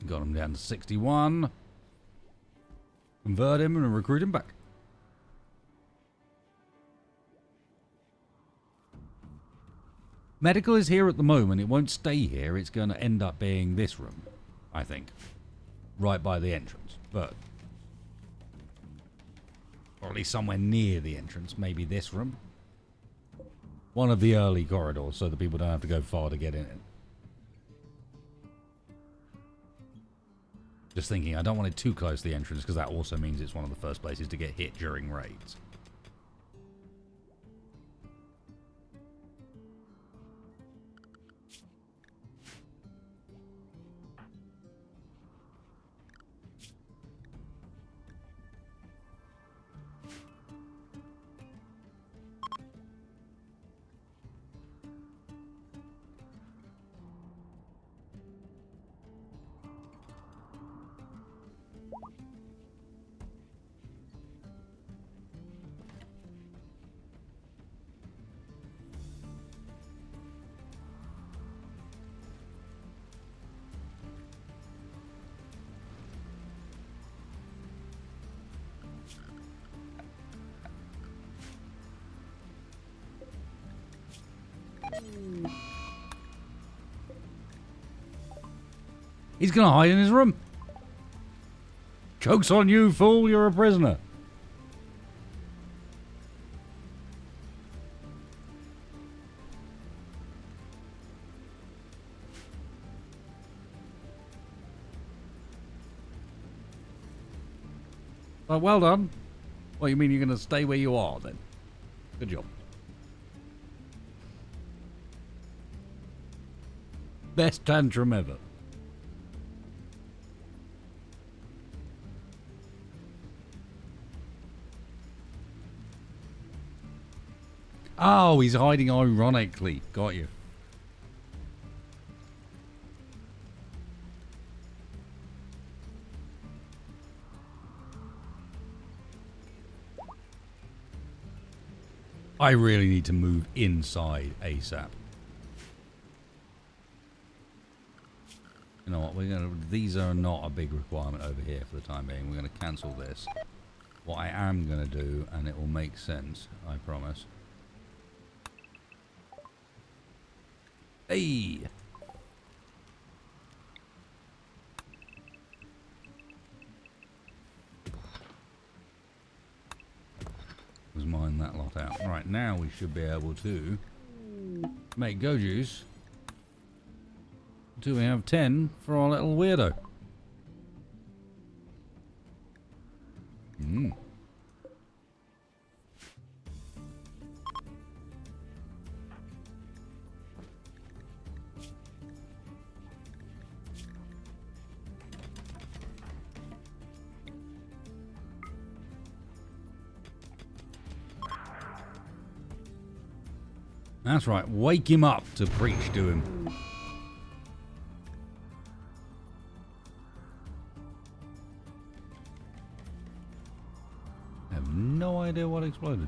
Got him down to 61. Convert him and recruit him back. Medical is here at the moment. It won't stay here. It's going to end up being this room, I think. Right by the entrance. But, or at least somewhere near the entrance. Maybe this room. One of the early corridors so that people don't have to go far to get in it. Just thinking, I don't want it too close to the entrance because that also means it's one of the first places to get hit during raids. He's gonna hide in his room. Joke's on you, fool. You're a prisoner. Well done. Well, you mean you're gonna stay where you are then? Good job. Best tantrum ever. Oh, he's hiding ironically. Got you. I really need to move inside ASAP. You know what? These are not a big requirement over here for the time being. We're gonna cancel this. What I am gonna do, and it will make sense, I promise. Hey! Let's mine that lot out. Right, now we should be able to make go juice until we have 10 for our little weirdo. That's right, wake him up to preach to him. I have no idea what exploded.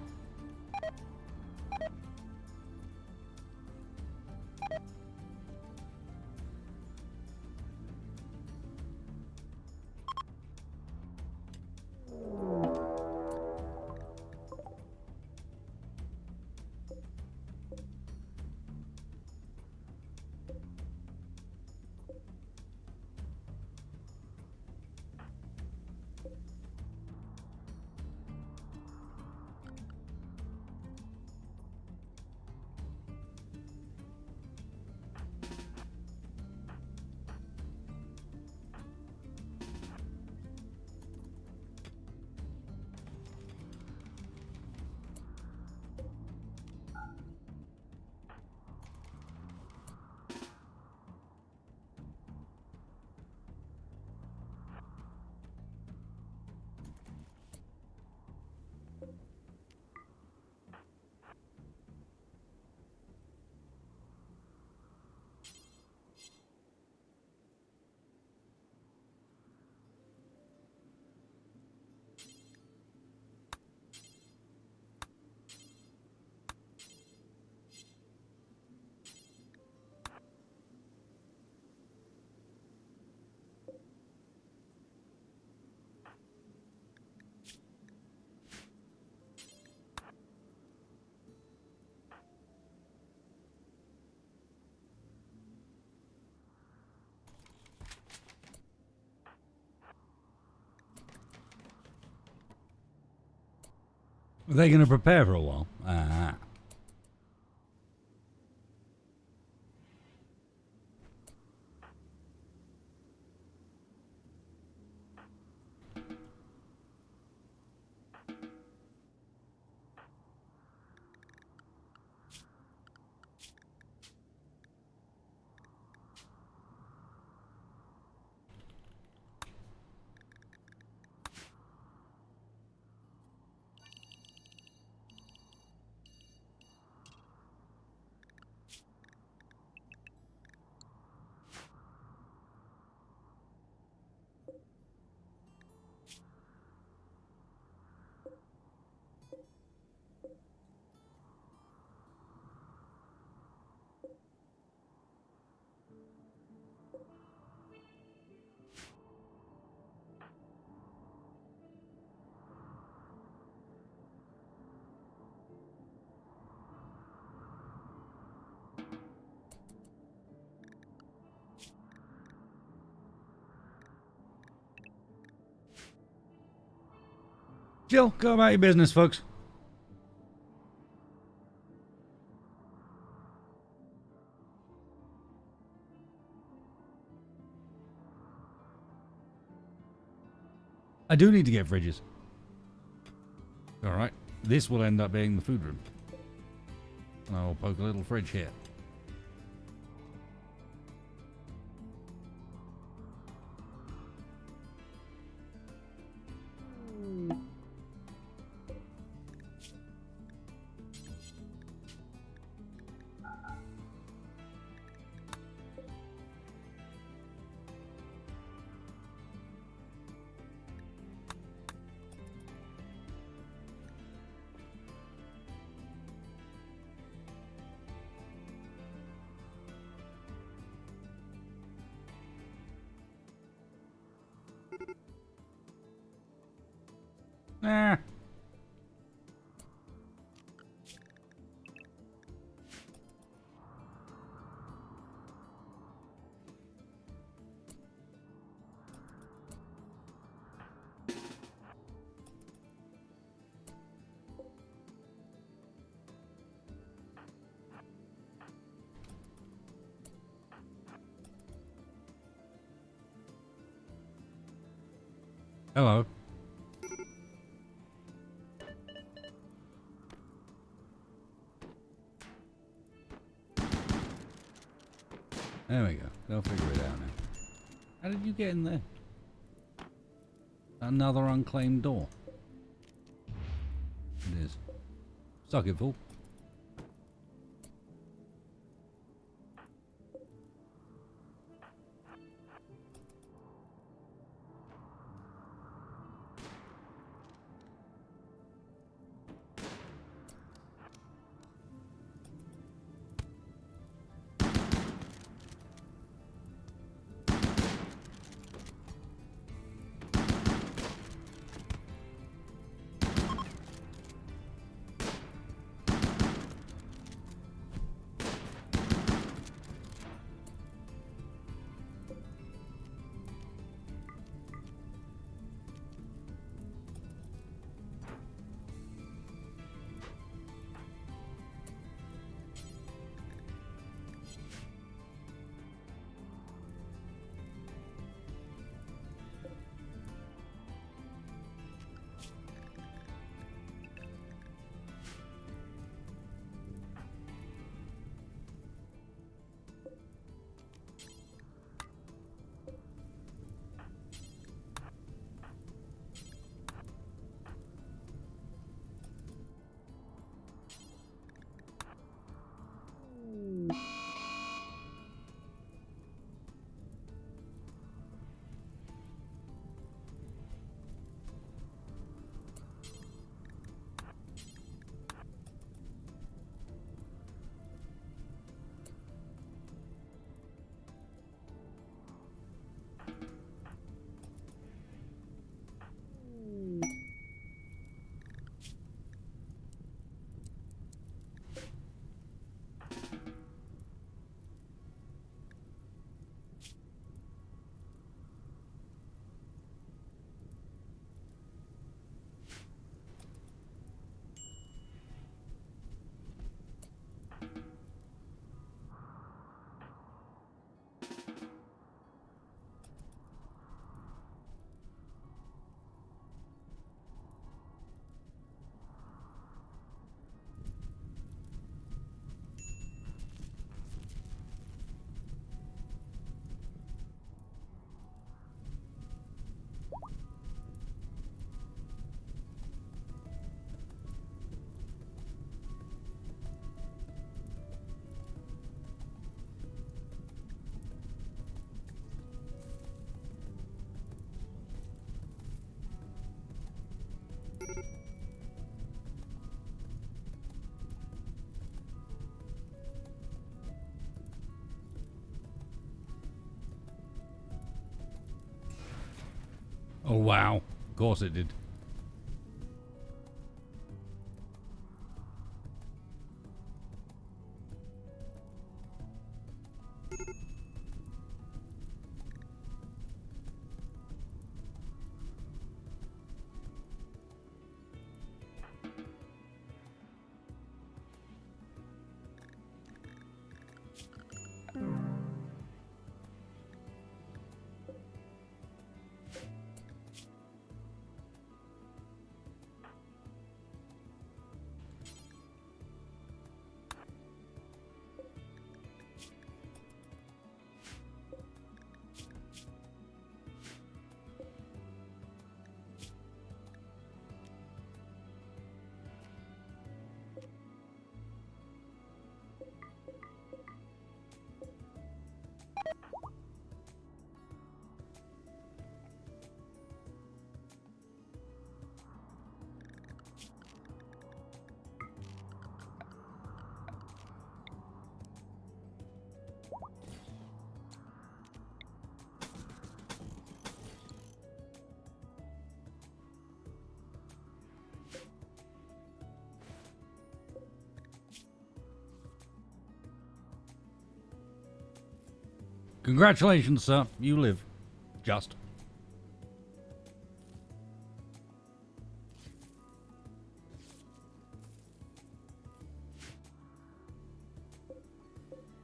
Are they going to prepare for a while? Ah. Jill, go about your business, folks. I do need to get fridges. Alright, this will end up being the food room. And I'll poke a little fridge here. Ah. Hello. There we go. They'll figure it out now. How did you get in there? Another unclaimed door. It is. Suck it, fool. Oh, wow. Of course it did. Congratulations, sir. You live. Just.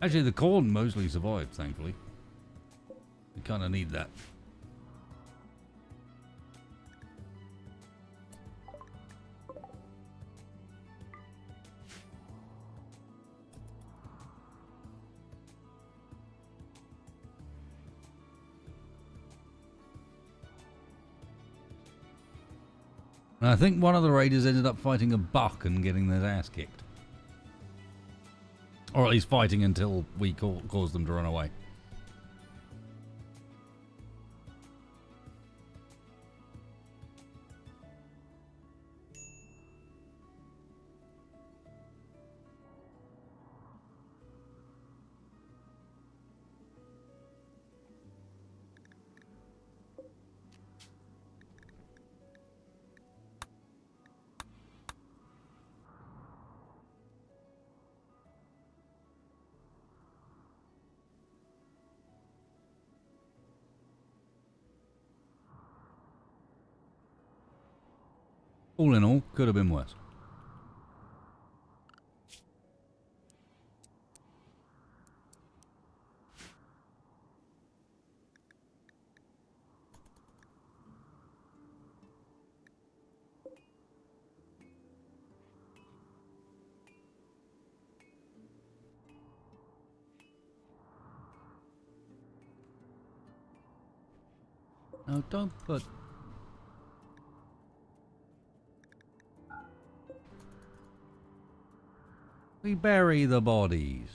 Actually, the corn mostly survived, thankfully. We kind of need that. And I think one of the raiders ended up fighting a buck and getting their ass kicked. Or at least fighting until we caused them to run away. All in all, could have been worse. No, don't put... We bury the bodies.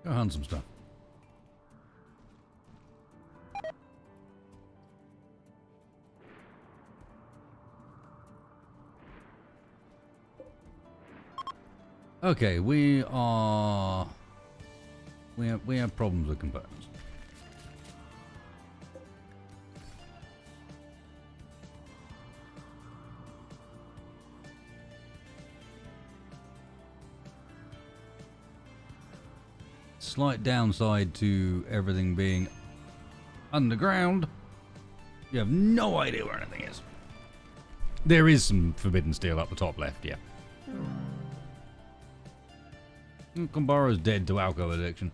Go hunt some stuff. Okay, we have problems with components. Slight downside to everything being underground. You have no idea where anything is. There is some forbidden steel up the top left, yeah. Kombaro's dead to alcohol addiction.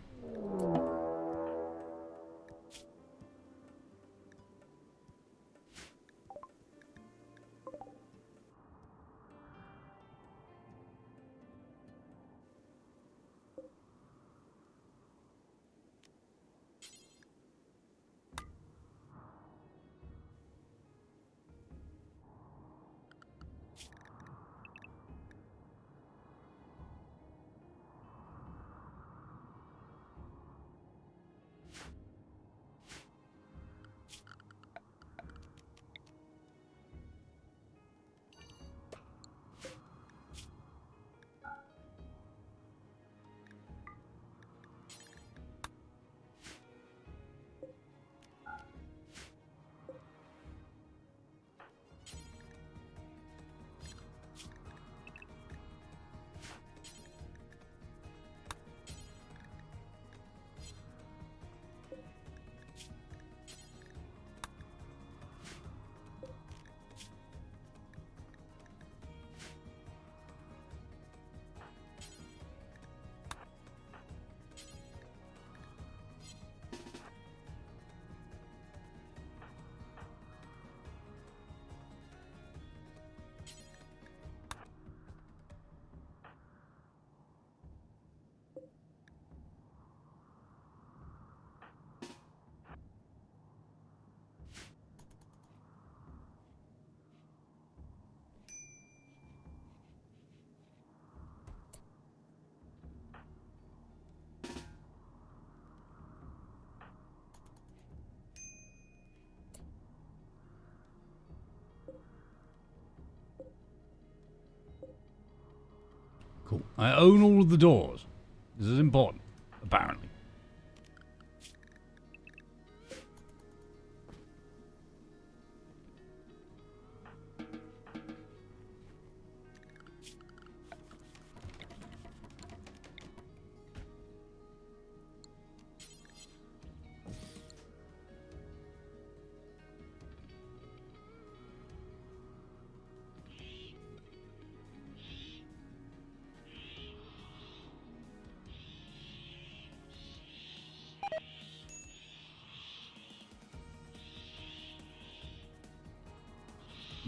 Cool. I own all of the doors. This is important, apparently.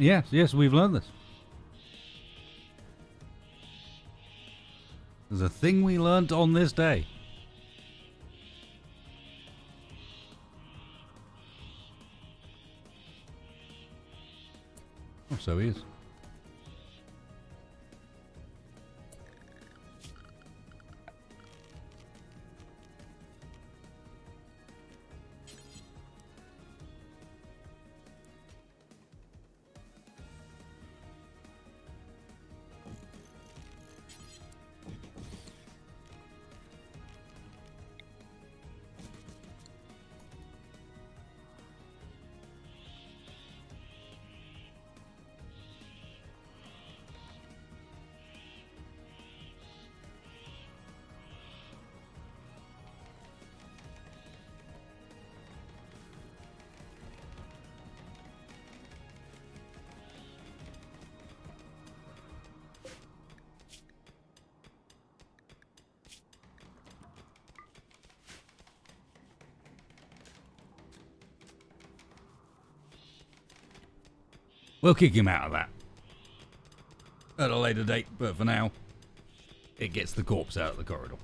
Yes, we've learned this. There's a thing we learnt on this day. Oh, so he is. We'll kick him out of that at a later date, but for now, it gets the corpse out of the corridor.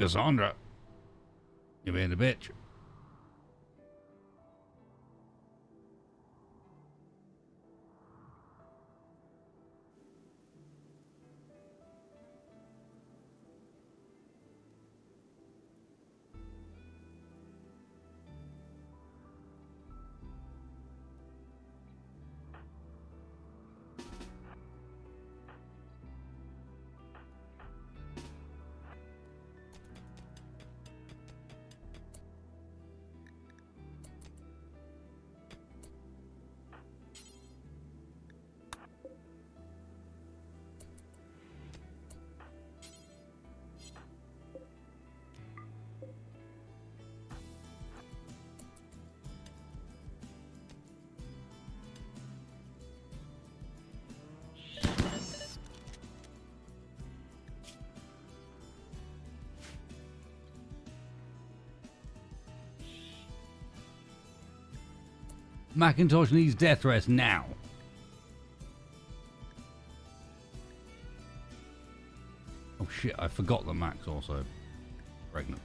Cassandra, you being a bitch. Macintosh needs death rest now. Oh shit, I forgot that Mac's also pregnant.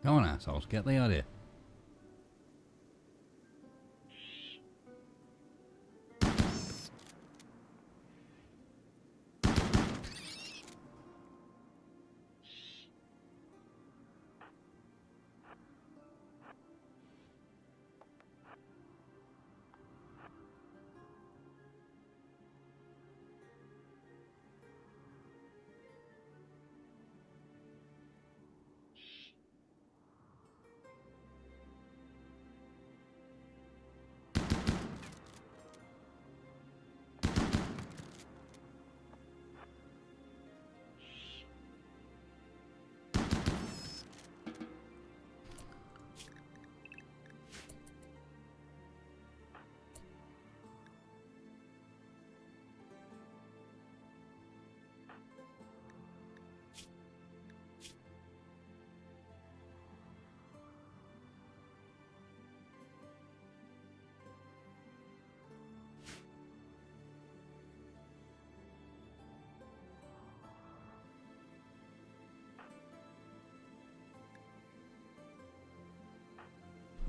Come on, assholes, get the idea.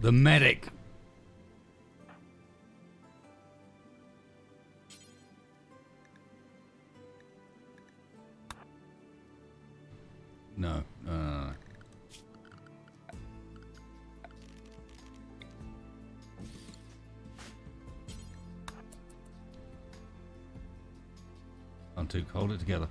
The medic. No. On two, hold it together.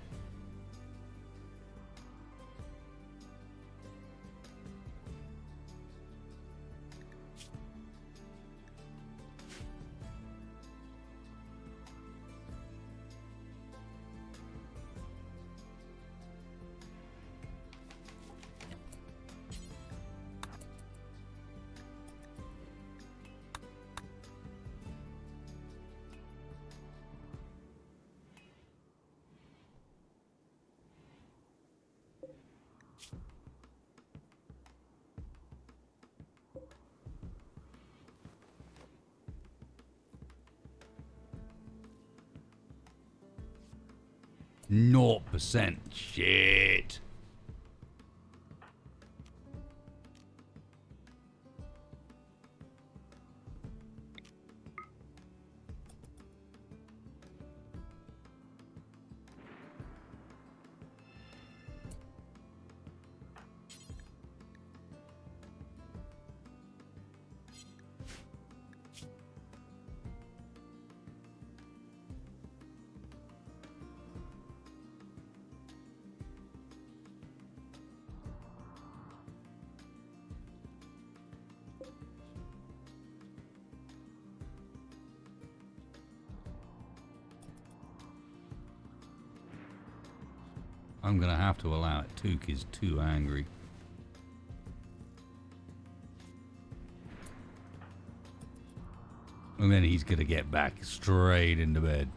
Naught percent shit. I'm gonna have to allow it. Took is too angry. And then he's gonna get back straight into bed.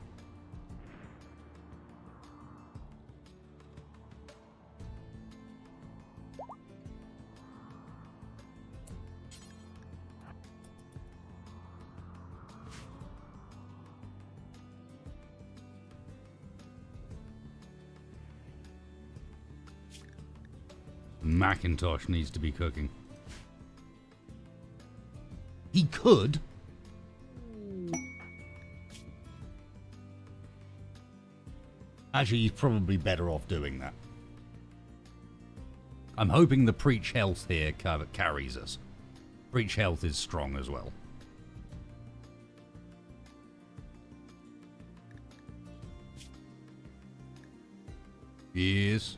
Macintosh needs to be cooking. He could. Actually, he's probably better off doing that. I'm hoping the Preach Health here carries us. Preach Health is strong as well. Yes.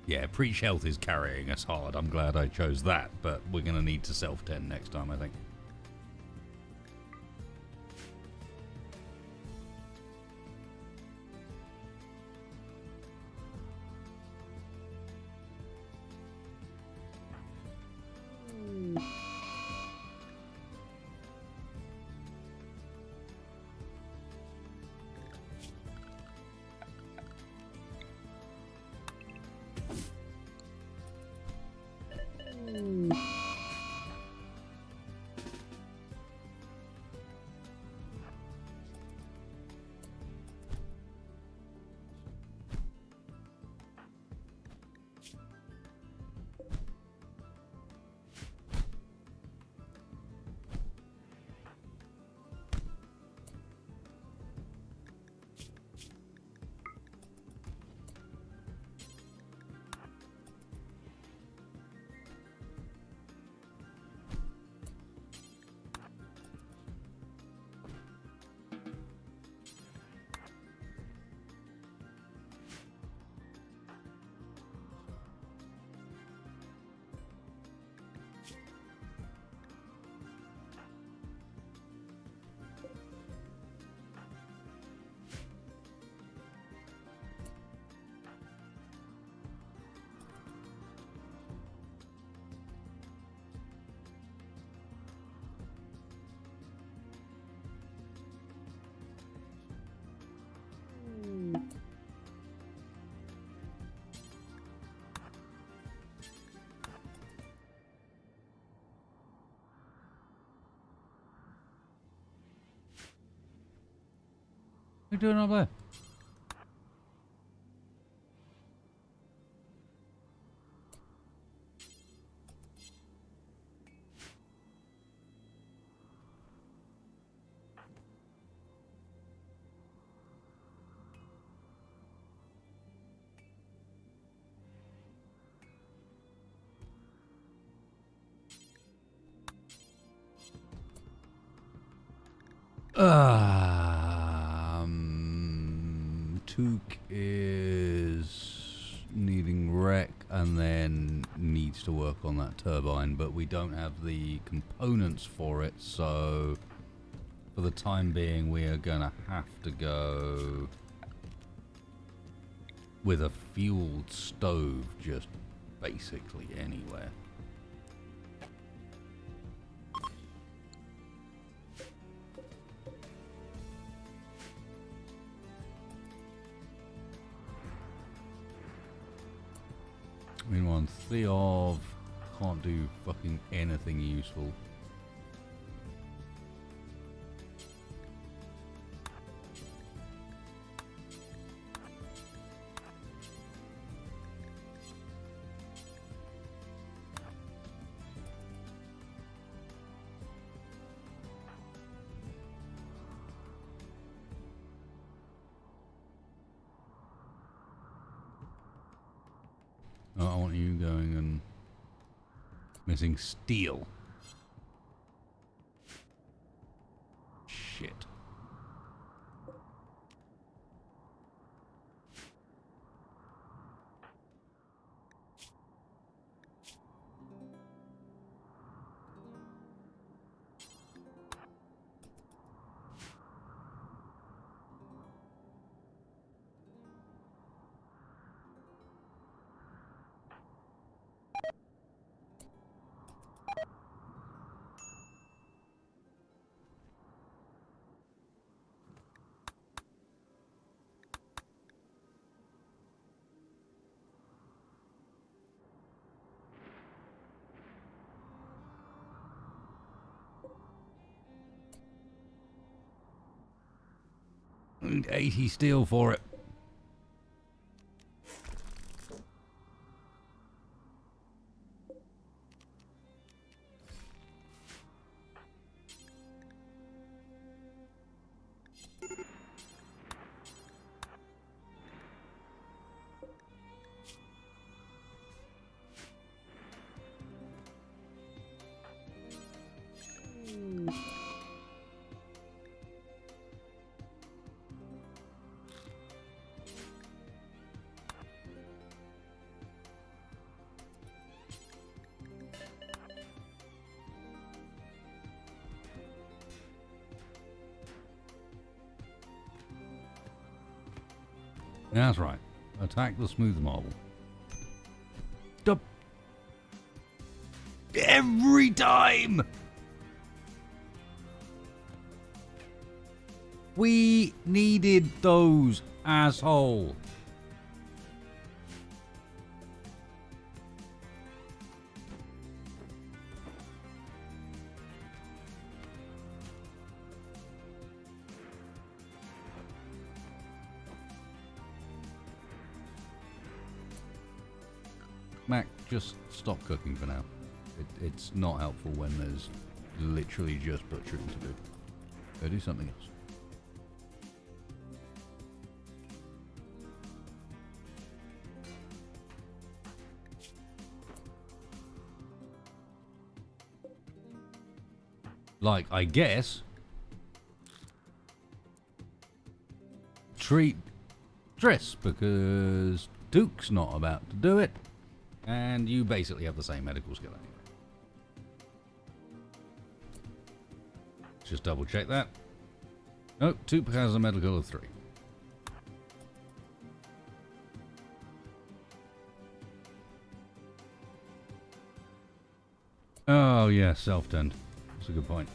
Yeah, Preach Health is carrying us hard. I'm glad I chose that, but we're going to need to self-tend next time, I think. What are you doing up there? Took is needing wreck and then needs to work on that turbine, but we don't have the components for it, so for the time being we are gonna have to go with a fueled stove just basically anywhere. Meanwhile, Theov can't do fucking anything useful. Oh, I want you going and missing steel. Shit. need 80 steel for it. That's right. Attack the smooth marble. Stop. Every time! We needed those, asshole. Mac, just stop cooking for now. It's not helpful when there's literally just butchering to do. Go do something else. Like, I guess, treat Triss, because Duke's not about to do it, and you basically have the same medical skill anyway. Just double check that. No, Duke has a medical of 3. Oh yeah, self-tend. That's a good point.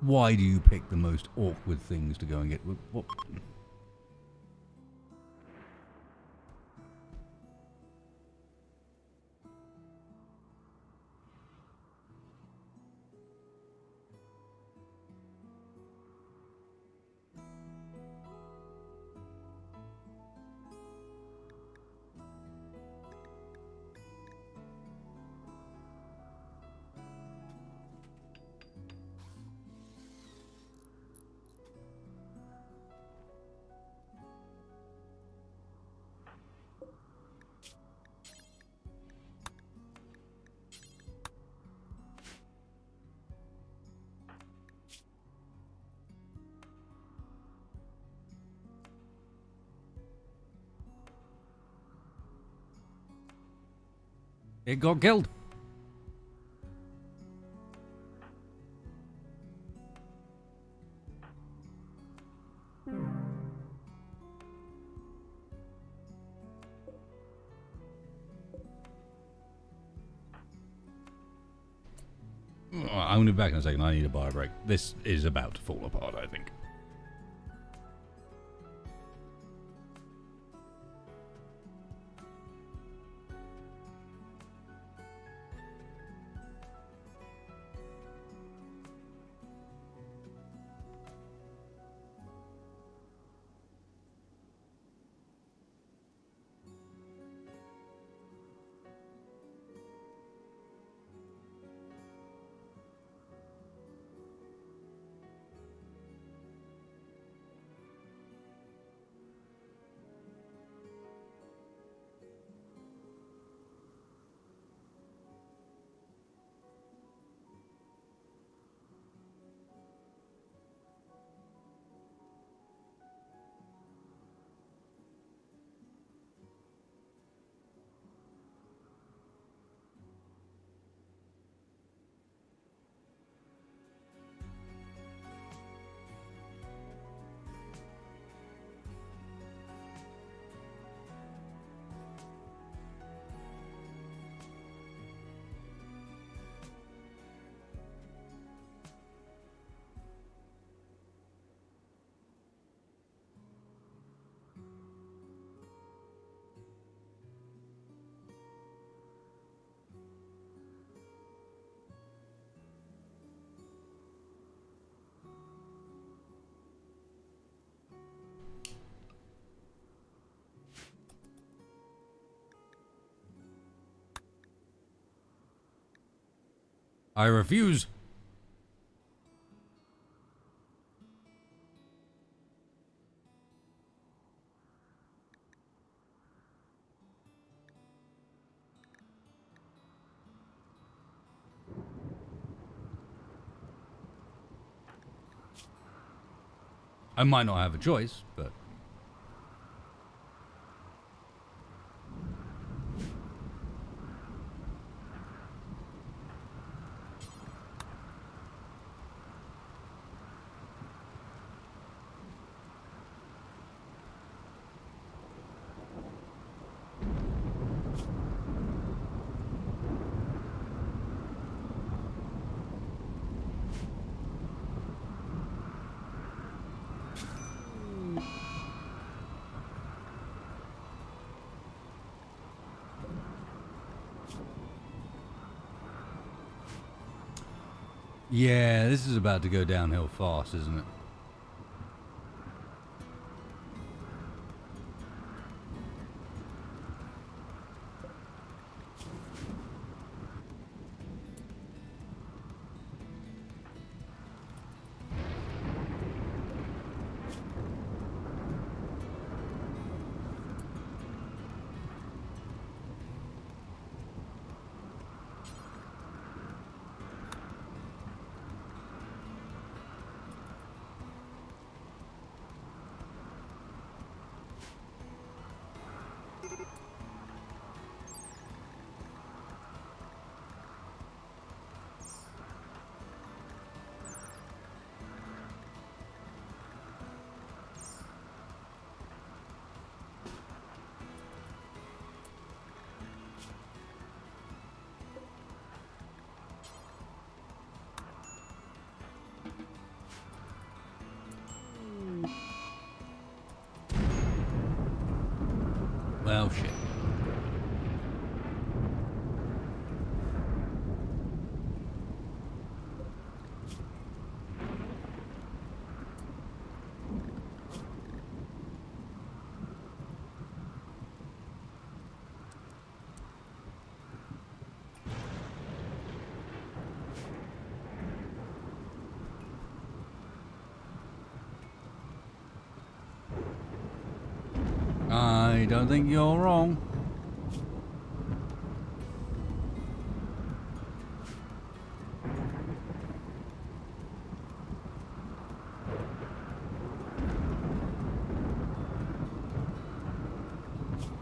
Why do you pick the most awkward things to go and get? What? It got killed. I'm going to be back in a second. I need a bio break. This is about to fall apart, I think. I refuse. I might not have a choice, but... Yeah, this is about to go downhill fast, isn't it? Well, shit. I don't think you're wrong.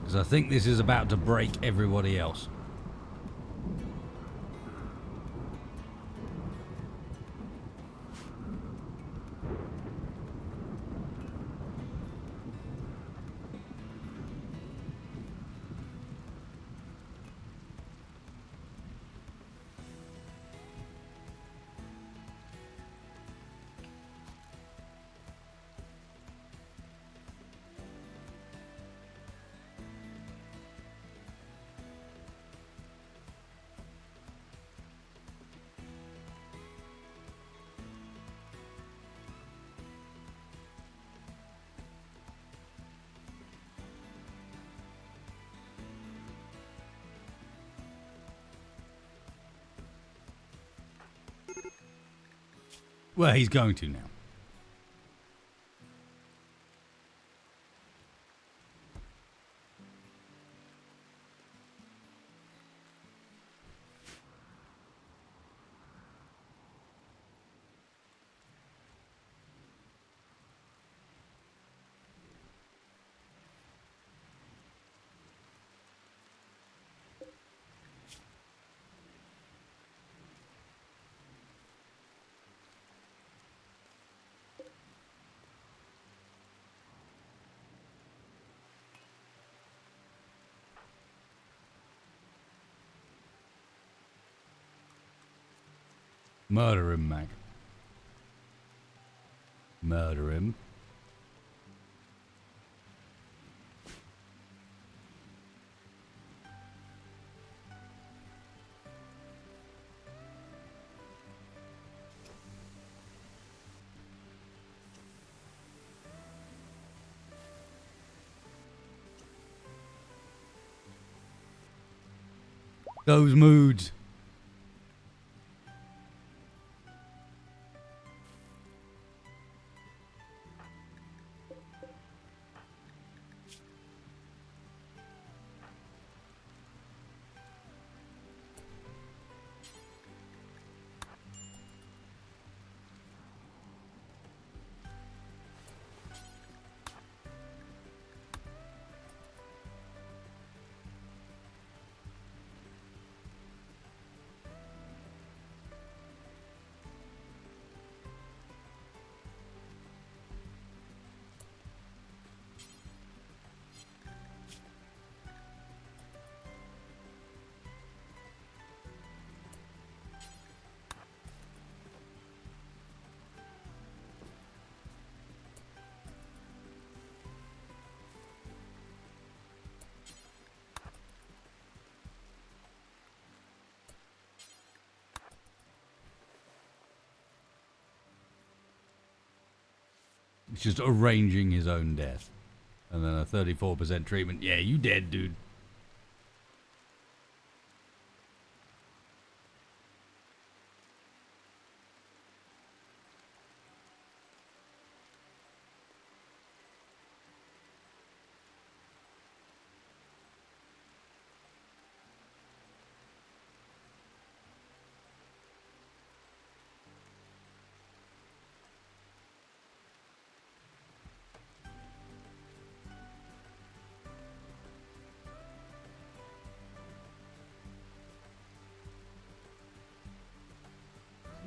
Because I think this is about to break everybody else. Well, he's going to now. Murder him, Mag. Murder him. Those moods. He's just arranging his own death. And then a 34% treatment. Yeah, you dead, dude.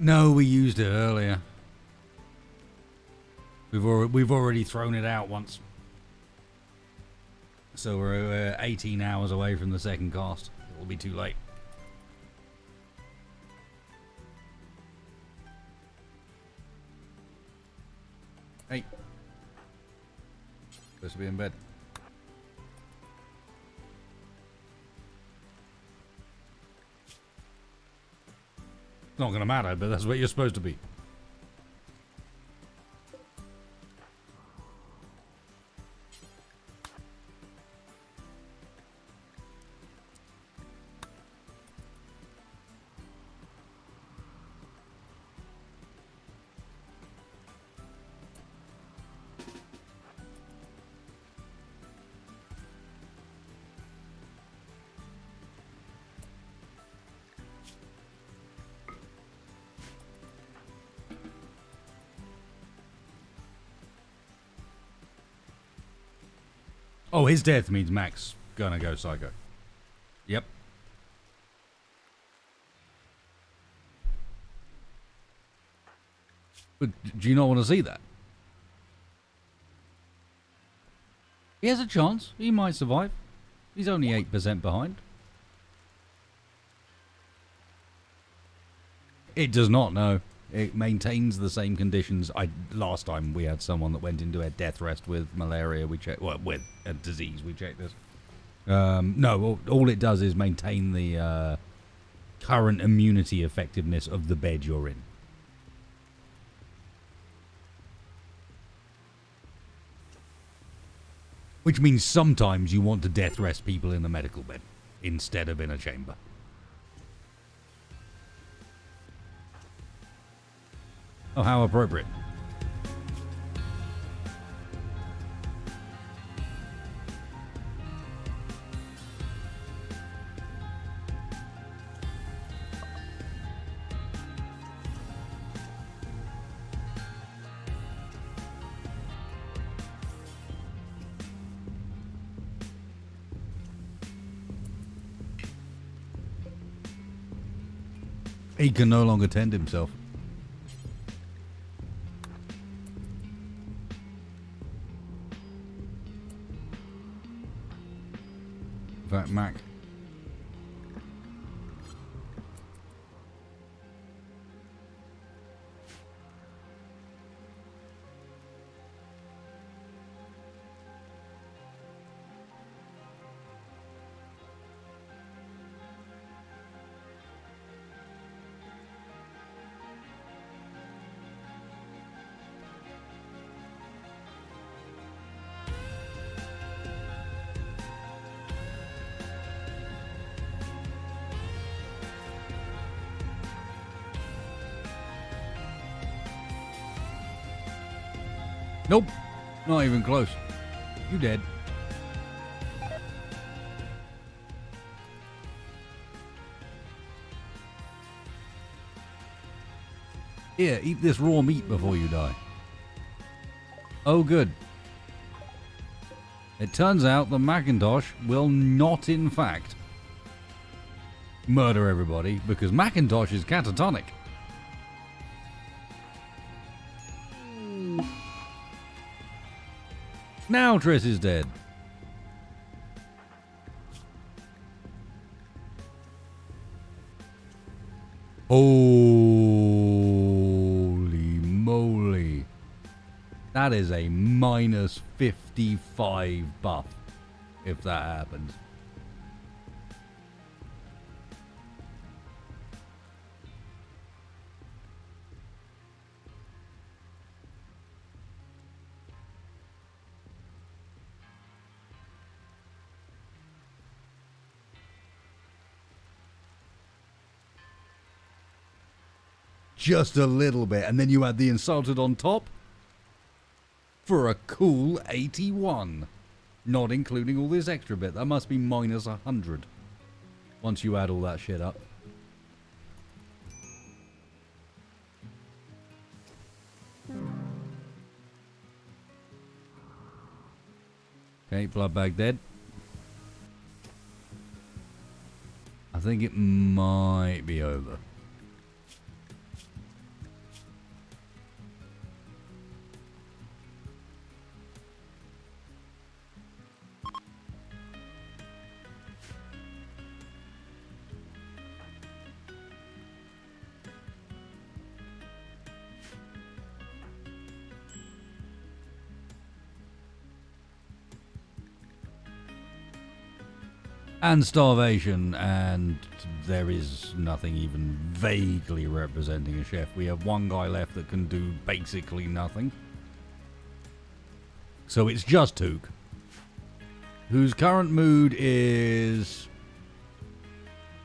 No, we used it earlier. We've already thrown it out once. So we're 18 hours away from the second cast. It'll be too late. Hey. Supposed to be in bed. It's not going to matter, but that's what you're supposed to be. Oh, his death means Mac's gonna go psycho. Yep. But do you not want to see that? He has a chance. He might survive. He's only 8% behind. It does not, no. It maintains the same conditions. Last time we had someone that went into a death rest with malaria. We checked, well, with a disease. We checked this. No, all it does is maintain the current immunity effectiveness of the bed you're in. Which means sometimes you want to death rest people in the medical bed instead of in a chamber. Oh, how appropriate. He can no longer tend himself. In fact, Mac. Nope, not even close. You dead. Here, eat this raw meat before you die. Oh, good. It turns out the Macintosh will not, in fact, murder everybody because Macintosh is catatonic. Now Triss is dead. Holy moly. That is a minus 55 buff if that happens. just a little bit, and then you add the insulted on top for a cool 81. Not including all this extra bit. That must be minus 100 once you add all that shit up. Okay, blood bag dead. I think it might be over. And starvation, and there is nothing even vaguely representing a chef. We have one guy left that can do basically nothing. So it's just Took, whose current mood is,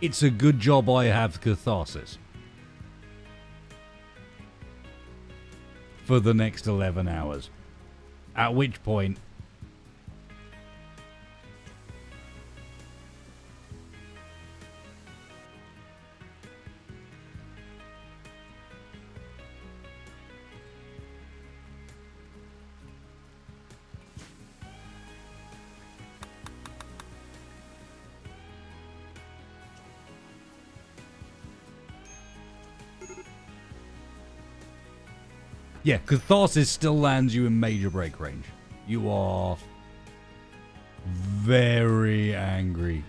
it's a good job I have catharsis. For the next 11 hours. At which point, yeah, catharsis still lands you in major break range. You are very angry.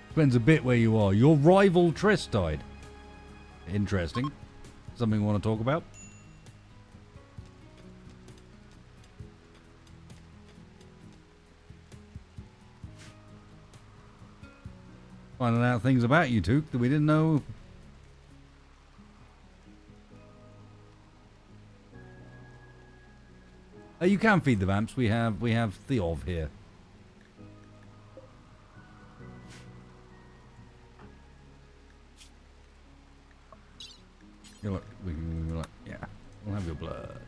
Depends a bit where you are. Your rival Triss died. Interesting. Something you want to talk about? Finding out things about you, Took, that we didn't know. You can feed the vamps. We have the of here. You know what? We can, yeah, we'll have your blood.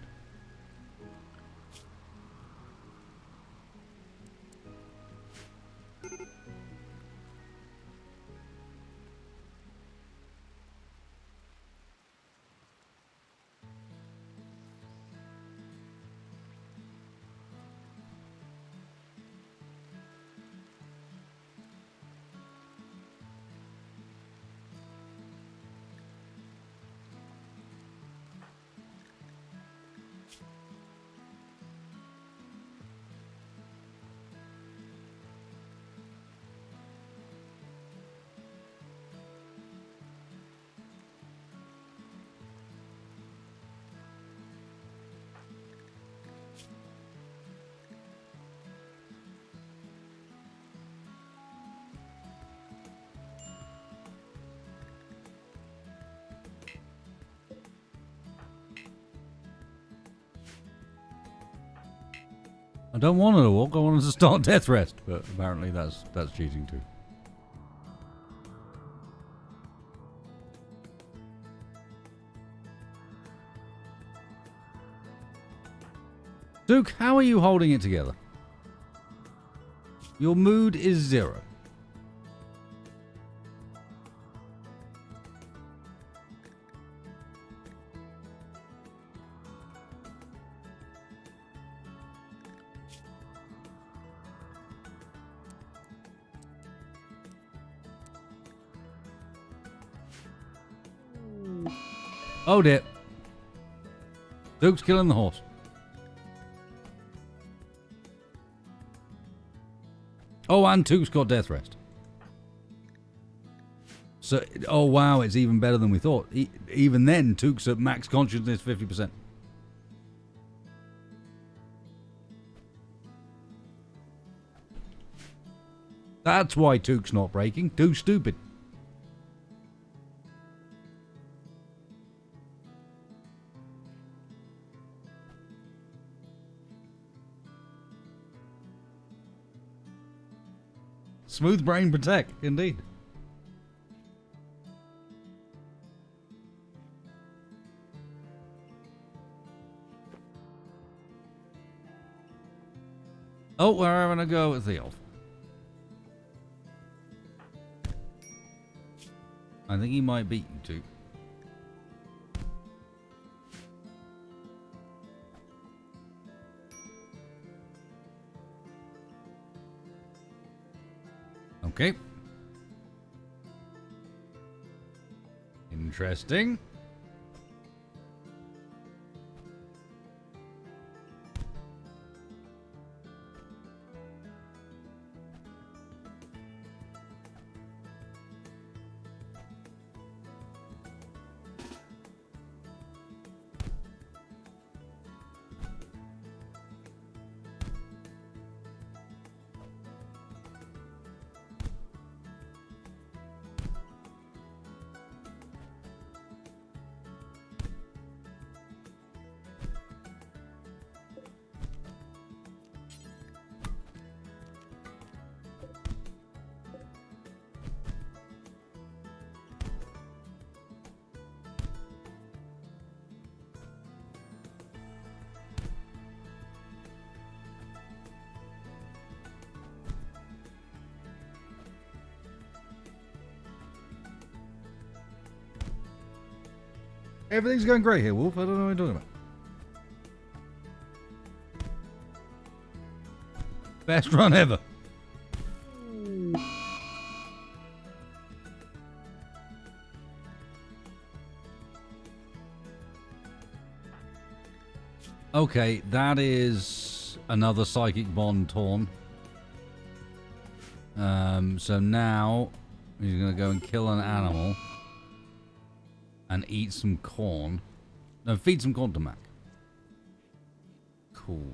I don't want her to walk, I want her to start death rest, but apparently that's cheating too. Duke, how are you holding it together? Your mood is 0. Oh dear. Duke's killing the horse. Oh, and Duke's got death rest. So, oh wow, it's even better than we thought. Even then, Duke's at max consciousness 50%. That's why Duke's not breaking. Duke's stupid. Smooth brain protect, indeed. Oh, we're having a go at the elf. I think he might beat you two. Okay. Interesting. Everything's going great here, Wolf. I don't know what you're talking about. Best run ever. Okay, that is another psychic bond torn. So now he's gonna go and kill an animal and eat some corn. No, feed some corn to Mac. Cool.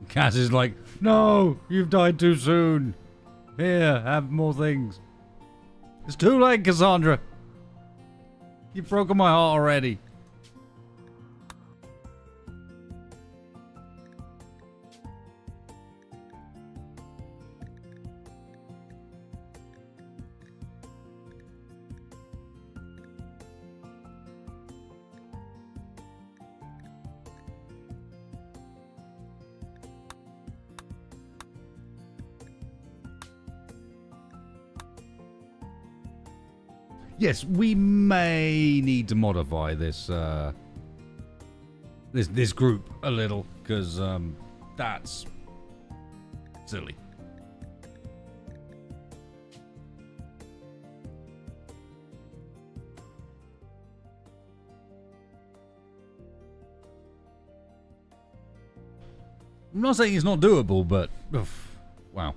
Cass is like, no, you've died too soon. Here, have more things. It's too late, Cassandra. You've broken my heart already. Yes, we may need to modify this this group a little, because that's silly. I'm not saying it's not doable, but wow.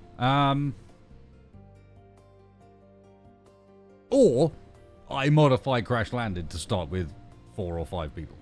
Or I modify Crashlanded to start with 4 or 5 people.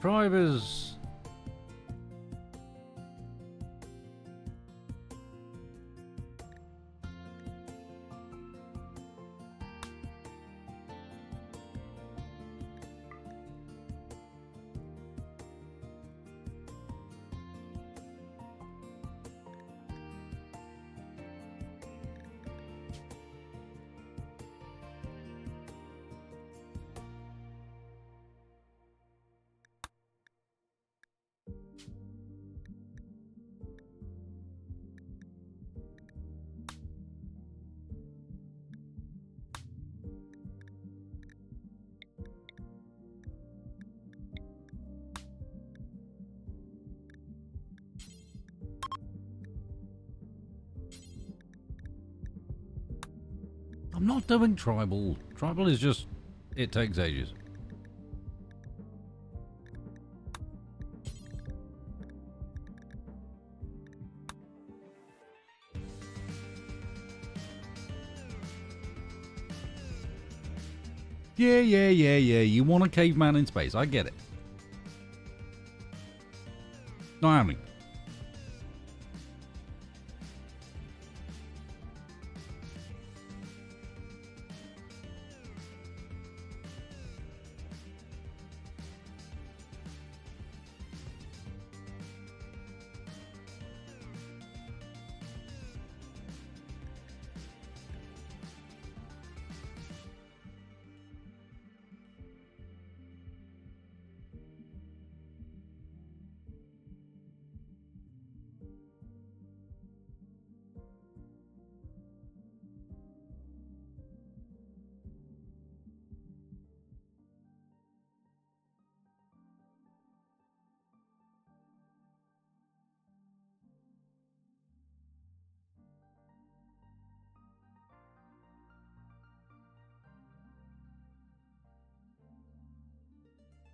Tribe is... I'm not doing tribal. Tribal is just... it takes ages. Yeah. You want a caveman in space. I get it. Not happening.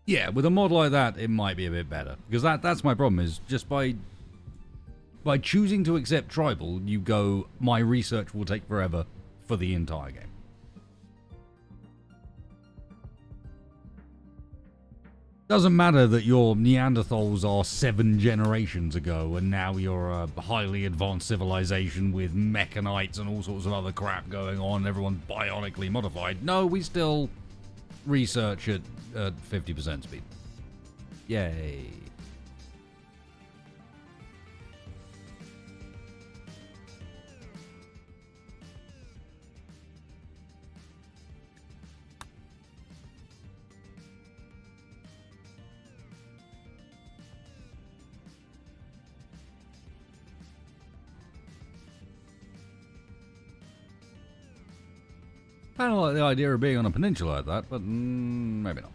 Yeah, with a mod like that, it might be a bit better. Because that's my problem, is just by choosing to accept tribal, you go, my research will take forever for the entire game. Doesn't matter that your Neanderthals are 7 generations ago, and now you're a highly advanced civilization with mechanites and all sorts of other crap going on, everyone's bionically modified. No, we still research at 50% speed. Yay. Kind of like the idea of being on a peninsula like that, but maybe not.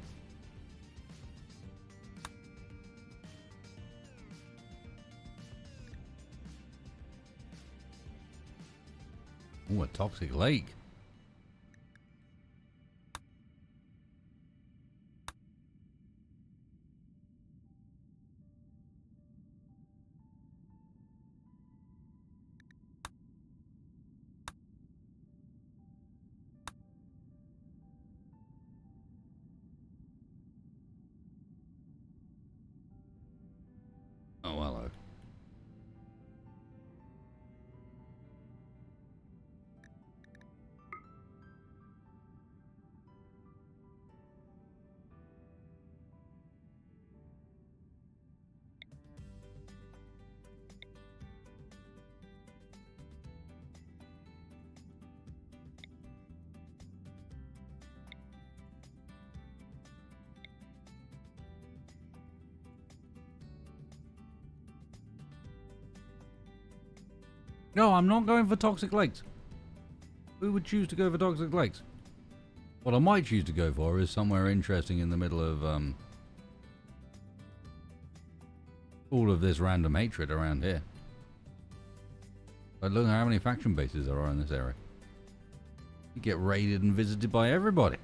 Ooh, a toxic lake. Oh, hello. No, I'm not going for toxic lakes. Who would choose to go for toxic lakes? What I might choose to go for is somewhere interesting in the middle of all of this random hatred around here. But look at how many faction bases there are in this area. You get raided and visited by everybody.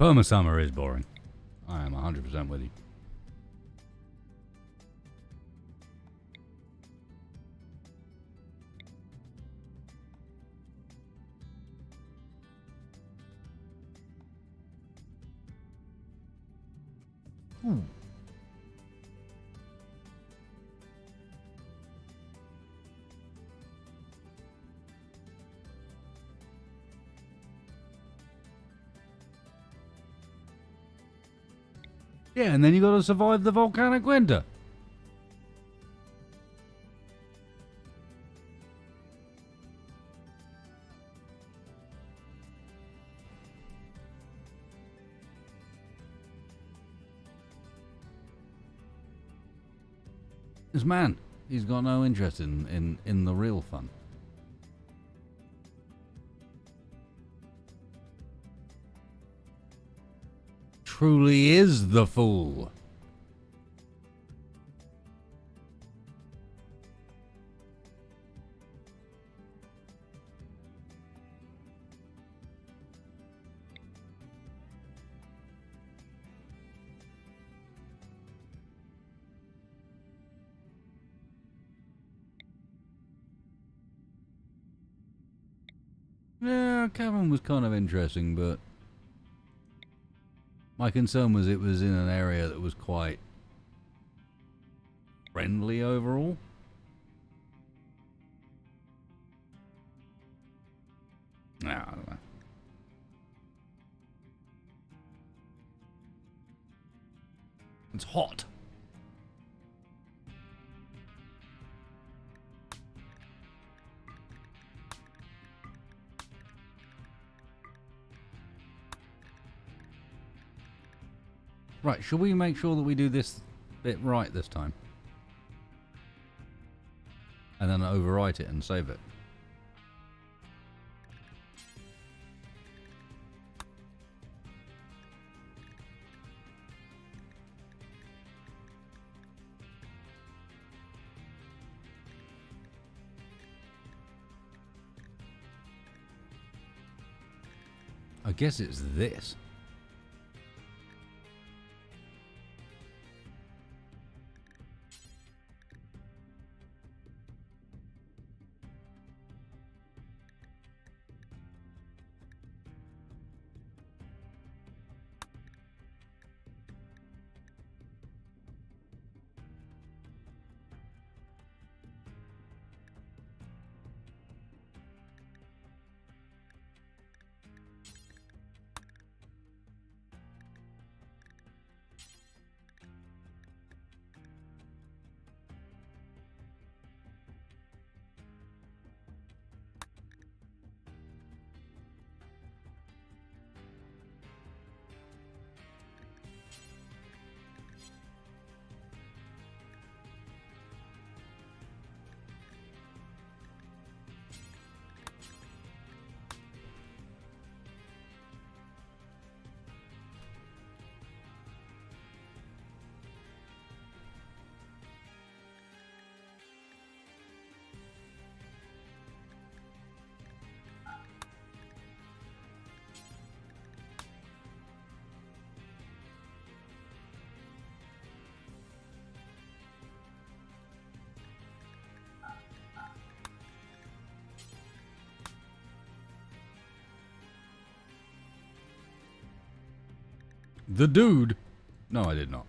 Perma summer is boring. I am 100% with you. Ooh. Yeah, and then you got to survive the volcanic winter. This man, he's got no interest in the real fun. Truly is the fool. Yeah, Cavern was kind of interesting, but my concern was it was in an area that was quite friendly overall. Nah, I don't know. It's hot. Right, should we make sure that we do this bit right this time? And then overwrite it and save it. I guess it's this. The dude? No, I did not.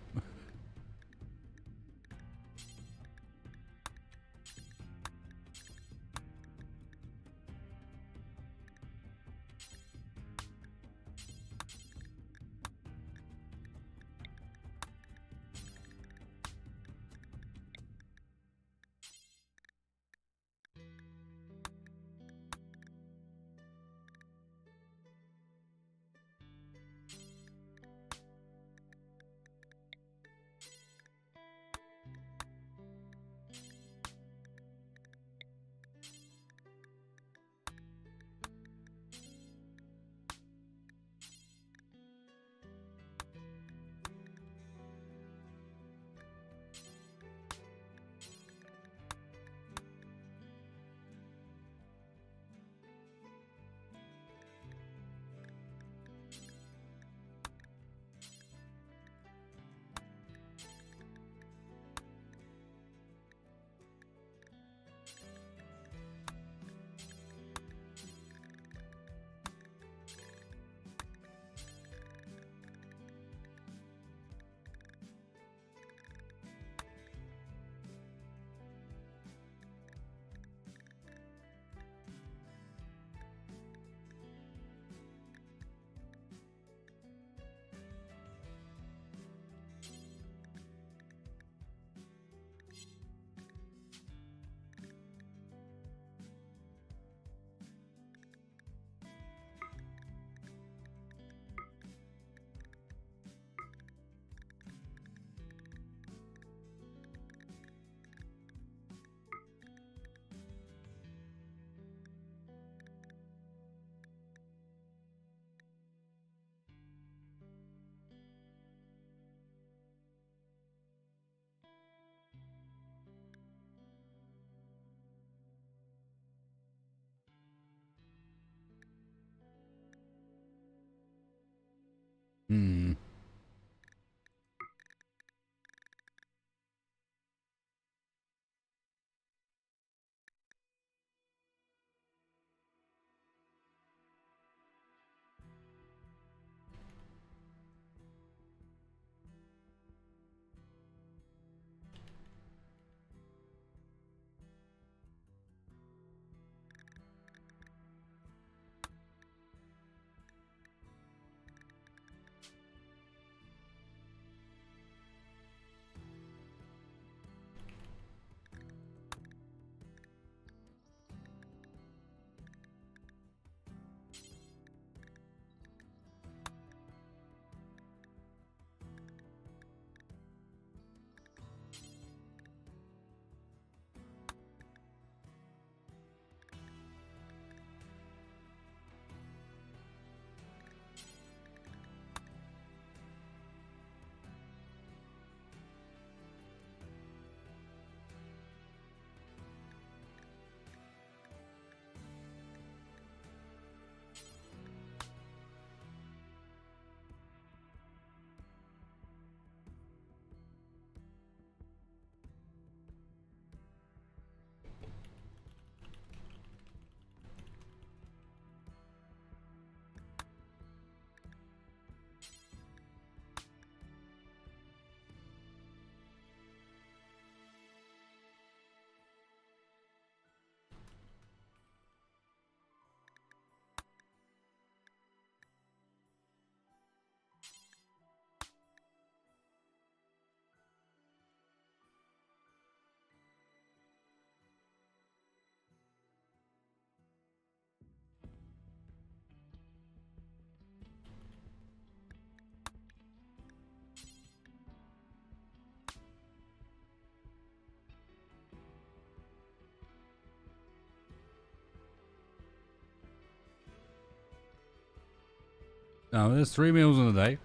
No, there's 3 meals in a day.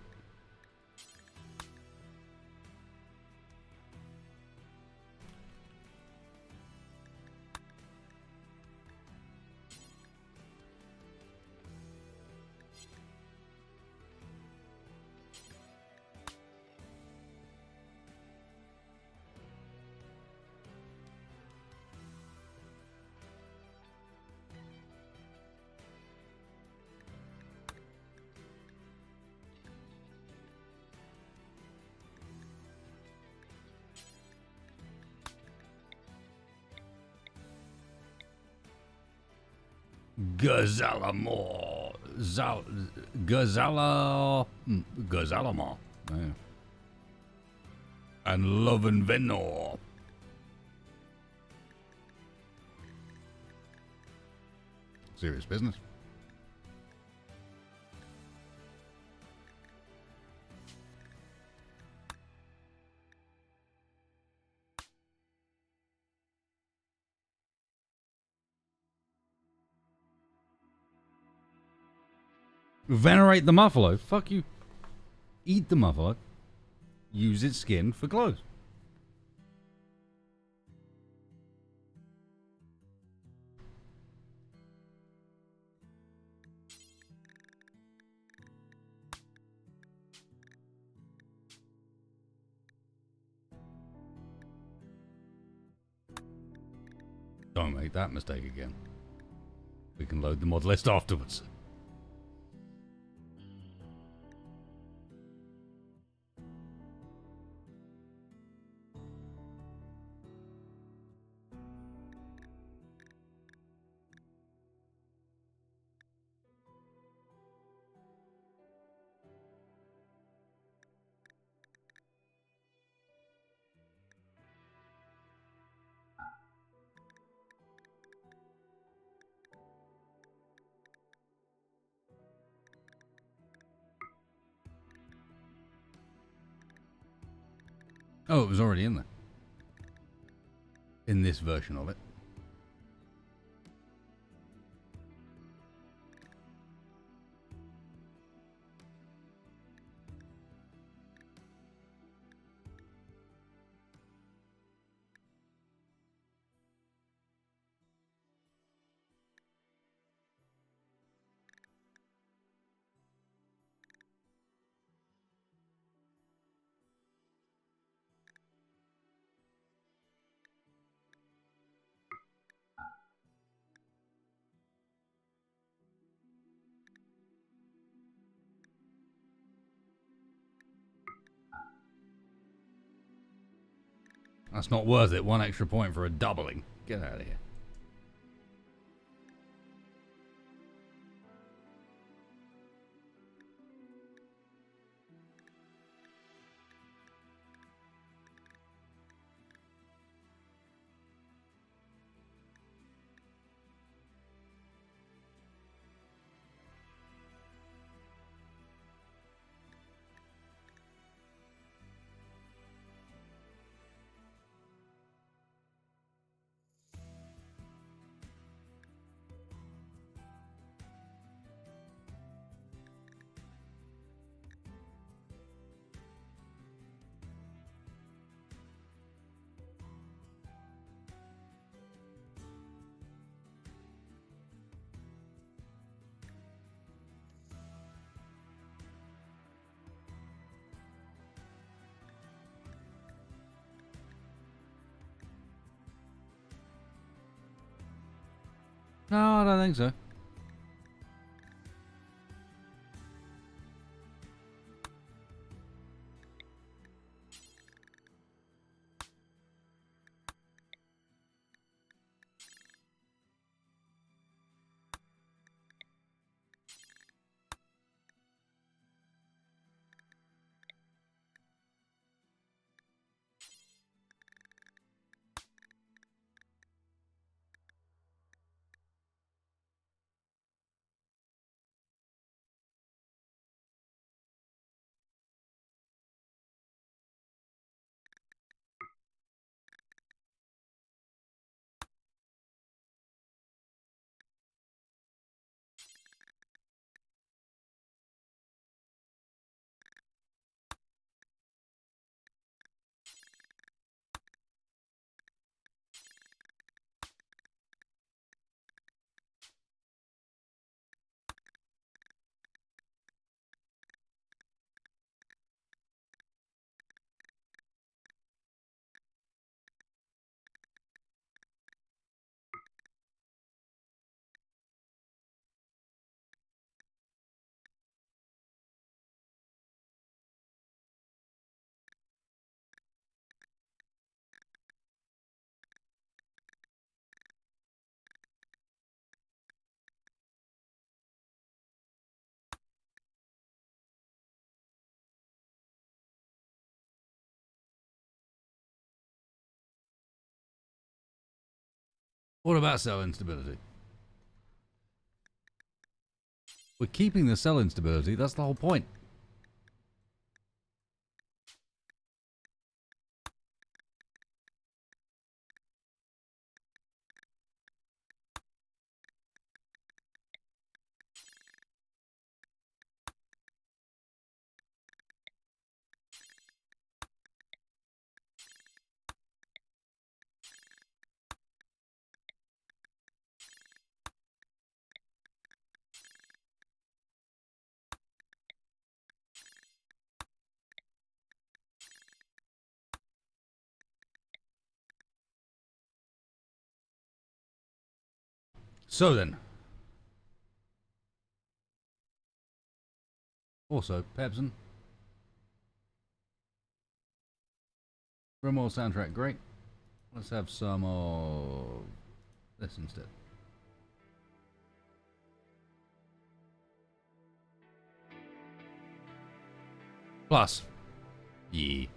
Gazalamore. Gazalamore. Yeah. And Love and Venor. Serious business. Venerate the muffalo. Fuck you. Eat the muffalo. Use its skin for clothes. Don't make that mistake again. We can load the mod list afterwards. Oh, it was already in there. In this version of it. That's not worth it. 1 extra point for a doubling. Get out of here. No, I don't think so. What about cell instability? We're keeping the cell instability, that's the whole point. So then. Also, Pebson. RimWorld soundtrack, great. Let's have some of this instead. Plus. Yeah.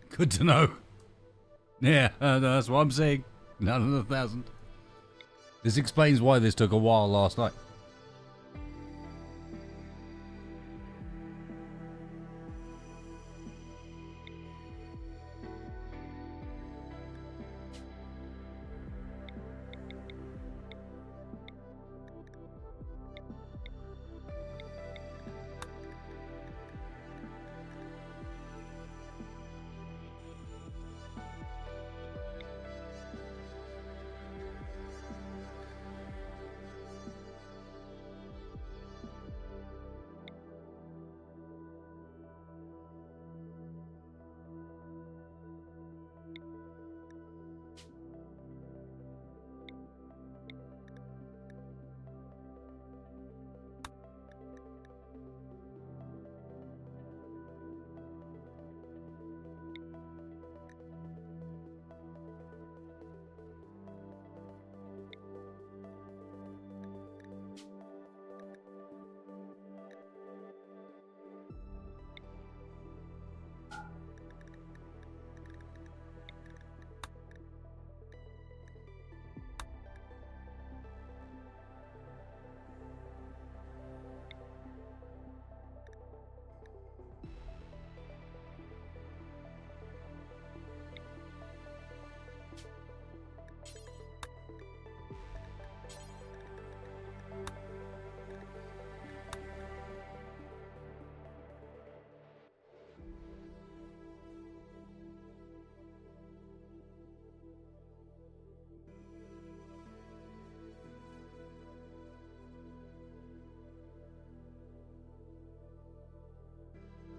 Good to know. Yeah, that's what I'm saying. None of 1,000. This explains why this took a while last night.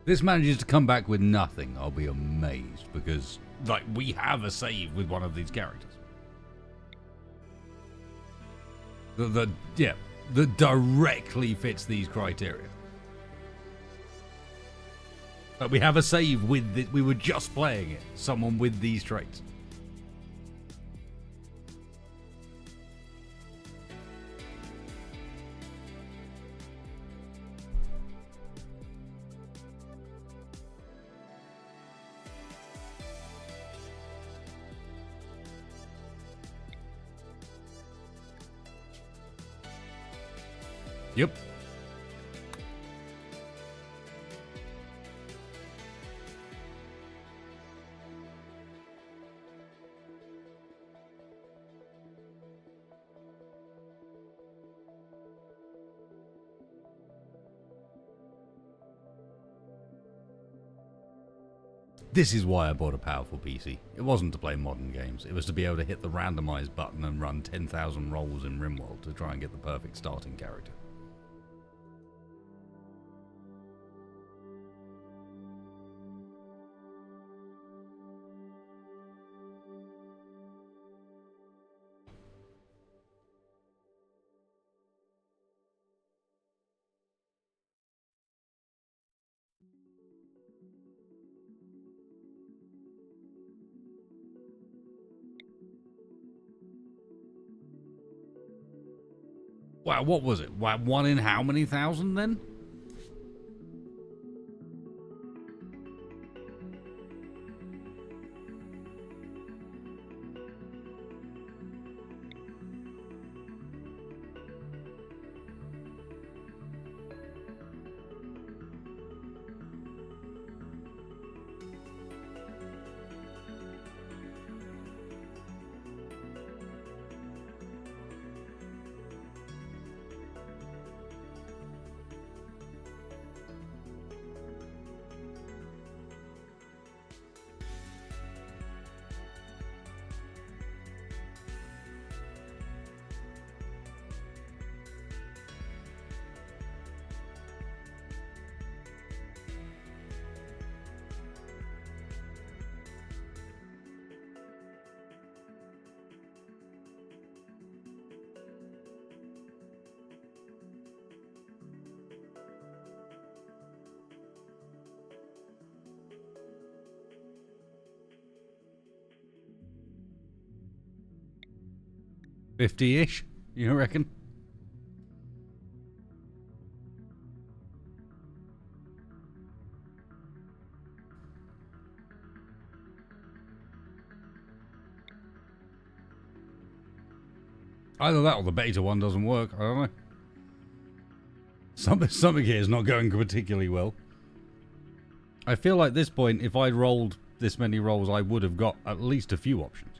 This manages to come back with nothing, I'll be amazed, because, like, we have a save with one of these characters. That directly fits these criteria. But we have a save with it, we were just playing it, someone with these traits. Yep. This is why I bought a powerful PC. It wasn't to play modern games. It was to be able to hit the randomize button and run 10,000 rolls in RimWorld to try and get the perfect starting character. Wow, what was it? Wow, 1 in how many thousand then? $50-ish, you reckon? Either that or the beta one doesn't work. I don't know. Something here is not going particularly well. I feel like at this point, if I'd rolled this many rolls, I would have got at least a few options.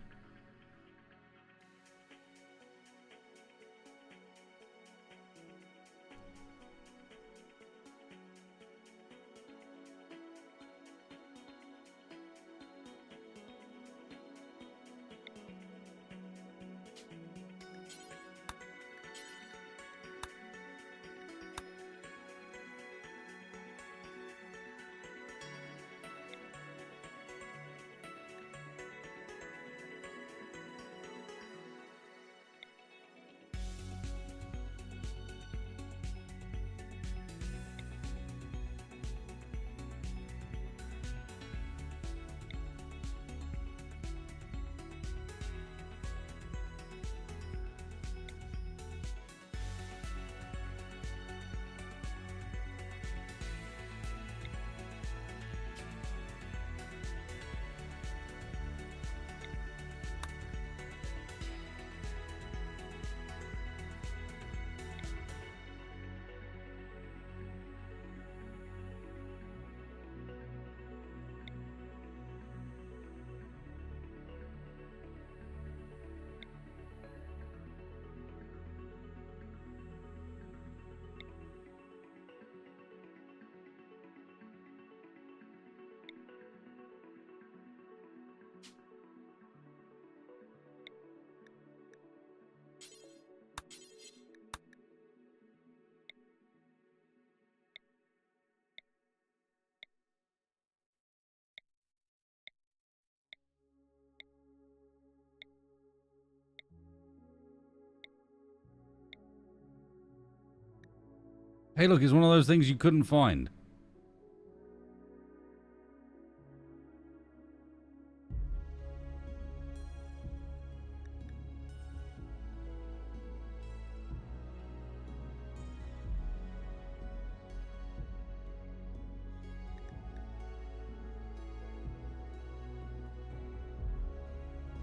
Hey, look, it's one of those things you couldn't find.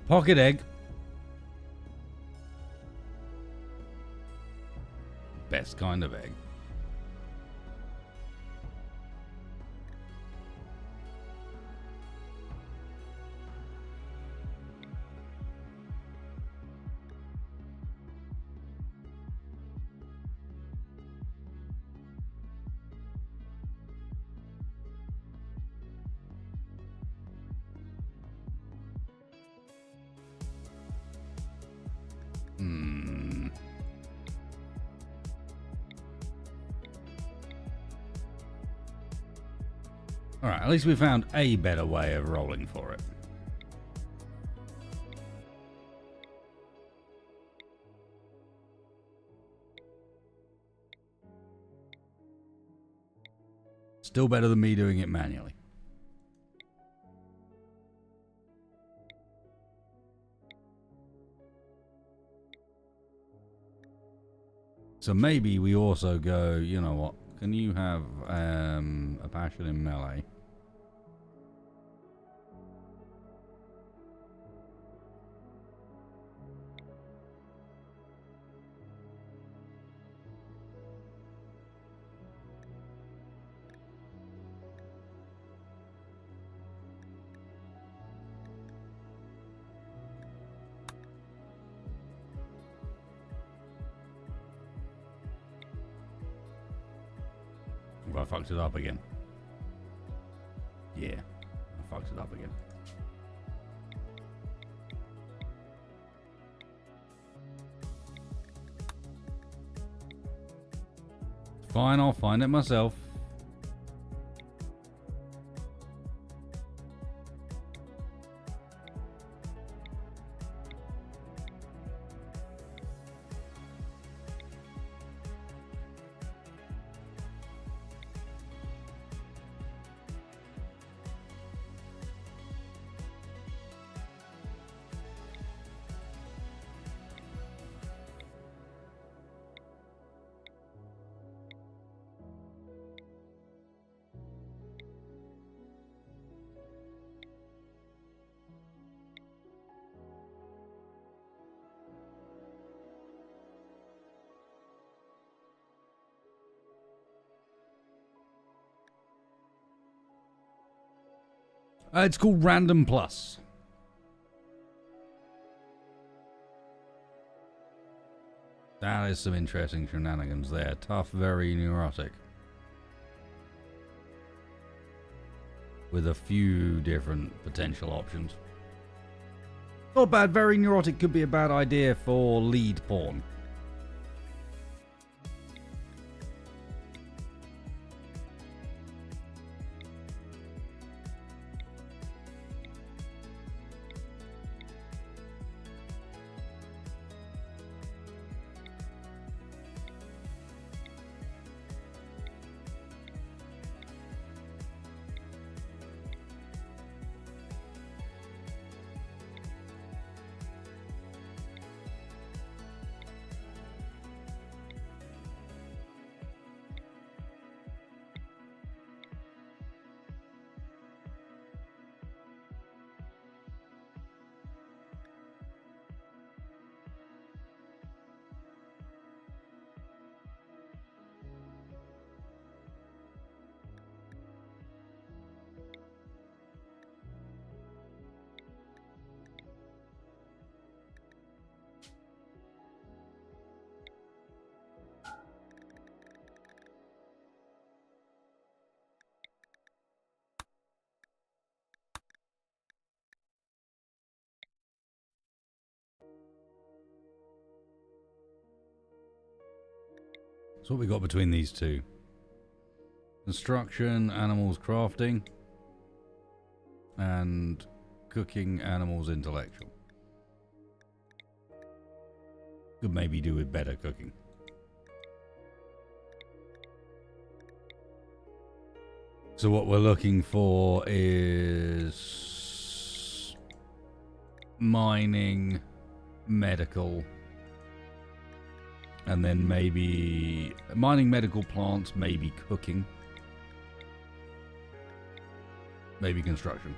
Pocket egg. best kind of egg. Alright, at least we found a better way of rolling for it. Still better than me doing it manually. So maybe we also go, you know what, can you have a passion in melee? I fucked it up again. Yeah, I fucked it up again. Fine, I'll find it myself. It's called Random Plus. That is some interesting shenanigans there. Tough, very neurotic. With a few different potential options. Not bad, very neurotic could be a bad idea for lead porn. So what we got between these two? Construction, animals crafting, and cooking, animals intellectual. Could maybe do with better cooking. So what we're looking for is mining, medical, and then maybe mining medical plants, maybe cooking, maybe construction.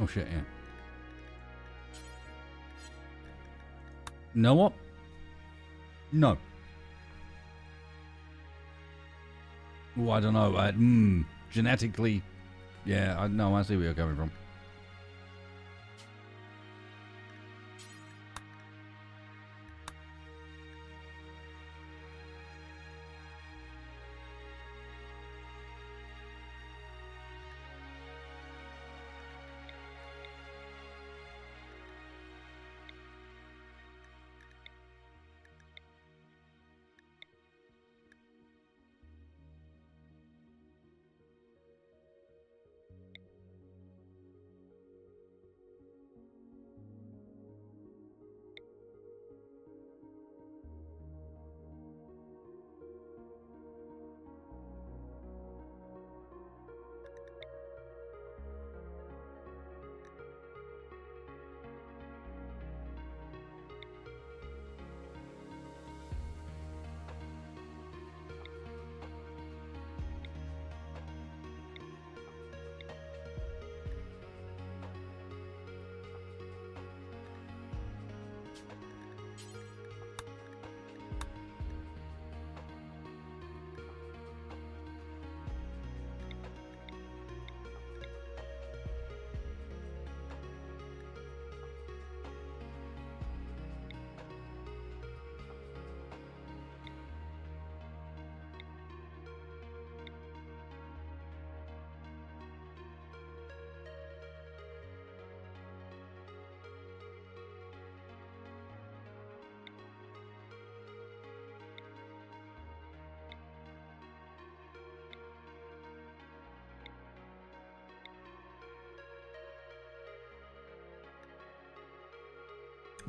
Oh shit, yeah. Know what? No. Oh, I don't know. Genetically, yeah, I see where you're coming from.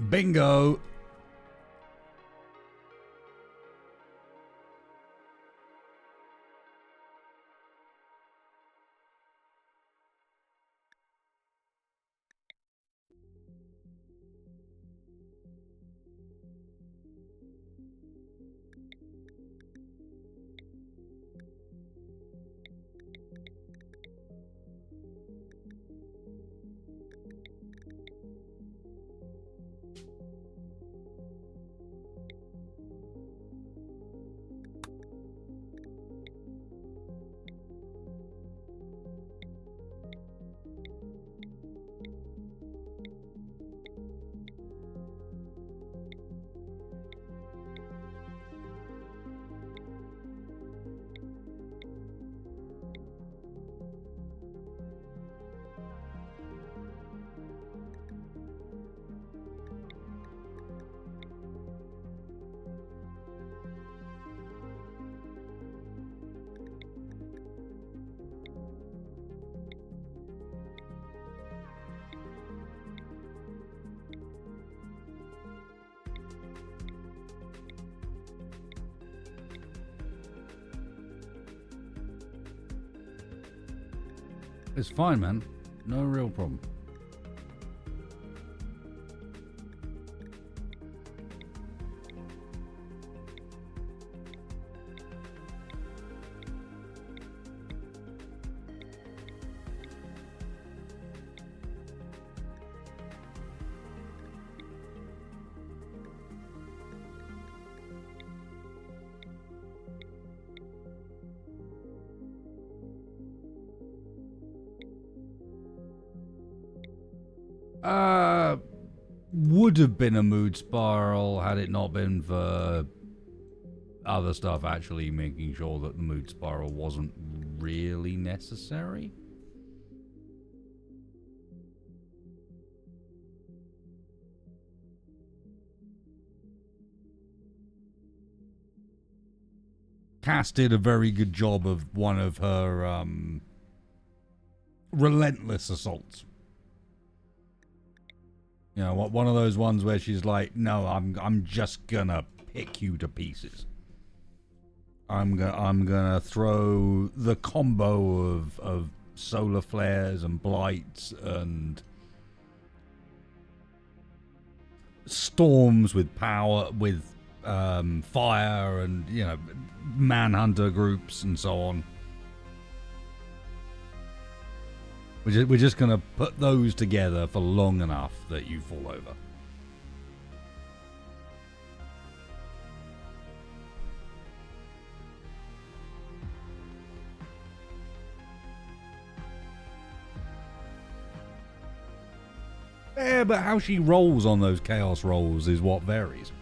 Bingo. It's fine, man. No real problem. Would have been a mood spiral had it not been for other stuff actually making sure that the mood spiral wasn't really necessary. Cass did a very good job of one of her relentless assaults. You know, one of those ones where she's like, "No, I'm just gonna pick you to pieces. I'm gonna throw the combo of solar flares and blights and storms with power, with fire, and you know, manhunter groups and so on." We're just going to put those together for long enough that you fall over. Yeah, but how she rolls on those chaos rolls is what varies.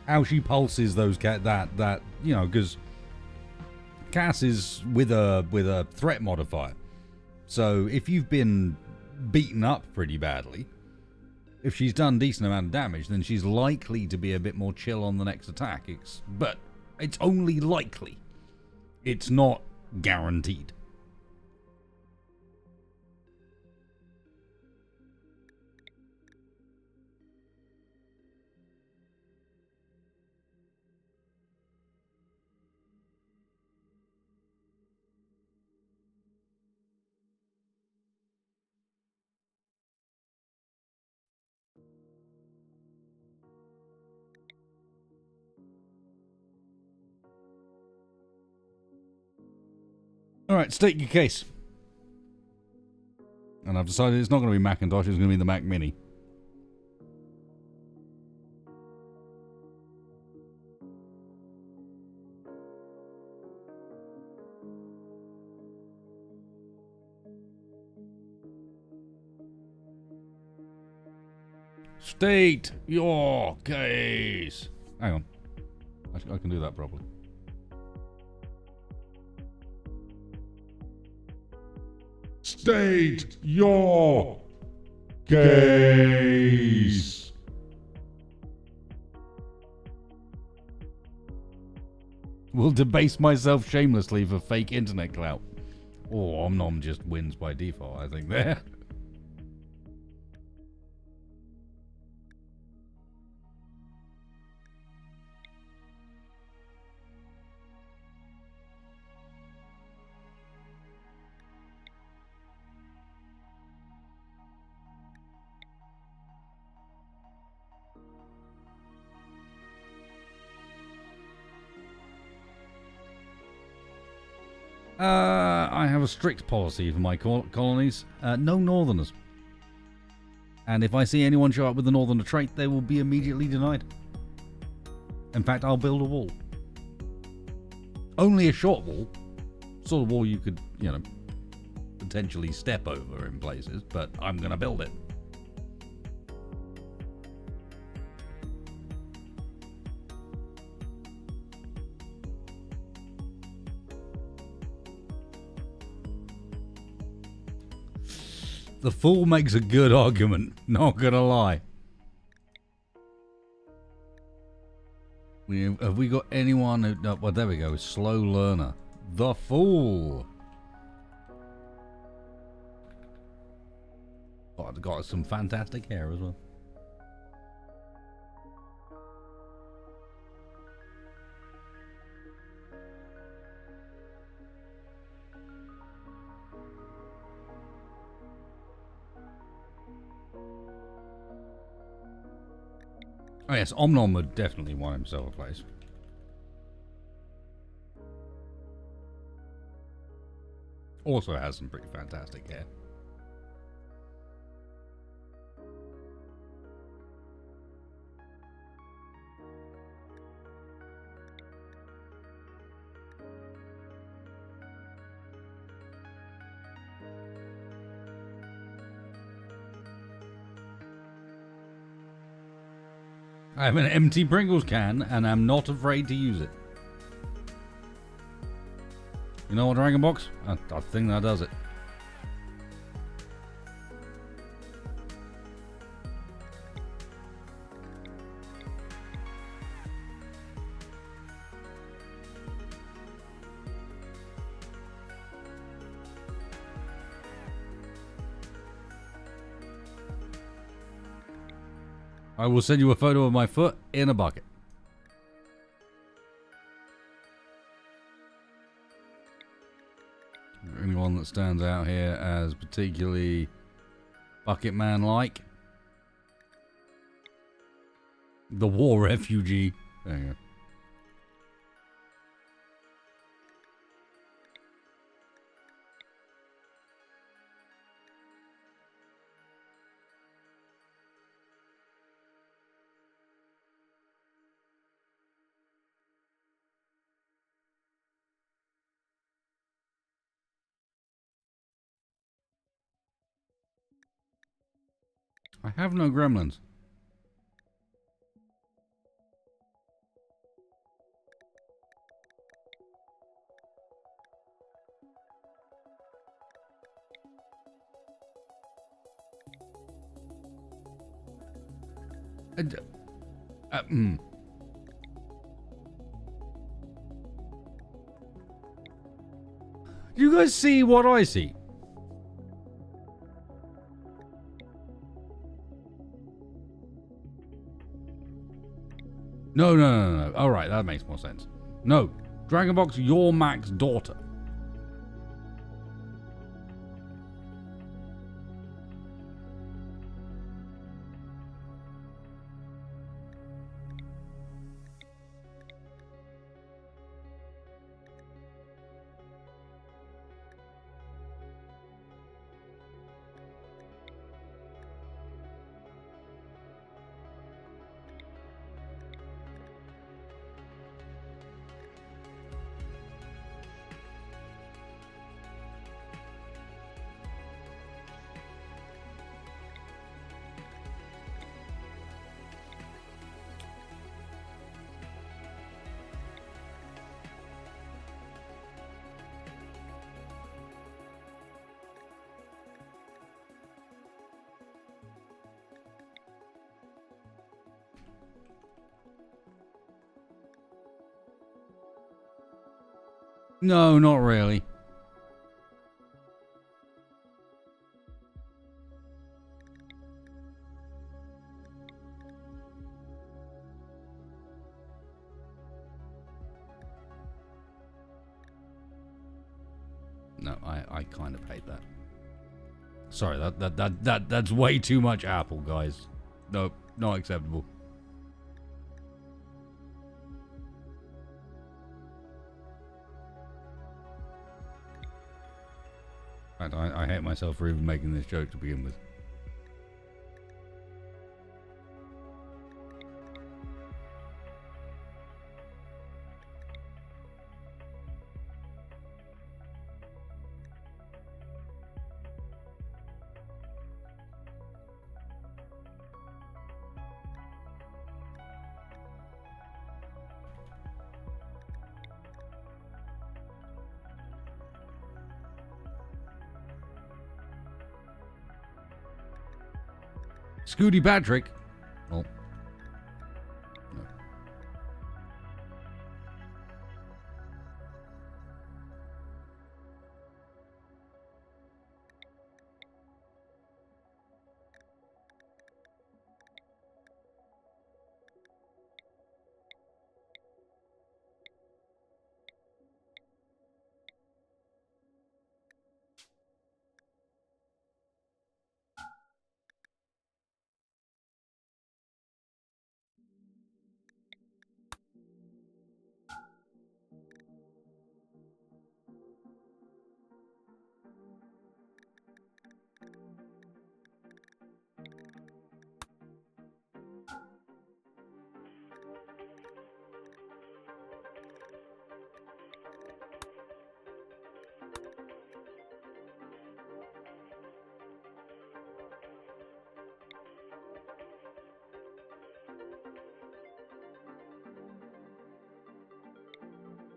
How she pulses those that you know, because Cass is with a threat modifier. So if you've been beaten up pretty badly, if she's done a decent amount of damage, then she's likely to be a bit more chill on the next attack. But it's only likely. It's not guaranteed. Alright, state your case. And I've decided it's not going to be Macintosh, it's going to be the Mac Mini. State your case. Hang on. I can do that properly. State your case. Will debase myself shamelessly for fake internet clout. Oh, Om just wins by default, I think, there. I have a strict policy for my colonies. No northerners. And if I see anyone show up with a northerner trait, they will be immediately denied. In fact, I'll build a wall. Only a short wall. Sort of wall you could, you know, potentially step over in places, but I'm going to build it. The fool makes a good argument, not gonna lie. Have we got anyone who... No, well, there we go, slow learner. The fool. Oh, I've got some fantastic hair as well. Oh yes, Omnom would definitely want himself a place. Also has some pretty fantastic hair. I have an empty Pringles can, and I'm not afraid to use it. You know what, Dragon Box? I think that does it. I will send you a photo of my foot in a bucket. Anyone that stands out here as particularly Bucket Man-like? The war refugee. There you go. I have no gremlins. Do you guys see what I see? No. All right, that makes more sense. No, Dragonbox, you're Mac's daughter. No, not really. No, I kind of hate that. Sorry, that's way too much apple, guys. Nope, not acceptable. I hate myself for even making this joke to begin with. Scooty Patrick. Well, no.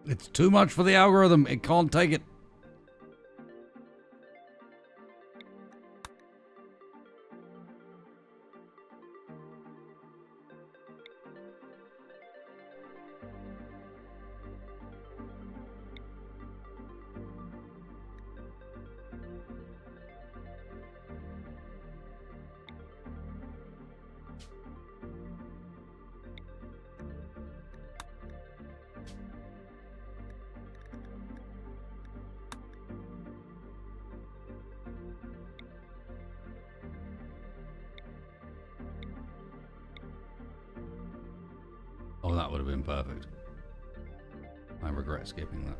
It's too much for the algorithm. It can't take it. Oh, that would have been perfect. I regret skipping that.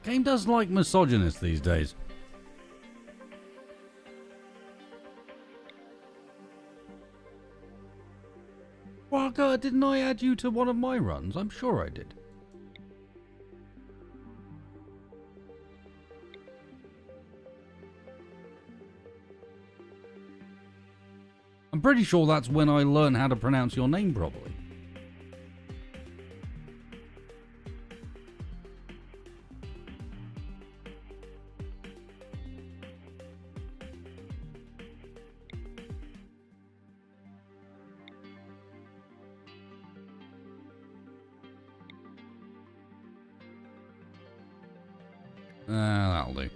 Game does like misogynist these days. Well, God, didn't I add you to one of my runs? I'm sure I did. I'm pretty sure that's when I learned how to pronounce your name properly. That'll do.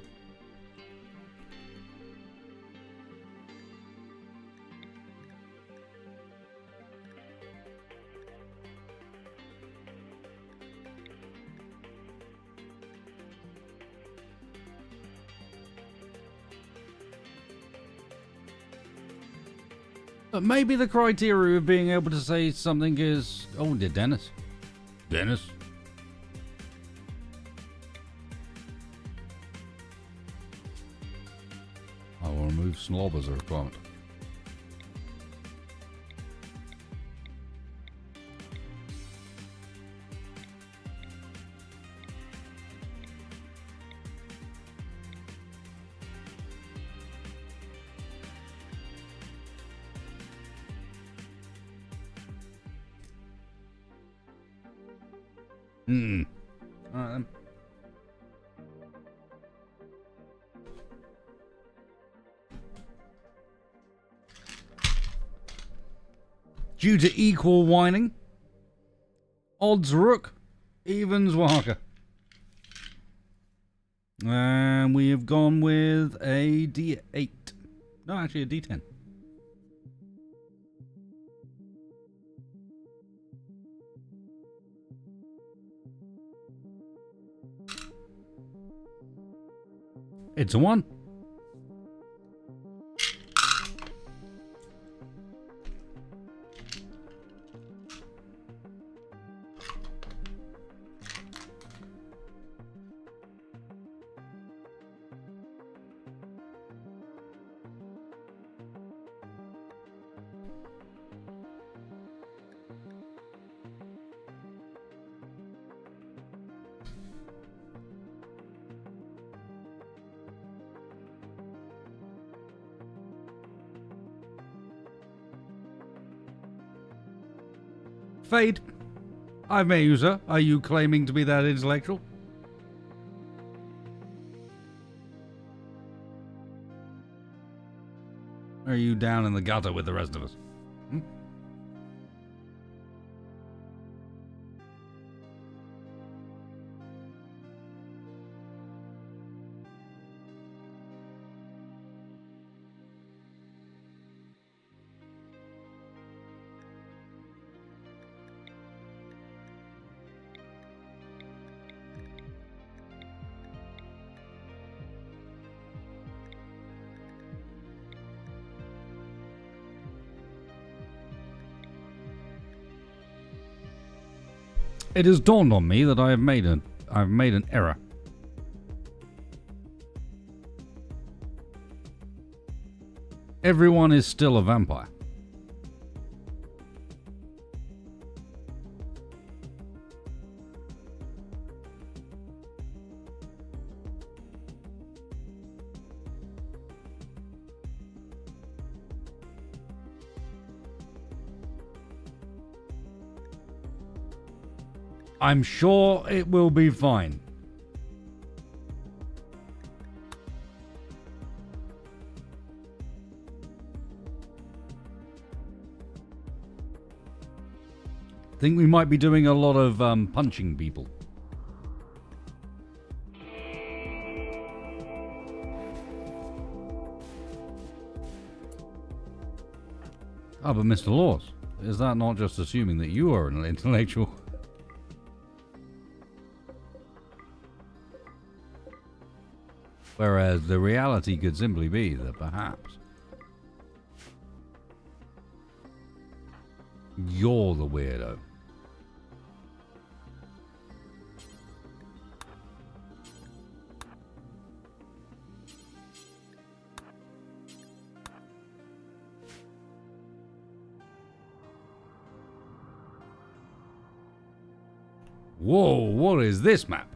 But maybe the criteria of being able to say something is... Oh, did Dennis? Dennis? I will remove slob as a requirement. Alright then. Due to equal whining, odds rook, evens waka. And we have gone with a D8. No, actually a D10. It's a 1. Fade, I've met you, sir. Are you claiming to be that intellectual? Or are you down in the gutter with the rest of us? It has dawned on me that I've made an error. Everyone is still a vampire. I'm sure it will be fine. I think we might be doing a lot of punching people. Ah, but Mr. Laws, is that not just assuming that you are an intellectual? Whereas the reality could simply be that perhaps you're the weirdo. Whoa, what is this map?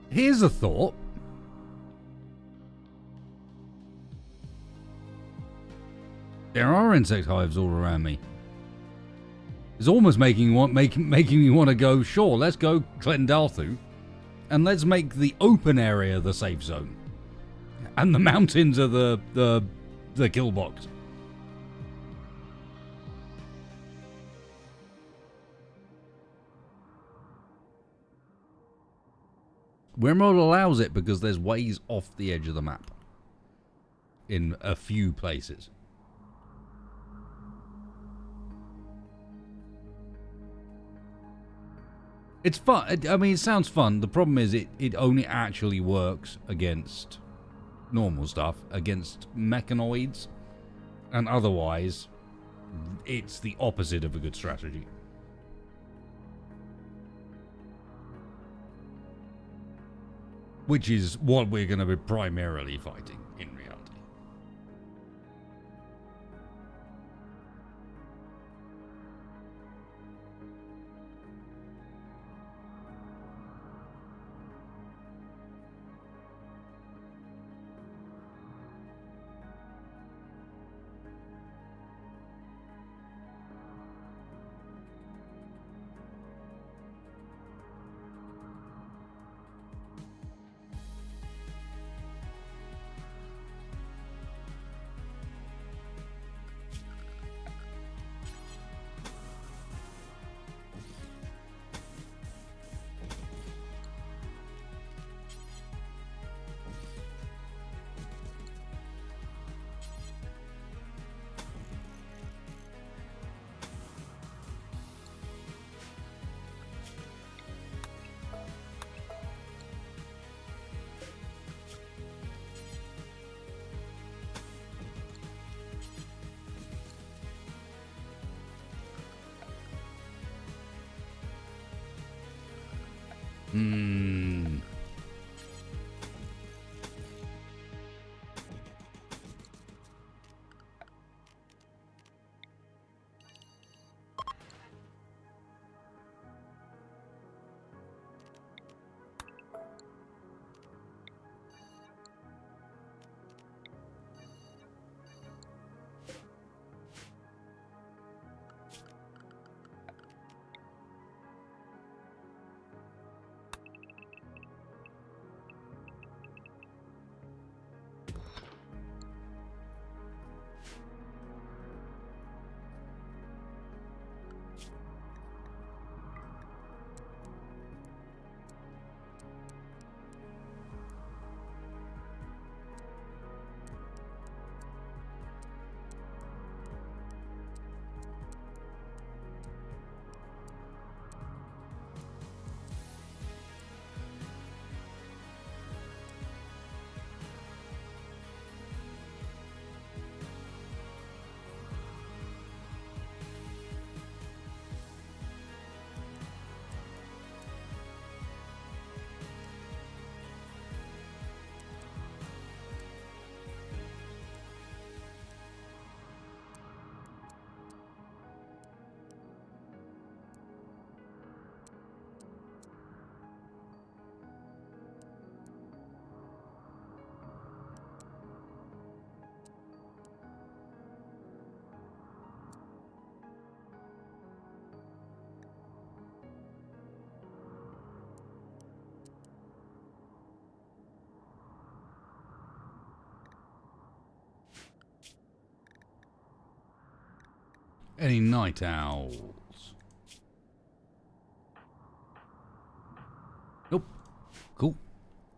Here's a thought. There are insect hives all around me. It's almost making me want to go, sure, let's go Clendarthu, and let's make the open area the safe zone. And the mountains are the kill box. RimWorld allows it because there's ways off the edge of the map in a few places. It's fun. I mean, it sounds fun. The problem is it only actually works against normal stuff, against mechanoids, and otherwise it's the opposite of a good strategy. Which is what we're going to be primarily fighting in reality. Any night owls? Nope. Cool.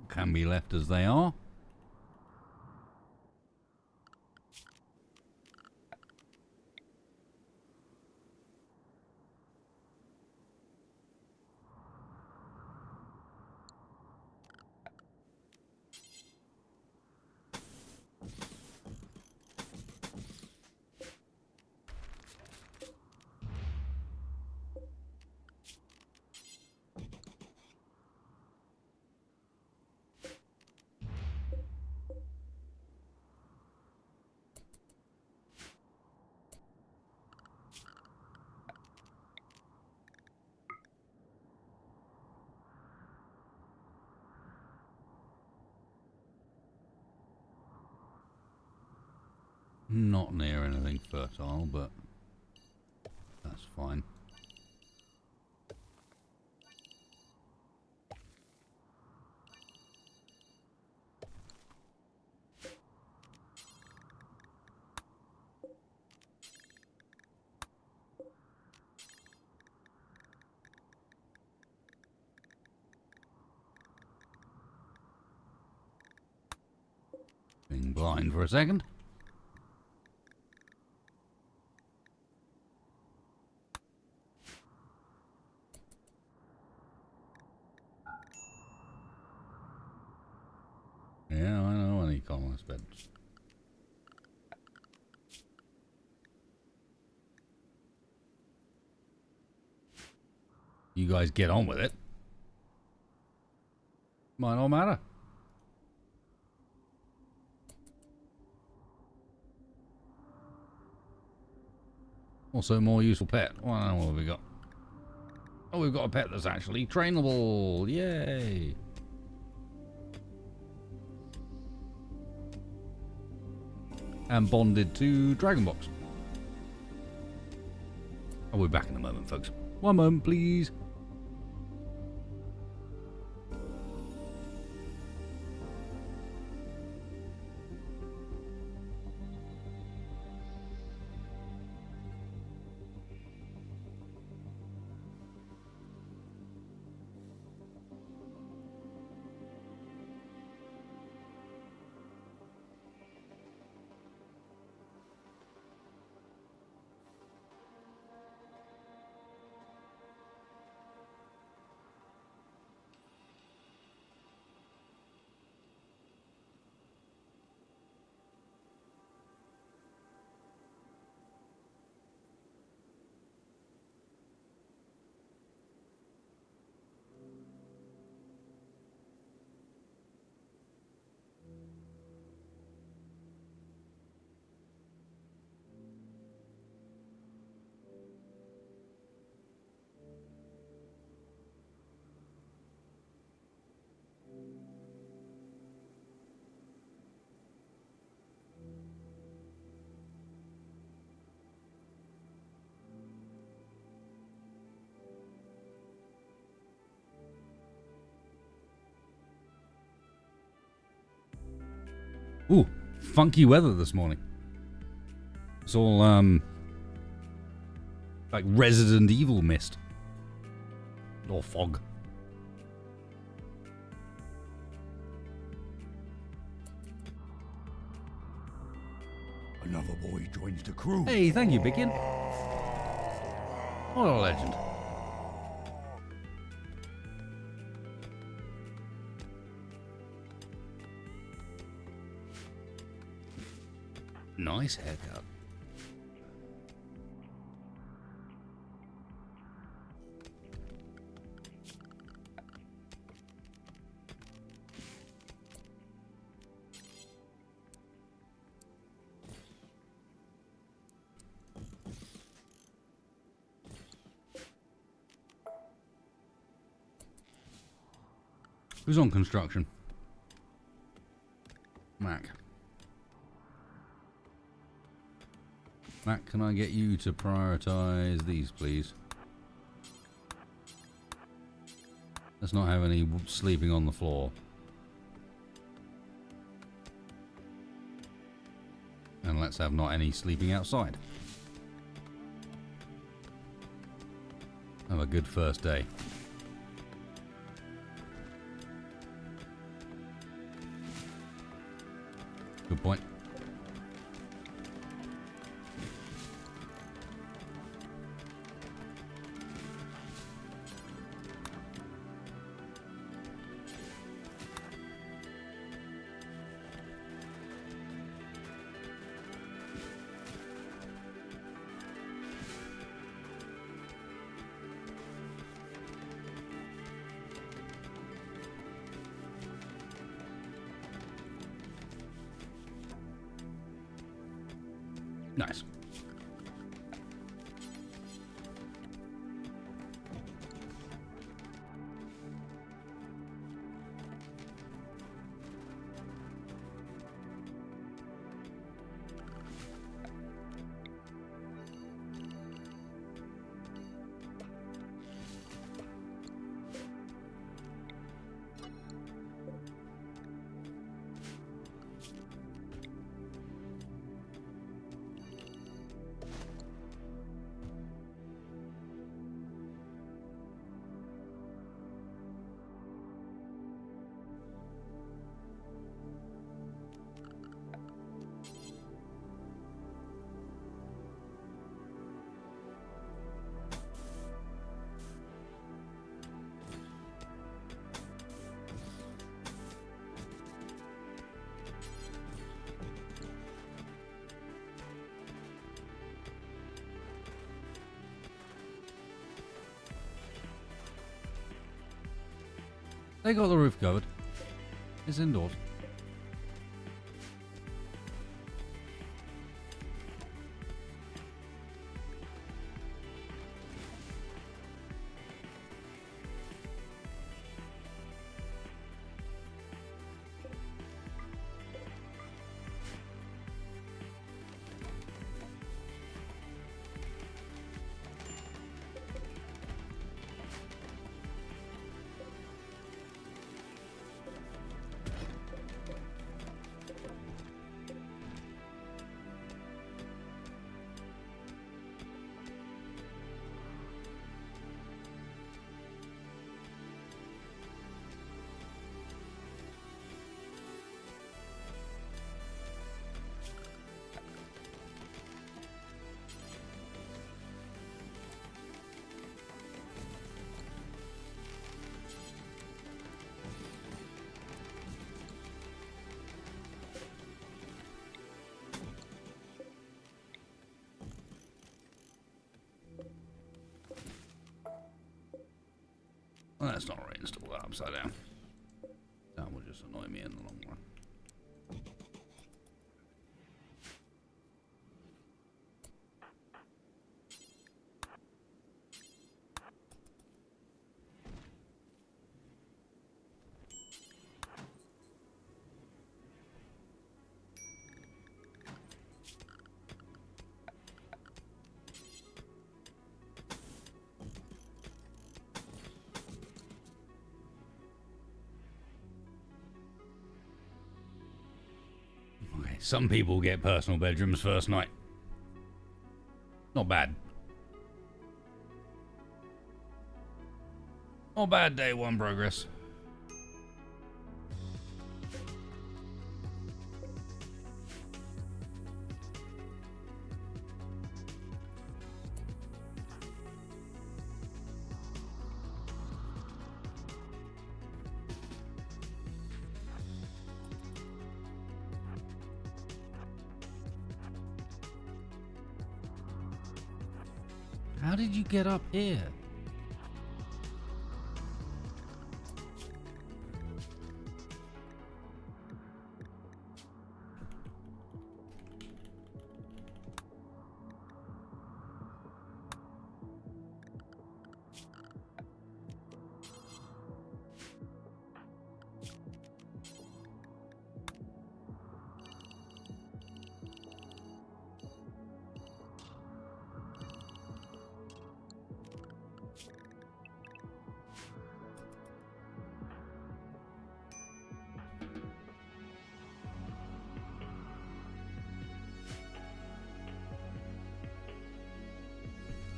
Can be left as they are. Not near anything fertile, but that's fine. Being blind for a second. Yeah, I know any colonist beds. You guys get on with it. Might not matter. Also, more useful pet. Well, what have we got? Oh, we've got a pet that's actually trainable. Yay! And bonded to Dragonbox. I'll be back in a moment, folks. One moment, please. Ooh, funky weather this morning. It's all, like Resident Evil mist. Or fog. Another boy joins the crew. Hey, thank you, Biggin. What a legend. Nice haircut. Who's on construction? Mac. Mac, can I get you to prioritize these, please? Let's not have any sleeping on the floor. And let's have not any sleeping outside. Have a good first day. Good point. Nice. They got the roof covered. It's indoors. Well, that's not right. Install that upside down. That will just annoy me in the long run. Some people get personal bedrooms first night. Not bad. Not bad, day one progress. How did you get up here?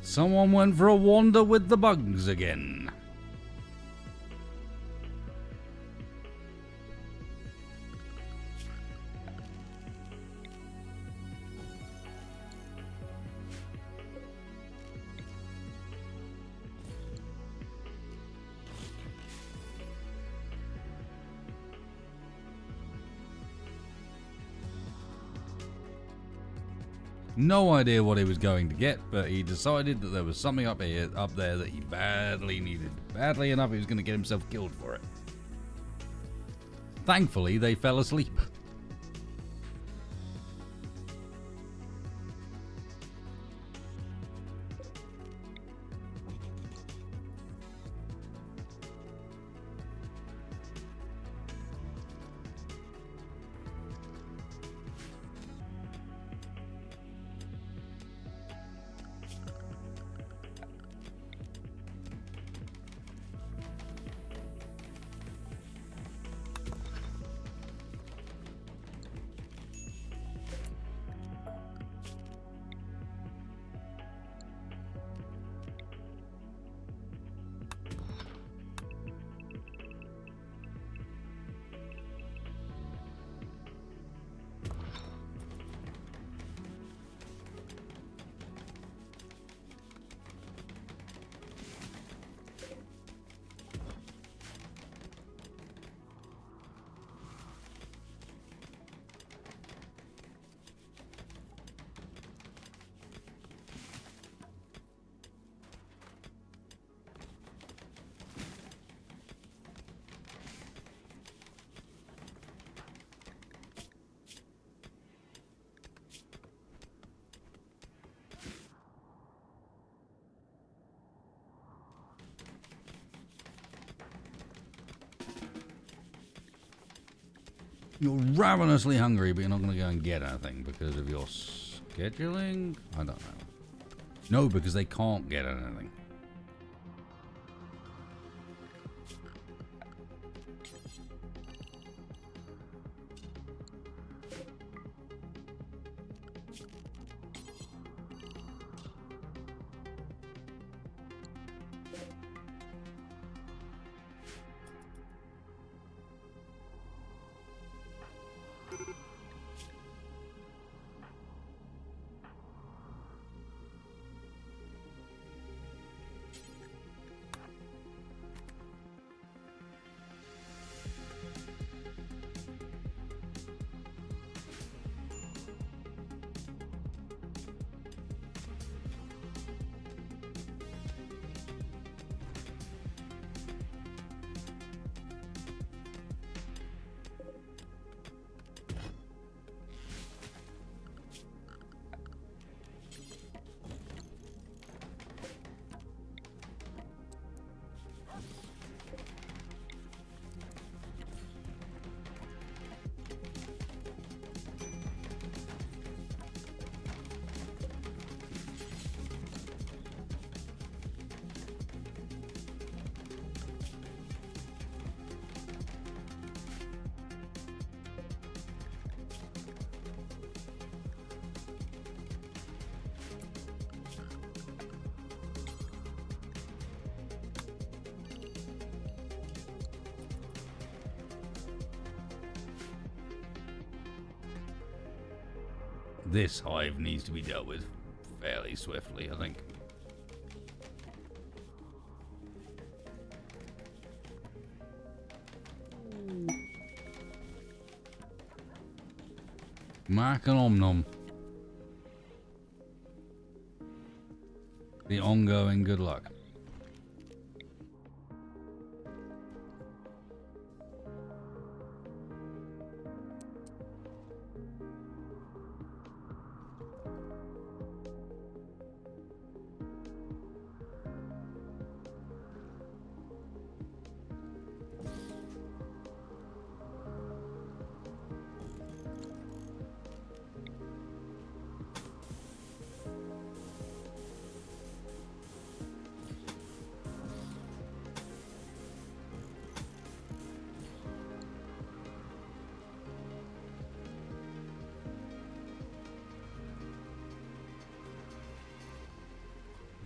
Someone went for a wander with the bugs again. No idea what he was going to get, but he decided that there was something up there that he badly needed. Badly enough, he was going to get himself killed for it. Thankfully, they fell asleep. You're ravenously hungry, but you're not going to go and get anything because of your scheduling? I don't know. No, because they can't get anything. This hive needs to be dealt with fairly swiftly, I think. Mac and Omnom. The ongoing good luck.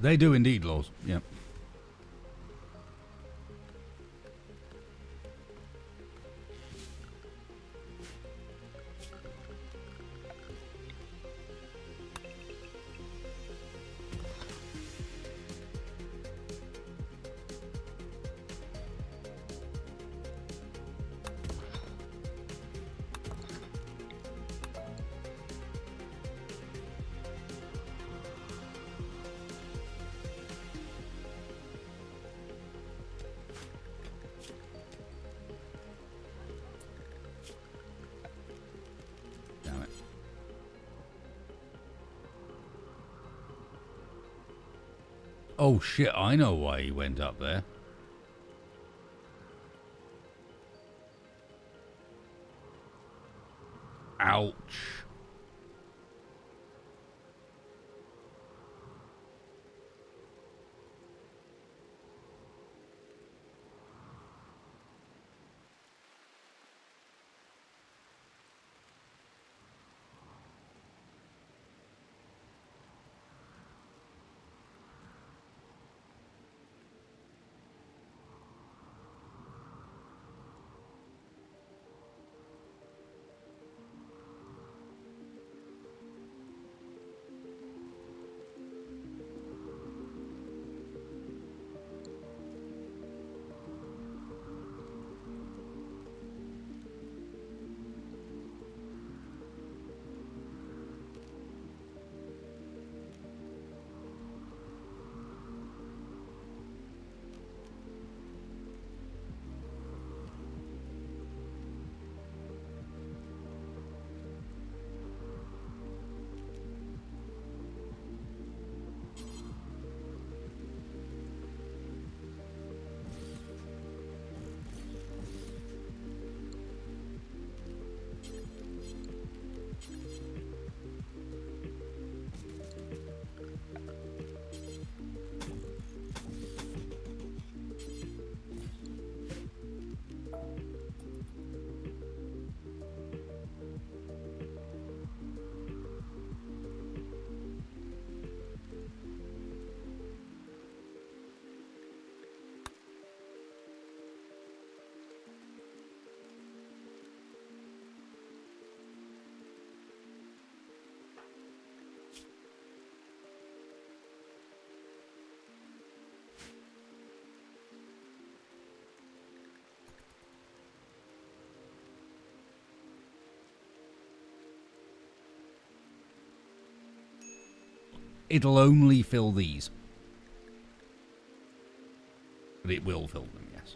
They do indeed, laws. Yep. Oh shit, I know why he went up there. Ouch. It'll only fill these. But it will fill them, yes.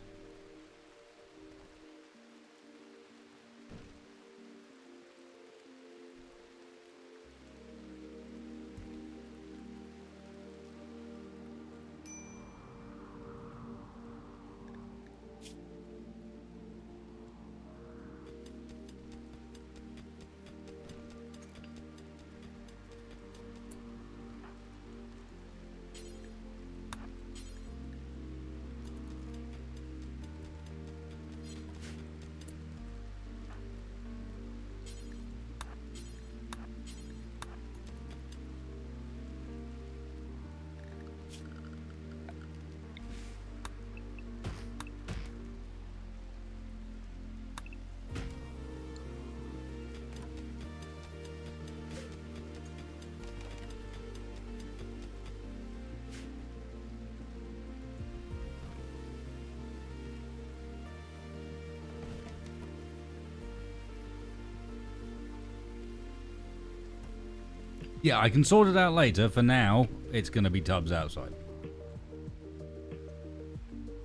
Yeah, I can sort it out later. For now, it's going to be tubs outside.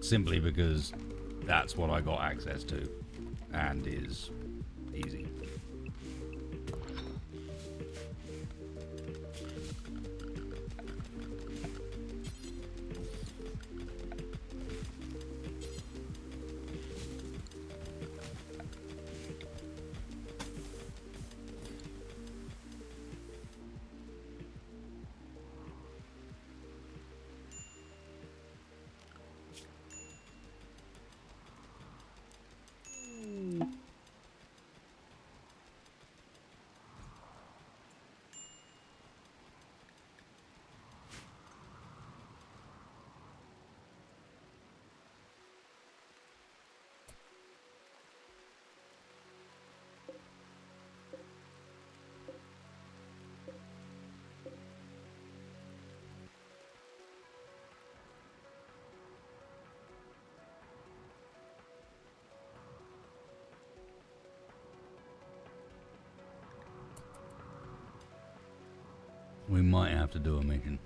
Simply because that's what I got access to and is easy. We might have to do a mission.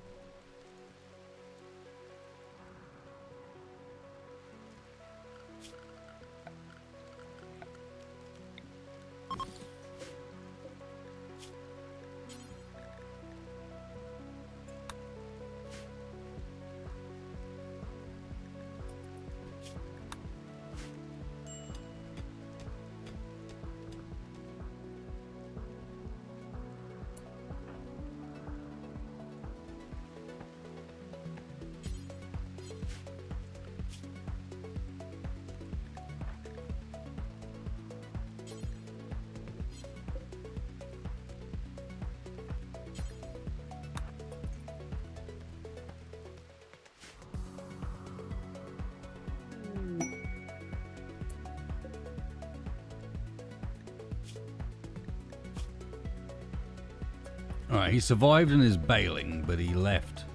Alright, he survived and is bailing, but he left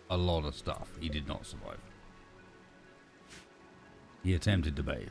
a lot of stuff. He did not survive. He attempted to bail.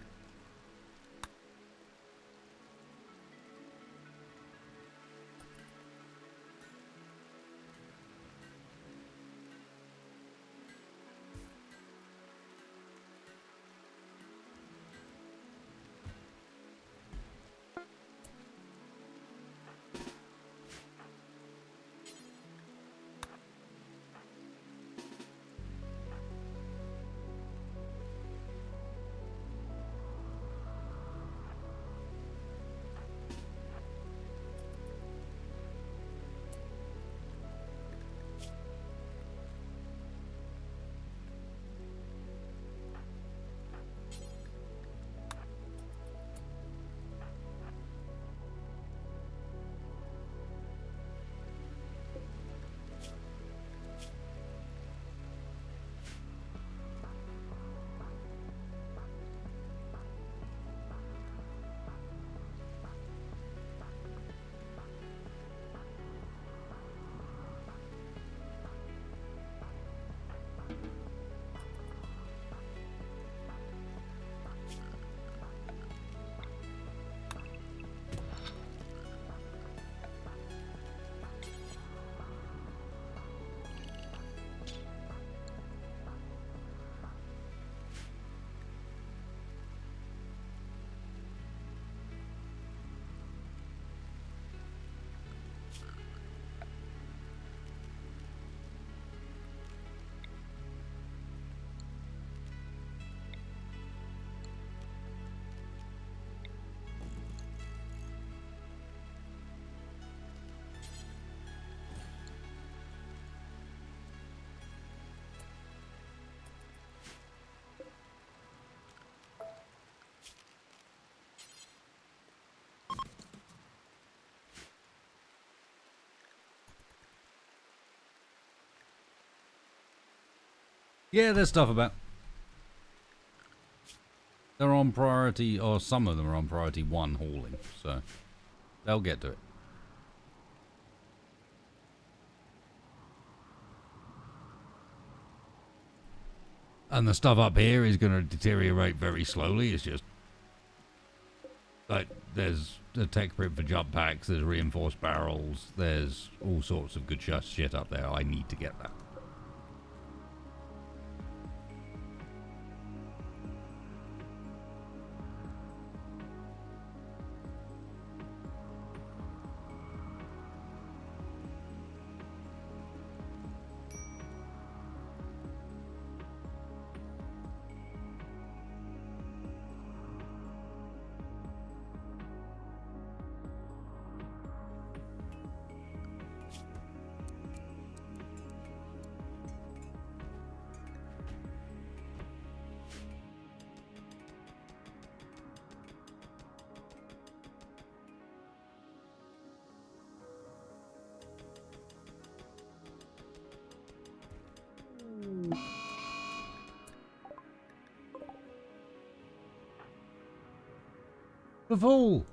Yeah, there's stuff about. They're on priority, or some of them are on priority 1 hauling, so they'll get to it. And the stuff up here is going to deteriorate very slowly. It's just like there's a tech print for jump packs, there's reinforced barrels, there's all sorts of good shit up there. I need to get that. The fool!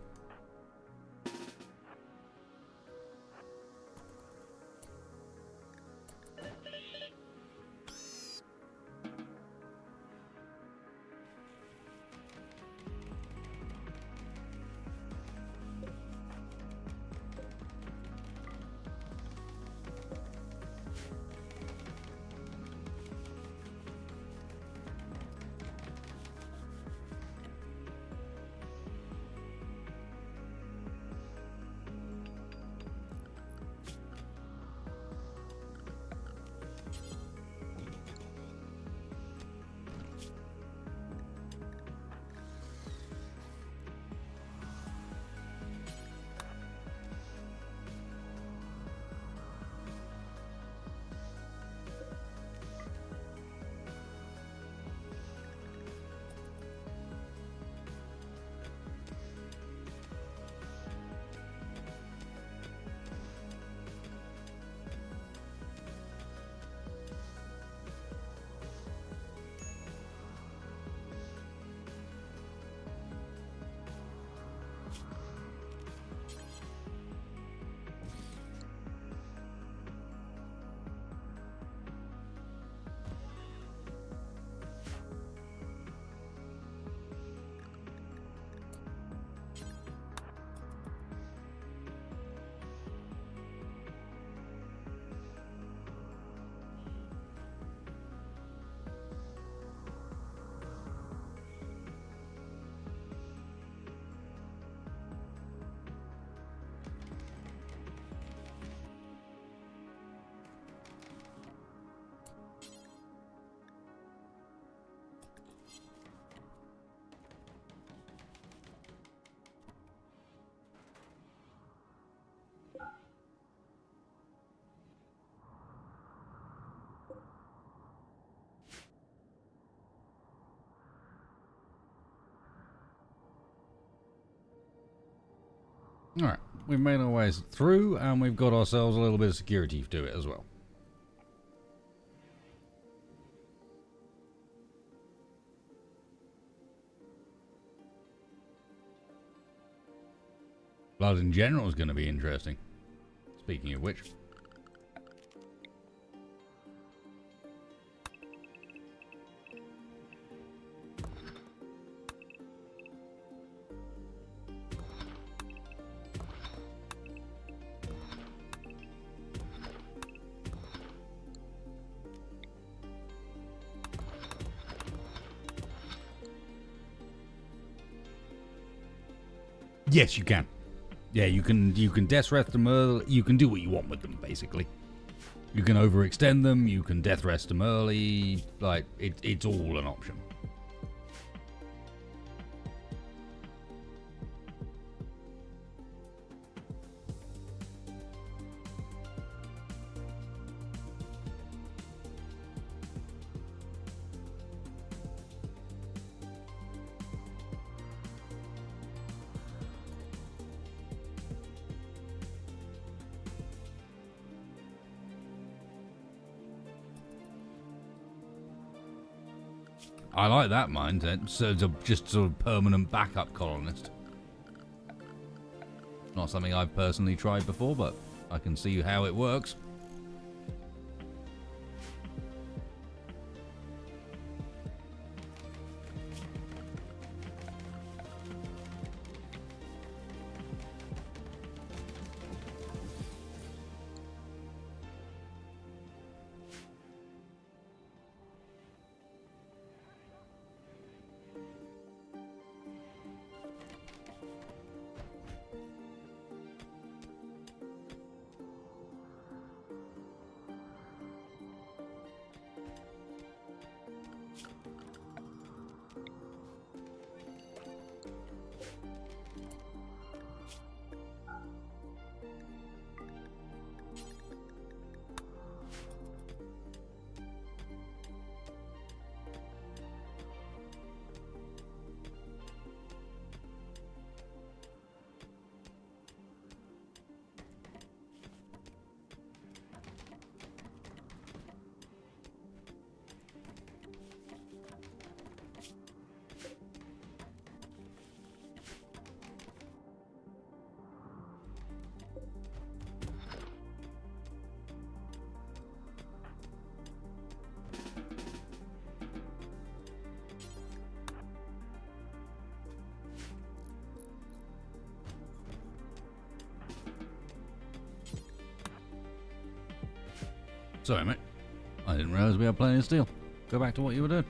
Alright, we've made our way through and we've got ourselves a little bit of security to it as well. Blood in general is going to be interesting. Speaking of which. Yes, you can. Yeah, you can death rest them early. You can do what you want with them, basically. You can overextend them. You can death rest them early. Like, it's all an option. I like that mindset. So it's just sort of permanent backup colonist. Not something I've personally tried before, but I can see how it works. Sorry, mate. I didn't realise we had plenty of steel. Go back to what you were doing.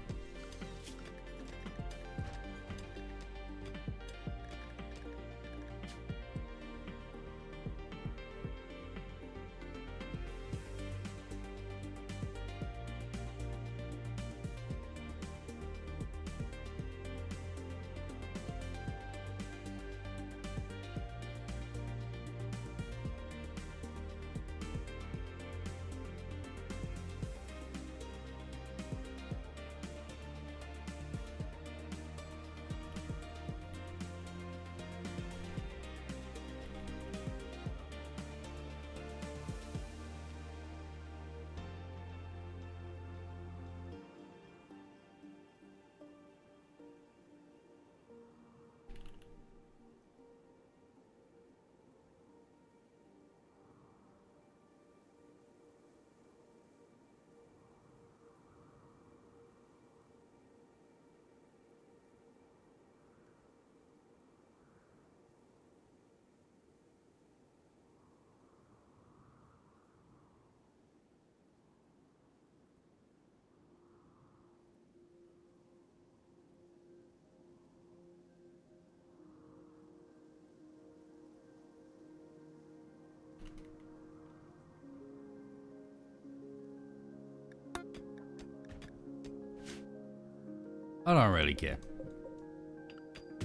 I don't really care.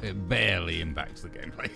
It barely impacts the gameplay.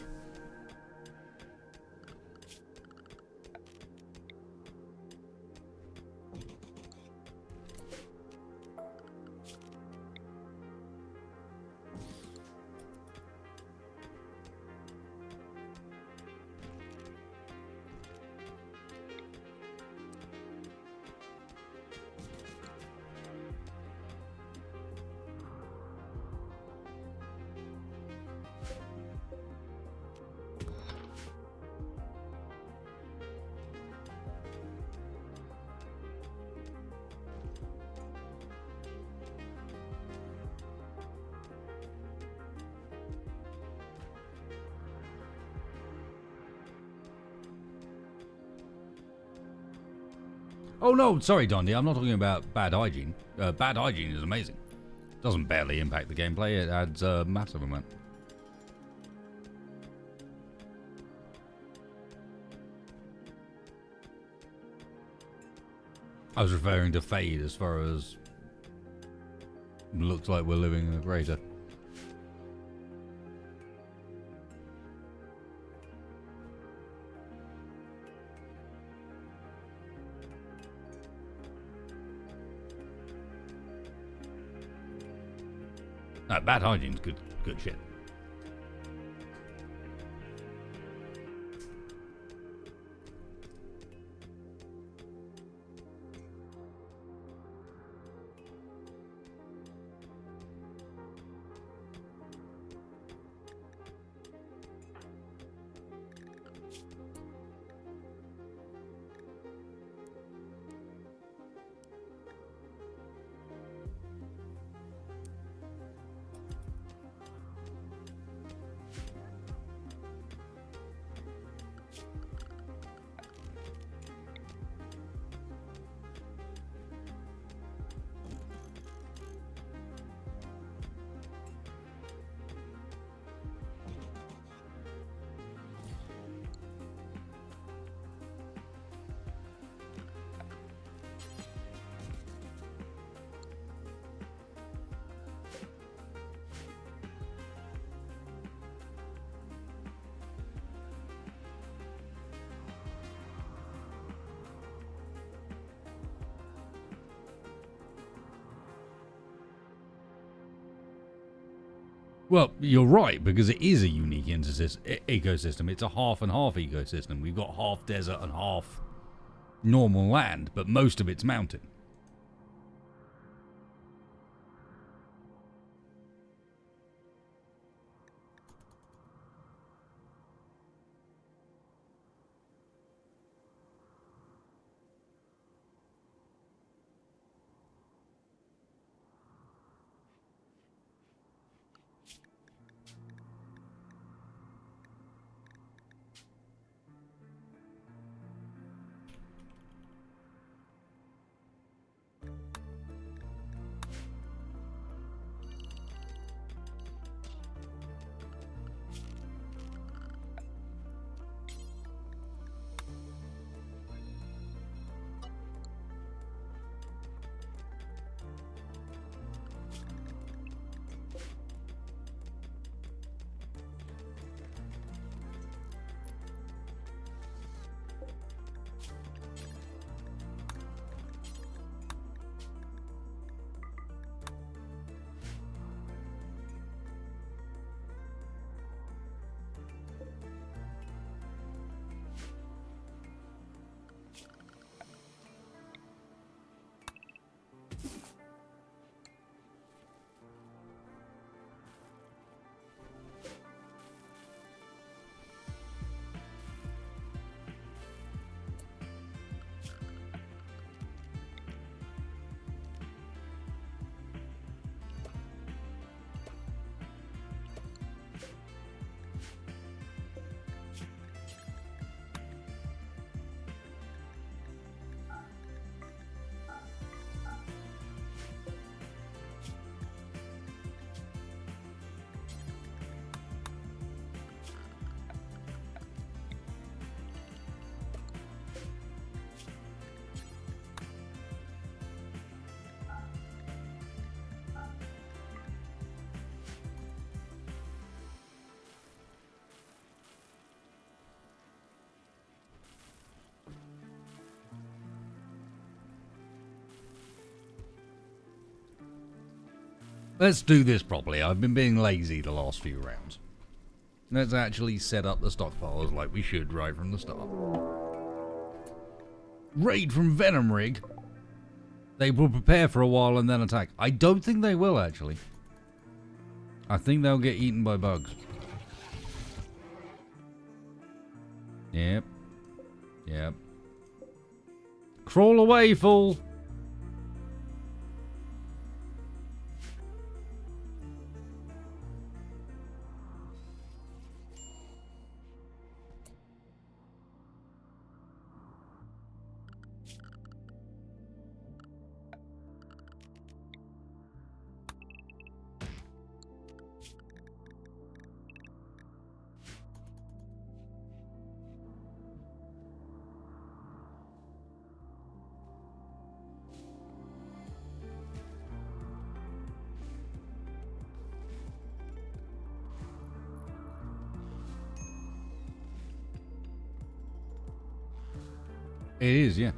Oh no, sorry Dondi, I'm not talking about bad hygiene. Bad hygiene is amazing. Doesn't barely impact the gameplay, it adds a massive amount. I was referring to fade as far as looks like we're living in a crater. No, bad hygiene's good shit. Well, you're right, because it is a unique ecosystem. It's a half and half ecosystem. We've got half desert and half normal land, but most of it's mountain. Let's do this properly. I've been being lazy the last few rounds. Let's actually set up the stockpiles like we should right from the start. Raid from Venom Rig. They will prepare for a while and then attack. I don't think they will, actually. I think they'll get eaten by bugs. Yep. Yep. Crawl away, fool! It is, yeah.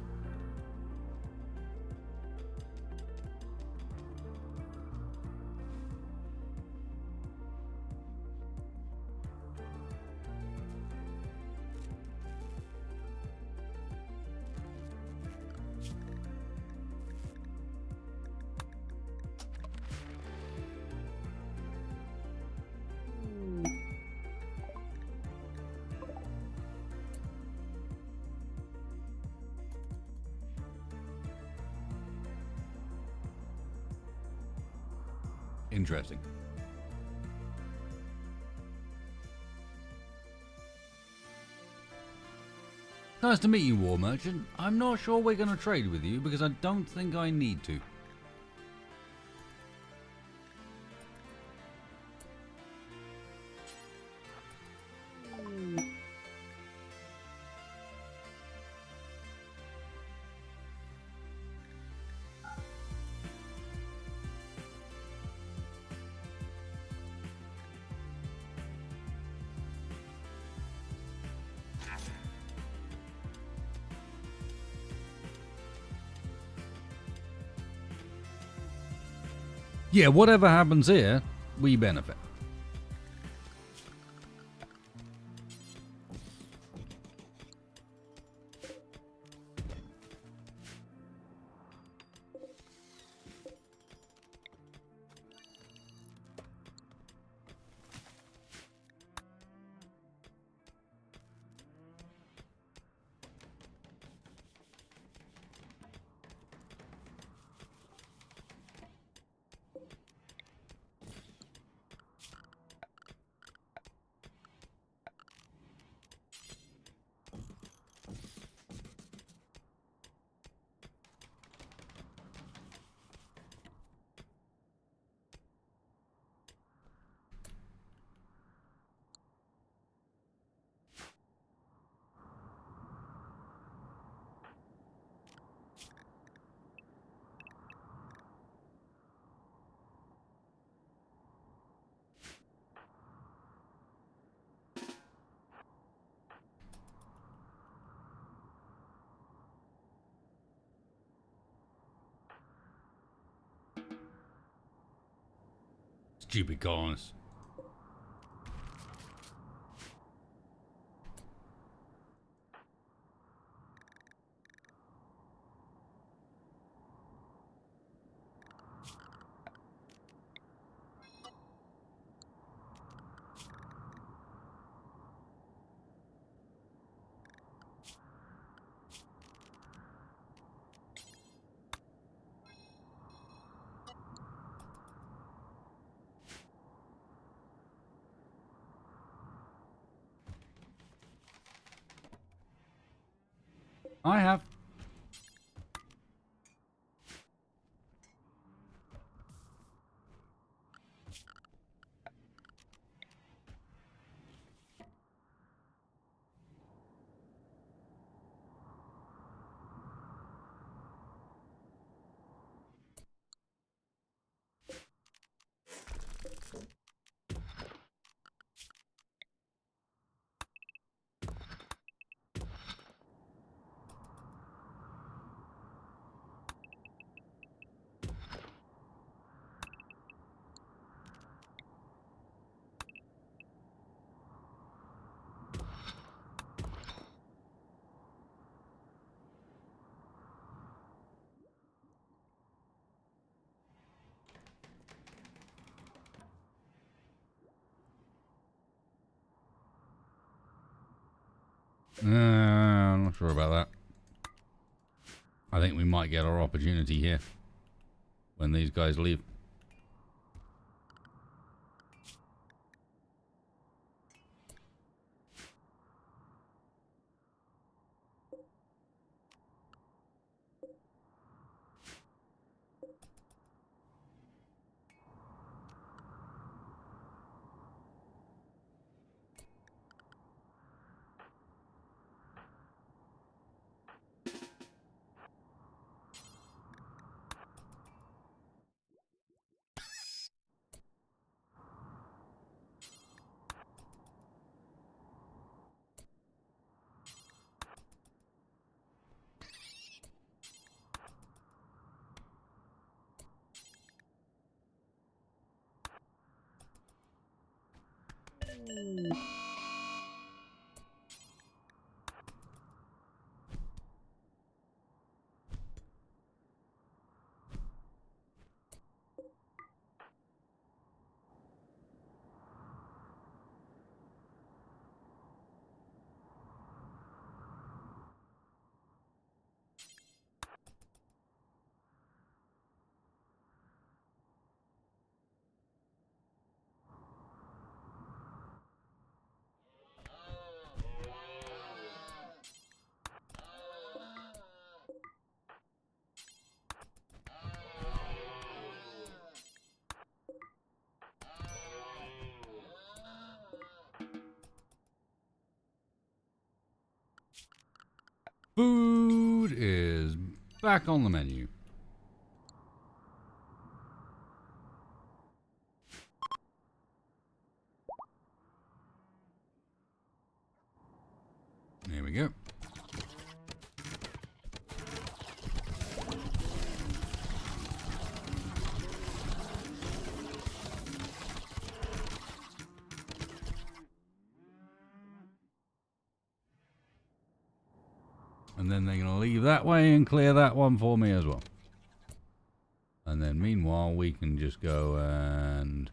Interesting. Nice to meet you, War Merchant. I'm not sure we're going to trade with you because I don't think I need to. Yeah, whatever happens here, we benefit. Stupid colonists. I have. I'm not sure about that. I think we might get our opportunity here when these guys leave. Food is back on the menu. There we go. And then they're going to leave that way and clear that one for me as well. And then meanwhile, we can just go and...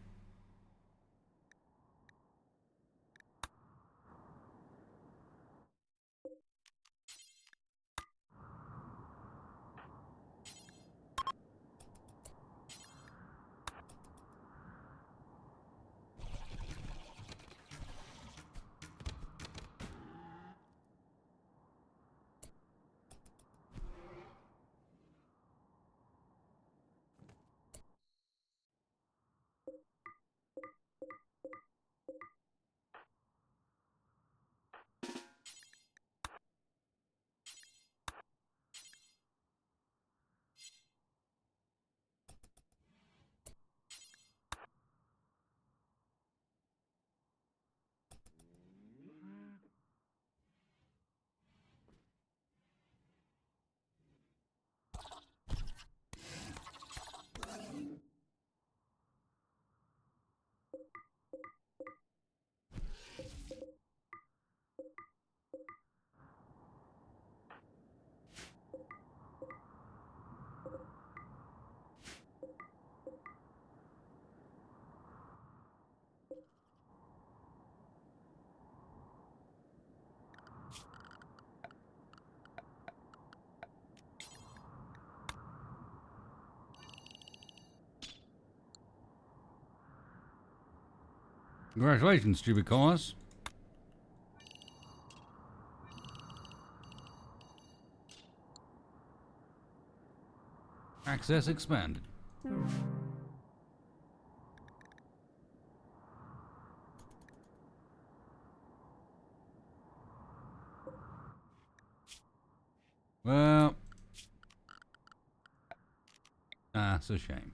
Congratulations, stupid commerce. Access expanded. Well, that's a shame.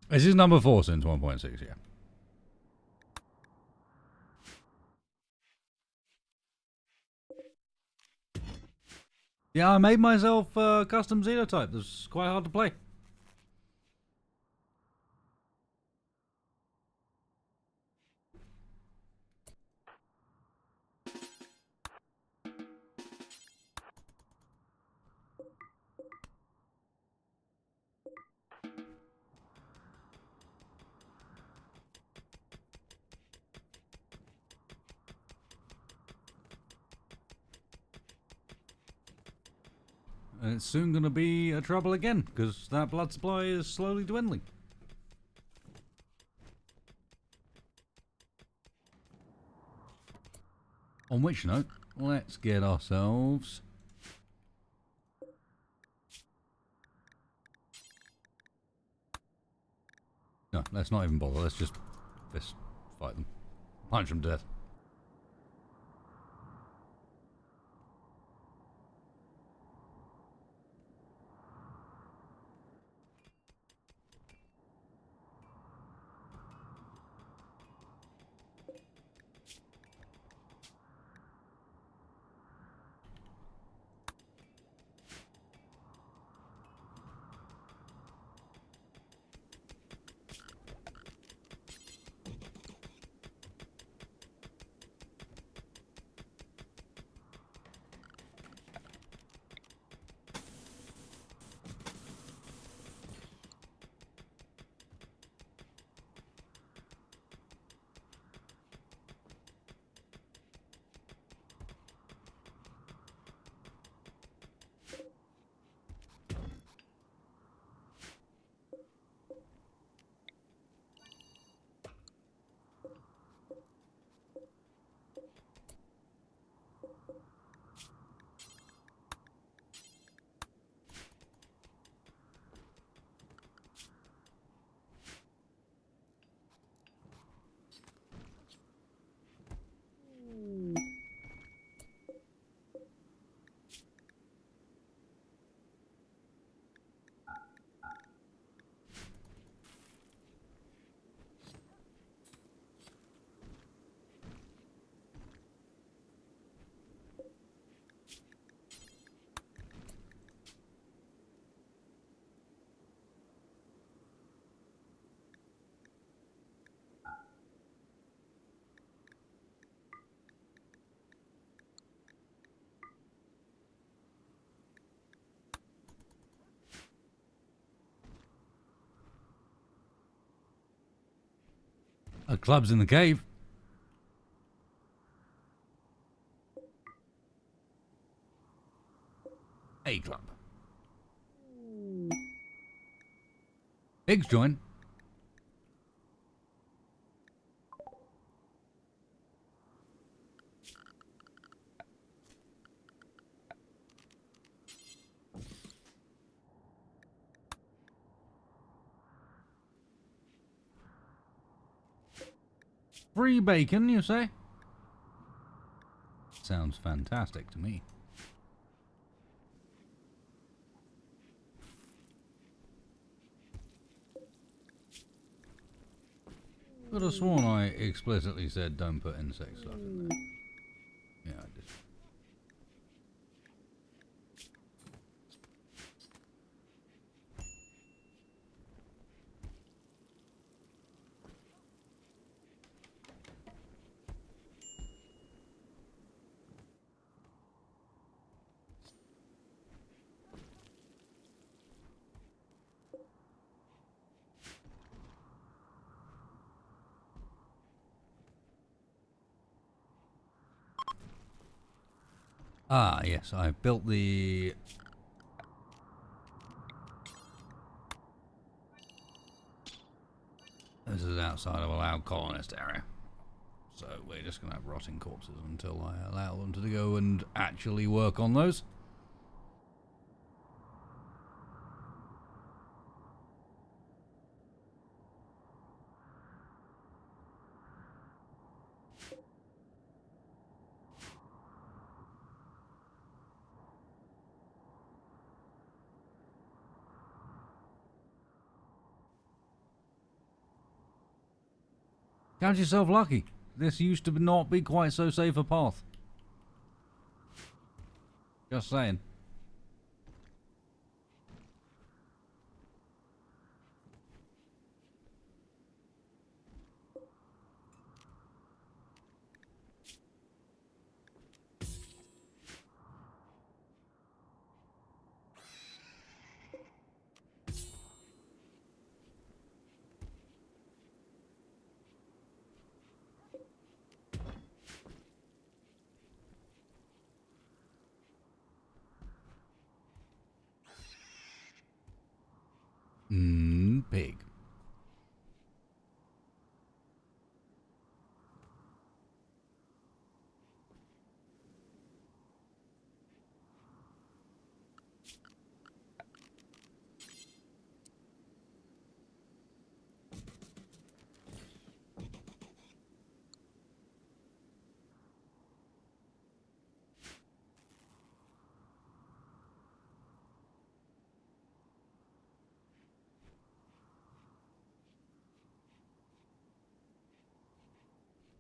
This is number 4 since 1.6, yeah. Yeah, I made myself a custom xenotype. That's quite hard to play. And it's soon going to be a trouble again, because that blood supply is slowly dwindling. On which note, let's get ourselves... No, let's not even bother. Let's just fist fight them. Punch them to death. A club's in the cave. A club. Pigs join. Free bacon, you say? Sounds fantastic to me. Could have sworn I explicitly said don't put insect stuff in there. Yeah, I did. Ah, yes, I've built the... This is outside of allowed colonist area. So we're just going to have rotting corpses until I allow them to go and actually work on those. Count yourself lucky. This used to not be quite so safe a path. Just saying. Pig.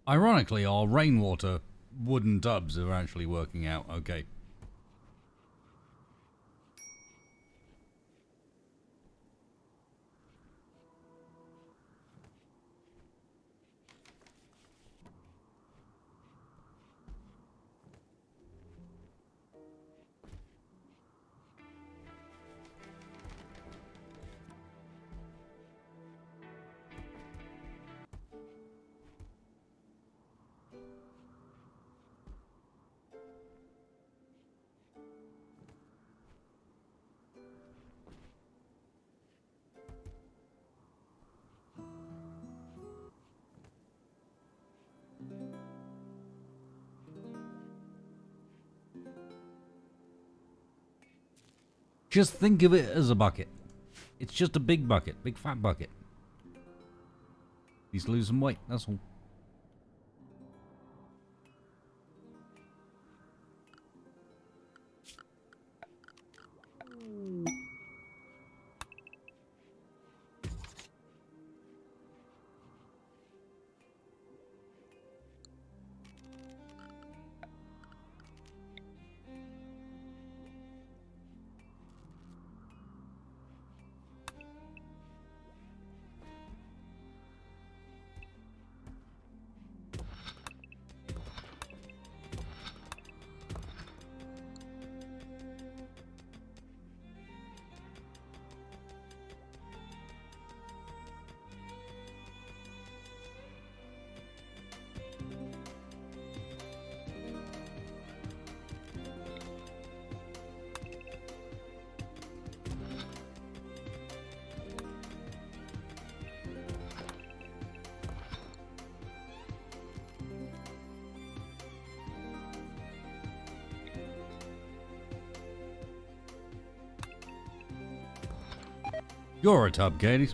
Ironically, our rainwater wooden tubs are actually working out okay. Just think of it as a bucket. It's just a big bucket, big fat bucket. He's losing weight, that's all. You're a tub, Katie's.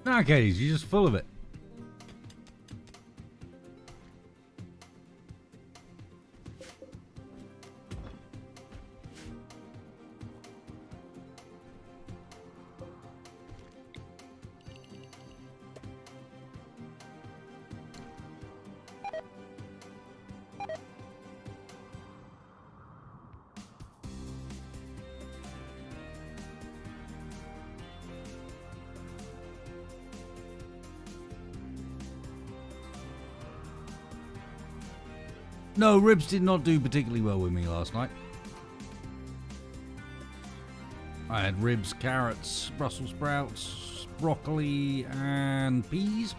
Nah, Katie's, you're just full of it. No, ribs did not do particularly well with me last night. I had ribs, carrots, Brussels sprouts, broccoli, and peas.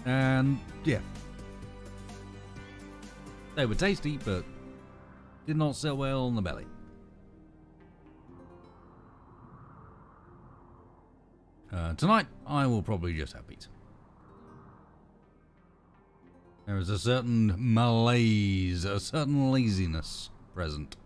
And yeah, they were tasty, but did not sit well on the belly. Tonight, I will probably just have pizza. There is a certain malaise, a certain laziness present.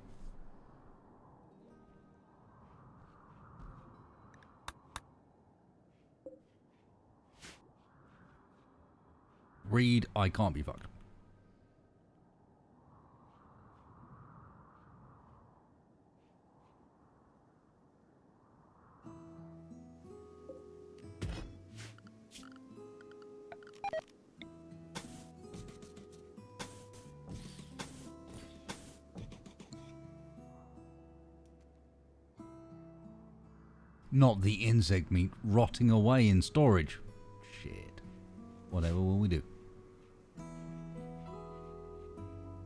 Read, I can't be fucked. Not the insect meat rotting away in storage. Shit. Whatever will we do?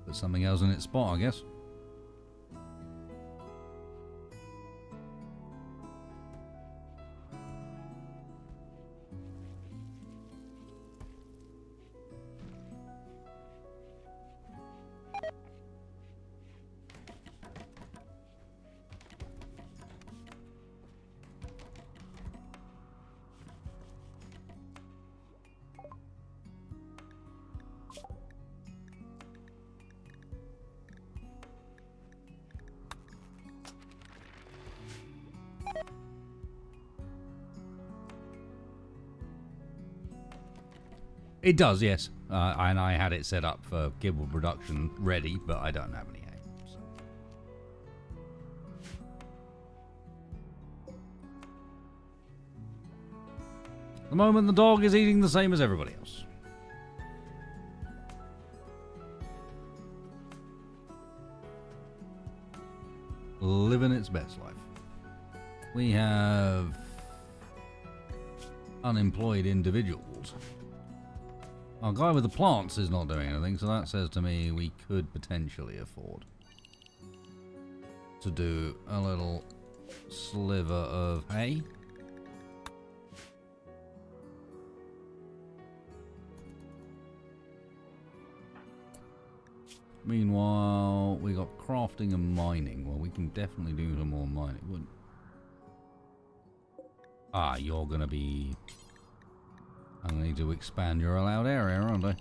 Put something else in its spot, I guess. It does, yes. And I had it set up for kibble production ready, but I don't have any eggs. At the moment, the dog is eating the same as everybody else. Living its best life. We have unemployed individuals. Our guy with the plants is not doing anything, so that says to me we could potentially afford to do a little sliver of hay. Meanwhile, we got crafting and mining. Well, we can definitely do some more mining, wouldn't? Ah, you're gonna be... I need to expand your allowed area, aren't I?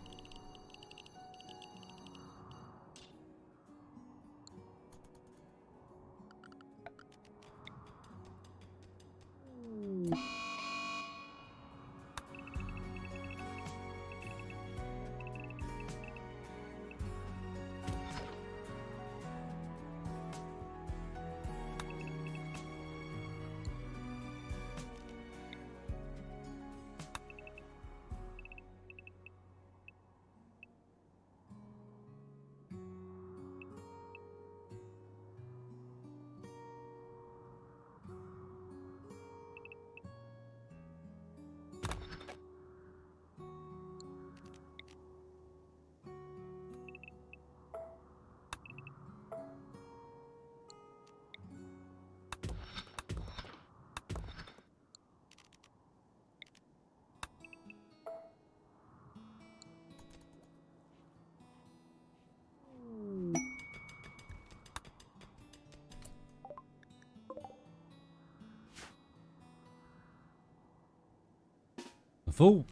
A fool.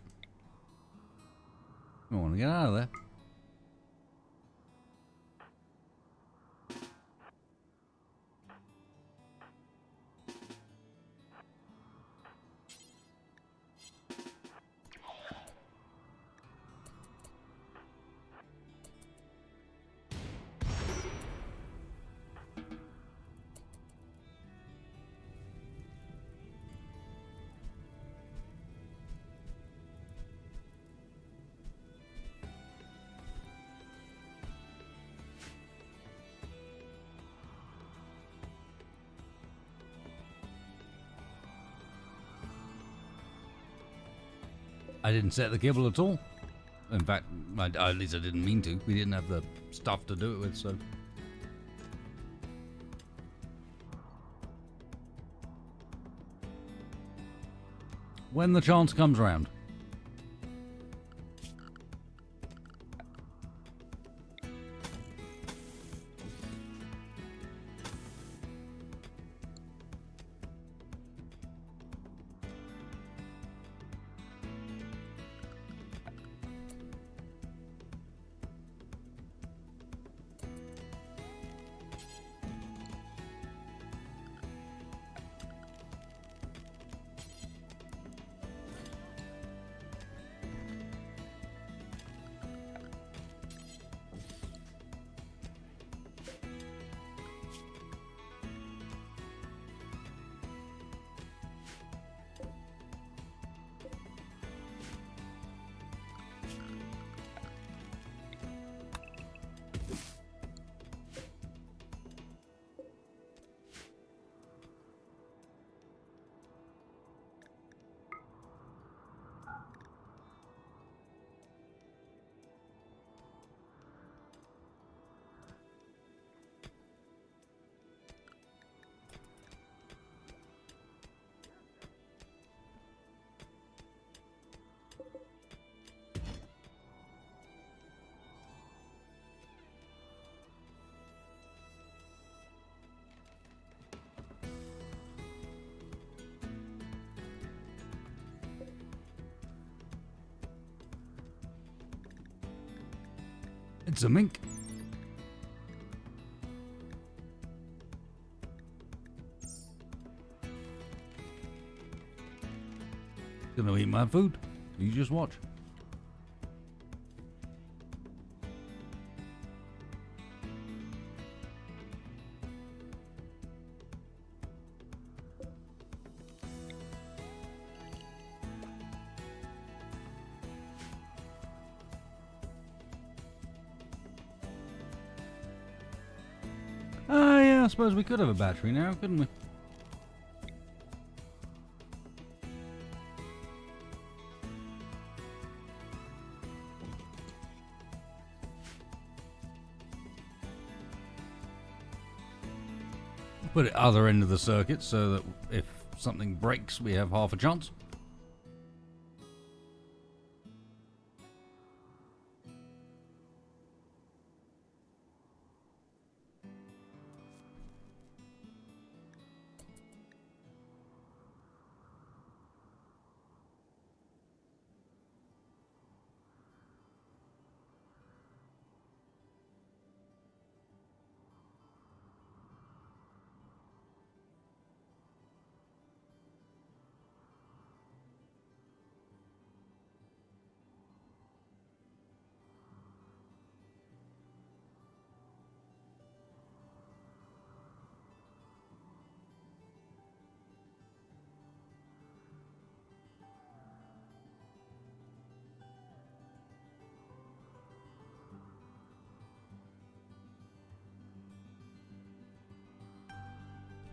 I want to get out of there. I didn't set the kibble at all. In fact, at least I didn't mean to. We didn't have the stuff to do it with, so... When the chance comes round. It's a mink. Gonna eat my food. You just watch. Yeah, I suppose we could have a battery now, couldn't we? Put it other end of the circuit so that if something breaks, we have half a chance.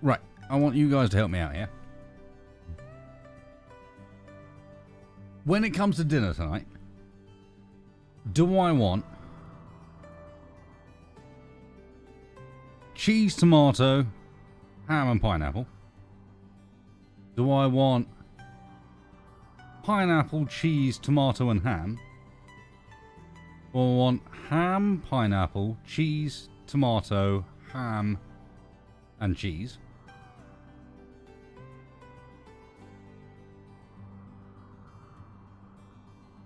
Right, I want you guys to help me out here. When it comes to dinner tonight, do I want cheese, tomato, ham and pineapple? Do I want pineapple, cheese, tomato and ham? Or I want ham, pineapple, cheese, tomato, ham and cheese?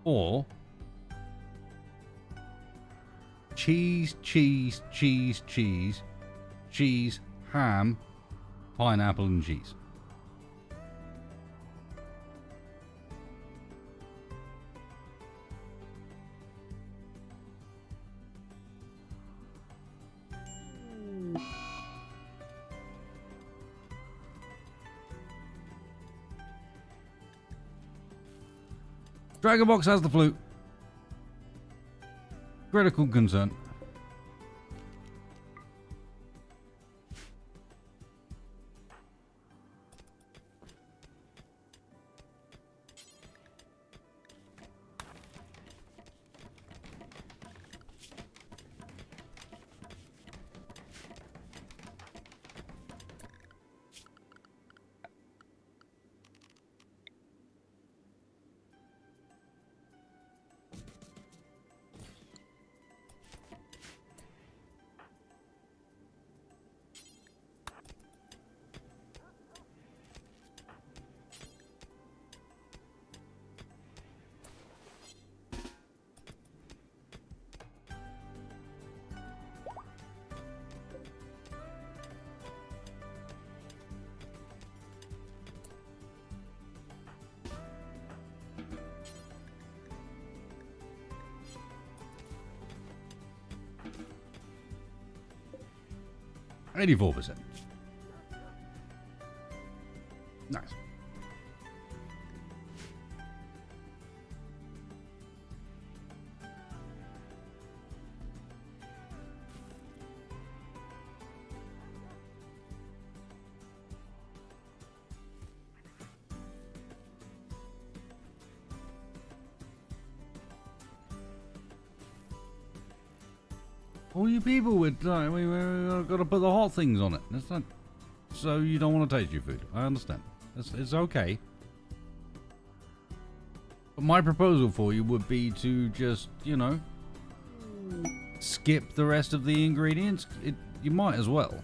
Or cheese, cheese, cheese, cheese, cheese, ham, pineapple and cheese. Dragon Box has the flute. Critical concern. 84%. Nice. All you people with, we got to put the hot things on it. That's not, so you don't want to taste your food. I understand. It's okay. But my proposal for you would be to just, you know, skip the rest of the ingredients. You might as well.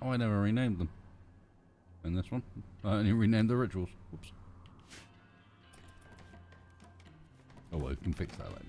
Oh, I never renamed them. In this one, I only renamed the rituals. Whoops. Oh well, we can fix that later.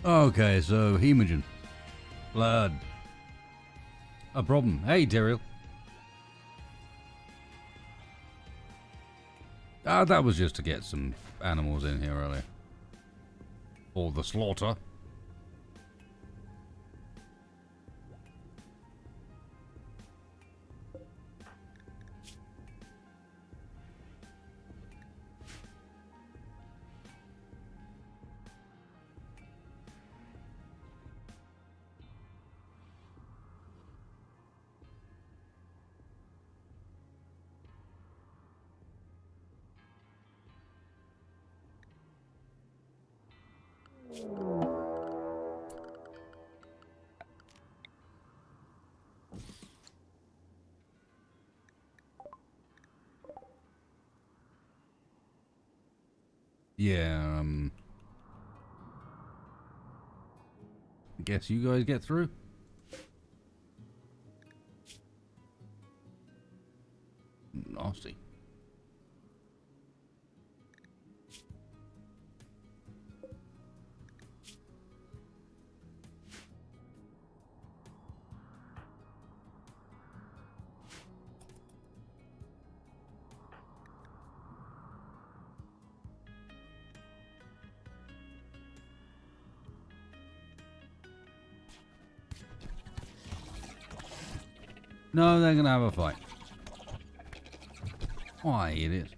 Okay, so hemogen. Blood. A problem. Hey, Tyrael. That was just to get some animals in here earlier. For the slaughter. Yeah, guess you guys get through? Nasty. No, they're gonna have a fight. Why, idiots.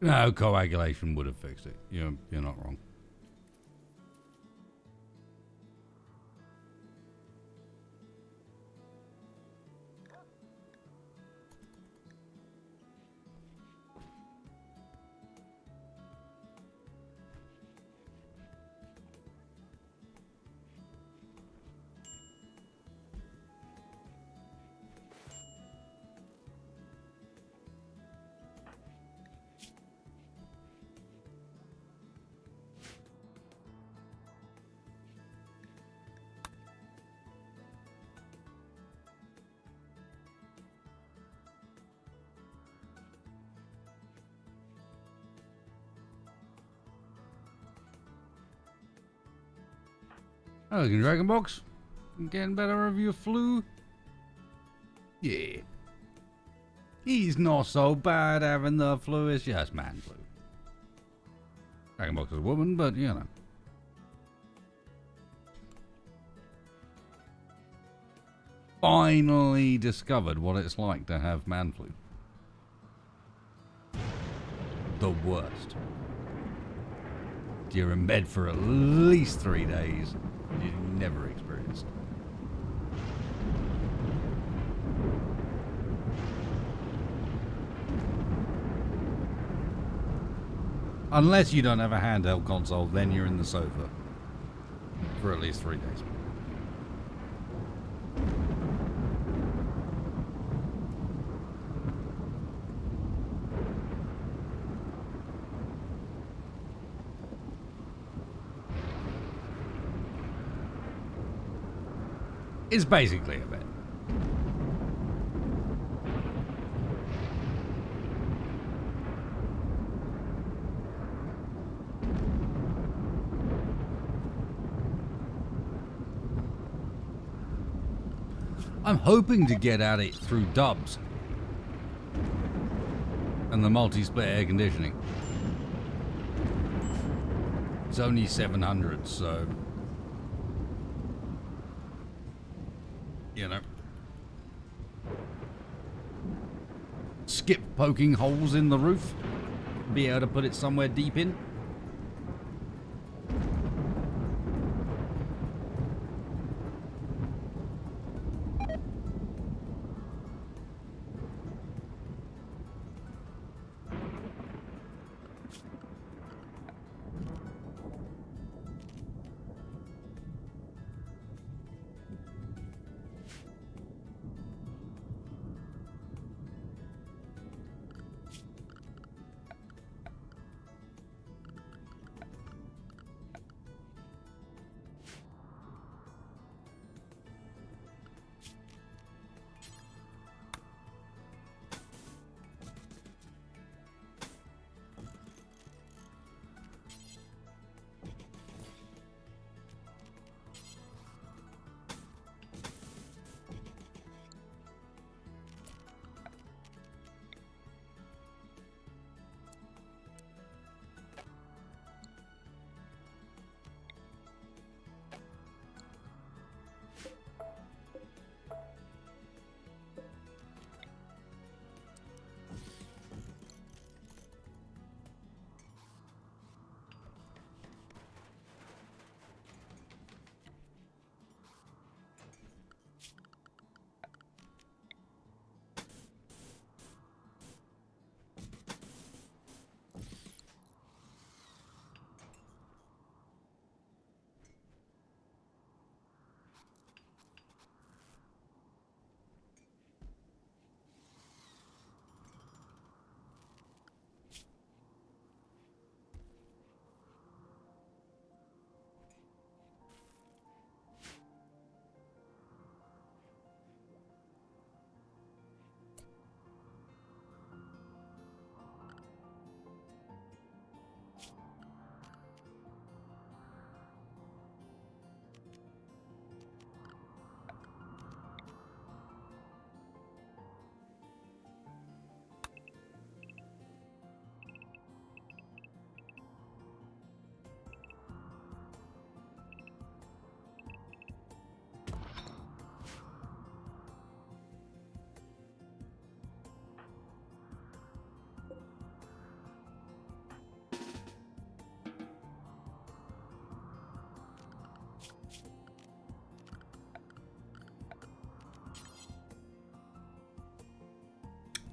No, coagulation would have fixed it. You're not wrong. Oh, Dragon Box. Getting better of your flu? Yeah. He's not so bad having the flu, it's just man flu. Dragon Box is a woman, but you know. Finally discovered what it's like to have man flu. The worst. You're in bed for at least 3 days. You never experienced. Unless you don't have a handheld console, then you're in the sofa for at least 3 days. It's basically a bed. I'm hoping to get at it through dubs and the multi-split air conditioning. It's only 700, so you know, skip poking holes in the roof, be able to put it somewhere deep in.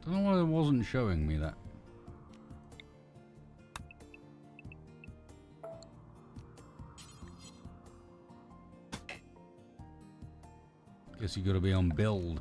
Don't know why it wasn't showing me that. Guess you gotta be on build.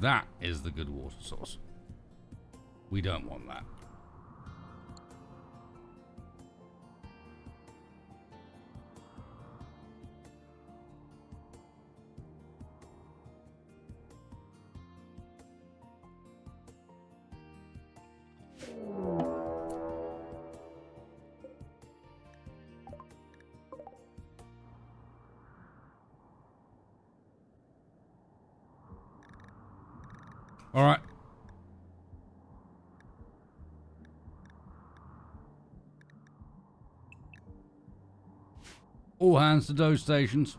That is the good water source. We don't want that. All right. All hands to those stations.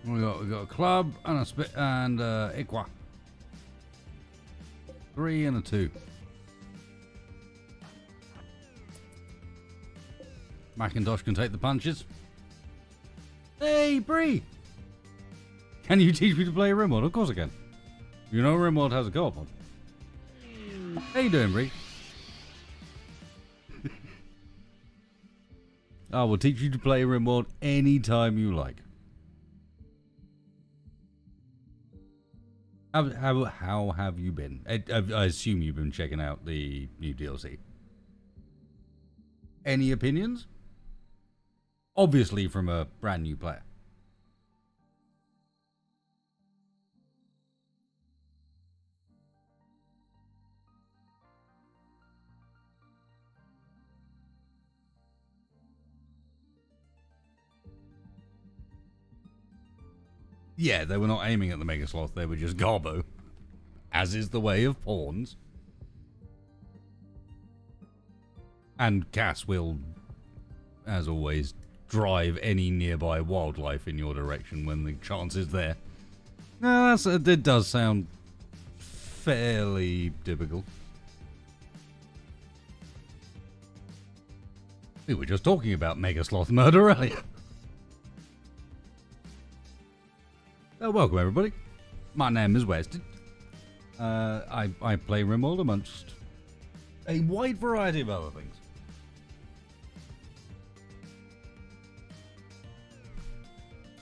We got a club and a spit and Iqua. 3 and a 2. Macintosh can take the punches. Hey, Bree! Can you teach me to play RimWorld? Of course I can. You know RimWorld has a co-op mod. How you doing, Bree? I will teach you to play RimWorld anytime you like. How have you been? I assume you've been checking out the new DLC. Any opinions? Obviously from a brand new player. Yeah, they were not aiming at the Mega Sloth, they were just Garbo. As is the way of pawns. And Cass will, as always, drive any nearby wildlife in your direction when the chance is there. No, it does sound fairly typical. We were just talking about Mega Sloth murder earlier. Welcome everybody. My name is Wested. I play RimWorld amongst a wide variety of other things.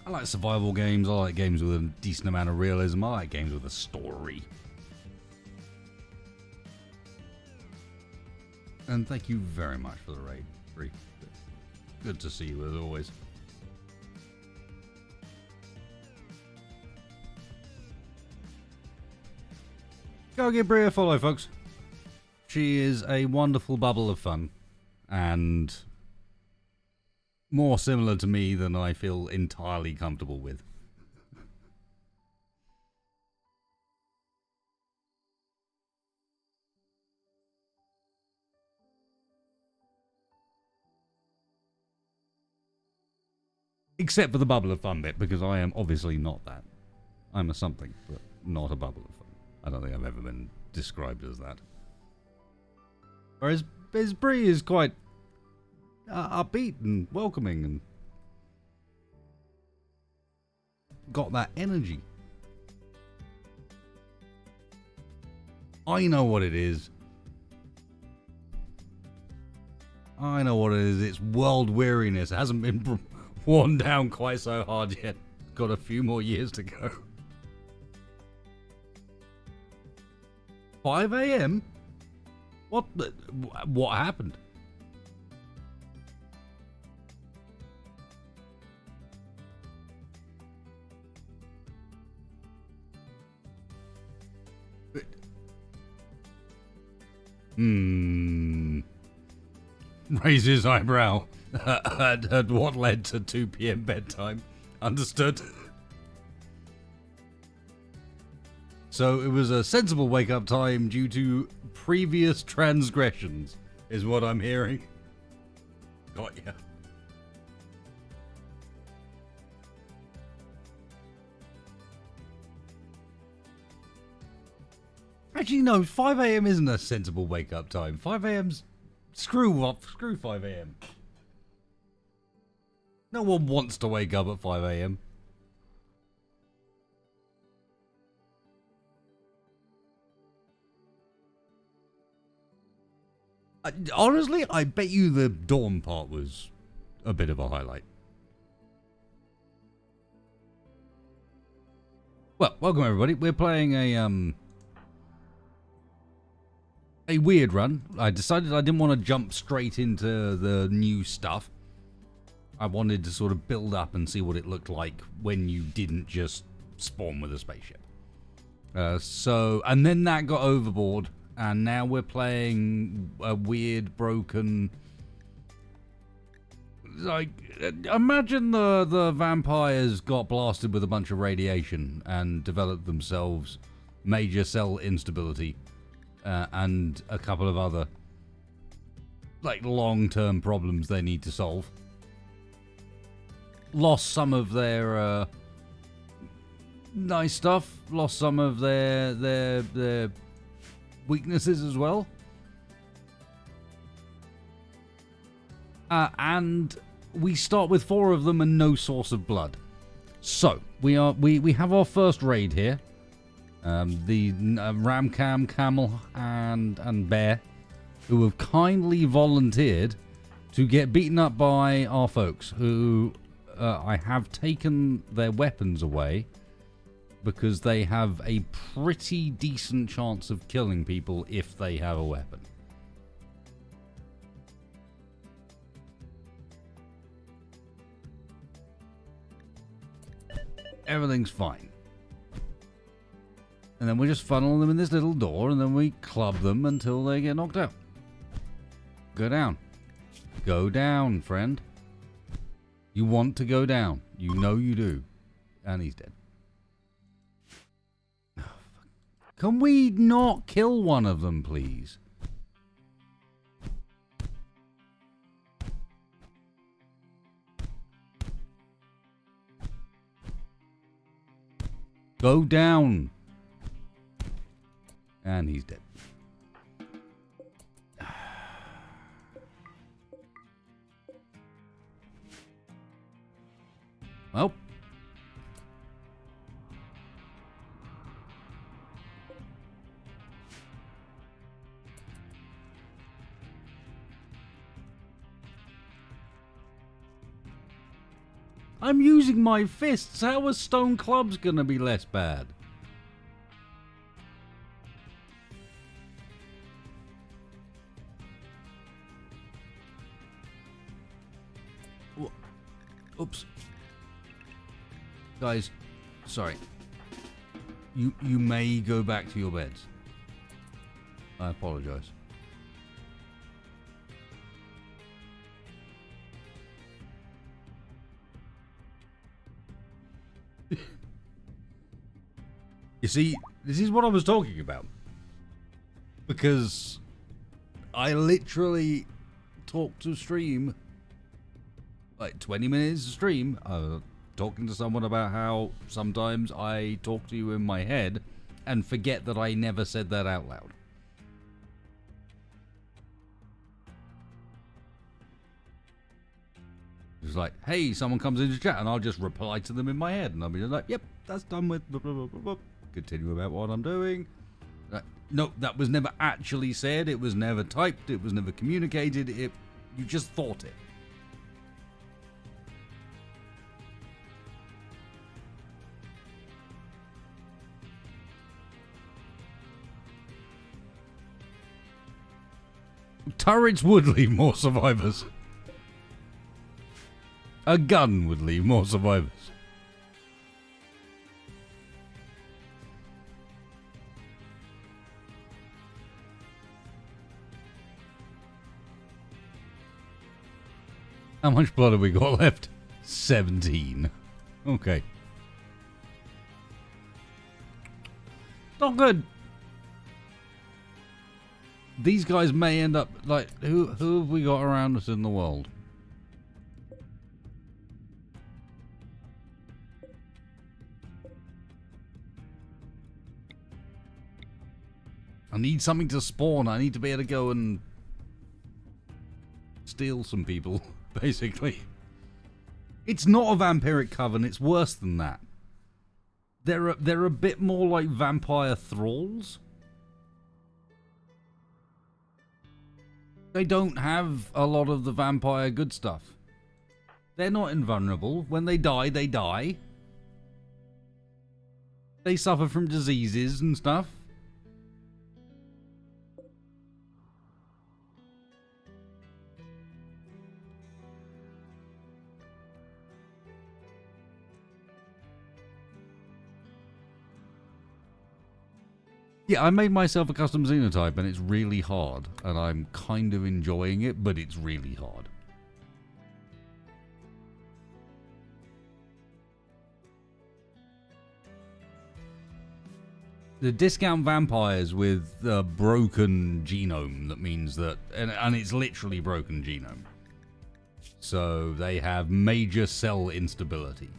I like survival games, I like games with a decent amount of realism, I like games with a story. And thank you very much for the raid, Bree. Good to see you as always. Go give Brie a follow, folks. She is a wonderful bubble of fun, and more similar to me than I feel entirely comfortable with. Except for the bubble of fun bit, because I am obviously not that. I'm a something, but not a bubble of fun. I don't think I've ever been described as that. Whereas Bree is quite... upbeat and welcoming and got that energy. I know what it is. I know what it is. It's world weariness. It hasn't been worn down quite so hard yet. Got a few more years to go. 5 a.m.? What happened? Raise his eyebrow at what led to 2 p.m. bedtime. Understood. So it was a sensible wake-up time due to previous transgressions, is what I'm hearing. Got ya. Actually, no, 5 a.m. isn't a sensible wake-up time. 5 a.m.'s... Screw 5 a.m. No one wants to wake up at 5 a.m. Honestly, I bet you the dawn part was a bit of a highlight. Well, welcome everybody. We're playing a weird run. I decided I didn't want to jump straight into the new stuff. I wanted to sort of build up and see what it looked like when you didn't just spawn with a spaceship. And then that got overboard, and now we're playing a weird, broken... Like, imagine the vampires got blasted with a bunch of radiation and developed themselves major cell instability and a couple of other, like, long-term problems they need to solve. Lost some of their nice stuff. Lost some of their weaknesses as well. And we start with 4 of them and no source of blood. So we have our first raid here. The Ramcam, Camel, and Bear, who have kindly volunteered to get beaten up by our folks, who I have taken their weapons away because they have a pretty decent chance of killing people if they have a weapon. Everything's fine. And then we just funnel them in this little door, and then we club them until they get knocked out. Go down. Go down, friend. You want to go down. You know you do. And he's dead. Can we not kill one of them, please? Go down. And he's dead. Well. I'm using my fists. How are stone clubs gonna be less bad? Oops. Guys, sorry. You may go back to your beds. I apologize. You see, this is what I was talking about. Because I literally talked to stream, like 20 minutes of stream, talking to someone about how sometimes I talk to you in my head and forget that I never said that out loud. It's like, hey, someone comes into chat, and I'll just reply to them in my head, and I'll be like, yep, that's done with. Blah, blah, blah, blah, blah. Continue about what I'm doing. No, that was never actually said. It was never typed. It was never communicated. You just thought it. Turrets would leave more survivors. A gun would leave more survivors. How much blood have we got left? 17. Okay. Not good. These guys may end up like who have we got around us in the world? I need something to spawn. I need to be able to go and steal some people, basically. It's not a vampiric coven, it's worse than that. They're a bit more like vampire thralls. They don't have a lot of the vampire good stuff. They're not invulnerable. When they die, they die. They suffer from diseases and stuff. Yeah, I made myself a custom xenotype, and it's really hard. And I'm kind of enjoying it, but it's really hard. The discount vampires with a broken genome, that means that... And it's literally broken genome. So they have major cell instability.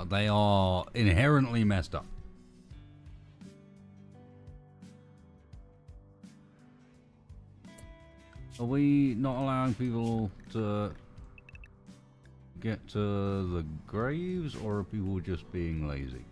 They are inherently messed up. Are we not allowing people to get to the graves, or are people just being lazy?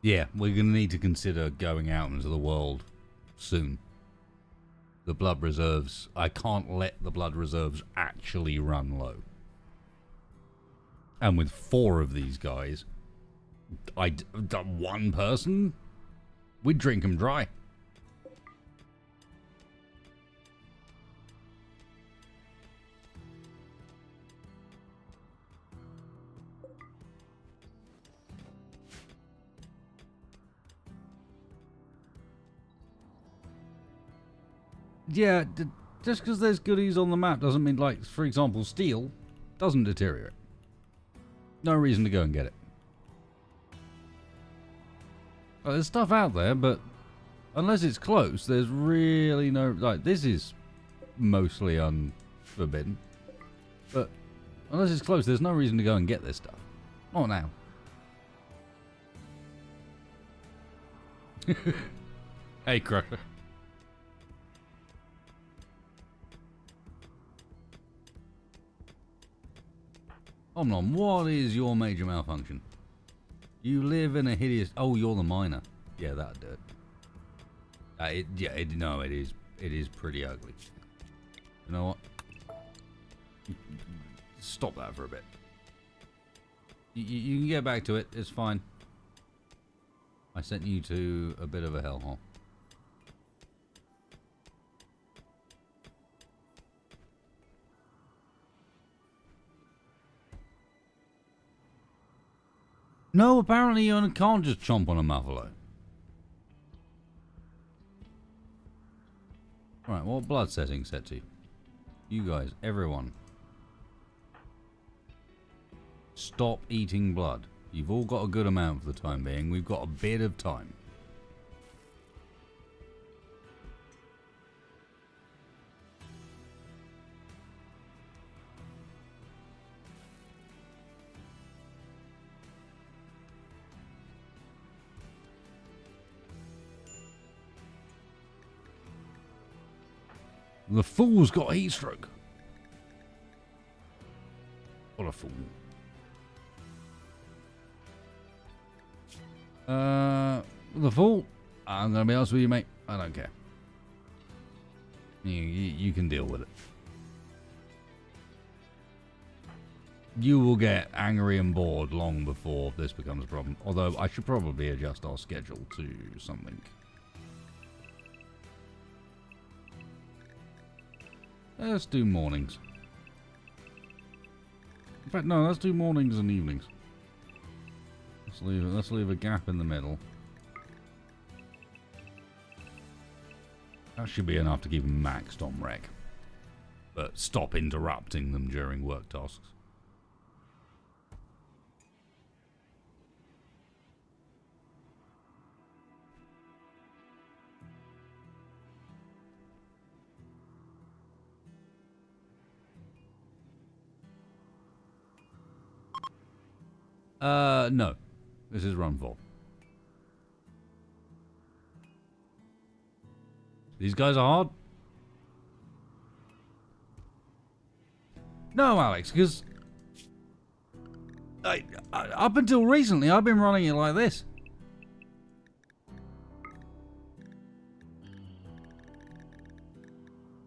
Yeah, we're going to need to consider going out into the world soon. The blood reserves, I can't let the blood reserves actually run low. And with 4 of these guys, one person, we'd drink them dry. Yeah, just because there's goodies on the map doesn't mean, like, for example, steel doesn't deteriorate. No reason to go and get it. Well, there's stuff out there, but unless it's close, there's really no... Like, this is mostly unforbidden. But unless it's close, there's no reason to go and get this stuff. Not now. Hey, Crusher. Omnom, what is your major malfunction? You live in a hideous... Oh, you're the miner. Yeah, that'd do it. It is pretty ugly. You know what? Stop that for a bit. You can get back to it. It's fine. I sent you to a bit of a hellhole. No, apparently you can't just chomp on a muffalo. Right, what blood setting set to? You guys, everyone. Stop eating blood. You've all got a good amount for the time being. We've got a bit of time. The fool's got heat stroke. What a fool. The fool. I'm gonna be honest with you, mate. I don't care. You can deal with it. You will get angry and bored long before this becomes a problem. Although I should probably adjust our schedule to something. Let's do mornings. In fact, no, let's do mornings and evenings. Let's leave a gap in the middle. That should be enough to keep them maxed on rec. But stop interrupting them during work tasks. No. This is run 4. These guys are hard? No, Alex, because up until recently, I've been running it like this.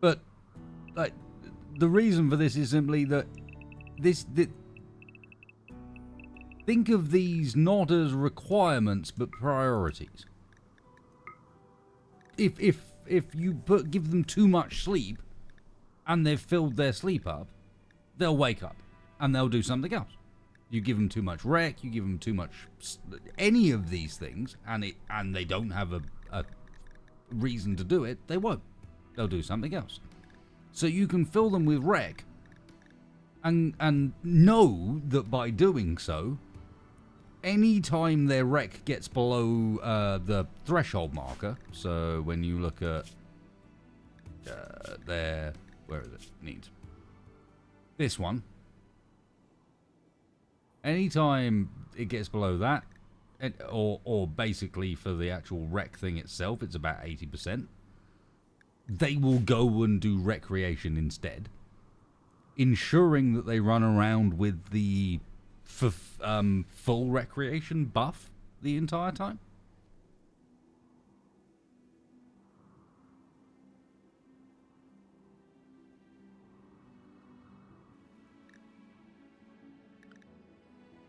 But the reason for this is simply that think of these not as requirements but priorities. If you give them too much sleep and they've filled their sleep up, they'll wake up and they'll do something else. You give them too much rec, you give them too much any of these things, and they don't have a reason to do it, they won't. They'll do something else. So you can fill them with rec and know that by doing so, anytime their rec gets below the threshold marker, so when you look at their, where is it? Needs. This one. Anytime it gets below that, or basically for the actual rec thing itself, it's about 80%, they will go and do recreation instead, ensuring that they run around with the full recreation buff the entire time.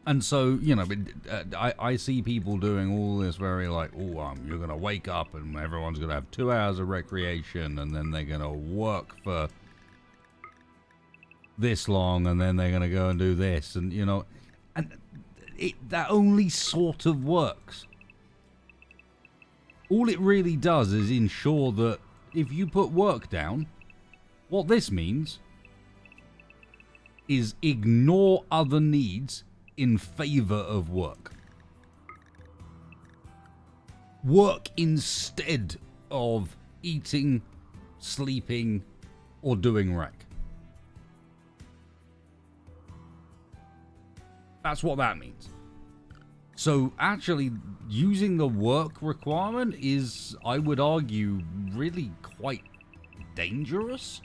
And so, you know, I see people doing all this very like, oh, you're going to wake up and everyone's going to have 2 hours of recreation and then they're going to work for this long and then they're going to go and do this. And, you know, and that only sort of works. All it really does is ensure that if you put work down, what this means is ignore other needs in favor of work. Work instead of eating, sleeping, or doing rec. That's what that means. So actually using the work requirement is, I would argue, really quite dangerous.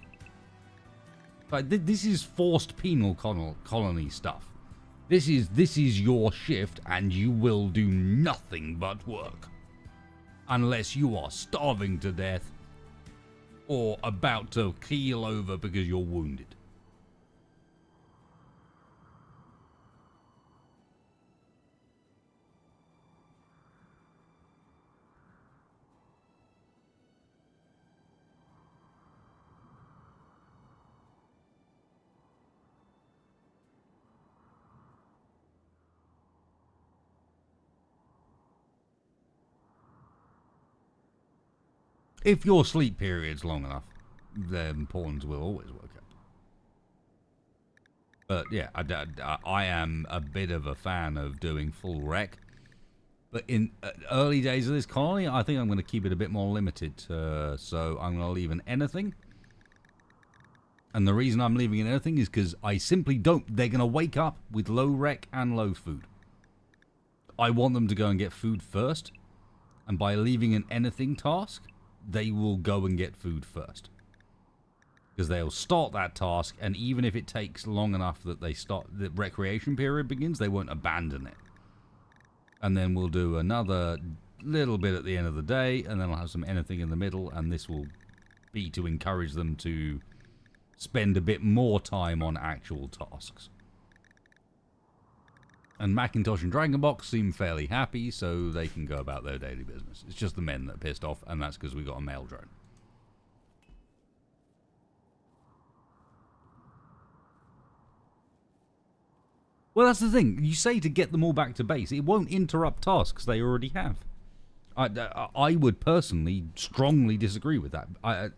Like, this is forced penal colony stuff. This is your shift and you will do nothing but work. Unless you are starving to death or about to keel over because you're wounded. If your sleep period's long enough, then pawns will always work out. But yeah, I am a bit of a fan of doing full rec. But in early days of this colony, I think I'm going to keep it a bit more limited. So I'm going to leave an anything. And the reason I'm leaving an anything is because I simply don't. They're going to wake up with low rec and low food. I want them to go and get food first. And by leaving an anything task, they will go and get food first. Because they'll start that task, and even if it takes long enough that they start the recreation period begins, they won't abandon it. And then we'll do another little bit at the end of the day, and then I'll have some anything in the middle, and this will be to encourage them to spend a bit more time on actual tasks. And Macintosh and Dragonbox seem fairly happy, so they can go about their daily business. It's just the men that are pissed off, and that's because we got a mail drone. Well, that's the thing. You say to get them all back to base. It won't interrupt tasks they already have. I would personally strongly disagree with that.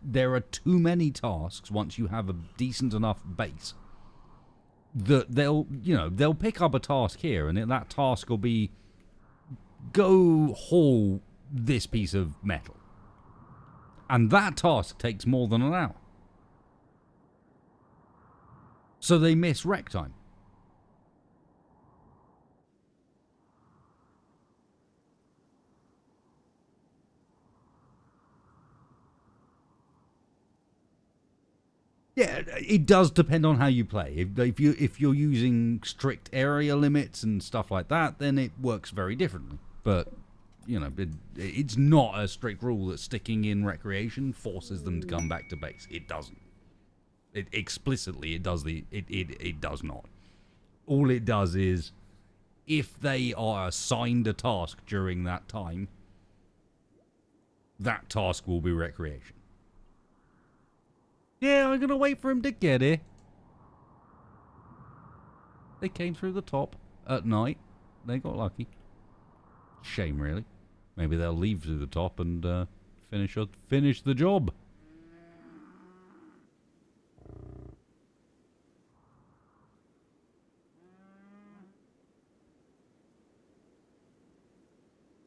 There are too many tasks once you have a decent enough base that they'll pick up a task here, and that task will be go haul this piece of metal. And that task takes more than an hour. So they miss rec time. Yeah, it does depend on how you play. If you're using strict area limits and stuff like that, then it works very differently. But it's not a strict rule that sticking in recreation forces them to come back to base. It doesn't. It explicitly it does it does not. All it does is if they are assigned a task during that time, that task will be recreation. Yeah, I'm gonna wait for him to get here. They came through the top at night. They got lucky. Shame, really. Maybe they'll leave through the top and finish the job.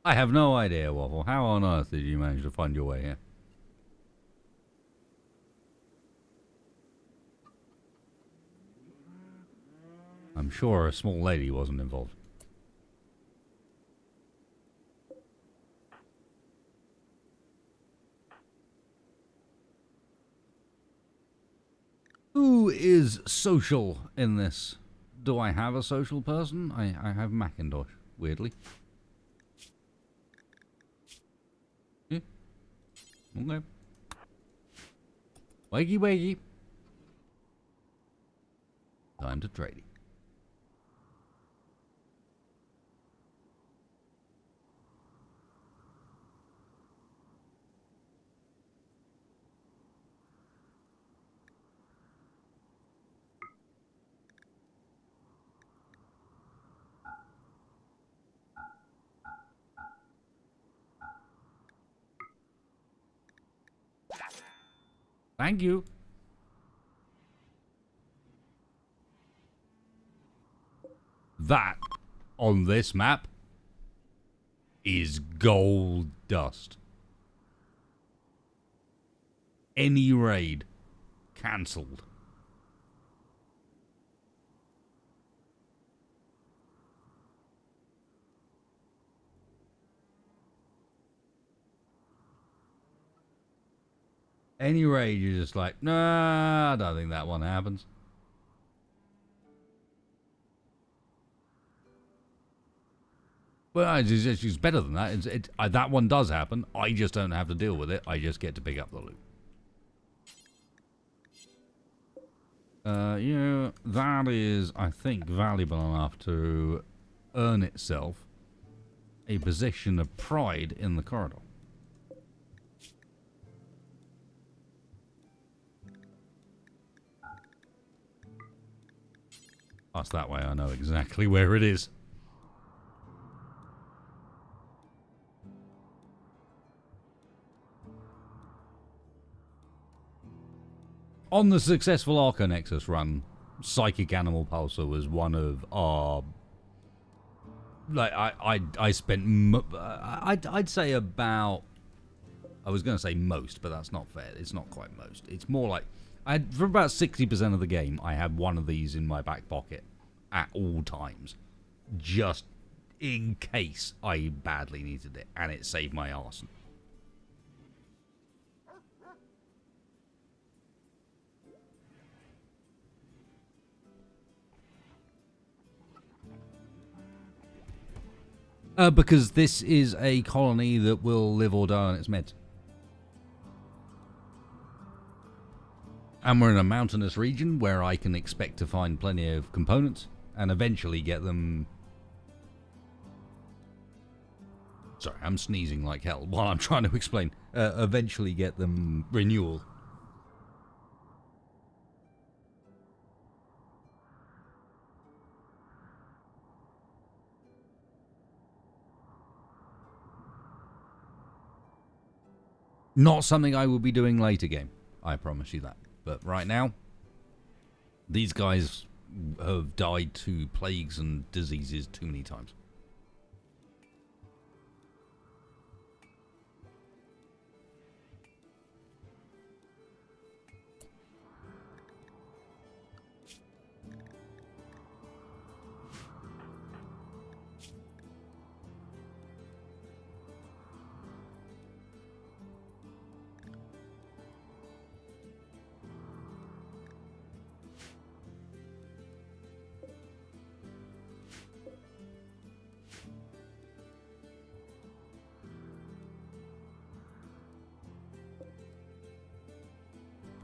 I have no idea, Waffle. How on earth did you manage to find your way here? I'm sure a small lady wasn't involved. Who is social in this? Do I have a social person? I have Macintosh, weirdly. Yeah. Okay. Wakey wakey. Time to trade. Thank you. That, on this map, is gold dust. Any raid, cancelled. Any raid, you're just like, nah, I don't think that one happens. Well, it's better than that. That one does happen. I just don't have to deal with it. I just get to pick up the loot. Yeah, that is, I think, valuable enough to earn itself a position of pride in the corridor. That's that way, I know exactly where it is. On the successful Arconexus run, Psychic Animal Pulsar was one of our... Like, I spent... I'd say about... I was going to say most, but that's not fair. It's not quite most. It's more like... for about 60% of the game, I had one of these in my back pocket at all times. Just in case I badly needed it. And it saved my arse. Because this is a colony that will live or die on its meds. And we're in a mountainous region where I can expect to find plenty of components and eventually get them... Sorry, I'm sneezing like hell while I'm trying to explain. Eventually get them renewal. Not something I will be doing later game. I promise you that. But right now, these guys have died to plagues and diseases too many times.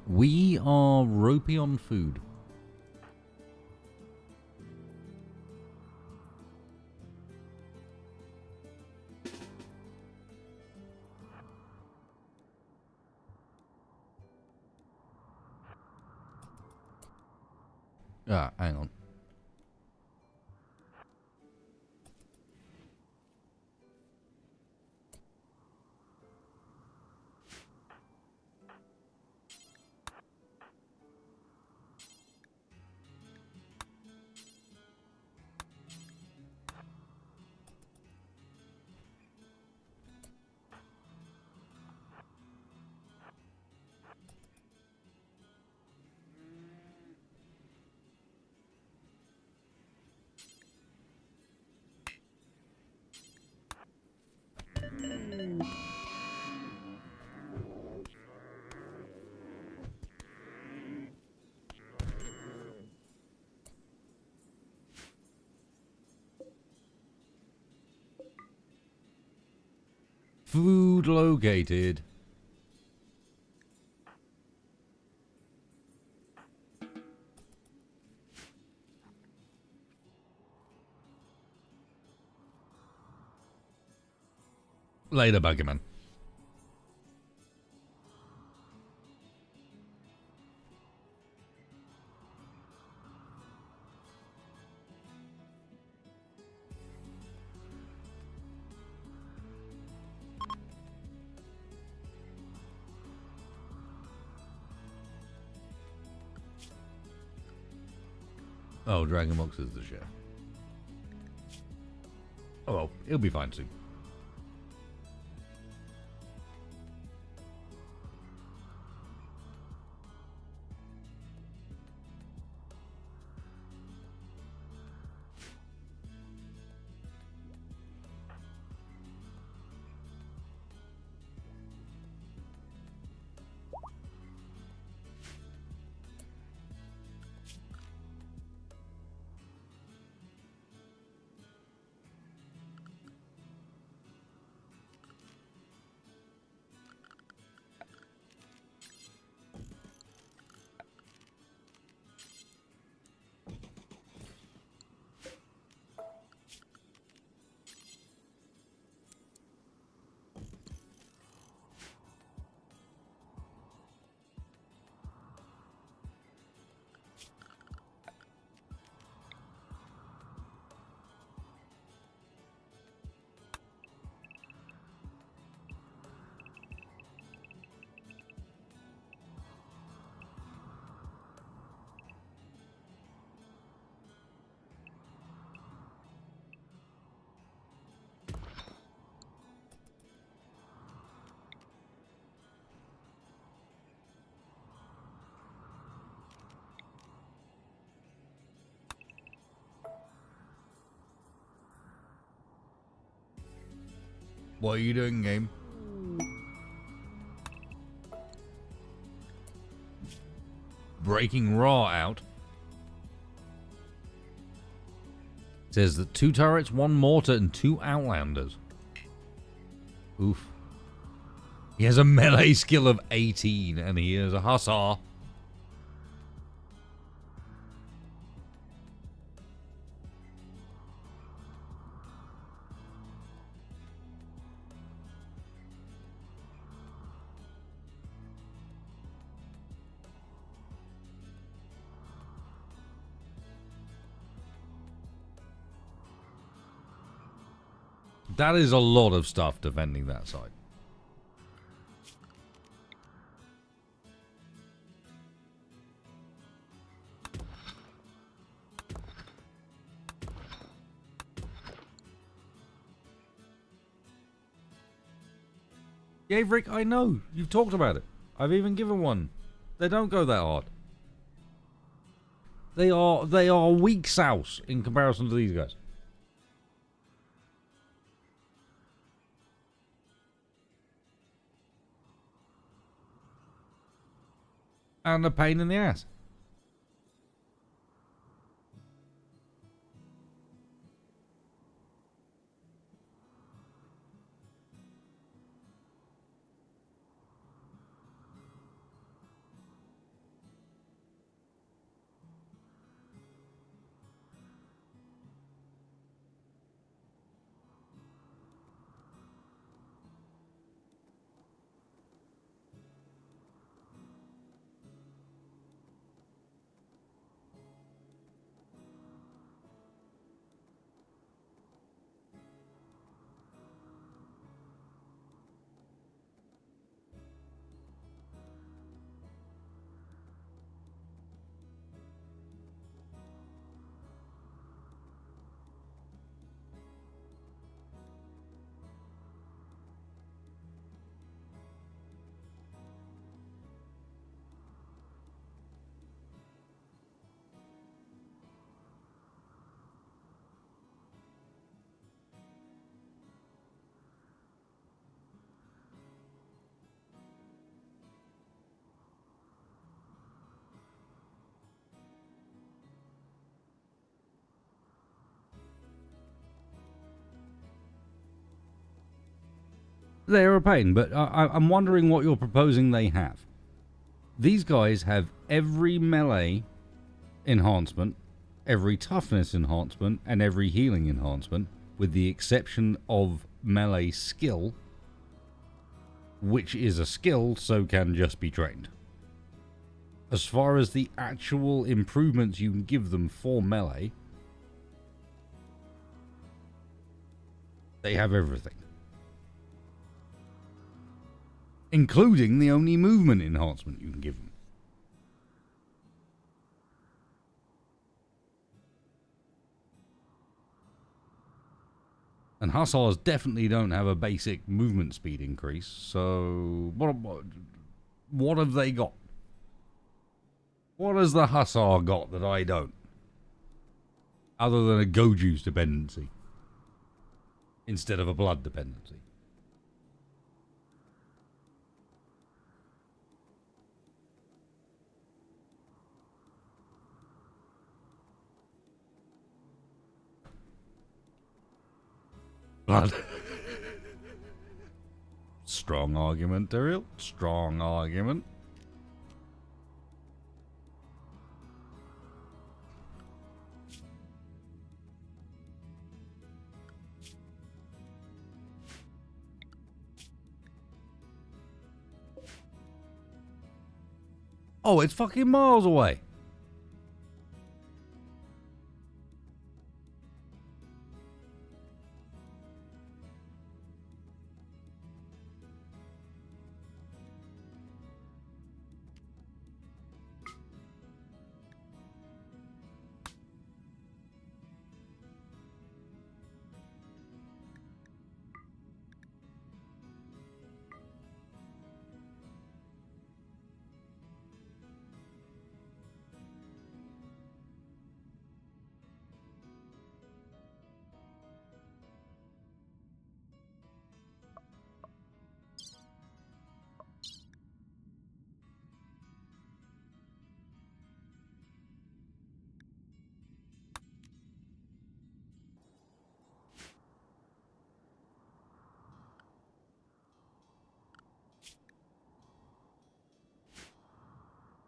We are ropey on food. Ah, hang on. Food located. Later, Buggerman. Oh, Dragon Box is the chef. Oh well, he'll be fine soon. What are you doing, game? Breaking Raw out. Says that 2 turrets, 1 mortar, and 2 outlanders. Oof. He has a melee skill of 18, and he is a hussar. That is a lot of stuff defending that side. Gaverick, I know. You've talked about it. I've even given one. They don't go that hard. They are weak sauce in comparison to these guys. And a pain in the ass. They're a pain, but I'm wondering what you're proposing they have. These guys have every melee enhancement, every toughness enhancement, and every healing enhancement, with the exception of melee skill, which is a skill, so can just be trained. As far as the actual improvements you can give them for melee, they have everything. Including the only movement enhancement you can give them. And hussars definitely don't have a basic movement speed increase, so what have they got? What has the hussar got that I don't? Other than a go juice dependency. Instead of a blood dependency. Blood. Strong argument, Daryl. Strong argument. Oh, it's fucking miles away.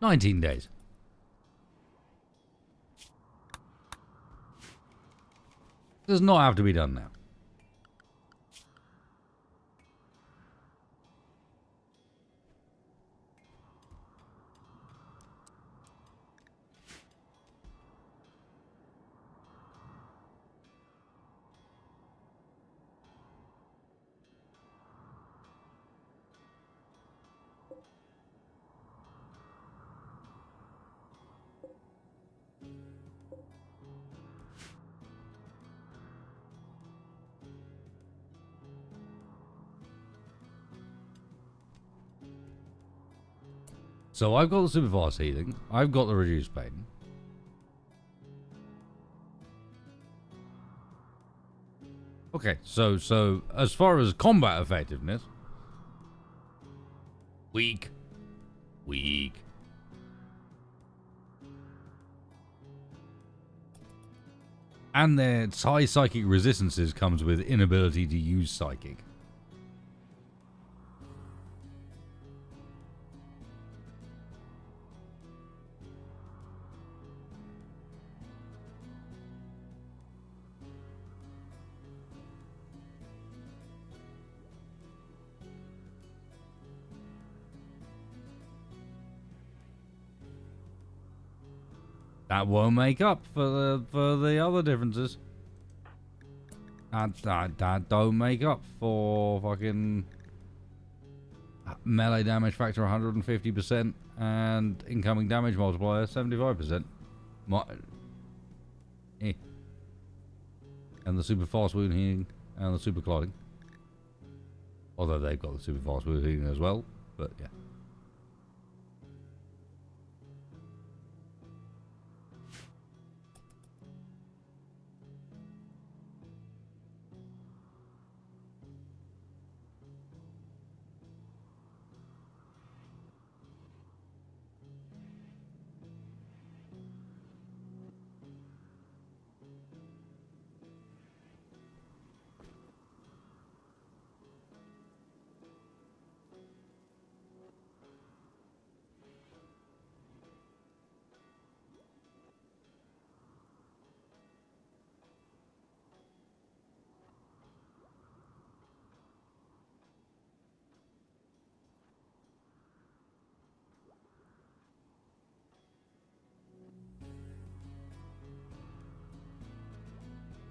19 days. Does not have to be done now. So I've got the super fast healing. I've got the reduced pain. Okay, so as far as combat effectiveness, weak. And their high psychic resistances comes with inability to use psychic. That won't make up for the other differences. That don't make up for fucking melee damage factor 150% and incoming damage multiplier 75%. And the super fast wound healing and the super clotting. Although they've got the super fast wound healing as well, but yeah.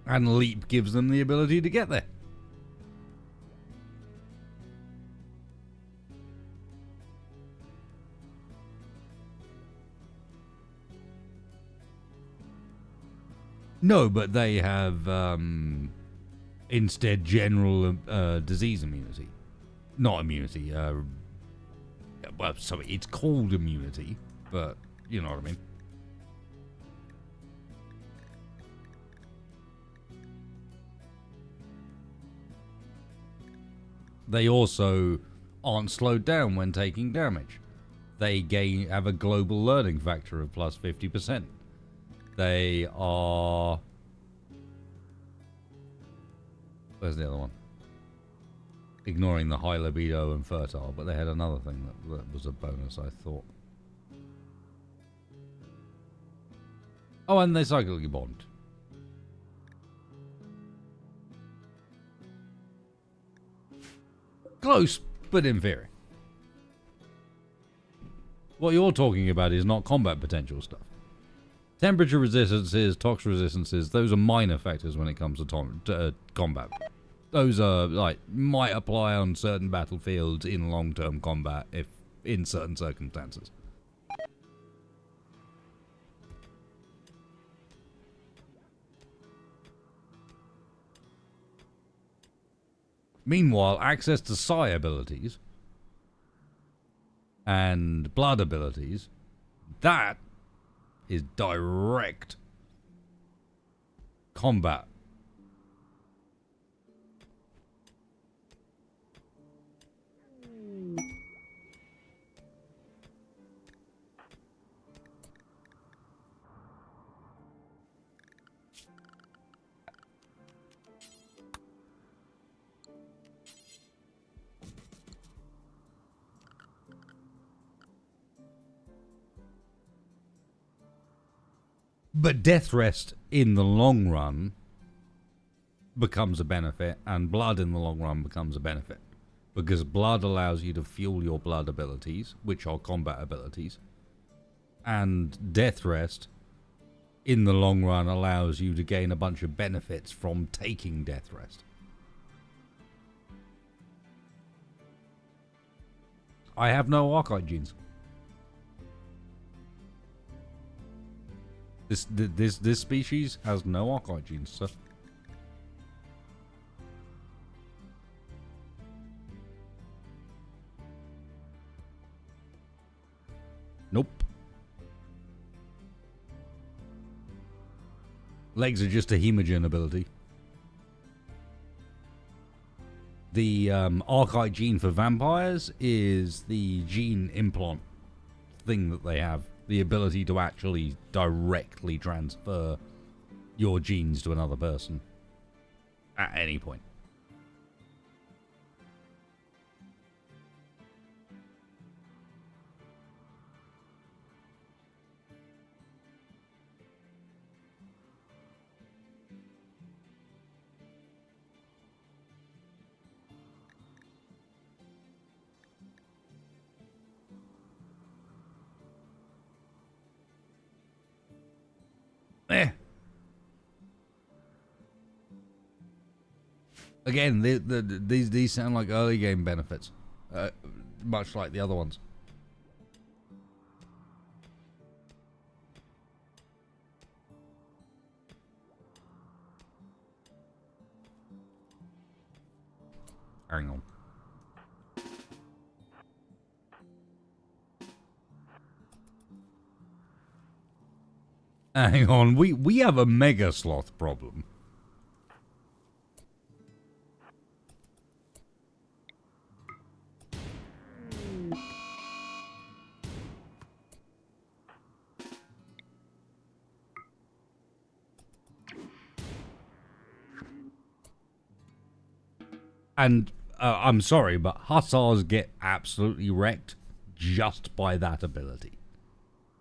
And leap gives them the ability to get there. No, but they have instead general disease immunity. Not immunity. Well, sorry, it's called immunity, but you know what I mean. They also aren't slowed down when taking damage. They have a global learning factor of plus 50%. They are... Where's the other one? Ignoring the high libido and fertile, but they had another thing that was a bonus, I thought. Oh, and they cyclically bond. Close, but inferior. What you're talking about is not combat potential stuff. Temperature resistances, tox resistances, those are minor factors when it comes to combat. Those are, like, might apply on certain battlefields in long-term combat if in certain circumstances. Meanwhile, access to psi abilities and blood abilities, that is direct combat. But death rest in the long run becomes a benefit, and blood in the long run becomes a benefit. Because blood allows you to fuel your blood abilities, which are combat abilities. And death rest in the long run allows you to gain a bunch of benefits from taking death rest. I have no Archite genes. This species has no Archite genes, sir. Nope. Legs are just a hemogen ability. The Archite gene for vampires is the gene implant thing that they have. The ability to actually directly transfer your genes to another person at any point. Again, these sound like early game benefits, much like the other ones. Hang on. Hang on, we have a mega sloth problem. And I'm sorry, but hussars get absolutely wrecked just by that ability.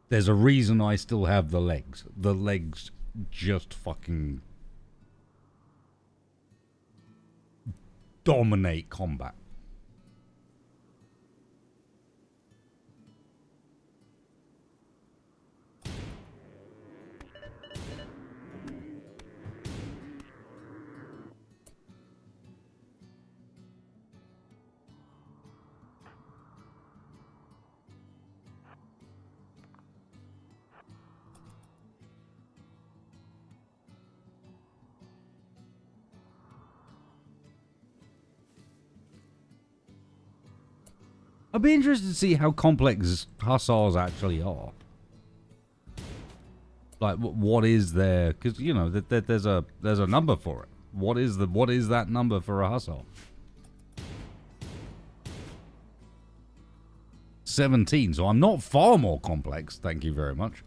There's a reason I still have the legs. The legs just fucking dominate combat. I'd be interested to see how complex hussars actually are. Like, what is there? Because you know, there's a number for it. What is that number for a hussar? 17. So I'm not far more complex. Thank you very much.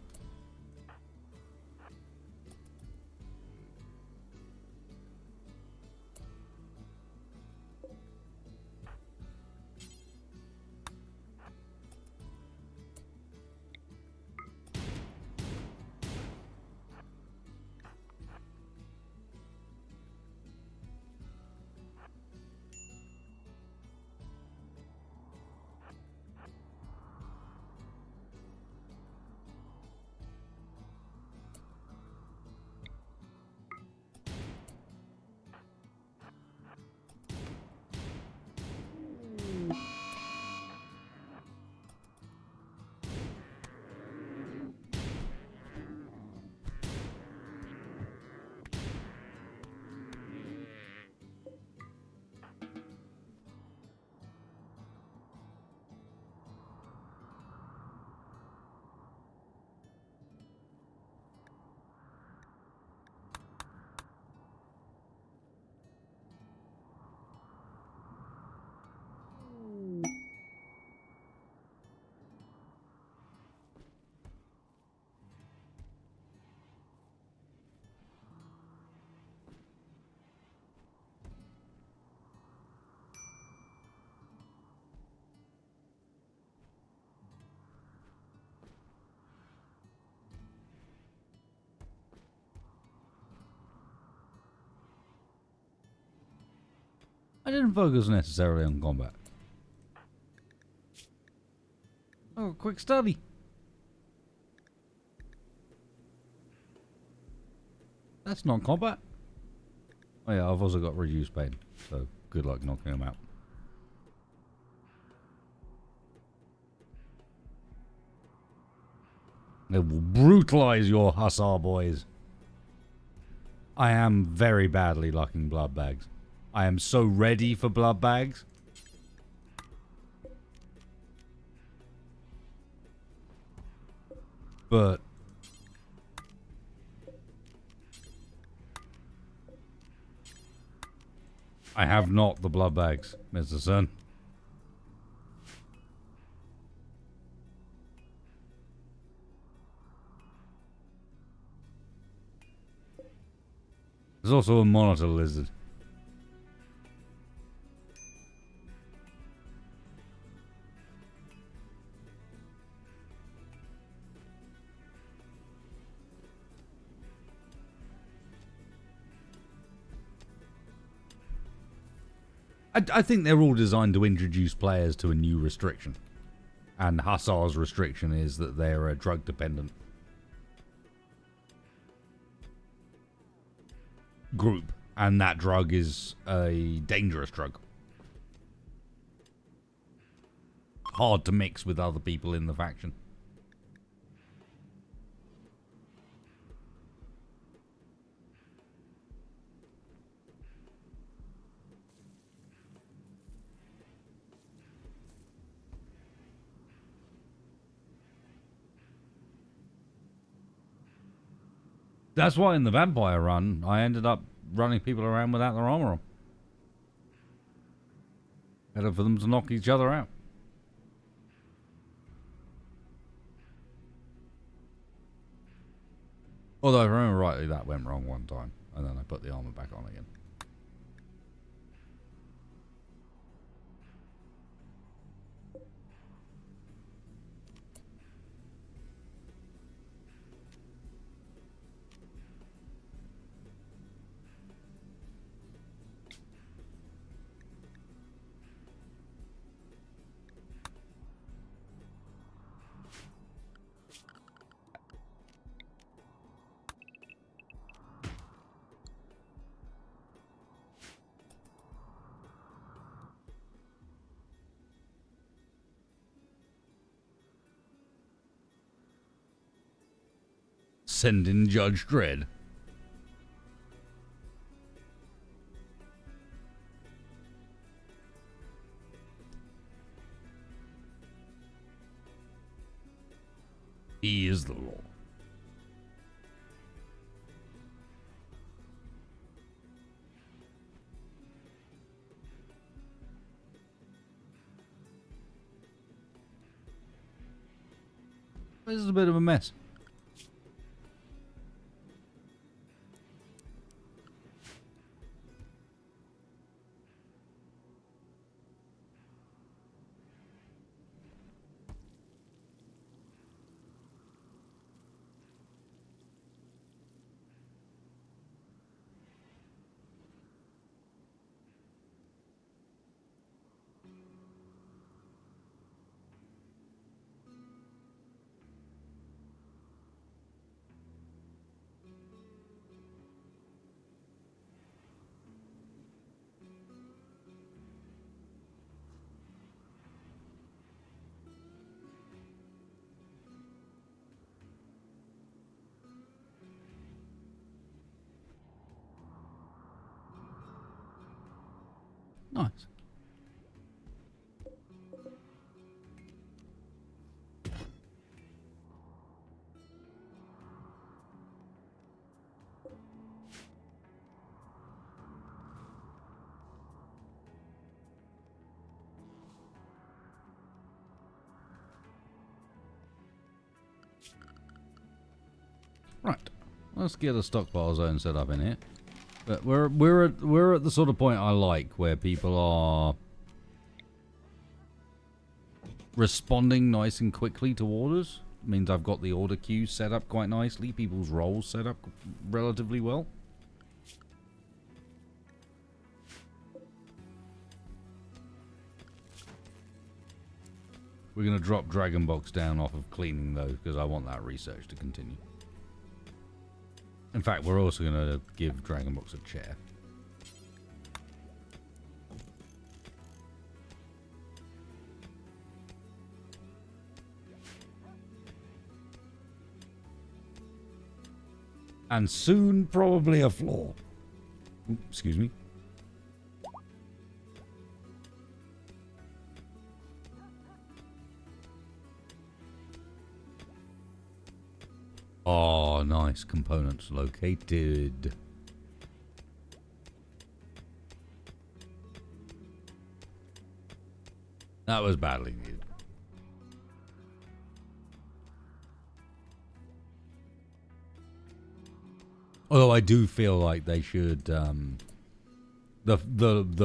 I didn't focus necessarily on combat. Oh, quick study. That's not combat. Oh yeah, I've also got reduced pain, so good luck knocking them out. They will brutalize your hussar boys. I am very badly lacking blood bags. I am so ready for blood bags. But I have not the blood bags, Mr. Sun. There's also a monitor lizard. I think they're all designed to introduce players to a new restriction. And Hussar's restriction is that they're drug dependent group. And that drug is a dangerous drug. Hard to mix with other people in the faction. That's why in the vampire run, I ended up running people around without their armor on. Better for them to knock each other out. Although, if I remember rightly, that went wrong one time. And then I put the armor back on again. Send in Judge Dredd. He is the law. This is a bit of a mess. Nice. Right. Let's get a stockpile zone set up in here. But we're at the sort of point I like where people are responding nice and quickly to orders. Means I've got the order queue set up quite nicely. People's roles set up relatively well. We're going to drop Dragon Box down off of cleaning those because I want that research to continue. In fact, we're also going to give Dragon Box a chair. And soon, probably a floor. Ooh, excuse me. Oh, nice. Components located. That was badly needed. Although I do feel like they should, the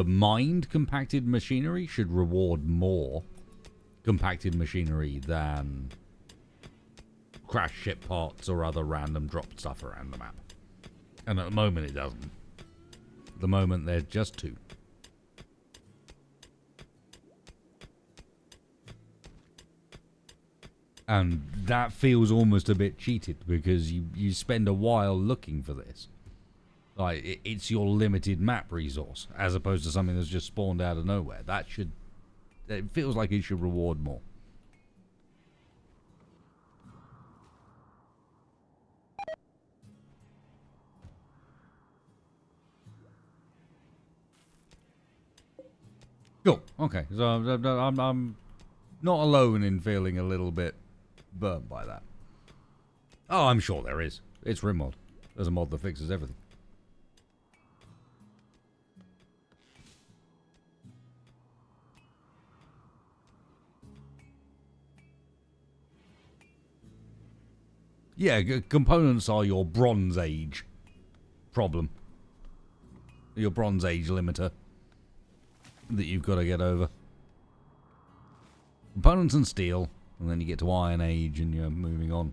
mined compacted machinery should reward more compacted machinery than crash ship parts or other random drop stuff around the map. And at the moment it doesn't. At the moment they're just two. And that feels almost a bit cheated because you spend a while looking for this. Like, it's your limited map resource as opposed to something that's just spawned out of nowhere. It feels like it should reward more. Cool. Okay. So I'm not alone in feeling a little bit burnt by that. Oh, I'm sure there is. It's RimWorld. There's a mod that fixes everything. Yeah, components are your Bronze Age problem. Your Bronze Age limiter that you've got to get over. Components and steel, and then you get to Iron Age and you're moving on.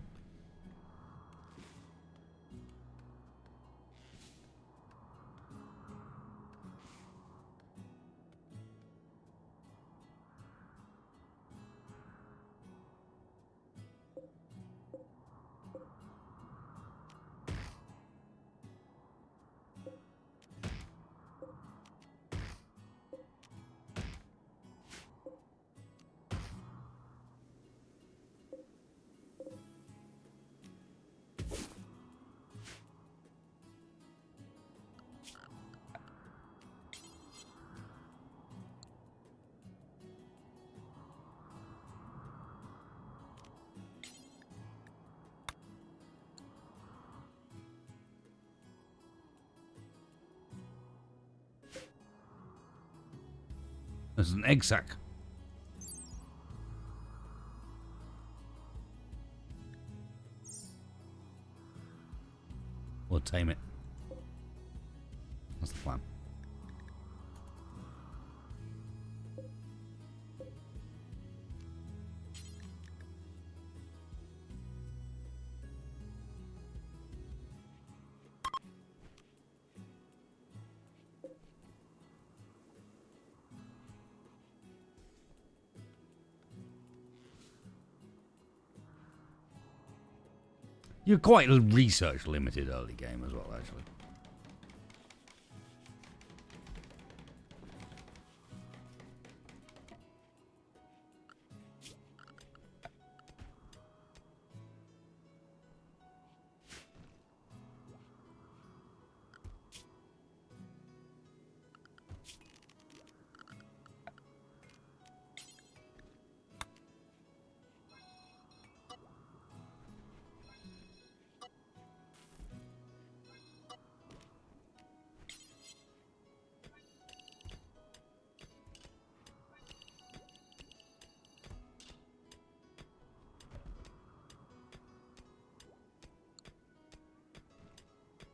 There's an egg sack. We'll tame it. That's the plan. You're quite research limited early game as well, actually.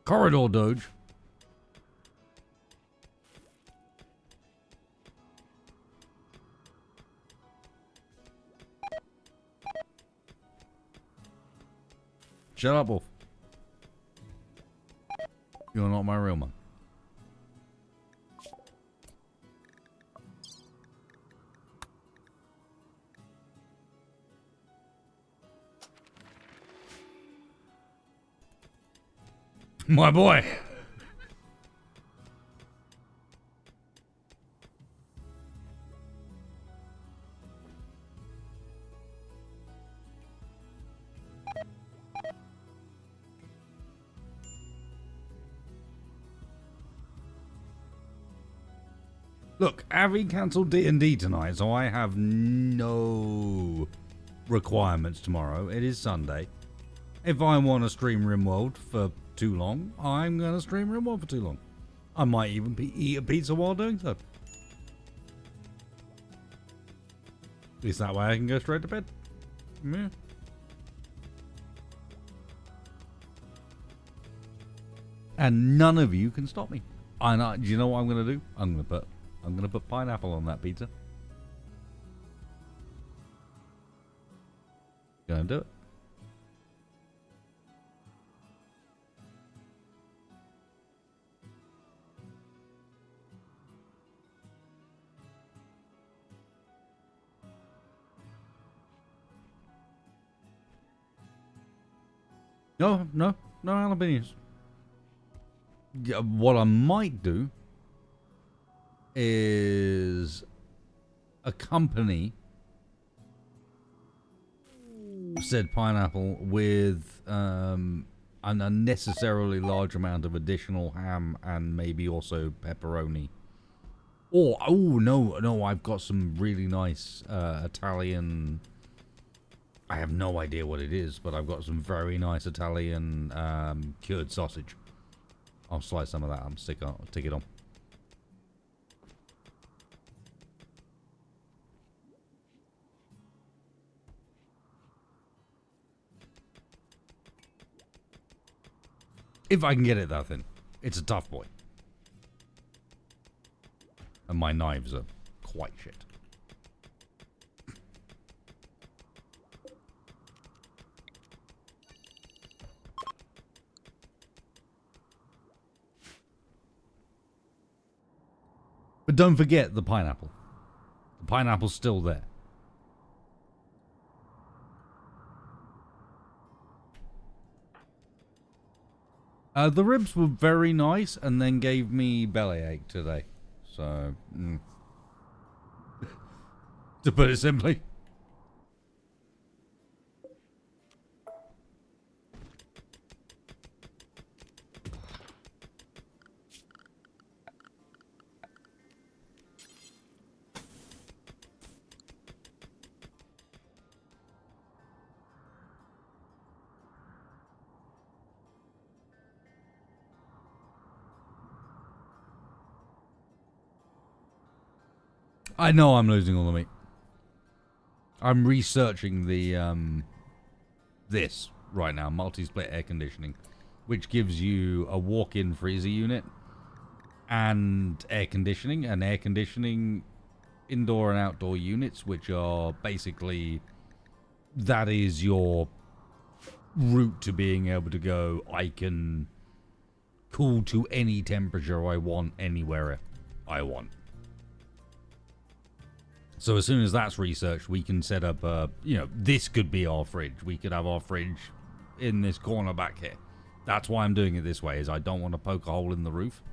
Corridor Doge. Shut up, Wolf. You're not my real man. My boy. Look, Avi cancelled D&D tonight, so I have no requirements tomorrow. It is Sunday. If I want to stream RimWorld for too long, I'm going to stream RimWorld for too long. I might even eat a pizza while doing so. At least that way I can go straight to bed. Yeah. And none of you can stop me. Do you know what I'm going to do? I'm going to put pineapple on that pizza. Gonna do it. No jalapenos. Yeah, what I might do is accompany said pineapple with an unnecessarily large amount of additional ham and maybe also pepperoni. Or, oh no, I've got some really nice Italian. I have no idea what it is, but I've got some very nice Italian cured sausage. I'll slice some of that and stick it on. If I can get it that thin. It's a tough boy. And my knives are quite shit. But don't forget the pineapple. The pineapple's still there. The ribs were very nice and then gave me bellyache today. So, to put it simply. I know I'm losing all the meat. I'm researching the this right now, multi-split air conditioning, which gives you a walk-in freezer unit and air conditioning, indoor and outdoor units, which are basically, that is your route to being able to go, I can cool to any temperature I want, anywhere I want. So as soon as that's researched, we can set up, this could be our fridge. We could have our fridge in this corner back here. That's why I'm doing it this way, is I don't want to poke a hole in the roof.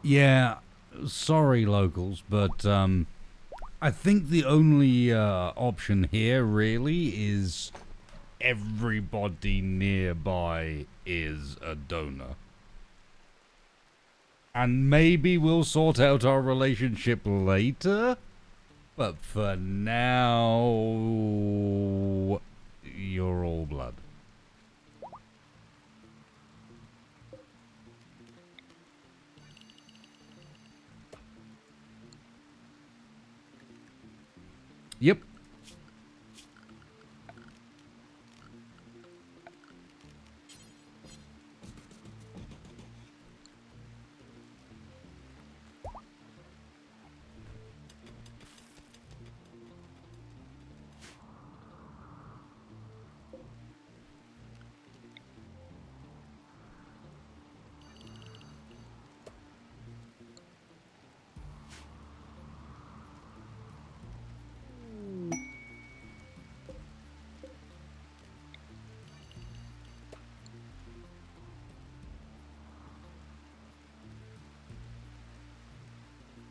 Yeah, sorry, locals, but I think the only option here really is everybody nearby is a donor. And maybe we'll sort out our relationship later, but for now, you're all blood. Yep.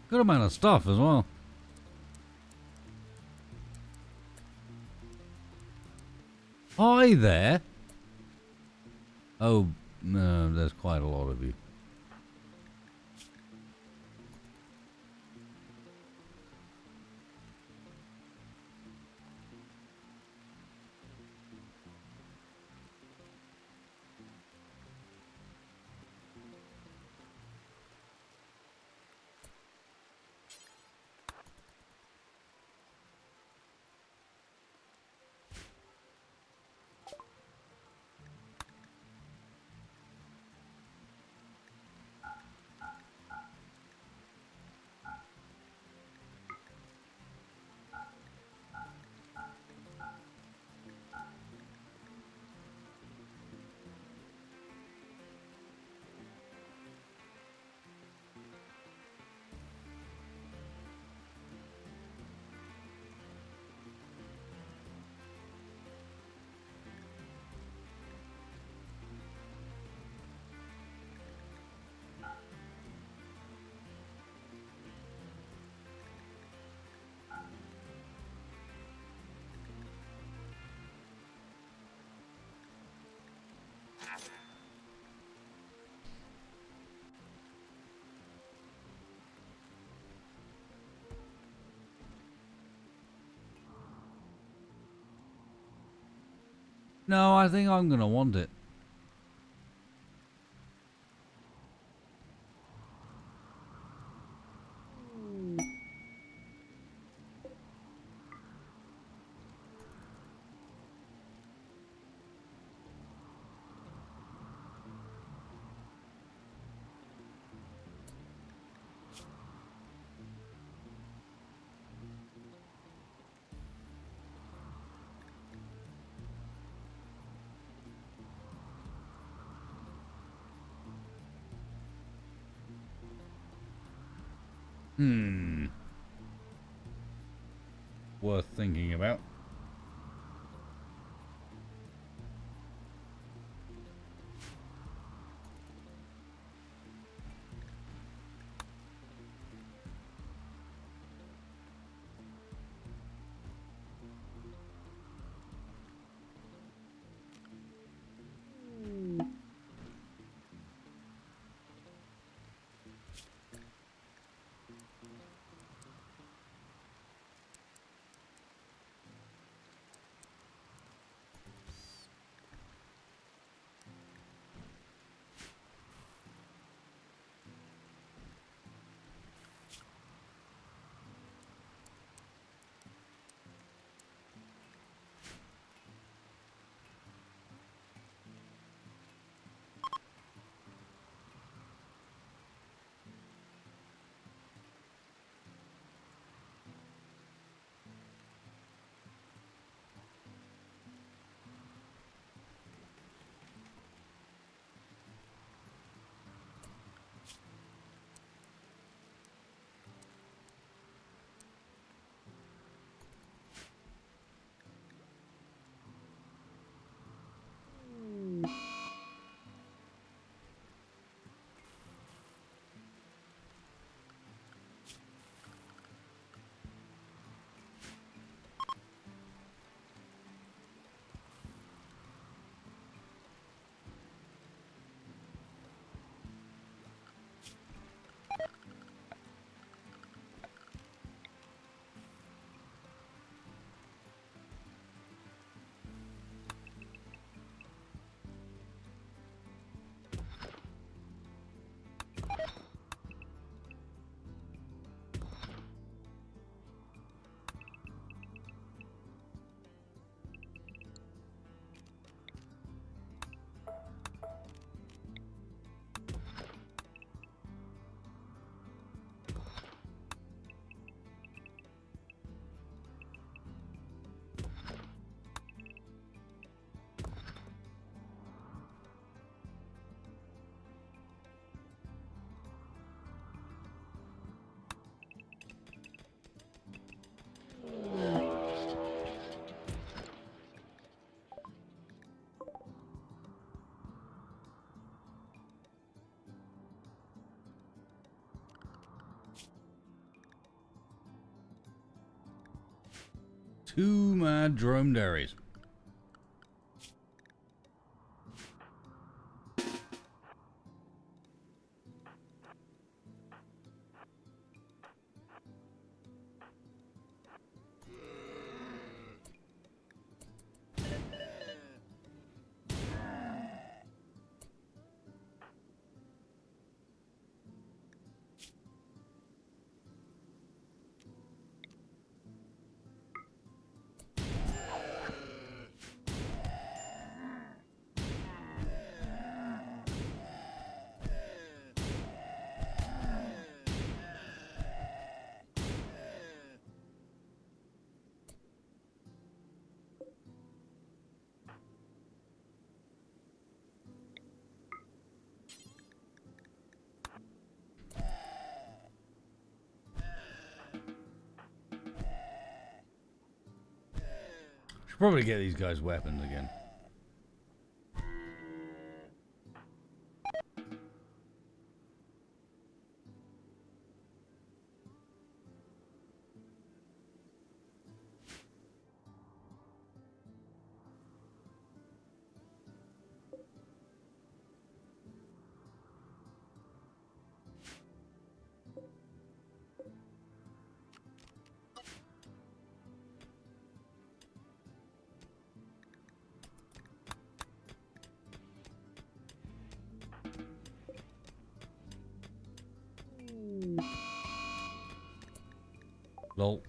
Good amount of stuff as well. Hi there. Oh, no, there's quite a lot of you. No, I think I'm gonna want it. Worth thinking about. Two mad dromedaries. Should probably get these guys weapons again. Lol.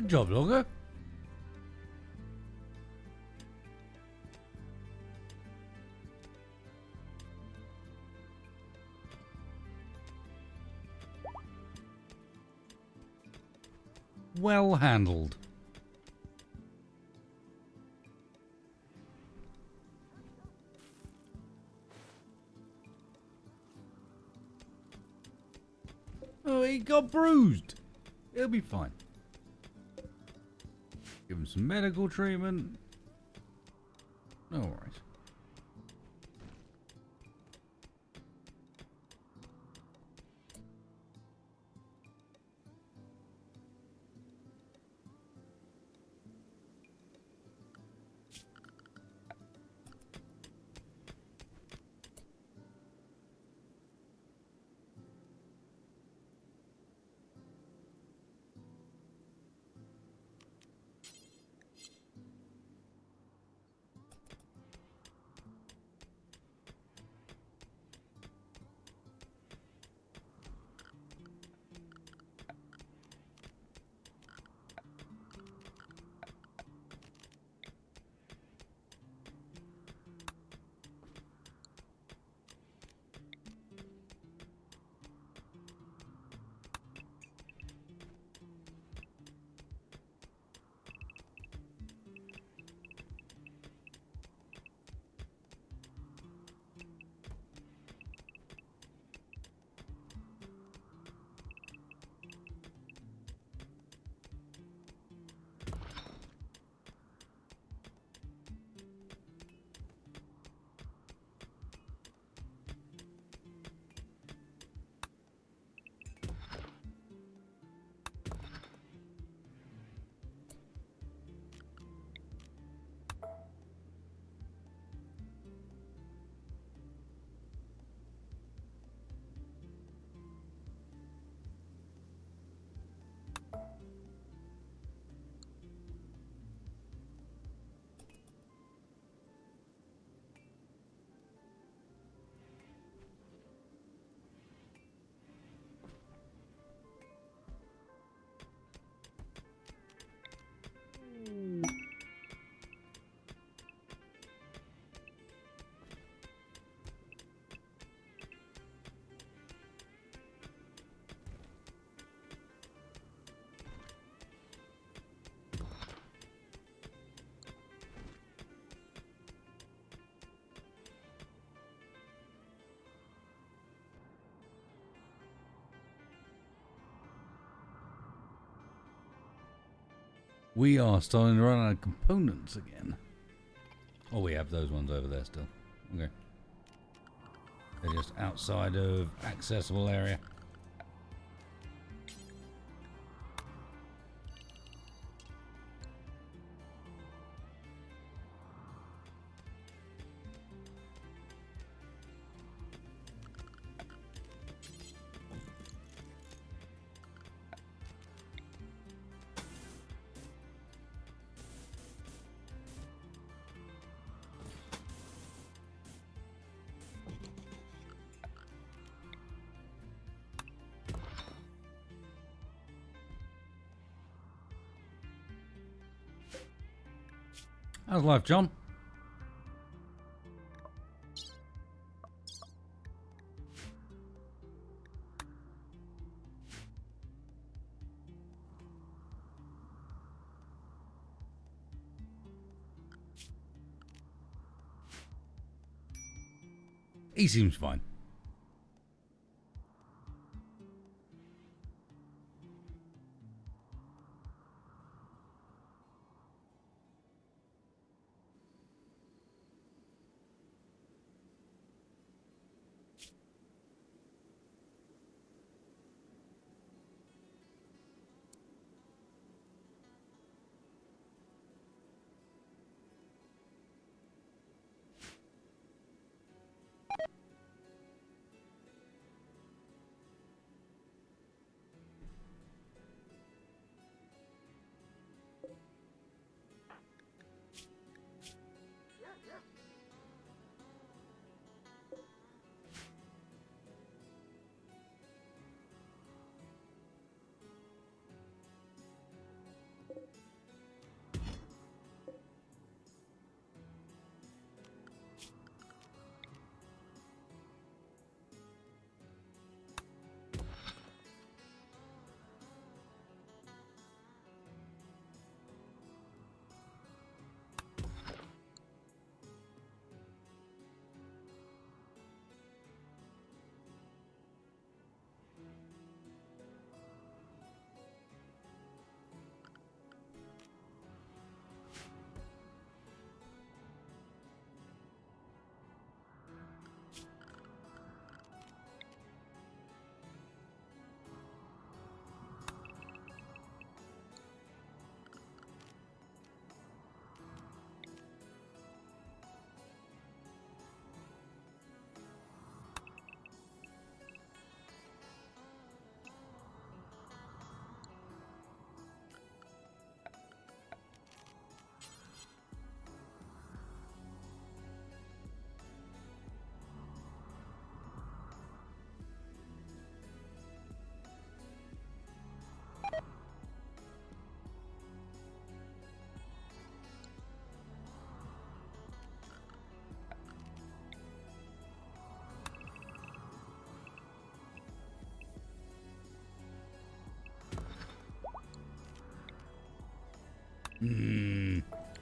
Good job, Logger. Well handled. Oh, he got bruised. He'll be fine. Give him some medical treatment. No worries. We are starting to run out of components again. Oh, we have those ones over there still. Okay. They're just outside of accessible area. How's life, John? He seems fine.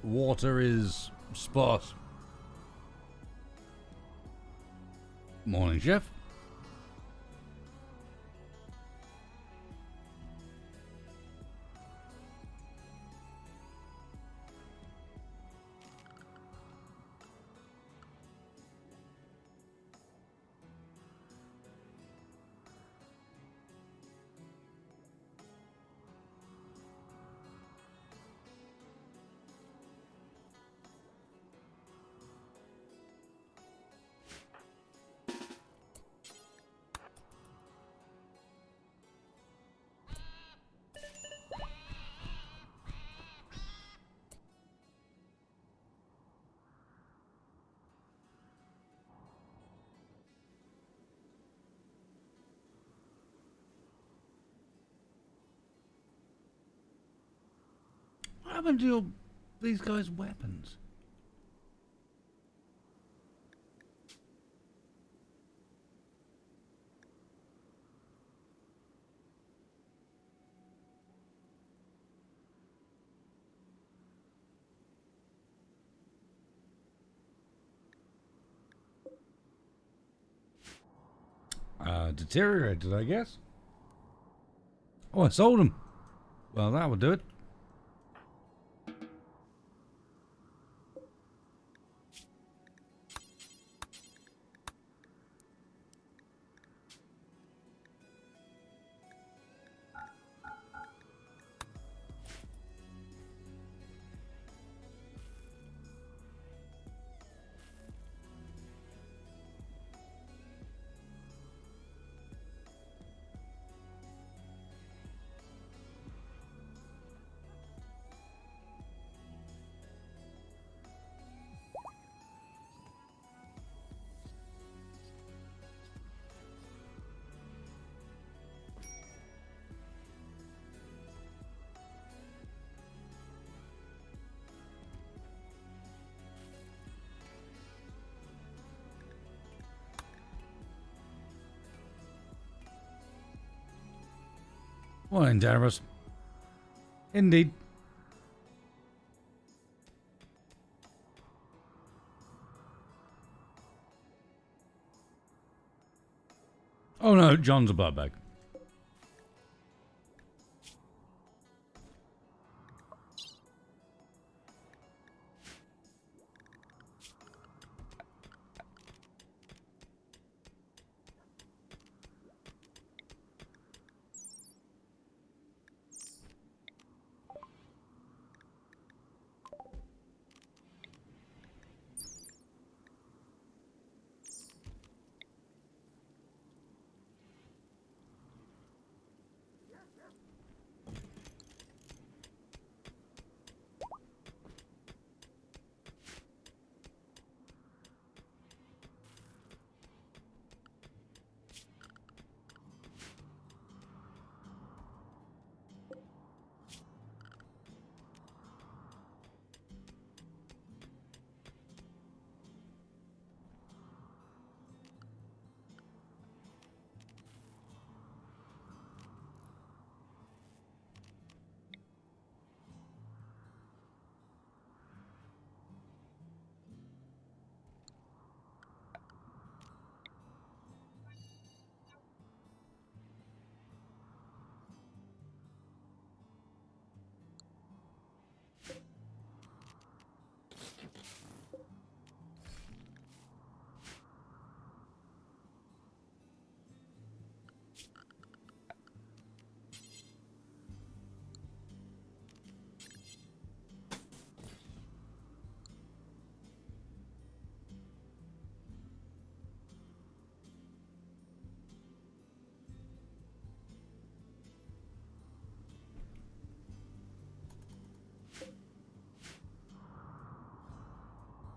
Water is spot. Morning, chef. What happened to these guys' weapons? Deteriorated, I guess. Oh, I sold them. Well, that would do it. Well, endeavours. Indeed. Oh no, John's a bloodbag.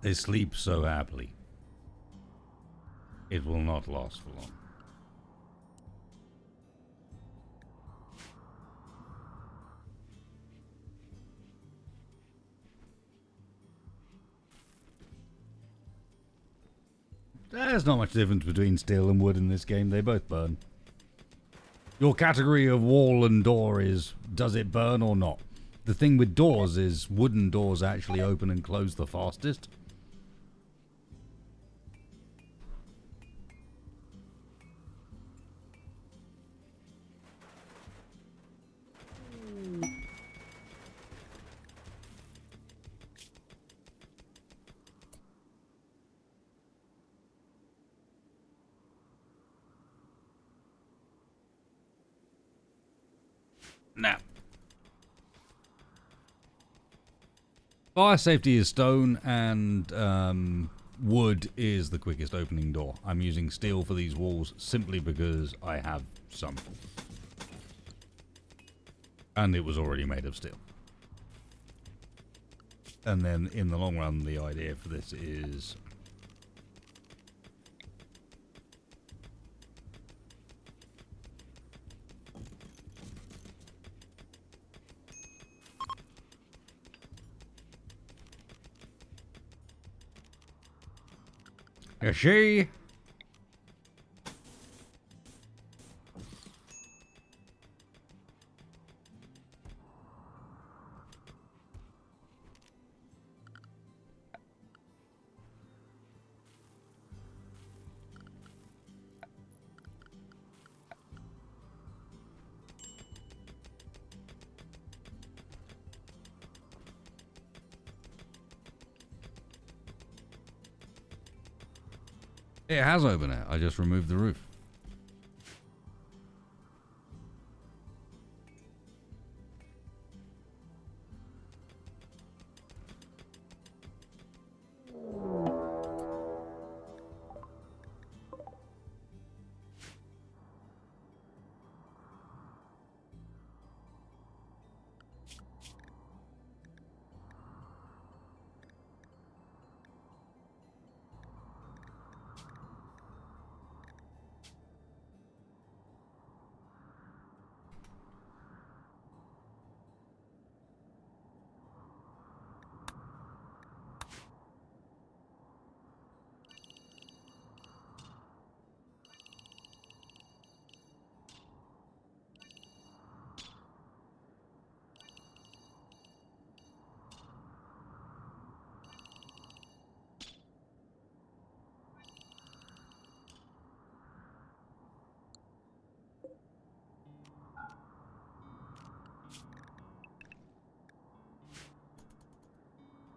They sleep so happily. It will not last for long. There's not much difference between steel and wood in this game. They both burn. Your category of wall and door is, does it burn or not? The thing with doors is wooden doors actually open and close the fastest. Now, fire safety is stone, and wood is the quickest opening door. I'm using steel for these walls simply because I have some. And it was already made of steel. And then in the long run, the idea for this is... You see? It has opened it. I just removed the roof.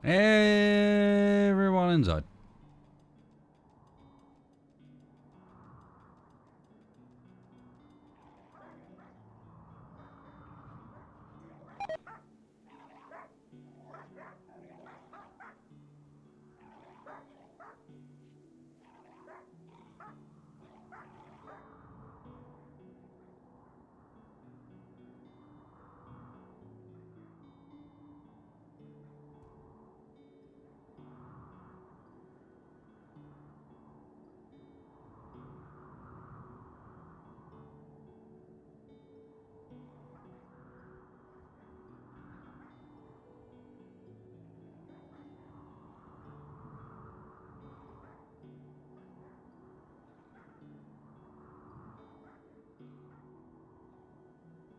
Everyone inside.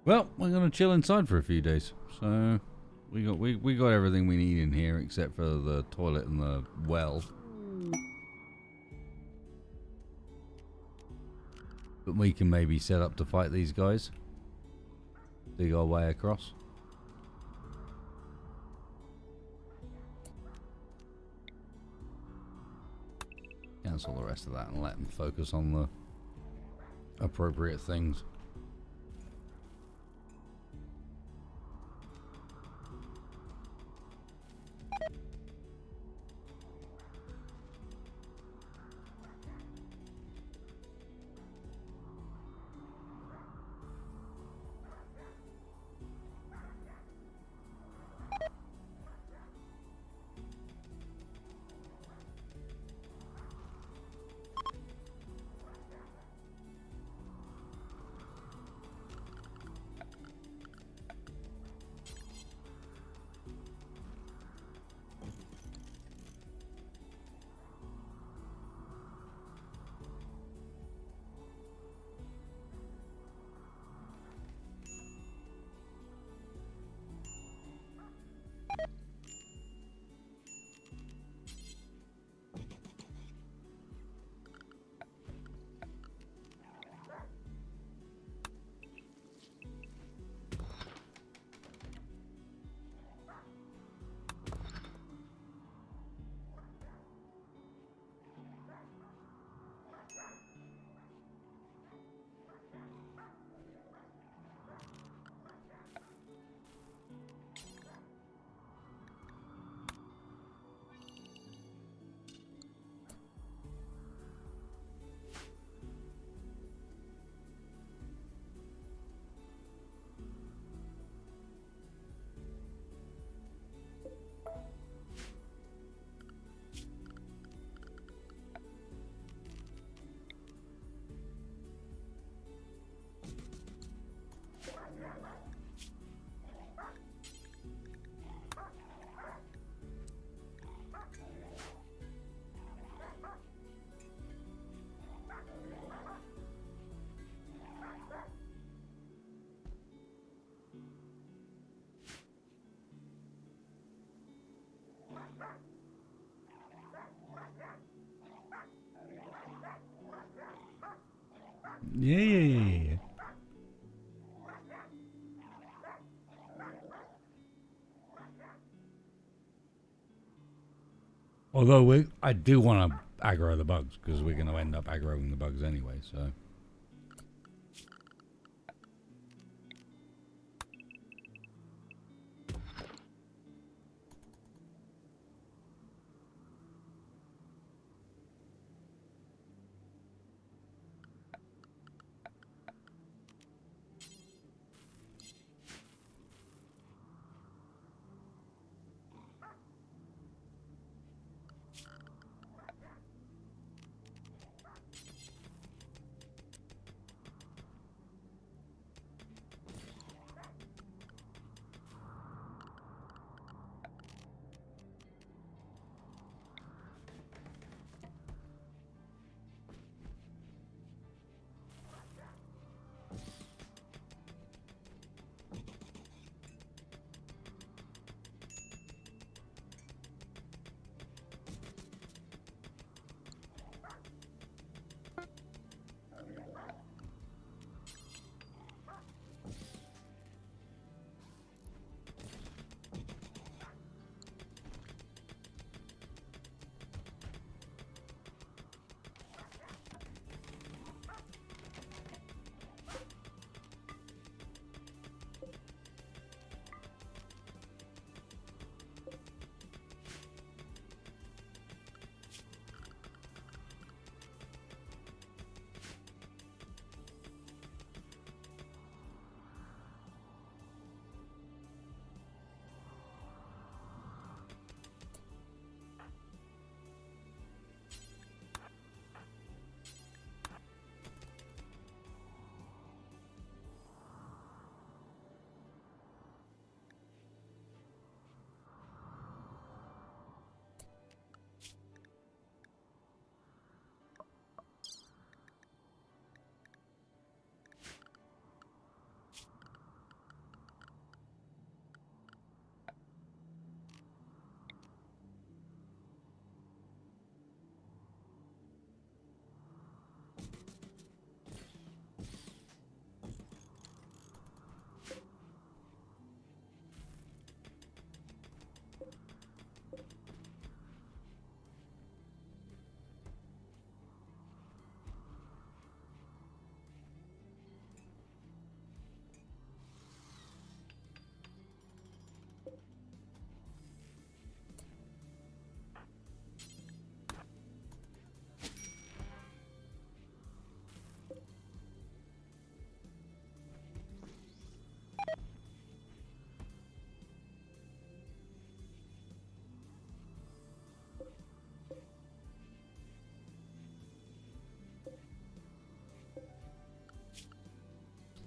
Well, we're gonna chill inside for a few days. So we got everything we need in here except for the toilet and the well. But we can maybe set up to fight these guys. Dig our way across. Cancel the rest of that and let them focus on the appropriate things. Yeah. Although I do want to aggro the bugs, because we're going to end up aggroing the bugs anyway, so...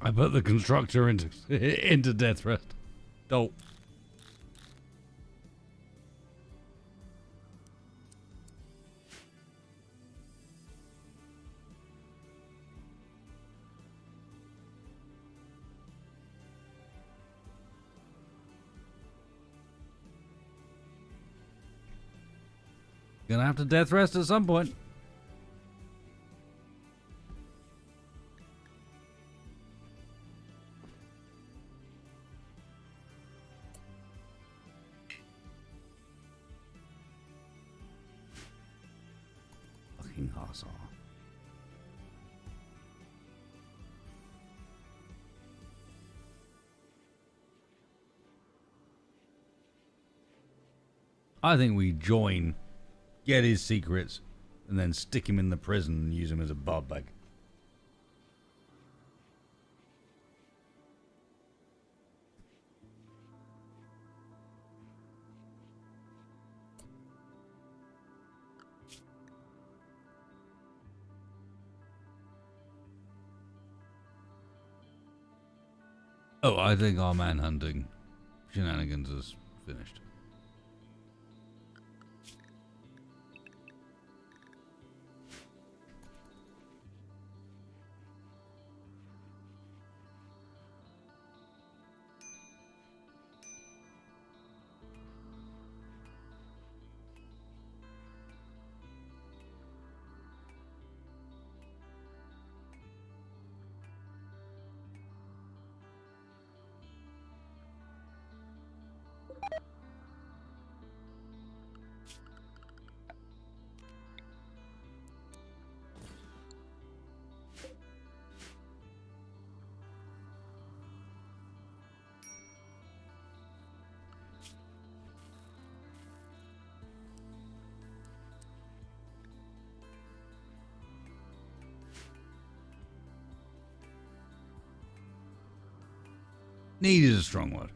I put the constructor into into death rest. Don't. Gonna have to death rest at some point. Fucking hustle. I think we join, get his secrets, and then stick him in the prison and use him as a bard bag. Oh, I think our manhunting shenanigans is finished. Need is a strong word.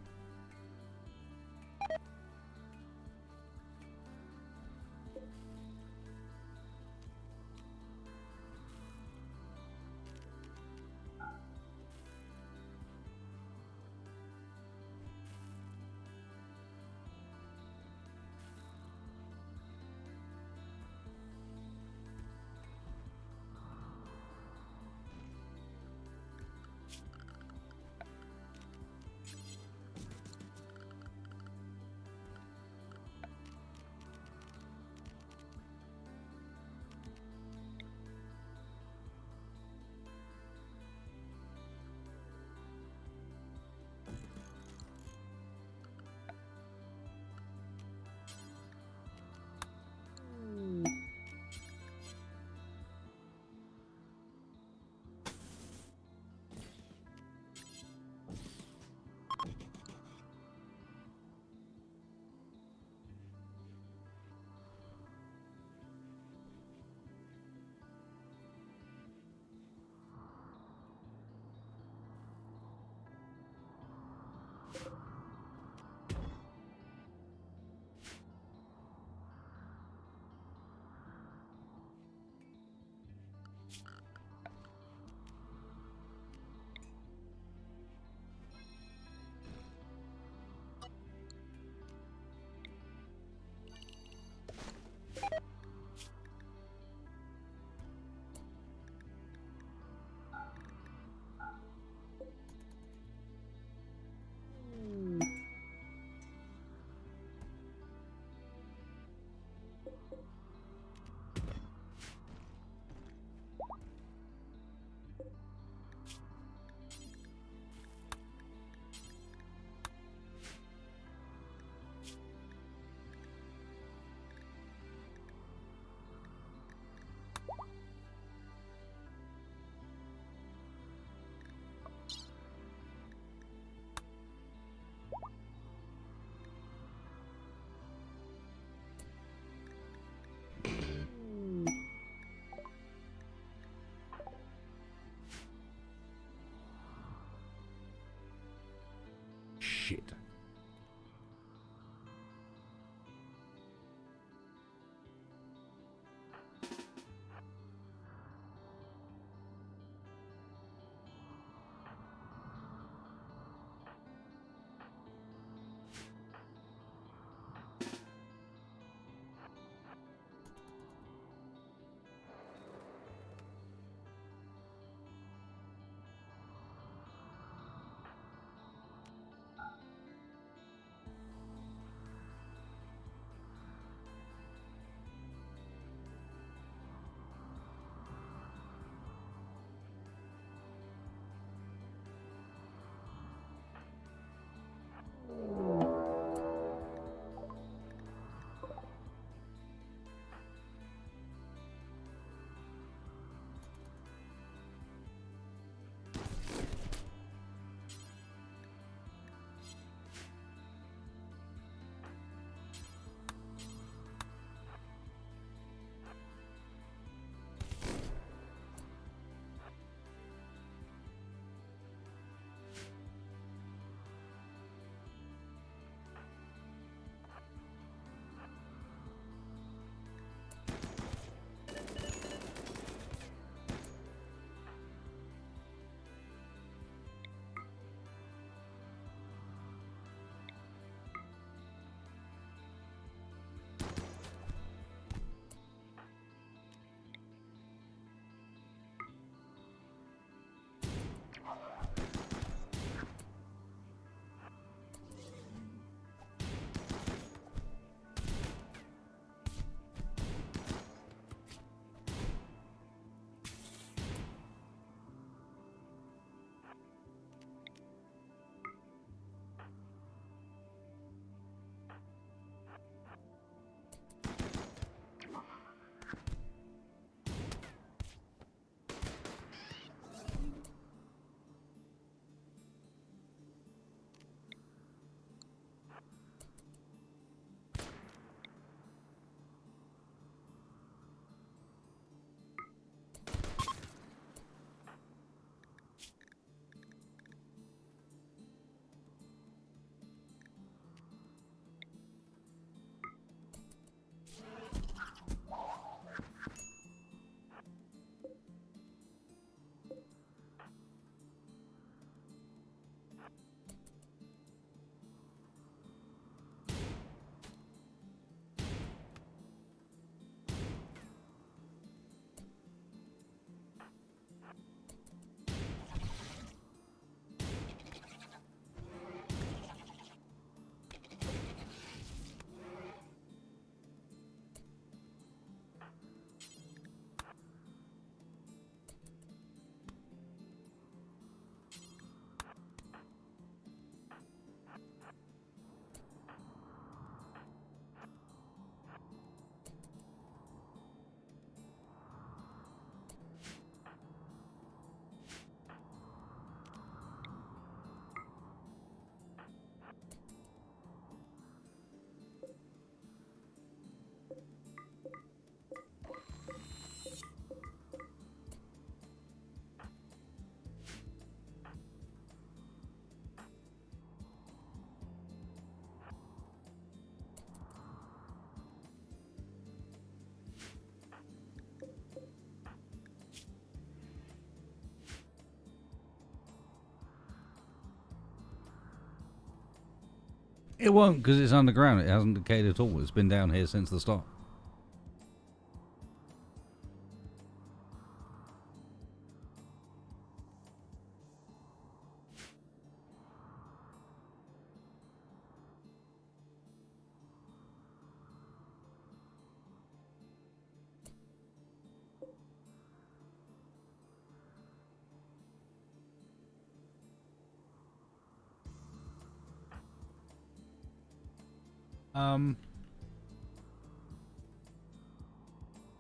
It won't, because it's underground. It hasn't decayed at all. It's been down here since the start.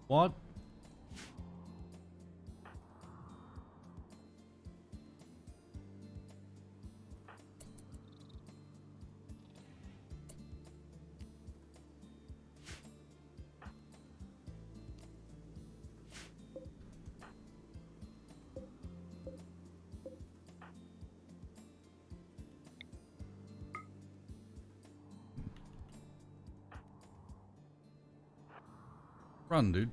What? Run, dude.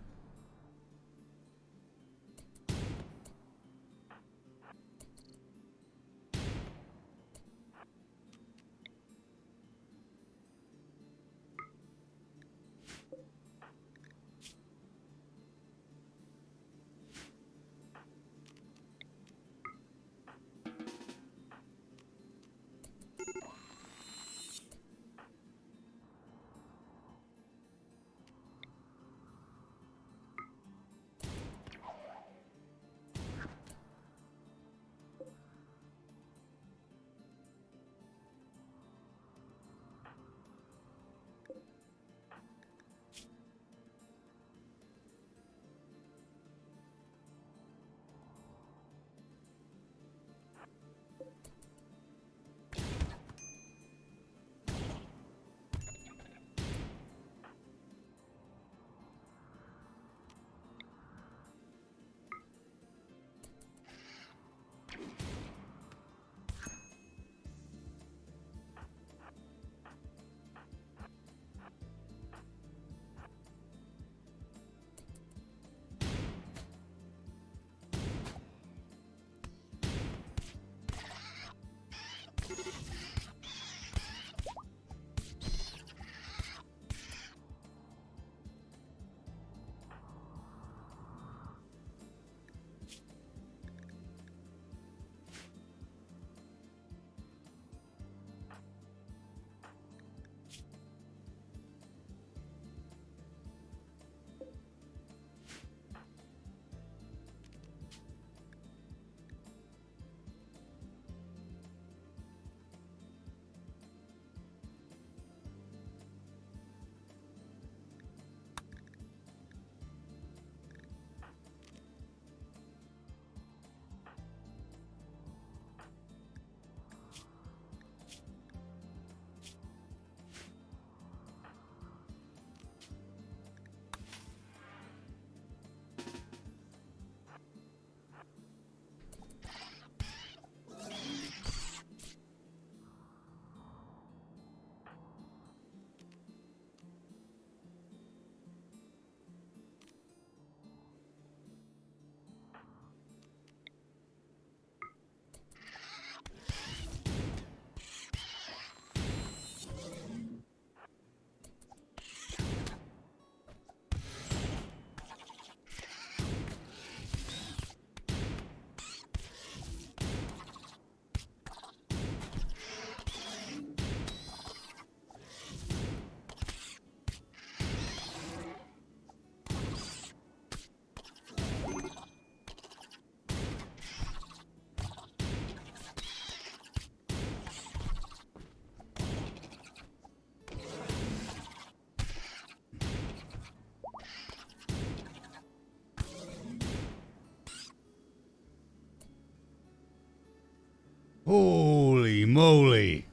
Holy moly.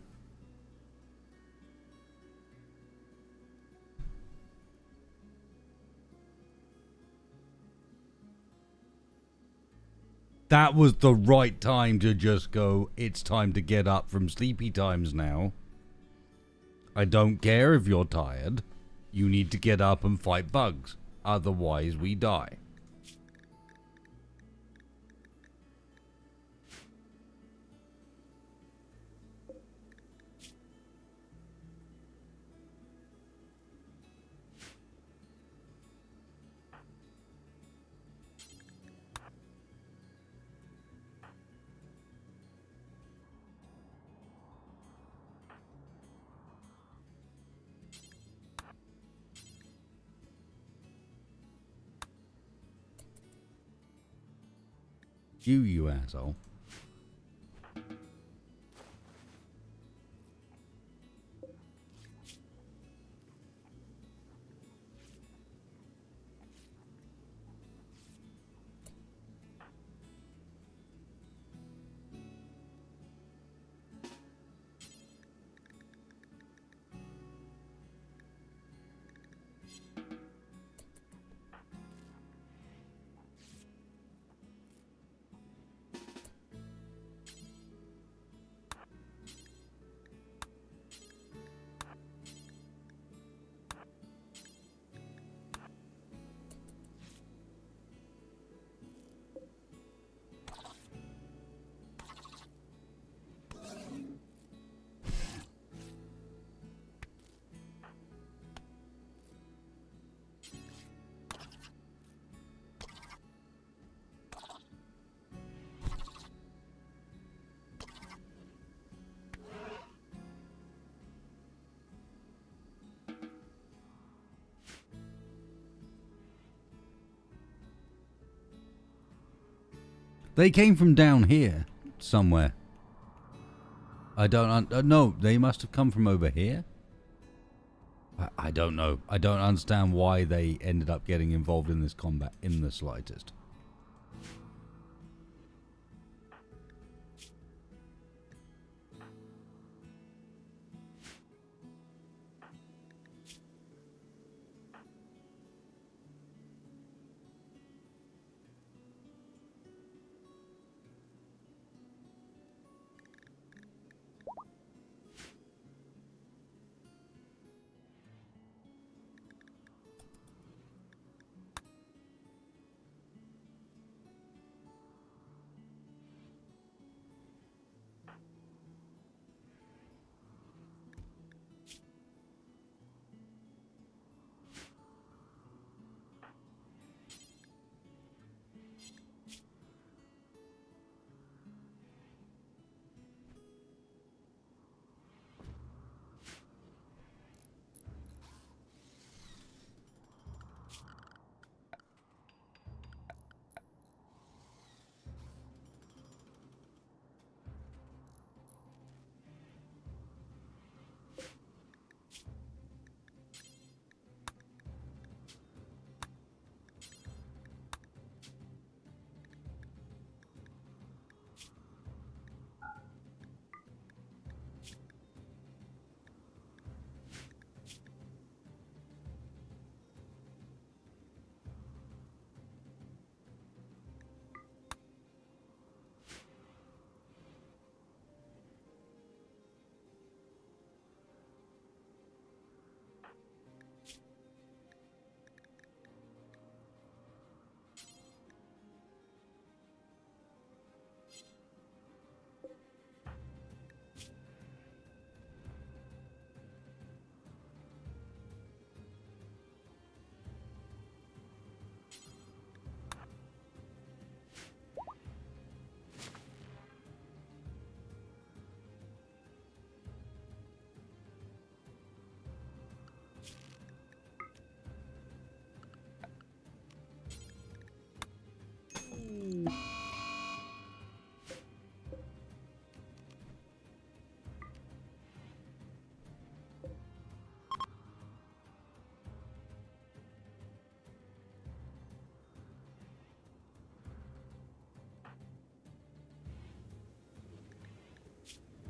That was the right time to just go, it's time to get up from sleepy times now. I don't care if you're tired. You need to get up and fight bugs. Otherwise, we die. You asshole. They came from down here somewhere. I don't no, they must have come from over here. I don't know. I don't understand why they ended up getting involved in this combat in the slightest.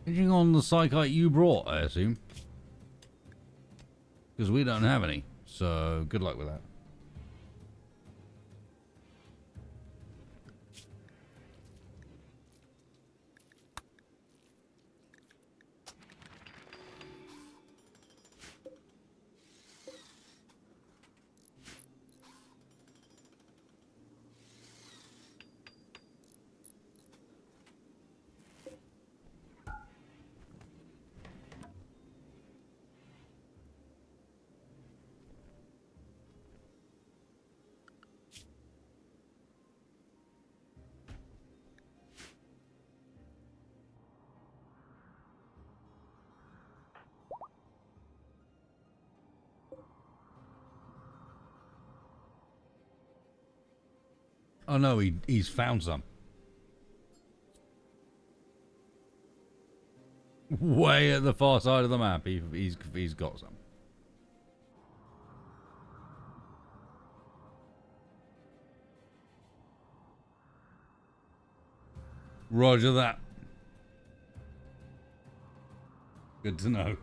Fishing on the psychite you brought, I assume. Because we don't have any. So, good luck with that. Oh no, he's found some. Way at the far side of the map, he's got some. Roger that. Good to know.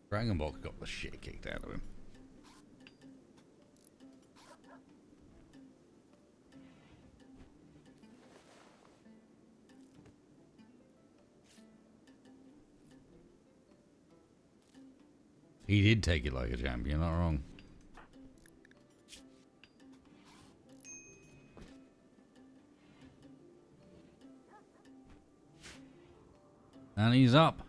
Dragon Ball got the shit kicked out of him. He did take it like a champion, not wrong. And he's up.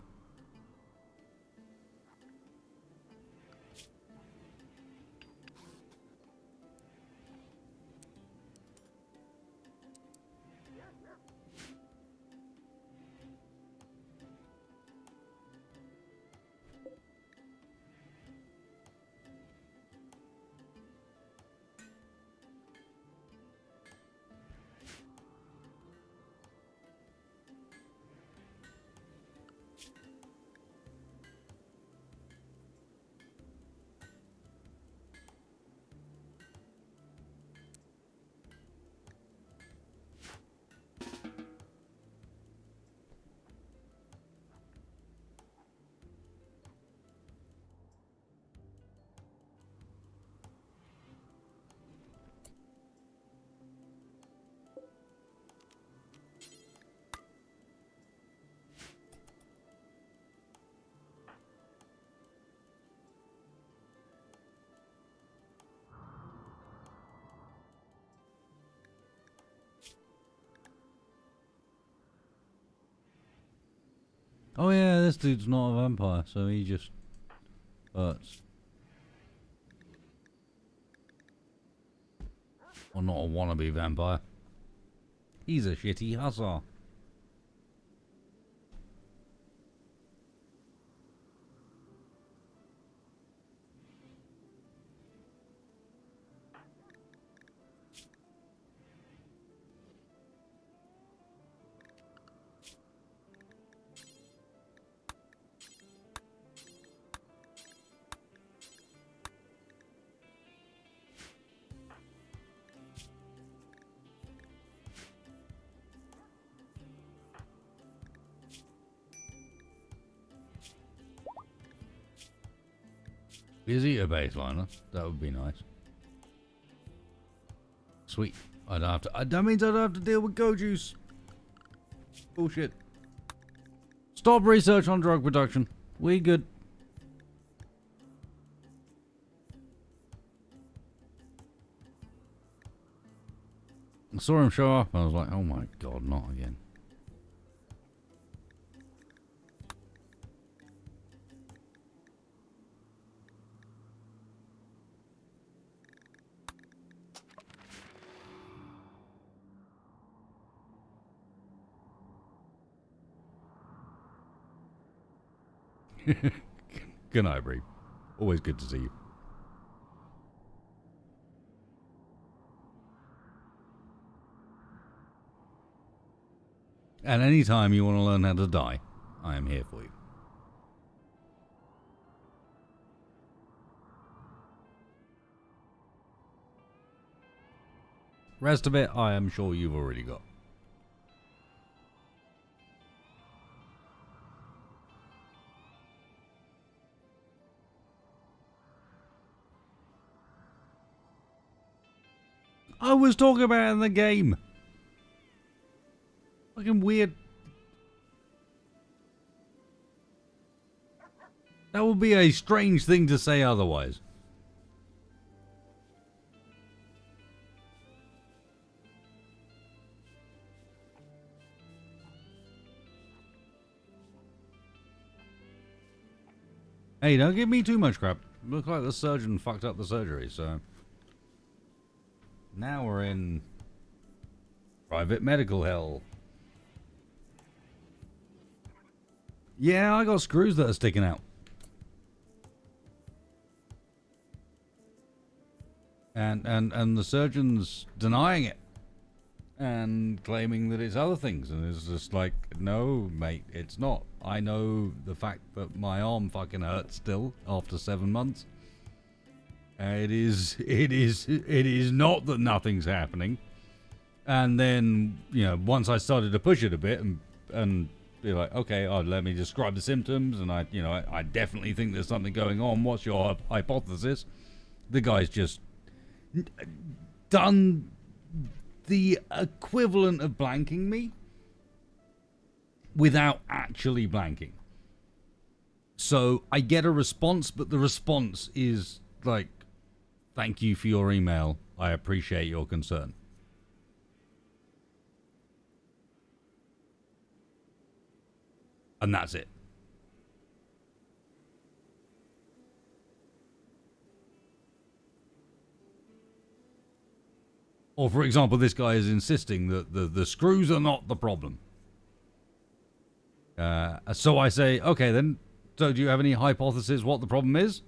Oh yeah, this dude's not a vampire, so he just hurts. Or not a wannabe vampire. He's a shitty hussar. Is he a baseliner? That would be nice. Sweet. I don't have to. That means I don't have to deal with go juice. Bullshit. Stop research on drug production. We good. I saw him show up. I was like, oh my god, not again. Good night, Bree. Always good to see you. And any time you want to learn how to die, I am here for you. Rest of it, I am sure you've already got. I was talking about it in the game. Fucking weird. That would be a strange thing to say otherwise. Hey, don't give me too much crap. Looks like the surgeon fucked up the surgery, so... Now we're in... private medical hell. Yeah, I got screws that are sticking out. And the surgeon's denying it. And claiming that it's other things. And it's just like, no, mate, it's not. I know the fact that my arm fucking hurts still after 7 months. It is not that nothing's happening. And then, you know, once I started to push it a bit and be like, okay, let me describe the symptoms, and I definitely think there's something going on. What's your hypothesis? The guy's just done the equivalent of blanking me without actually blanking. So I get a response, but the response is like, thank you for your email. I appreciate your concern. And that's it. Or, for example, this guy is insisting that the screws are not the problem. So I say, okay, then, so do you have any hypothesis what the problem is?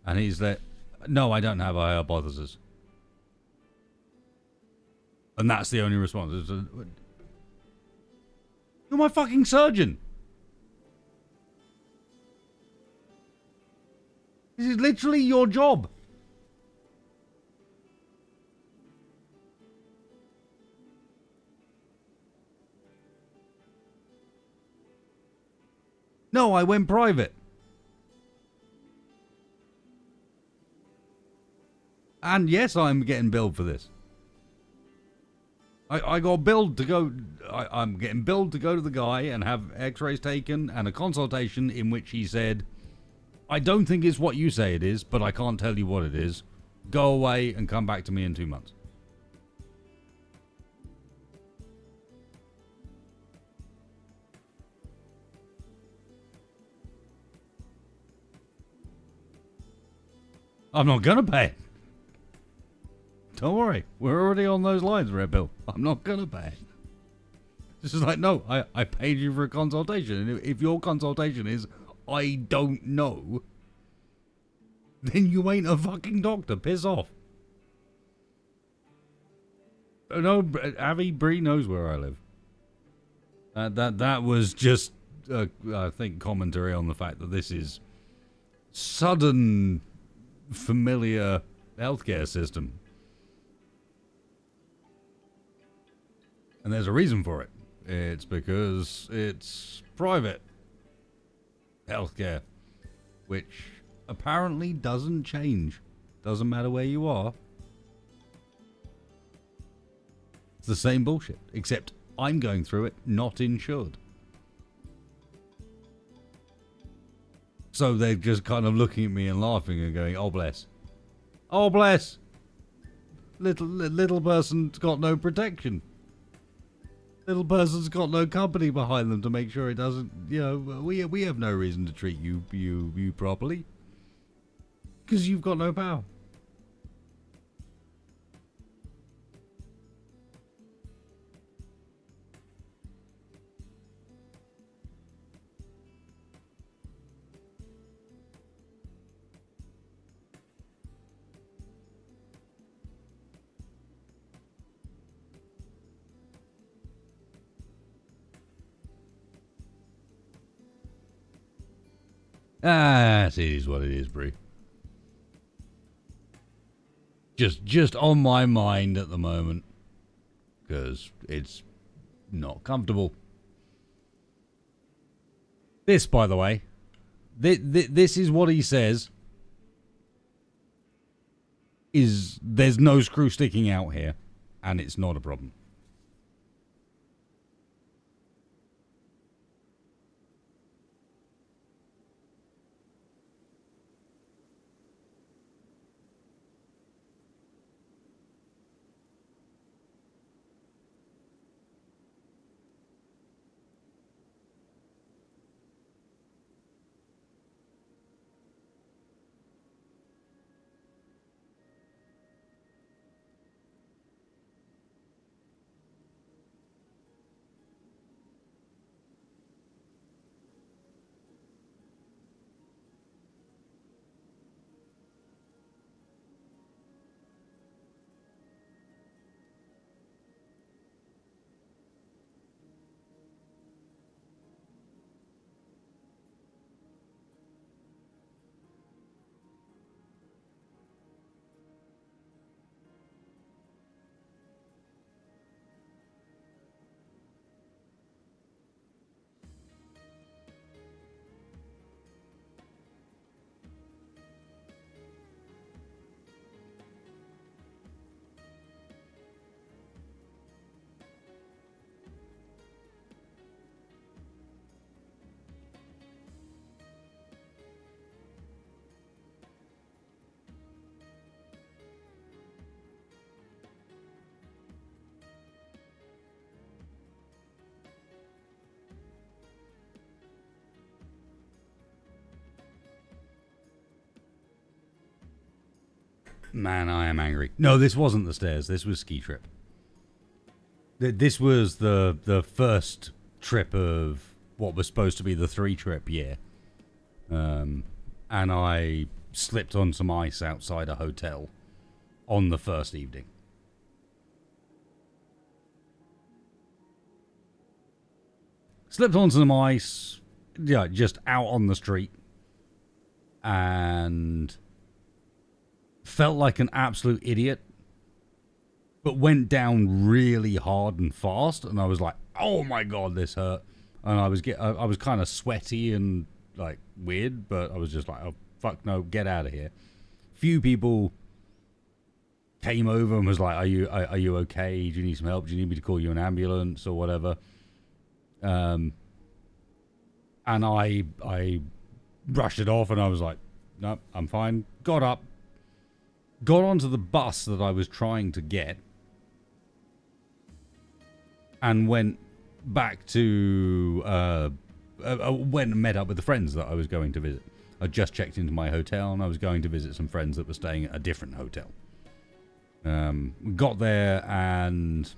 And he's like, no, I don't have a hypothesis. And that's the only response. You're my fucking surgeon. This is literally your job. No, I went private. And yes, I'm getting billed for this. I got billed to go... I'm getting billed to go to the guy and have x-rays taken and a consultation in which he said, I don't think it's what you say it is, but I can't tell you what it is. Go away and come back to me in 2 months. I'm not gonna pay it. Don't worry, we're already on those lines, Red Bill. I'm not gonna pay it. This is like, no, I paid you for a consultation, and if your consultation is, I don't know, then you ain't a fucking doctor. Piss off. No, Abby Bree knows where I live. That was just, I think, commentary on the fact that this is sudden, familiar healthcare system. And there's a reason for it. It's because it's private healthcare, which apparently doesn't change. Doesn't matter where you are. It's the same bullshit, except I'm going through it not insured. So they're just kind of looking at me and laughing and going, "Oh bless, oh bless, little person's got no protection. Little person's got no company behind them to make sure it doesn't. You know, we have no reason to treat you properly because you've got no power." Ah, it is what it is, Brie. Just on my mind at the moment, because it's not comfortable. This, by the way, this is what he says. Is there's no screw sticking out here, and it's not a problem. Man, I am angry. No, this wasn't the stairs. This was ski trip. This was the first trip of what was supposed to be the 3-trip year. And I slipped on some ice outside a hotel on the first evening. Slipped on some ice, yeah, just out on the street. And felt like an absolute idiot, but went down really hard and fast, and I was like, "Oh my god, this hurt!" And I was kind of sweaty and like weird, but I was just like, "Oh fuck no, get out of here!" Few people came over and was like, "Are you okay? Do you need some help? Do you need me to call you an ambulance or whatever?" And I brushed it off, and I was like, "No, I'm fine." Got up. Got onto the bus that I was trying to get and went back to, went and met up with the friends that I was going to visit. I just checked into my hotel and I was going to visit some friends that were staying at a different hotel. Got there and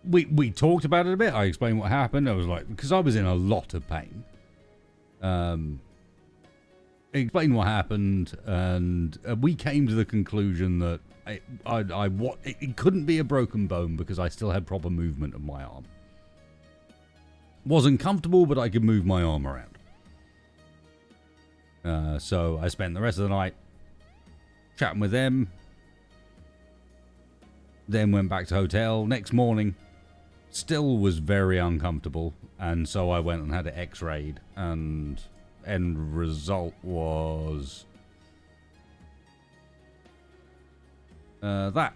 we talked about it a bit. I explained what happened. I was like, because I was in a lot of pain. Explained what happened, and we came to the conclusion that it couldn't be a broken bone because I still had proper movement of my arm. Wasn't comfortable, but I could move my arm around. So I spent the rest of the night chatting with them. Then went back to hotel. Next morning, Still was very uncomfortable, and so I went and had it x-rayed, and end result was that.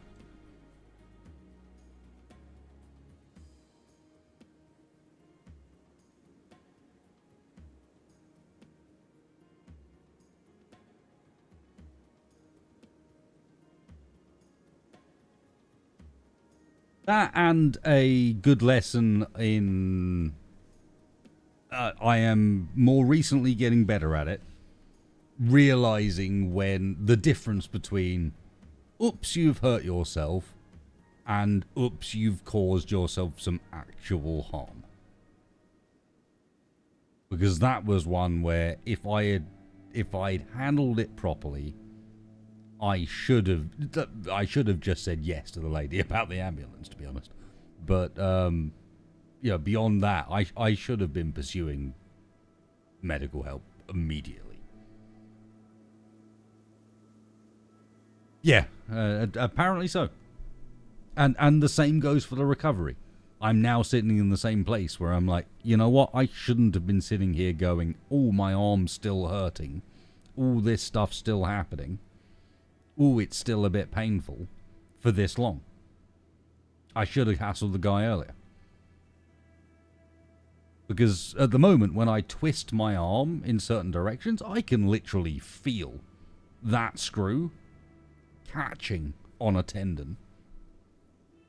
That and a good lesson in I am more recently getting better at it, realizing when the difference between oops, you've hurt yourself and oops, you've caused yourself some actual harm. Because that was one where if I'd handled it properly, I should have just said yes to the lady about the ambulance, to be honest. But beyond that, I should have been pursuing medical help immediately. Yeah, apparently so. And the same goes for the recovery. I'm now sitting in the same place where I'm like, you know what? I shouldn't have been sitting here going, oh, my arm's still hurting. All this stuff's still happening. Oh, it's still a bit painful for this long. I should have hassled the guy earlier. Because at the moment, when I twist my arm in certain directions, I can literally feel that screw catching on a tendon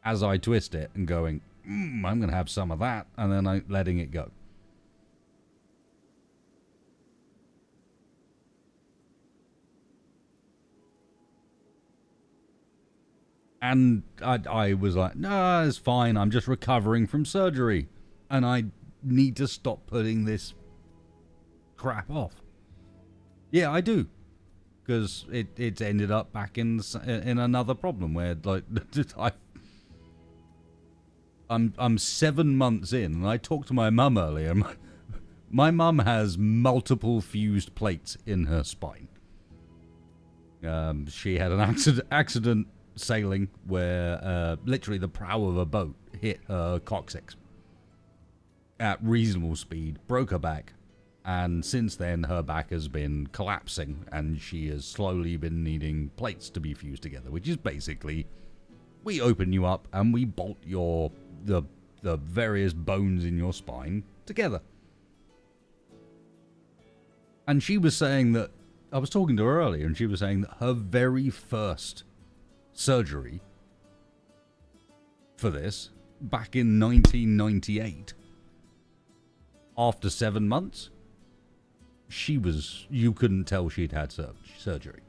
as I twist it and going, I'm going to have some of that, and then I'm letting it go. And I was like, no, it's fine. I'm just recovering from surgery. And I need to stop putting this crap off. Yeah, I do. Because it's ended up back in another problem where, like, I'm 7 months in, and I talked to my mum earlier. My mum has multiple fused plates in her spine. She had an accident sailing where literally the prow of a boat hit her coccyx at reasonable speed, broke her back, and since then her back has been collapsing and she has slowly been needing plates to be fused together, which is basically we open you up and we bolt the various bones in your spine together. And she was saying that, I was talking to her earlier, and she was saying that her very first surgery for this back in 1998, after 7 months, you couldn't tell she'd had surgery.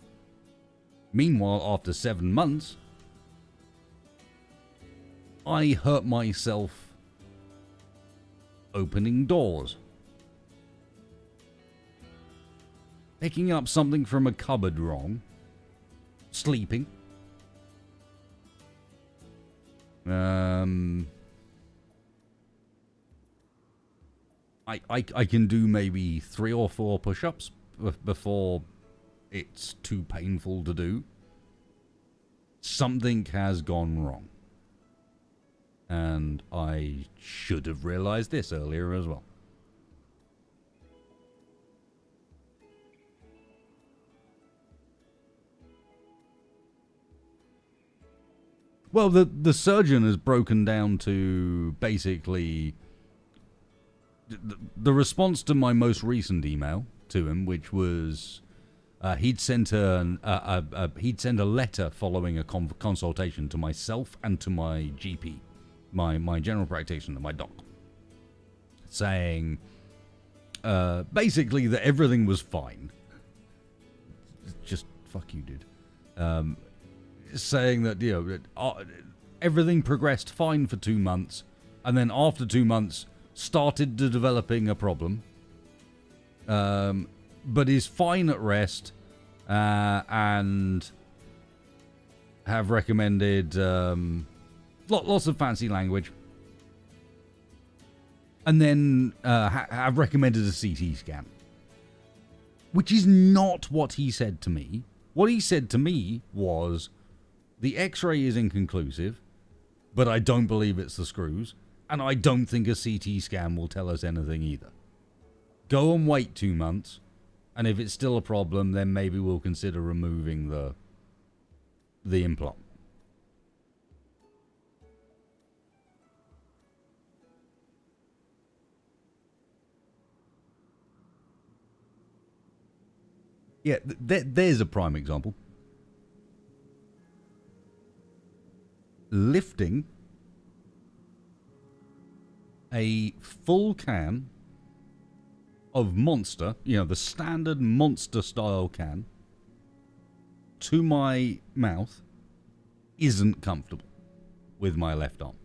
Meanwhile, after 7 months, I hurt myself opening doors, picking up something from a cupboard wrong, sleeping. I can do maybe 3 or 4 push-ups before it's too painful to do. Something has gone wrong. And I should have realized this earlier as well. Well, the surgeon has broken down to basically the response to my most recent email to him, which was he'd sent a letter following a consultation to myself and to my GP, my general practitioner, my doc, saying basically that everything was fine. Just fuck you, dude. Saying that, everything progressed fine for 2 months, and then after 2 months started developing a problem, but is fine at rest, and have recommended lots of fancy language, and then have recommended a CT scan, which is not what he said to me. What he said to me was, the x-ray is inconclusive, but I don't believe it's the screws, And I don't think a CT scan will tell us anything either. Go and wait 2 months, and if it's still a problem, then maybe we'll consider removing the implant. Yeah, there's a prime example. Lifting a full can of Monster, you know, the standard Monster style can, to my mouth isn't comfortable with my left arm.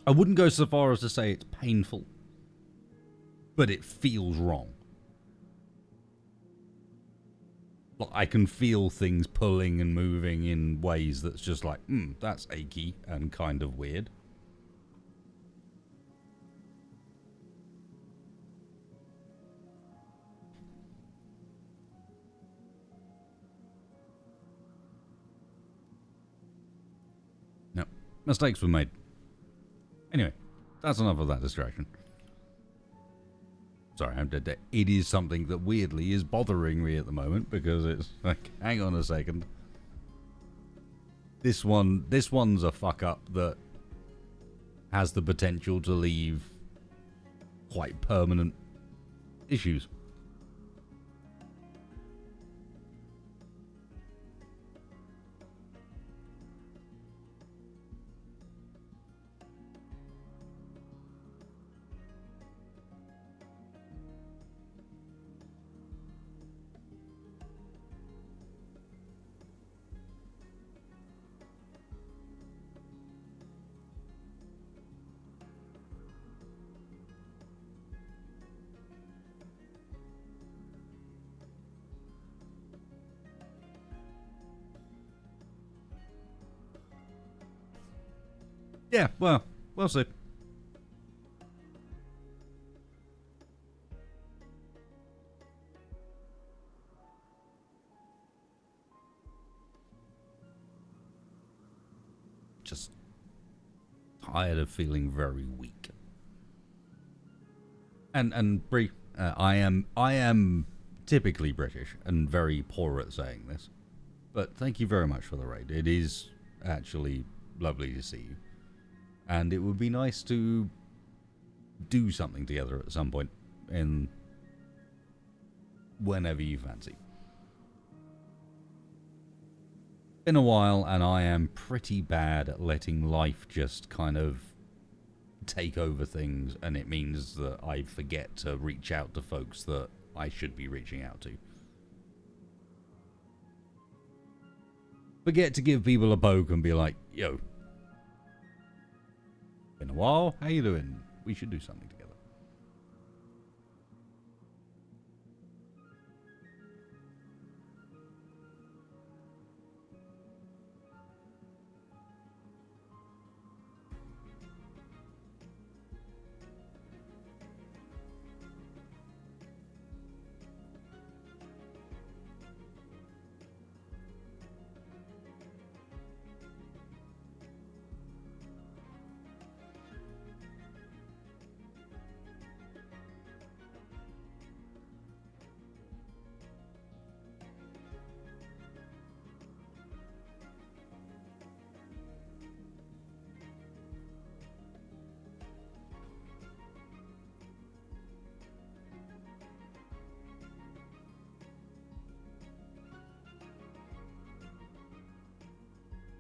I wouldn't go so far as to say it's painful, but it feels wrong. Like, I can feel things pulling and moving in ways that's just like, that's achy and kind of weird. No, mistakes were made. Anyway, that's enough of that distraction. Sorry, it is something that weirdly is bothering me at the moment because it's like, hang on a second. This one's a fuck up that has the potential to leave quite permanent issues. Yeah, well, we'll see. Just tired of feeling very weak. And Brie, I am typically British and very poor at saying this, but thank you very much for the raid. It is actually lovely to see you. And it would be nice to do something together at some point in whenever you fancy. Been a while, and I am pretty bad at letting life just kind of take over things, and it means that I forget to reach out to folks that I should be reaching out to. Forget to give people a poke and be like, yo, been a while, how you doing? We should do something together.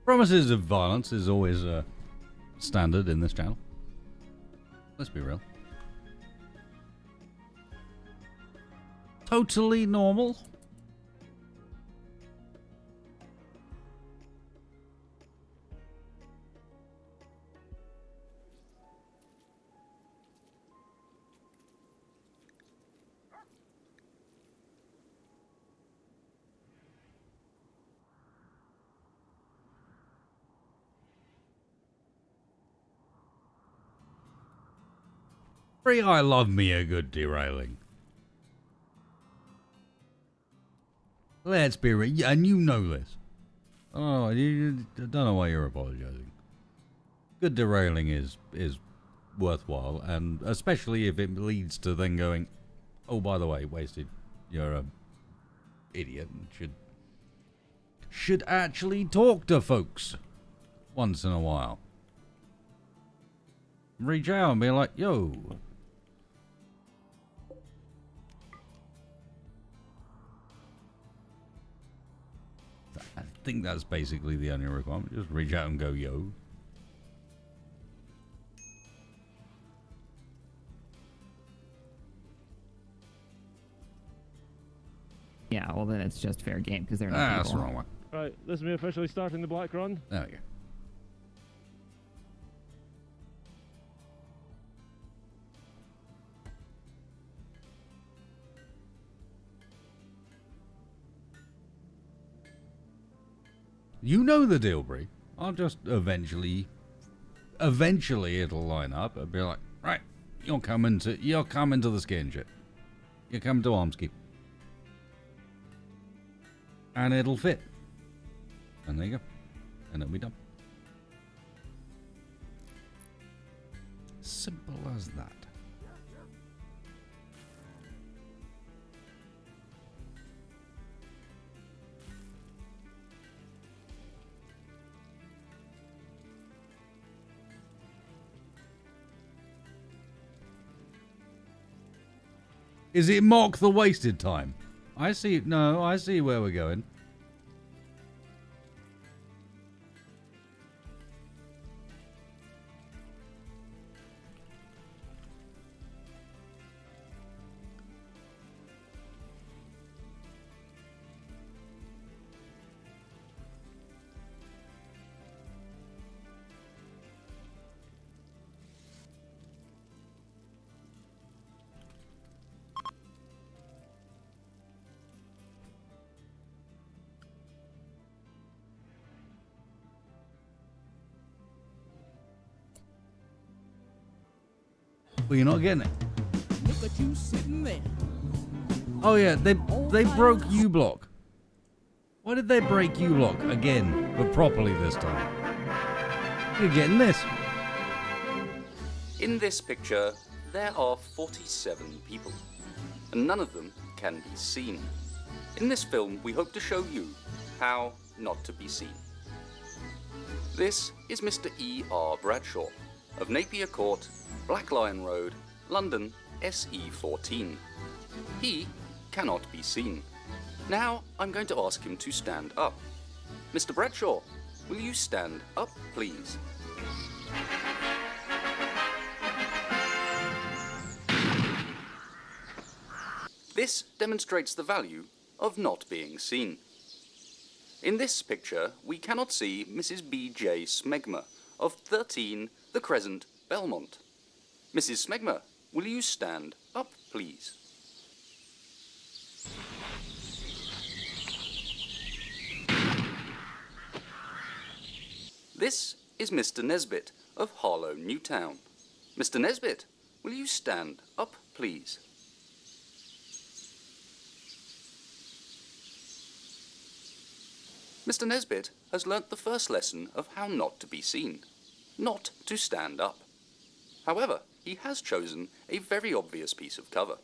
Promises of violence is always standard in this channel. Let's be real. Totally normal. Free, I love me a good derailing. Let's be real, and you know this. Oh, I don't know why you're apologizing. good derailing is worthwhile, and especially if it leads to then going, oh, by the way, Wasted, you're a idiot and should actually talk to folks once in a while. Reach out and be like, yo. I think that's basically the only requirement. Just reach out and go, yo. Yeah, well then it's just fair game because they're not That's the people. wrong one. Right, this is me officially starting the Black Run. There we go. You know the deal, Bree. I'll just eventually it'll line up. I'll be like, right, you're coming to the skin shit. You're coming to Armskeep. And it'll fit. And there you go. And it'll be done. Simple as that. Is it mock the wasted time? I see. No, I see where we're going. Well, you're not getting it. Look at you sitting there. Oh yeah, they broke U-Block. Why did they break U-Block again, but properly this time? You're getting this. In this picture, there are 47 people, and none of them can be seen. In this film, we hope to show you how not to be seen. This is Mr. E.R. Bradshaw of Napier Court, Black Lion Road, London, SE14. He cannot be seen. Now I'm going to ask him to stand up. Mr. Bradshaw, will you stand up, please? This demonstrates the value of not being seen. In this picture, we cannot see Mrs. B.J. Smegma of 13 The Crescent, Belmont. Mrs. Smegma, will you stand up, please? This is Mr. Nesbit of Harlow, Newtown. Mr. Nesbit, will you stand up, please? Mr. Nesbit has learnt the first lesson of how not to be seen, not to stand up. However, he has chosen a very obvious piece of cover.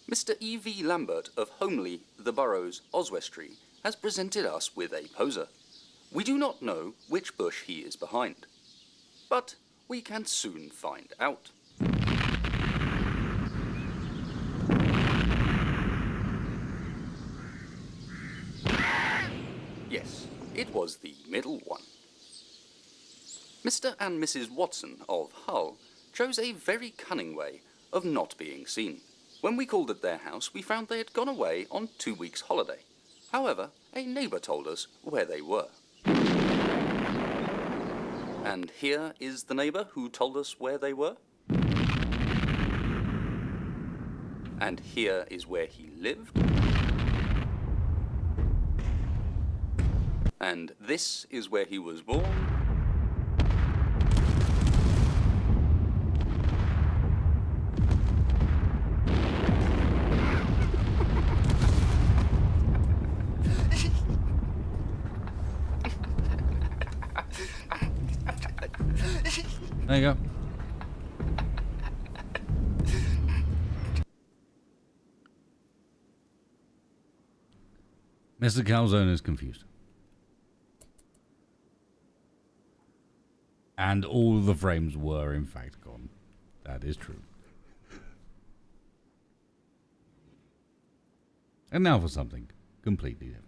Mr. E.V. Lambert of Homely, The Burrows, Oswestry, has presented us with a poser. We do not know which bush he is behind, but we can soon find out. Yes, it was the middle one. Mr. and Mrs. Watson of Hull chose a very cunning way of not being seen. When we called at their house, we found they had gone away on 2 weeks' holiday. However, a neighbour told us where they were. And here is the neighbour who told us where they were. And here is where he lived. And this is where he was born. There you go. Mr. Calzone is confused. And all the frames were in fact gone. That is true. And now for something completely different.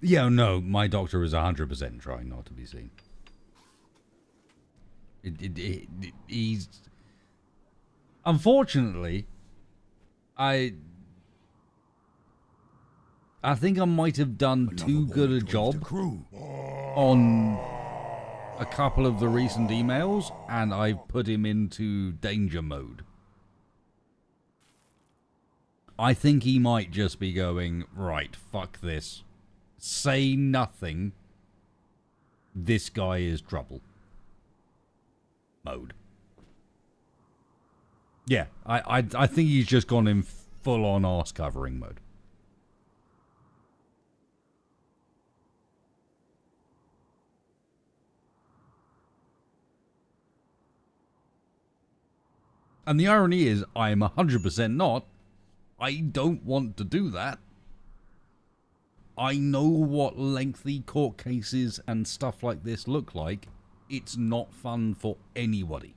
Yeah, no, my doctor is 100% trying not to be seen. He's... Unfortunately, I think I might have done too good a job on a couple of the recent emails, and I've put him into danger mode. I think he might just be going, right, fuck this. Say nothing. This guy is trouble. Mode. Yeah, I think he's just gone in full-on arse covering mode. And the irony is, I am 100% not. I don't want to do that. I know what lengthy court cases and stuff like this look like. It's not fun for anybody.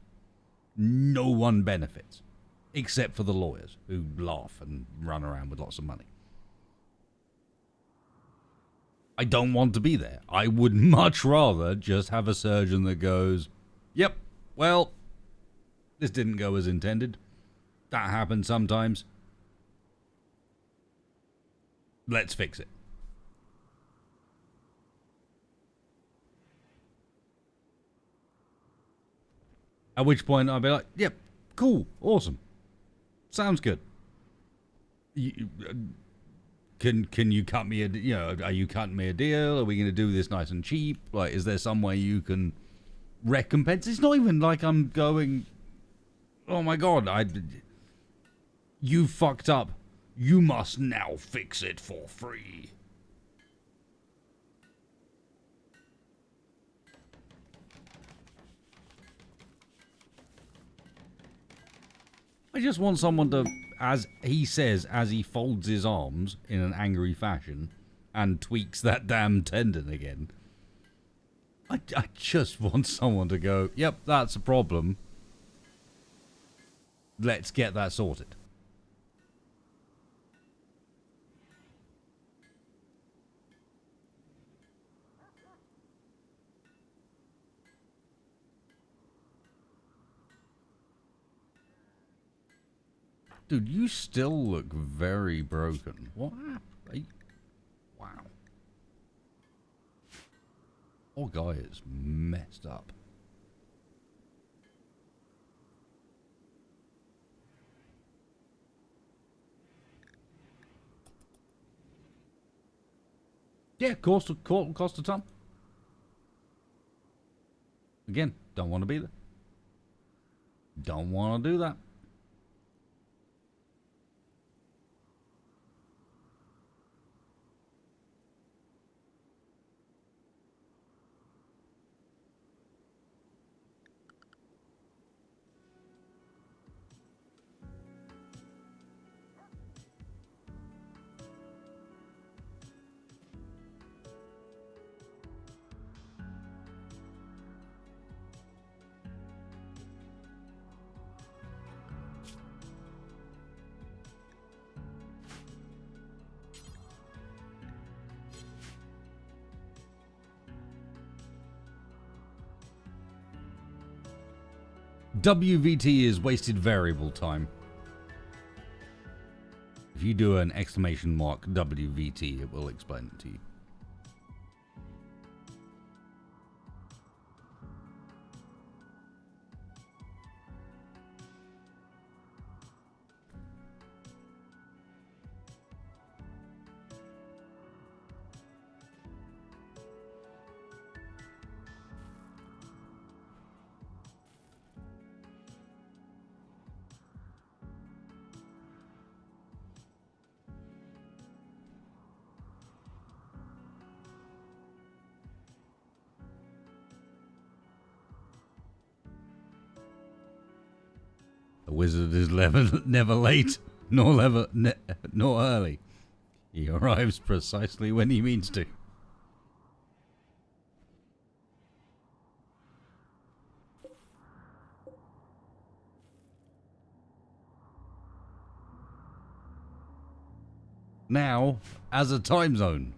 No one benefits. Except for the lawyers, who laugh and run around with lots of money. I don't want to be there. I would much rather just have a surgeon that goes, yep, well, this didn't go as intended. That happens sometimes. Let's fix it. At which point I'll be like, yep, cool, awesome. Sounds good. Can you cut me are you cutting me a deal? Are we going to do this nice and cheap? Like, is there some way you can recompense? It's not even like I'm going, oh my god, you fucked up. You must now fix it for free. I just want someone to, as he says, as he folds his arms in an angry fashion and tweaks that damn tendon again. I just want someone to go, yep, that's a problem. Let's get that sorted. Dude, you still look very broken. What happened? Wow. Poor guy is messed up. Yeah, cost a ton. Again, don't want to be there. Don't want to do that. WVT is wasted variable time. If you do an exclamation mark WVT, it will explain it to you. A wizard is never late, nor early. He arrives precisely when he means to. Now, as a time zone.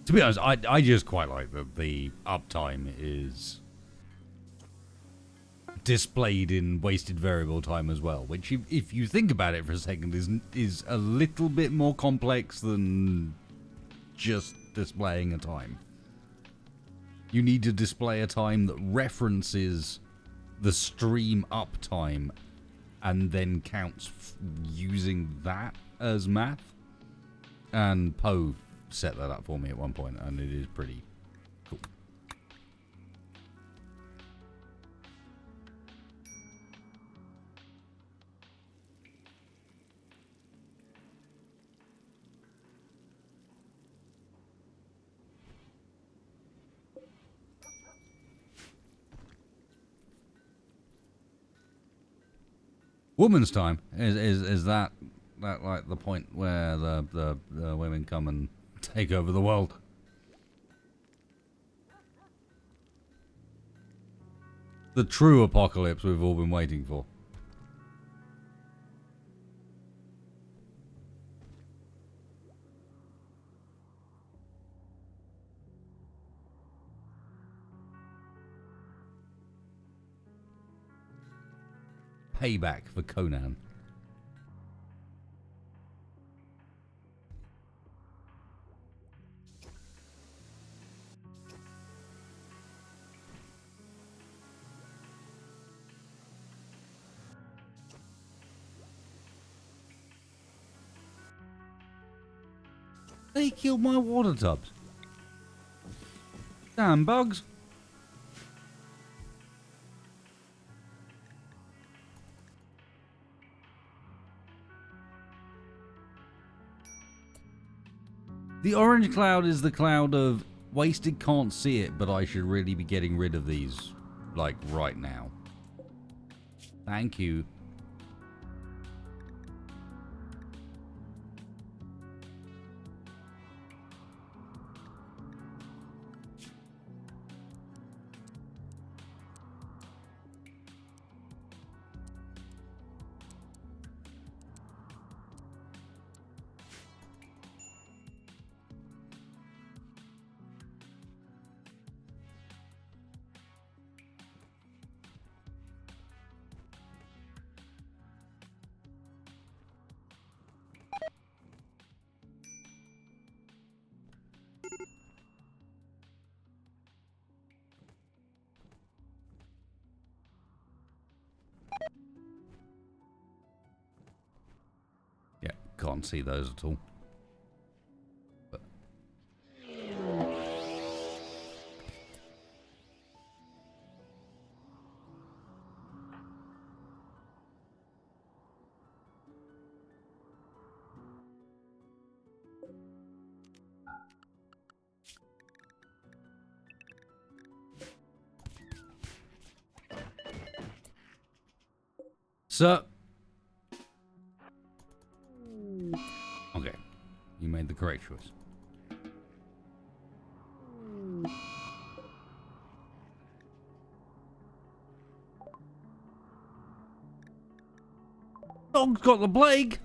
To be honest, I just quite like that the uptime is displayed in wasted variable time as well, which if you think about it for a second is a little bit more complex than just displaying a time. You need to display a time that references the stream uptime and then counts using that as math. And Poe set that up for me at one point, and it is pretty cool. Woman's time is that like the point where the women come and take over the world? The true apocalypse we've all been waiting for. Payback for Conan. They killed my water tubs. Damn bugs. The orange cloud is the cloud of wasted can't see it, but I should really be getting rid of these, like, right now. Thank you. Yeah, can't see those at all. But so, okay, you made the correct choice. Dog's got the plague.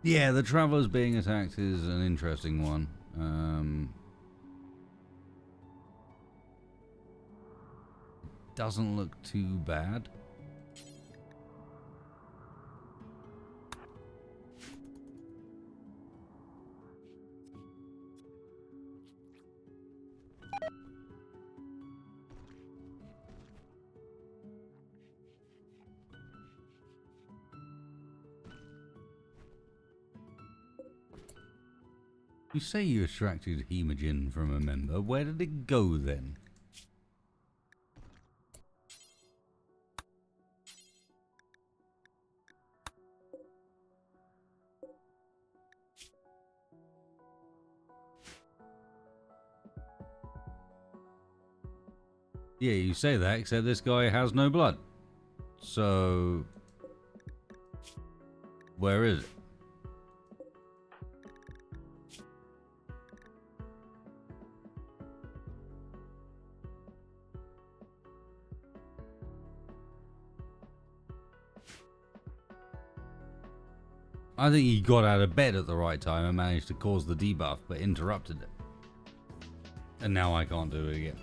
Yeah, the travelers being attacked is an interesting one. Doesn't look too bad. You say you extracted hemogen from a member. Where did it go then? Yeah, you say that, except this guy has no blood. So, where is it? I think he got out of bed at the right time and managed to cause the debuff, but interrupted it. And now I can't do it again.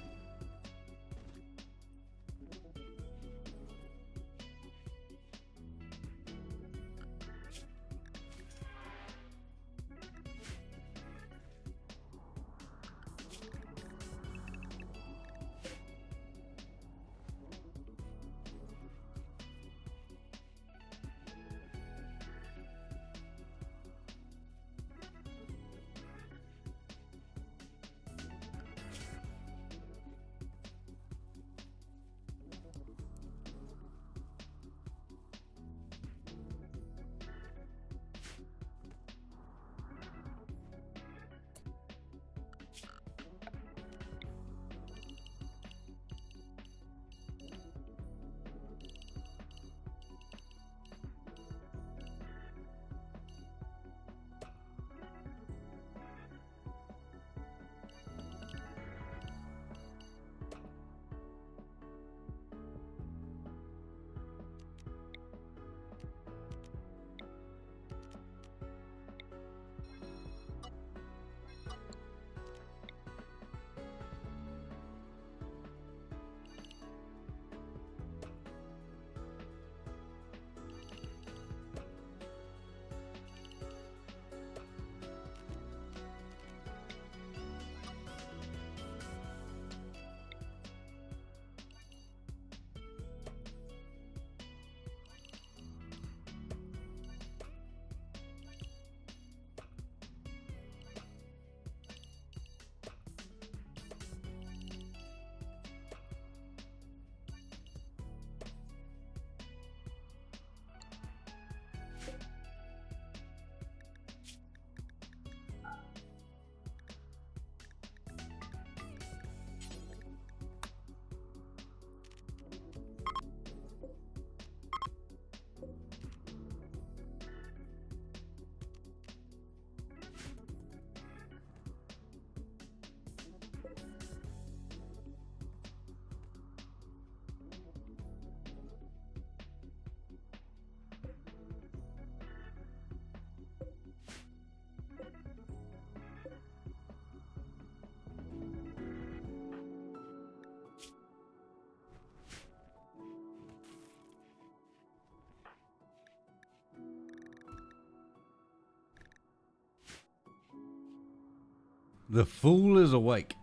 The fool is awake.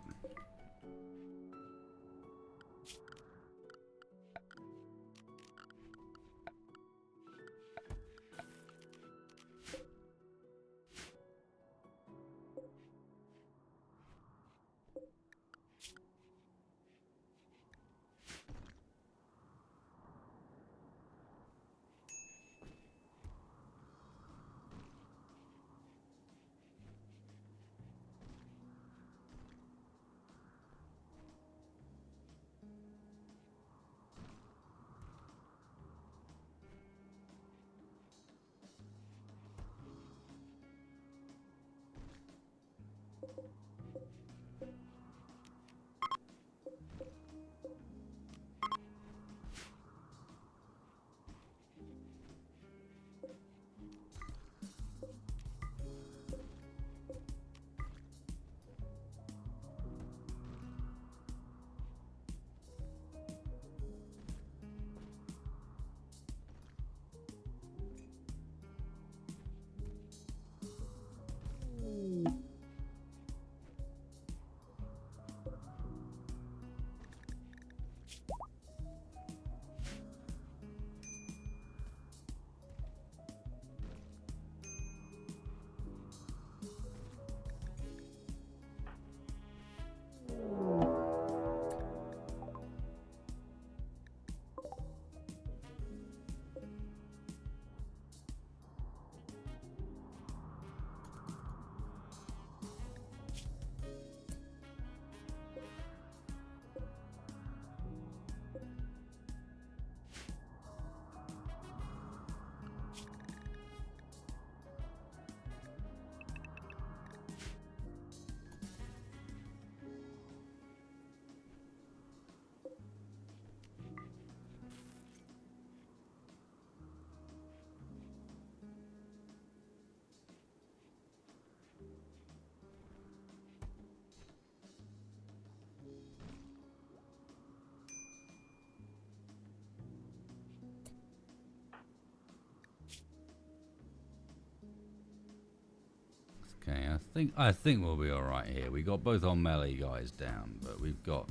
Okay, I think we'll be all right here. We got both our melee guys down, but we've got.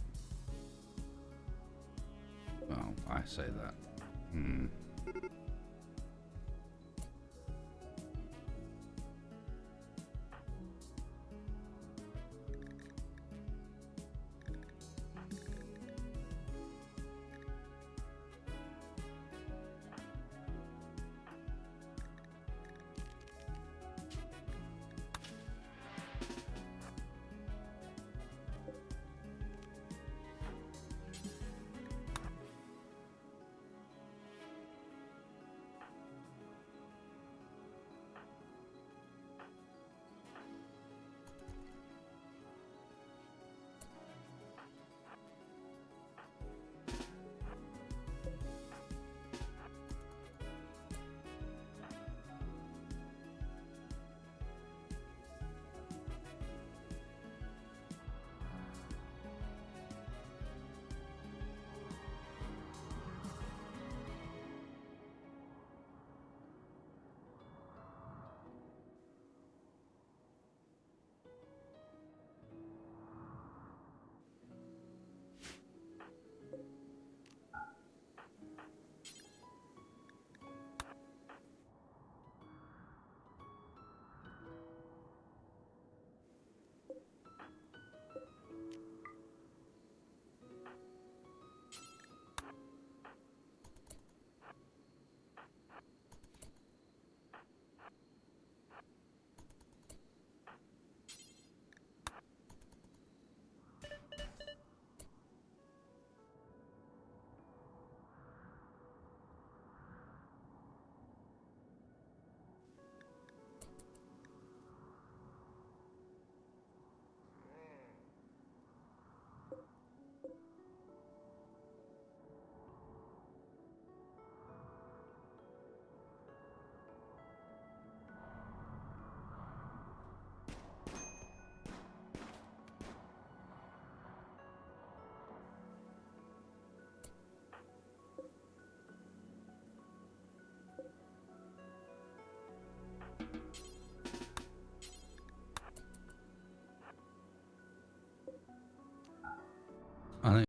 Oh, I say that.